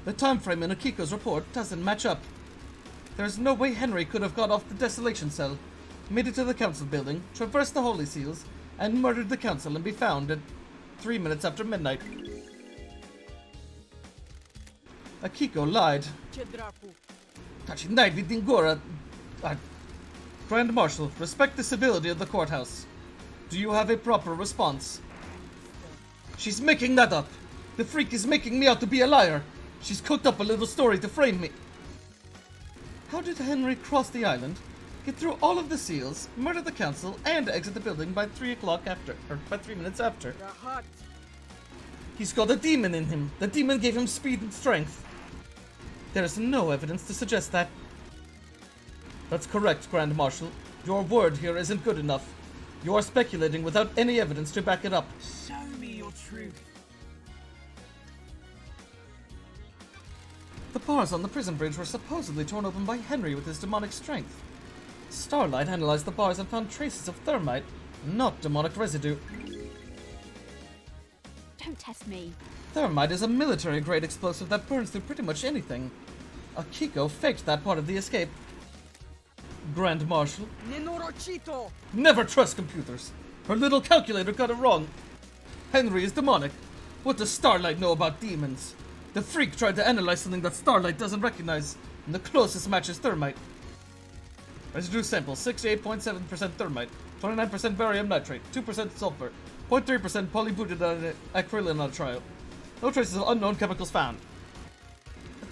The time frame in Akiko's report doesn't match up. There's no way Henry could have got off the desolation cell, made it to the council building, traversed the holy seals, and murdered the council and be found at 3 minutes after midnight. Akiko lied. Che dracu. Kachinai Dingora. Grand Marshal, respect the civility of the courthouse. Do you have a proper response? She's making that up. The freak is making me out to be a liar. She's cooked up a little story to frame me. How did Henry cross the island, get through all of the seals, murder the council, and exit the building by 3 minutes after? Rahat. He's got a demon in him. The demon gave him speed and strength. There is no evidence to suggest that. That's correct, Grand Marshal. Your word here isn't good enough. You are speculating without any evidence to back it up. Show me your truth. The bars on the prison bridge were supposedly torn open by Henry with his demonic strength. Starlight analyzed the bars and found traces of thermite, not demonic residue. Don't test me. Thermite is a military-grade explosive that burns through pretty much anything. Akiko faked that part of the escape. Grand Marshal, Nenorochito. never trust computers. Her little calculator got it wrong. Henry is demonic. What does Starlight know about demons? The freak tried to analyze something that Starlight doesn't recognize, and the closest match is thermite. Residue sample, 68.7% thermite, 29% barium nitrate, 2% sulfur, 0.3% polybutadiene acrylonitrile. No traces of unknown chemicals found.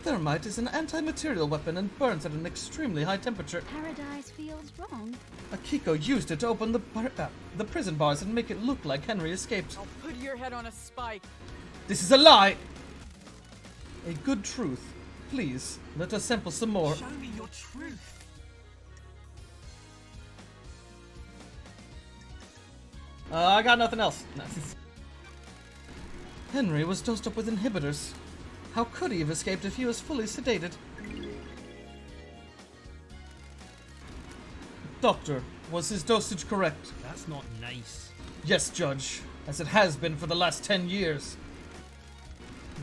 Thermite is an anti-material weapon and burns at an extremely high temperature. Paradise feels wrong. Akiko used it to open the prison bars and make it look like Henry escaped. I'll put your head on a spike. This is a lie! A good truth. Please, let us sample some more. Show me your truth. I got nothing else. Henry was dosed up with inhibitors. How could he have escaped if he was fully sedated? Doctor, was his dosage correct? That's not nice. Yes, Judge, as it has been for the last 10 years.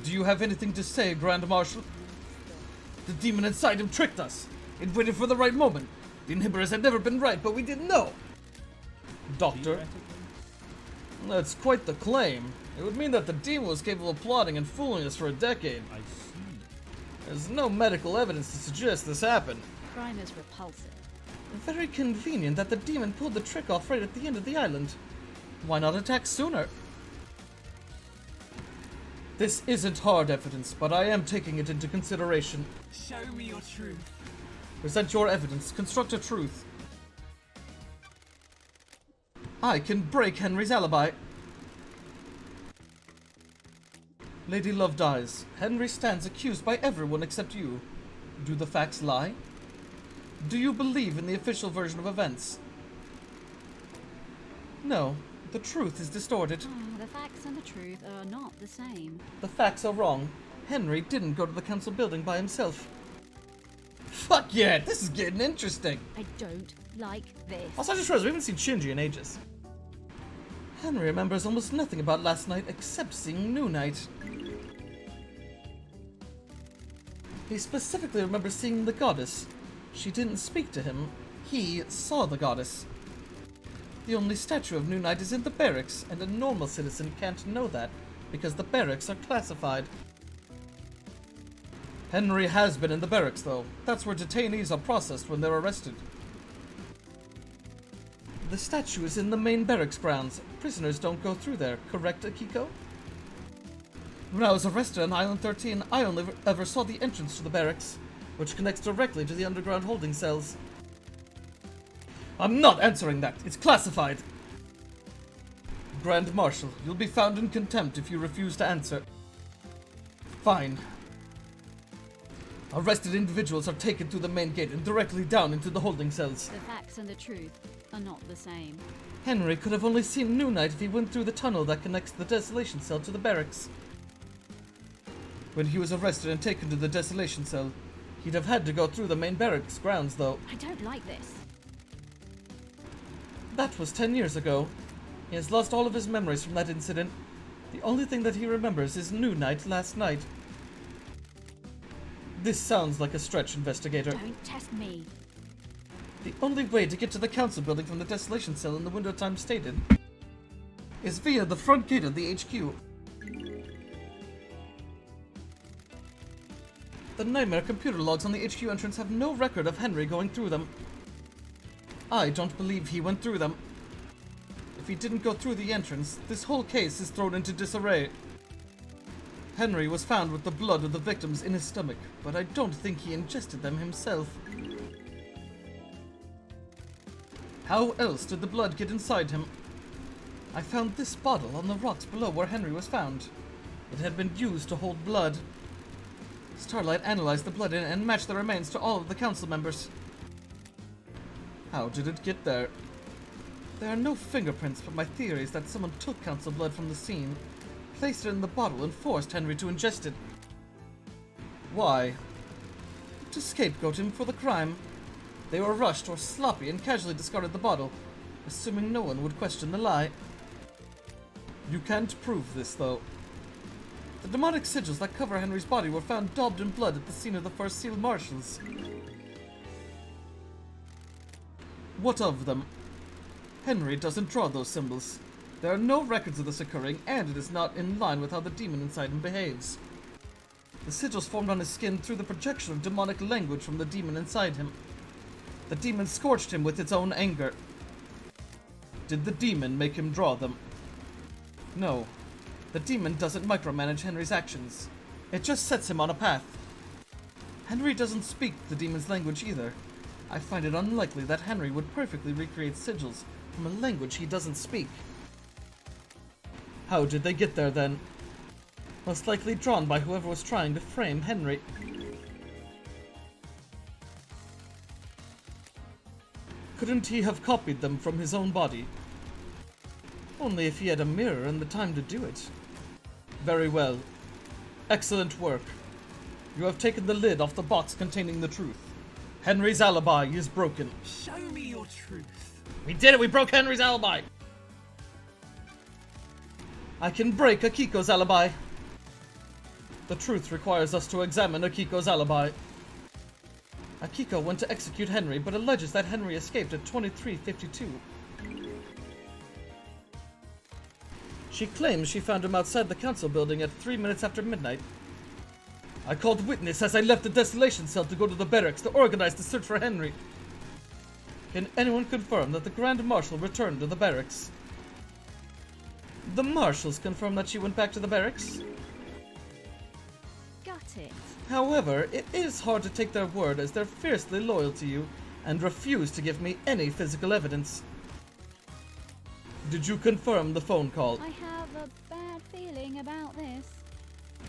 Do you have anything to say, Grand Marshal? The demon inside him tricked us. It waited for the right moment. The inhibitors had never been right, but we didn't know. Doctor? That's quite the claim. It would mean that the demon was capable of plotting and fooling us for a decade. I see. There's no medical evidence to suggest this happened. Crime is repulsive. Very convenient that the demon pulled the trick off right at the end of the island. Why not attack sooner? This isn't hard evidence, but I am taking it into consideration. Show me your truth. Present your evidence. Construct a truth. I can break Henry's alibi. Lady Love dies. Henry stands accused by everyone except you. Do the facts lie? Do you believe in the official version of events? No. The truth is distorted. Oh, the facts and the truth are not the same. The facts are wrong. Henry didn't go to the council building by himself. Fuck yeah, this is getting interesting. I don't like this. Also, I just realized we haven't seen Shinji in ages. Henry remembers almost nothing about last night except seeing New Night. He specifically remembers seeing the goddess. She didn't speak to him. He saw the goddess. The only statue of New Night is in the barracks, and a normal citizen can't know that, because the barracks are classified. Henry has been in the barracks, though. That's where detainees are processed when they're arrested. The statue is in the main barracks grounds. Prisoners don't go through there, correct, Akiko? When I was arrested on Island 13, I only ever saw the entrance to the barracks, which connects directly to the underground holding cells. I'm not answering that. It's classified. Grand Marshal, you'll be found in contempt if you refuse to answer. Fine. Arrested individuals are taken through the main gate and directly down into the holding cells. The facts and the truth are not the same. Henry could have only seen Noonite if he went through the tunnel that connects the desolation cell to the barracks. When he was arrested and taken to the desolation cell, he'd have had to go through the main barracks grounds, though. I don't like this. That was 10 years ago. He has lost all of his memories from that incident. The only thing that he remembers is Noonite last night. This sounds like a stretch, investigator. Don't test me. The only way to get to the council building from the desolation cell in the window time stated is via the front gate of the HQ. The Nightmare computer logs on the HQ entrance have no record of Henry going through them. I don't believe he went through them. If he didn't go through the entrance, this whole case is thrown into disarray. Henry was found with the blood of the victims in his stomach, but I don't think he ingested them himself. How else did the blood get inside him? I found this bottle on the rocks below where Henry was found. It had been used to hold blood. Starlight analyzed the blood in it and matched the remains to all of the council members. How did it get there? There are no fingerprints, but my theory is that someone took council blood from the scene, placed it in the bottle, and forced Henry to ingest it. Why? To scapegoat him for the crime. They were rushed or sloppy and casually discarded the bottle, assuming no one would question the lie. You can't prove this, though. The demonic sigils that cover Henry's body were found daubed in blood at the scene of the first sealed marshals. What of them? Henry doesn't draw those symbols. There are no records of this occurring, and it is not in line with how the demon inside him behaves. The sigils formed on his skin through the projection of demonic language from the demon inside him. The demon scorched him with its own anger. Did the demon make him draw them? No. The demon doesn't micromanage Henry's actions. It just sets him on a path. Henry doesn't speak the demon's language either. I find it unlikely that Henry would perfectly recreate sigils from a language he doesn't speak. How did they get there then? Most likely drawn by whoever was trying to frame Henry. Couldn't he have copied them from his own body? Only if he had a mirror and the time to do it. Very well. Excellent work. You have taken the lid off the box containing the truth. Henry's alibi is broken. Show me your truth. We did it! We broke Henry's alibi! I can break Akiko's alibi. The truth requires us to examine Akiko's alibi. Akiko went to execute Henry, but alleges that Henry escaped at 23:52. She claims she found him outside the council building at 3 minutes after midnight. I called witness as I left the desolation cell to go to the barracks to organize the search for Henry. Can anyone confirm that the Grand Marshal returned to the barracks? The marshals confirm that she went back to the barracks. Got it. However, it is hard to take their word as they're fiercely loyal to you and refuse to give me any physical evidence. Did you confirm the phone call? I have a bad feeling about this.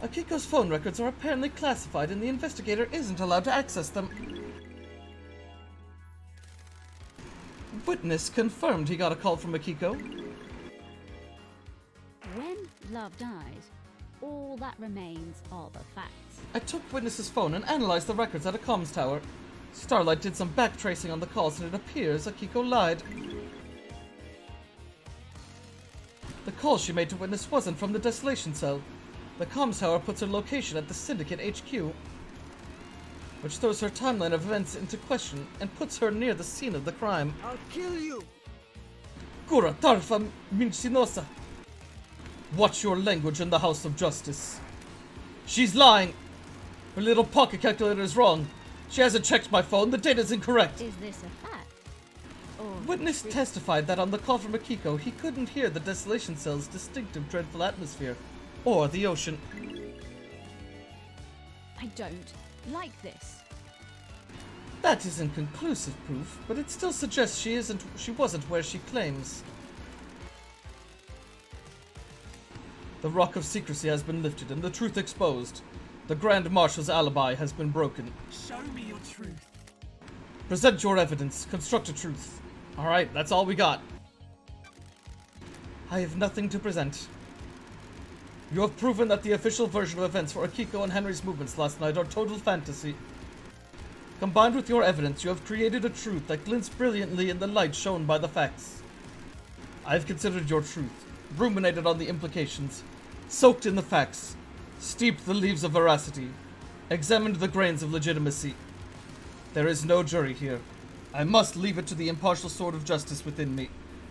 Akiko's phone records are apparently classified and the investigator isn't allowed to access them. Witness confirmed he got a call from Akiko. When love dies, all that remains are the facts. I took Witness's phone and analyzed the records at a comms tower. Starlight did some backtracing on the calls and it appears Akiko lied. The call she made to Witness wasn't from the desolation cell. The comms tower puts her location at the Syndicate HQ, which throws her timeline of events into question and puts her near the scene of the crime. I'll kill you! Gura tarfa minchinosa. Watch your language in the House of Justice. She's lying. Her little pocket calculator is wrong. She hasn't checked my phone. The data's incorrect. Is this a fact? Or Witness testified that on the call from Akiko, he couldn't hear the desolation cell's distinctive dreadful atmosphere, or the ocean. I don't like this. That isn't conclusive proof, but it still suggests she wasn't where she claims. The rock of secrecy has been lifted and the truth exposed. The Grand Marshal's alibi has been broken. Show me your truth. Present your evidence. Construct a truth. Alright, that's all we got. I have nothing to present. You have proven that the official version of events for Akiko and Henry's movements last night are total fantasy. Combined with your evidence, you have created a truth that glints brilliantly in the light shown by the facts. I have considered your truth, ruminated on the implications, soaked in the facts, steeped the leaves of veracity, examined the grains of legitimacy. There is no jury here. I must leave it to the impartial sword of justice within me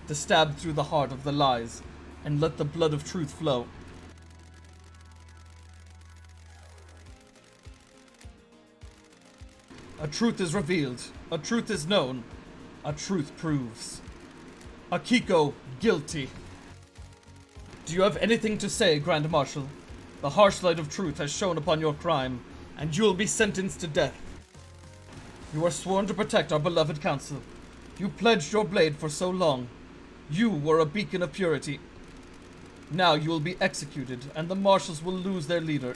to stab through the heart of the lies and let the blood of truth flow. A truth is revealed, a truth is known, a truth proves. Akiko, guilty. Do you have anything to say, Grand Marshal? The harsh light of truth has shone upon your crime, and you will be sentenced to death. You are sworn to protect our beloved council. You pledged your blade for so long. You were a beacon of purity. Now you will be executed, and the marshals will lose their leader.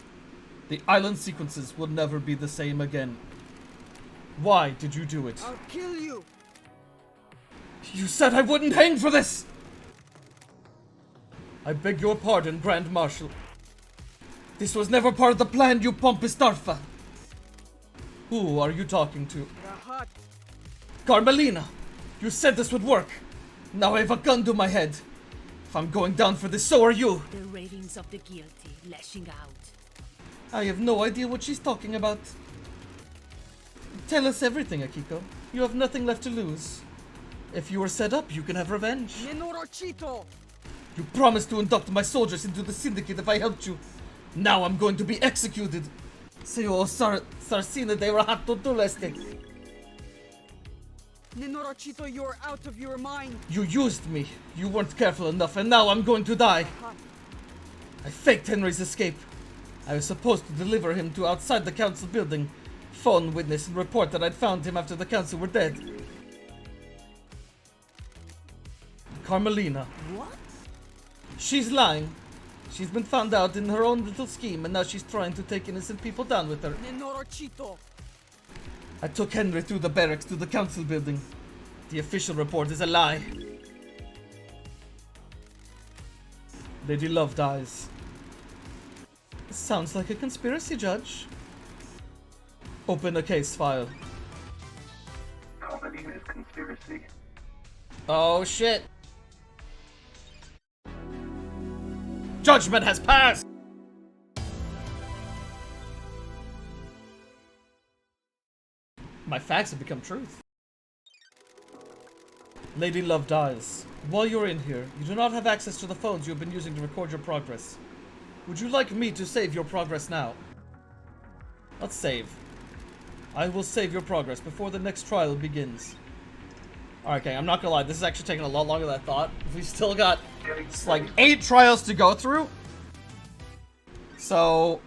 The island sequences will never be the same again. Why did you do it? I'll kill you! You said I wouldn't hang for this! I beg your pardon, Grand Marshal. This was never part of the plan, you pompous Tarfa. Who are you talking to? Rahat. Carmelina! You said this would work. Now I have a gun to my head. If I'm going down for this, so are you. The ravings of the guilty lashing out. I have no idea what she's talking about. Tell us everything, Akiko. You have nothing left to lose. If you were set up, you can have revenge. Nenorochito! You promised to induct my soldiers into the syndicate if I helped you. Now I'm going to be executed. Seo Sarsina de Rahato Tuleste. Nenorochito, you're out of your mind. You used me. You weren't careful enough, and now I'm going to die. I faked Henry's escape. I was supposed to deliver him to outside the council building, phone witness and report that I'd found him after the council were dead. Carmelina. What? She's lying. She's been found out in her own little scheme, and now she's trying to take innocent people down with her. Nenorochito! I took Henry through the barracks to the council building. The official report is a lie. Lady Love dies. Sounds like a conspiracy, Judge. Open a case file. Carmelina's conspiracy. Oh shit. Judgment has passed! My facts have become truth. Lady Love dies. While you're in here, you do not have access to the phones you've been using to record your progress. Would you like me to save your progress now? Let's save. I will save your progress before the next trial begins. Okay, I'm not gonna lie, this is actually taking a lot longer than I thought. We've still got like 8 trials to go through. So,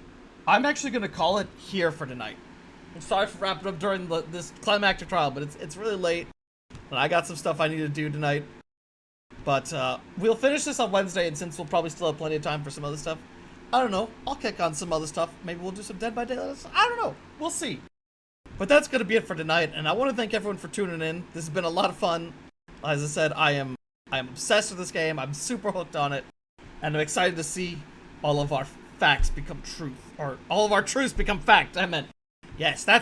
I'm actually gonna call it here for tonight. I'm sorry for wrapping up during this climactic trial, but it's really late. And I got some stuff I need to do tonight. But we'll finish this on Wednesday, and since we'll probably still have plenty of time for some other stuff, I don't know, I'll kick on some other stuff. Maybe we'll do some Dead by Daylight. I don't know. We'll see. But that's going to be it for tonight, and I want to thank everyone for tuning in. This has been a lot of fun. As I said, I am obsessed with this game. I'm super hooked on it, and I'm excited to see all of our facts become truth, or all of our truths become fact. I meant, yes, that's